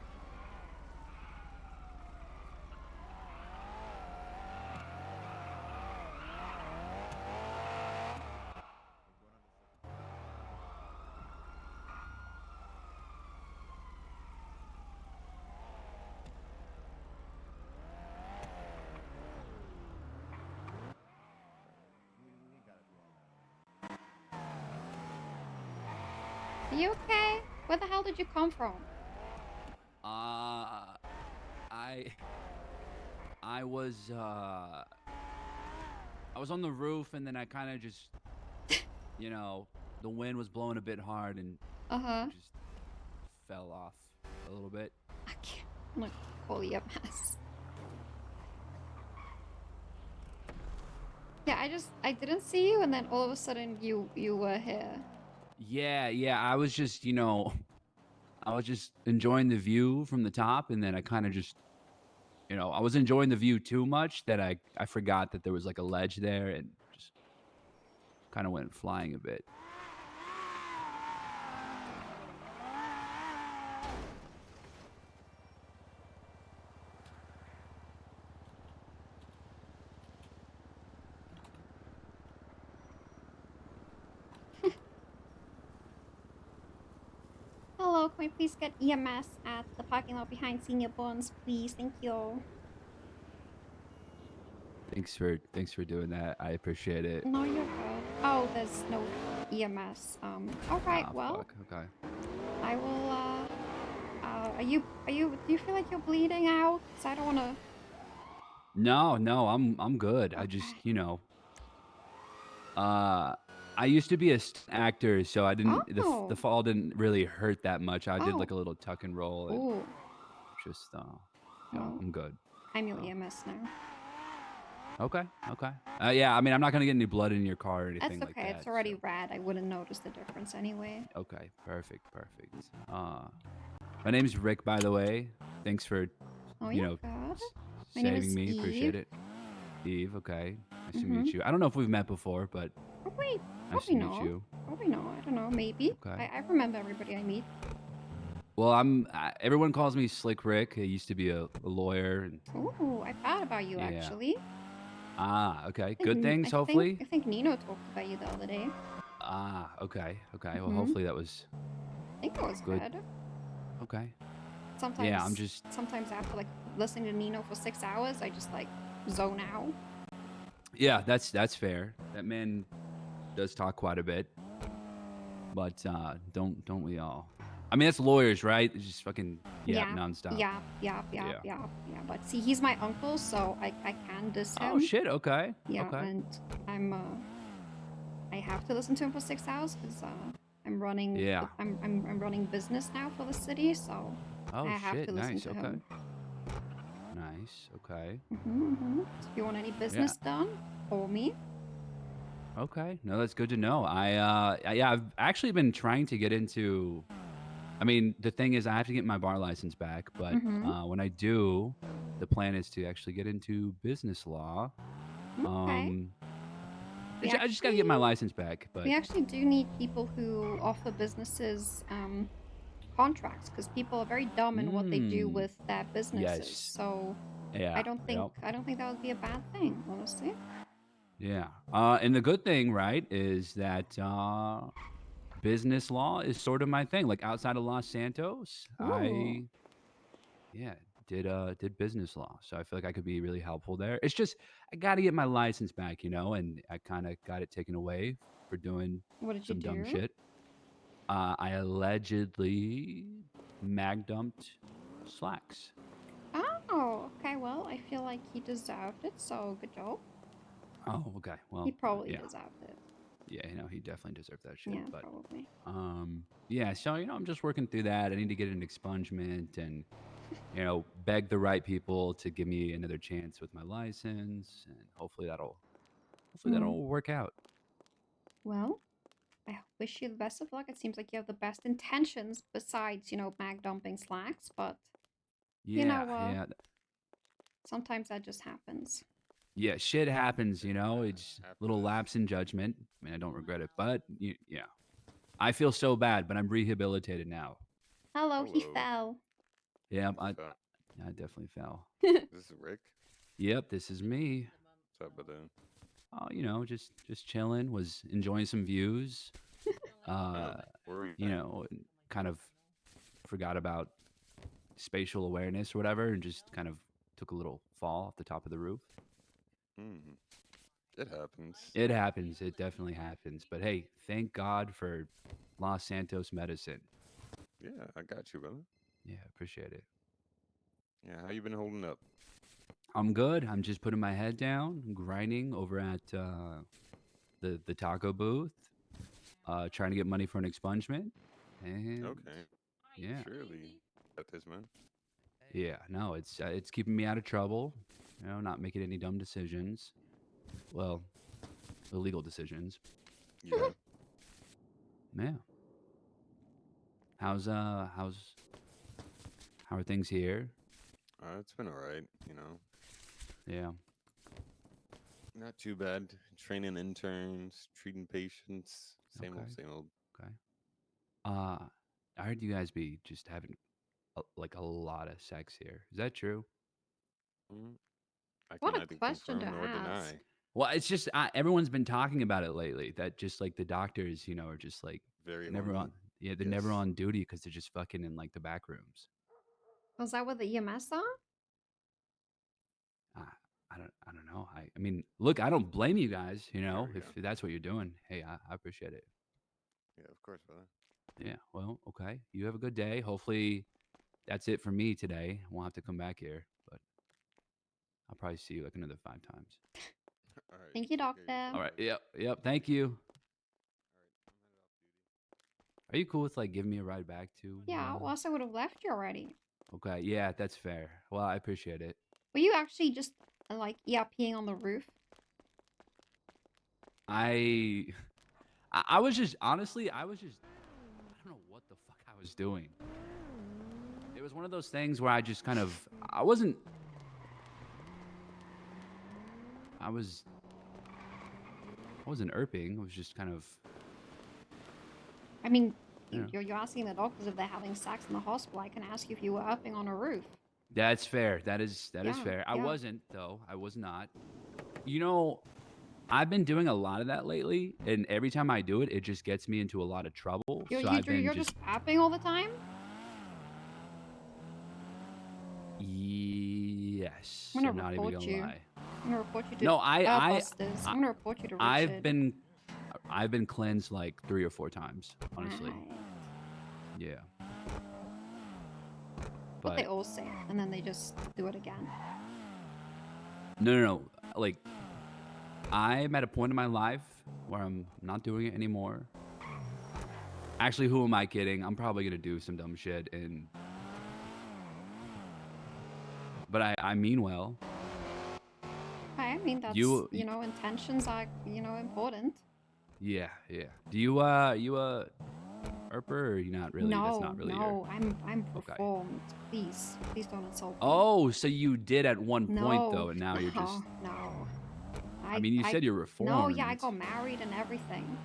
Are you okay? Where the hell did you come from? I was on the roof and then I kind of just, you know, the wind was blowing a bit hard and just fell off a little bit. I'm gonna call you a mess. Yeah, I didn't see you and then all of a sudden you were here. Yeah, I was just, you know, I was just enjoying the view from the top and then I kind of just, you know, I was enjoying the view too much that I forgot that there was like a ledge there and just kind of went flying a bit. Hello, can we please get EMS at the parking lot behind Senior Buns, please? Thank you. Thanks for doing that. I appreciate it. No, you're good. Oh, there's no EMS. Alright, Ah, well, fuck. Okay. I will, do you feel like you're bleeding out? 'Cause I don't wanna... No, I'm good. I just, you know, I used to be a actor, so I didn't the fall didn't really hurt that much. I did like a little tuck and roll and Ooh. just you know, Well, I'm good. I'm your EMS now. Okay. Yeah, I mean, I'm not gonna get any blood in your car or anything That's like okay, that. it's already red. I wouldn't notice the difference anyway. Okay, perfect. My name's Rick, by the way. Thanks for, Oh, you you're know, good. My name saving is me. Appreciate Eve. it. Eve, okay. Nice to meet you. I don't know if we've met before, but Probably nice to meet not. you. Probably not. I don't know. Maybe. Okay. I remember everybody I meet. Well, everyone calls me Slick Rick. I used to be a lawyer. And, Ooh, I thought about you yeah. actually. Ah, okay. I Good think- things, hopefully. I think Nino talked about you the other day. Ah, okay. Well, Mhm. hopefully that was I think it was good. Okay. Sometimes, Yeah, I'm just. sometimes after like listening to Nino for 6 hours, I just like zone out. Yeah, that's fair. That man does talk quite a bit, but don't we all? I mean, that's lawyers, right? It's just fucking nonstop. Yeah. But see, he's my uncle, so I can diss him. Oh shit. Okay. Yeah, Okay. and I have to listen to him for 6 hours because I'm running. Yeah. I'm running business now for the city, so Oh I have shit. to listen Nice. to Okay. him. Nice. Okay. If you want any business done, call me. Okay. No, that's good to know. I've actually been trying to get into. I mean, the thing is, I have to get my bar license back, but when I do, the plan is to actually get into business law. Okay. I just got to get my license back, but We actually do need people who offer businesses contracts because people are very dumb in what they do with their businesses. Yes. So Yeah. I don't think that would be a bad thing, honestly. Yeah. And the good thing, right, is that business law is sort of my thing. Like outside of Los Santos, I did business law. So I feel like I could be really helpful there. It's just I got to get my license back, you know, and I kind of got it taken away for doing some dumb shit. I allegedly mag dumped slacks. Oh, okay. Well, I feel like he deserved it, so good job. Oh, okay. Well, he probably deserved it. Yeah, you know, he definitely deserved that shit. Yeah, but, probably. Yeah, so, you know, I'm just working through that. I need to get an expungement and, you know, beg the right people to give me another chance with my license, and hopefully that'll work out. Well, I wish you the best of luck. It seems like you have the best intentions besides, you know, mag dumping slacks, but you know, sometimes that just happens. Yeah, shit happens, you know. It's a little lapse in judgment. I mean, I don't regret it, but yeah, I feel so bad, but I'm rehabilitated now. Hello. He fell. Yeah, I definitely fell. This is Rick. Yep, this is me. What's up, brother? Oh, you know, just chilling. Was enjoying some views. You know, kind of forgot about spatial awareness or whatever, and just kind of took a little fall off the top of the roof. It happens. It happens. It definitely happens. But hey, thank God for Los Santos medicine. Yeah, I got you, brother. Yeah, appreciate it. Yeah, how you been holding up? I'm good. I'm just putting my head down, grinding over at the taco booth, trying to get money for an expungement. And Okay. Yeah. Surely got this, man. Yeah, no, it's keeping me out of trouble. You know, not making any dumb decisions. Well, illegal decisions. Yeah. Yeah. How are things here? It's been all right, you know. Yeah. Not too bad. Training interns, treating patients. Same old. Okay. I heard you guys be just having like a lot of sex here. Is that true? I What can a neither question confirm to nor ask. deny. Well, it's just everyone's been talking about it lately. That just like the doctors, you know, are just like Very never horny. on. Yeah, they're never on duty because they're just fucking in like the back rooms. Was that what the EMS saw? I don't know. I mean, look, I don't blame you guys. You know, if that's what you're doing, hey, I appreciate it. Yeah, of course, brother. Yeah. Well, okay. You have a good day. Hopefully, that's it for me today. I won't have to come back here, but I'll probably see you like another 5 times. All right. Thank you, doctor. All right. Yep. Thank you. Are you cool with like giving me a ride back too? Yeah, or else I would have left you already. Okay. Yeah, that's fair. Well, I appreciate it. Were you actually just like ERPing on the roof? I was just honestly, I don't know what the fuck I was doing. It was one of those things where I just kind of I wasn't erping. I was just kind of. I mean, Yeah. you're asking the doctors if they're having sex in the hospital. I can ask you if you were upping on a roof. That's fair. That is Yeah, fair. I yeah. wasn't though. I was not. You know, I've been doing a lot of that lately, and every time I do it, it just gets me into a lot of trouble. You're just upping all the time? Yes. I'm I'm gonna not even report gonna you. lie. I'm gonna report you to No, Busters. I'm gonna report you to Richard. I've been cleansed like 3 or 4 times, honestly. Yeah. But they all say it, and then they just do it again. No. Like, I'm at a point in my life where I'm not doing it anymore. Actually, who am I kidding? I'm probably gonna do some dumb shit, but I mean well. I mean, that's, You- intentions are, important. Yeah. Do you erper or are you not really? That's not really your. I'm performed. Please don't insult me. Oh, so you did at one point No, though, and now you're just. No. I mean, you said you're reformed. No, yeah, I got married and everything.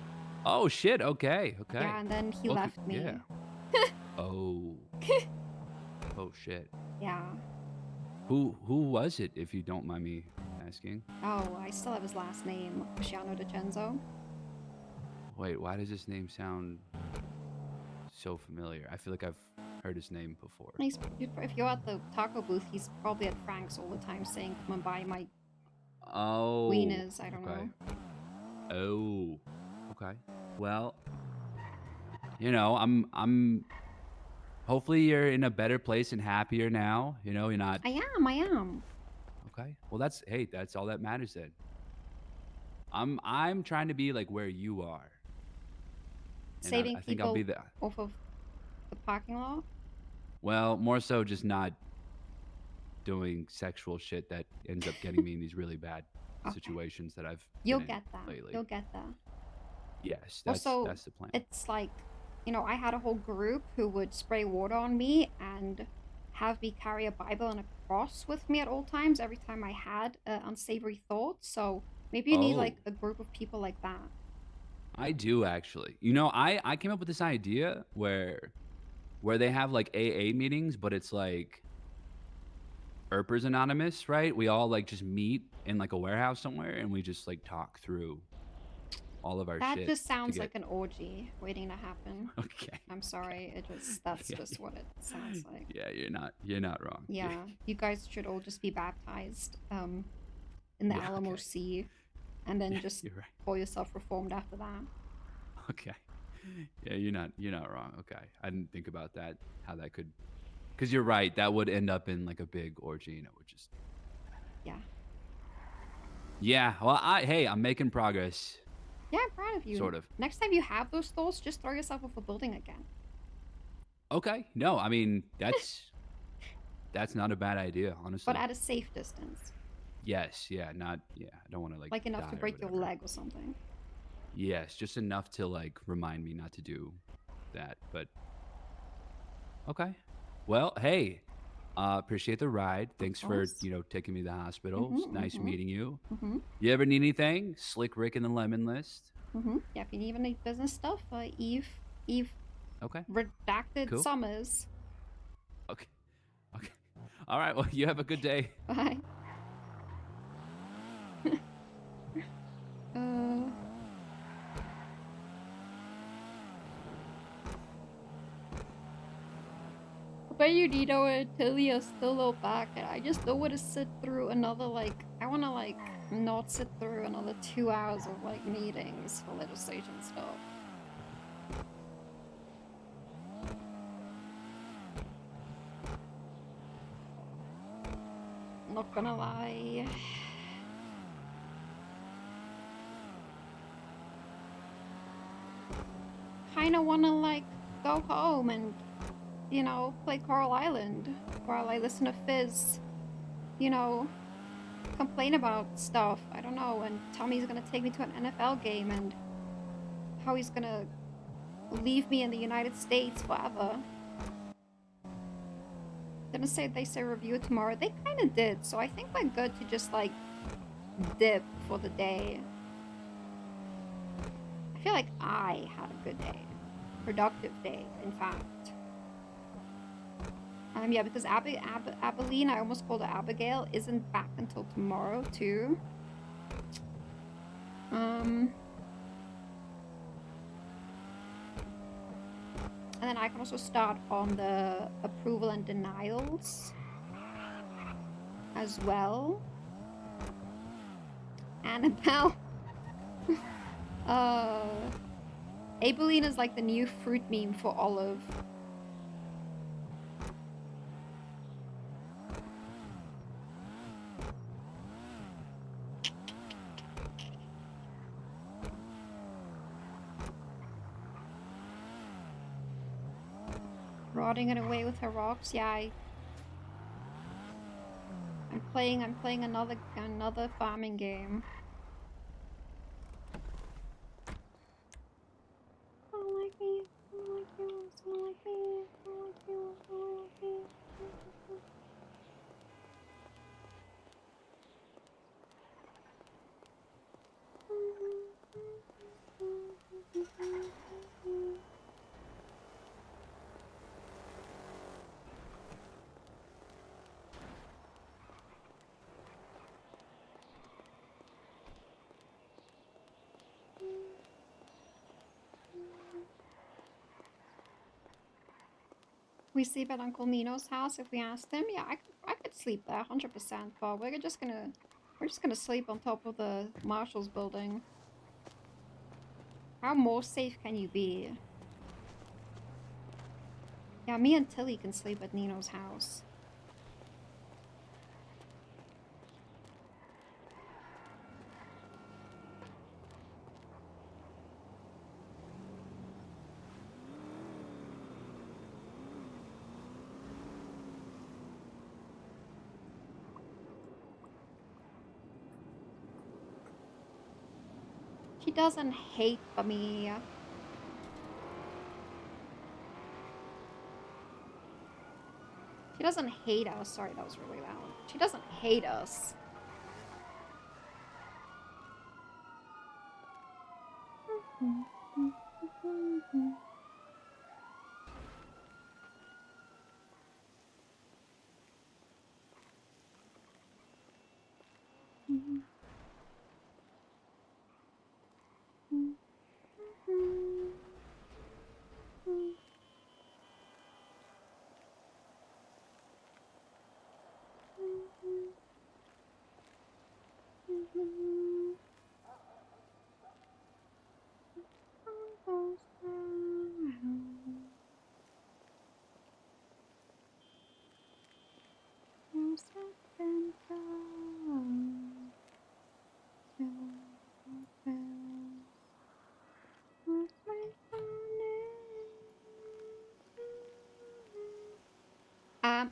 Oh shit. Okay. Yeah, and then he left me. Yeah. Oh. Oh shit. Yeah. Who was it, if you don't mind me asking? Oh, I still have his last name, DiCenzo. Wait, why does this name sound so familiar? I feel like I've heard his name before. If you're at the taco booth, he's probably at Frank's all the time saying, "Come and buy my Oh. wieners." I don't know. Oh. Okay. Well, I'm. Hopefully, you're in a better place and happier now. You're not. I am. Okay. Well, that's all that matters then. I'm trying to be like where you are. And Saving I think people I'll be there. off of the parking lot. Well, more so just not doing sexual shit that ends up getting me in these really bad situations that I've. You'll been in get that. lately. You'll get that. Yes, Also, that's the plan. It's like, I had a whole group who would spray water on me and have me carry a Bible and a cross with me at all times every time I had unsavory thoughts. So maybe you need like a group of people like that. I do actually. I came up with this idea where they have like AA meetings, but it's like Erpers Anonymous, right? We all like just meet in like a warehouse somewhere and we just like talk through all of our That shit. just sounds like an orgy waiting to happen. Okay. I'm sorry. That's just what it sounds like. Yeah, you're not wrong. Yeah, you guys should all just be baptized in the Alamo Sea, and then just you're right. call yourself reformed after that. Okay. Yeah, you're not wrong. Okay. I didn't think about that, how that could, because you're right, that would end up in like a big orgy, and it would just. Yeah. Yeah. Well, I'm making progress. Yeah, I'm proud of you. Sort of. Next time you have those thoughts, just throw yourself off a building again. Okay. No, I mean that's not a bad idea, honestly. But at a safe distance. Yes. Yeah. I don't want to Like enough to die or break your whatever. leg or something. Yes, just enough to like remind me not to do that. But okay. Well, hey, appreciate the ride. Thanks for taking me to the hospital. It's nice meeting you. You ever need anything? Slick Rick in the Lemon List. Yeah, if you need any business stuff, Eve. Okay. Redacted Cool. Summers. Okay. All right. Well, you have a good day. Bye. But you Nino and Tilly are still low back, and I just don't want to sit through another, like, I want to, like, not sit through another 2 hours of, like, meetings for legislation stuff. Not gonna lie. Kinda wanna, like, go home and, you know, play Coral Island while I listen to Fizz, you know, complain about stuff. I don't know, and tell me he's gonna take me to an NFL game and how he's gonna leave me in the United States forever. Didn't say they say review it tomorrow. They kinda did, so I think we're good to just, like, dip for the day. I feel like I had a good day. Productive day, in fact. Yeah, because Abilene, I almost called her Abigail, isn't back until tomorrow, too. And then I can also start on the approval and denials as well. Annabelle. Abilene is like the new fruit meme for Olive. Rotting it away with her rocks. Yeah, I'm playing another farming game. Don't like me, don't like you, don't like me, don't like you, don't like me. We sleep at Uncle Mino's house if we asked him. Yeah, I could sleep there 100%, but we're just gonna sleep on top of the Marshall's building. How more safe can you be? Yeah, me and Tilly can sleep at Nino's house. He doesn't hate me. She doesn't hate us. Sorry, that was really loud. She doesn't hate us.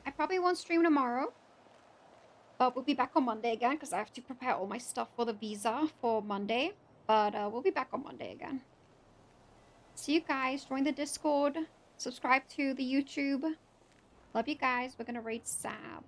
I probably won't stream tomorrow, but we'll be back on Monday again because I have to prepare all my stuff for the visa for Monday. But we'll be back on Monday again. See you guys. Join the Discord. Subscribe to the YouTube. Love you guys. We're gonna raid Saab.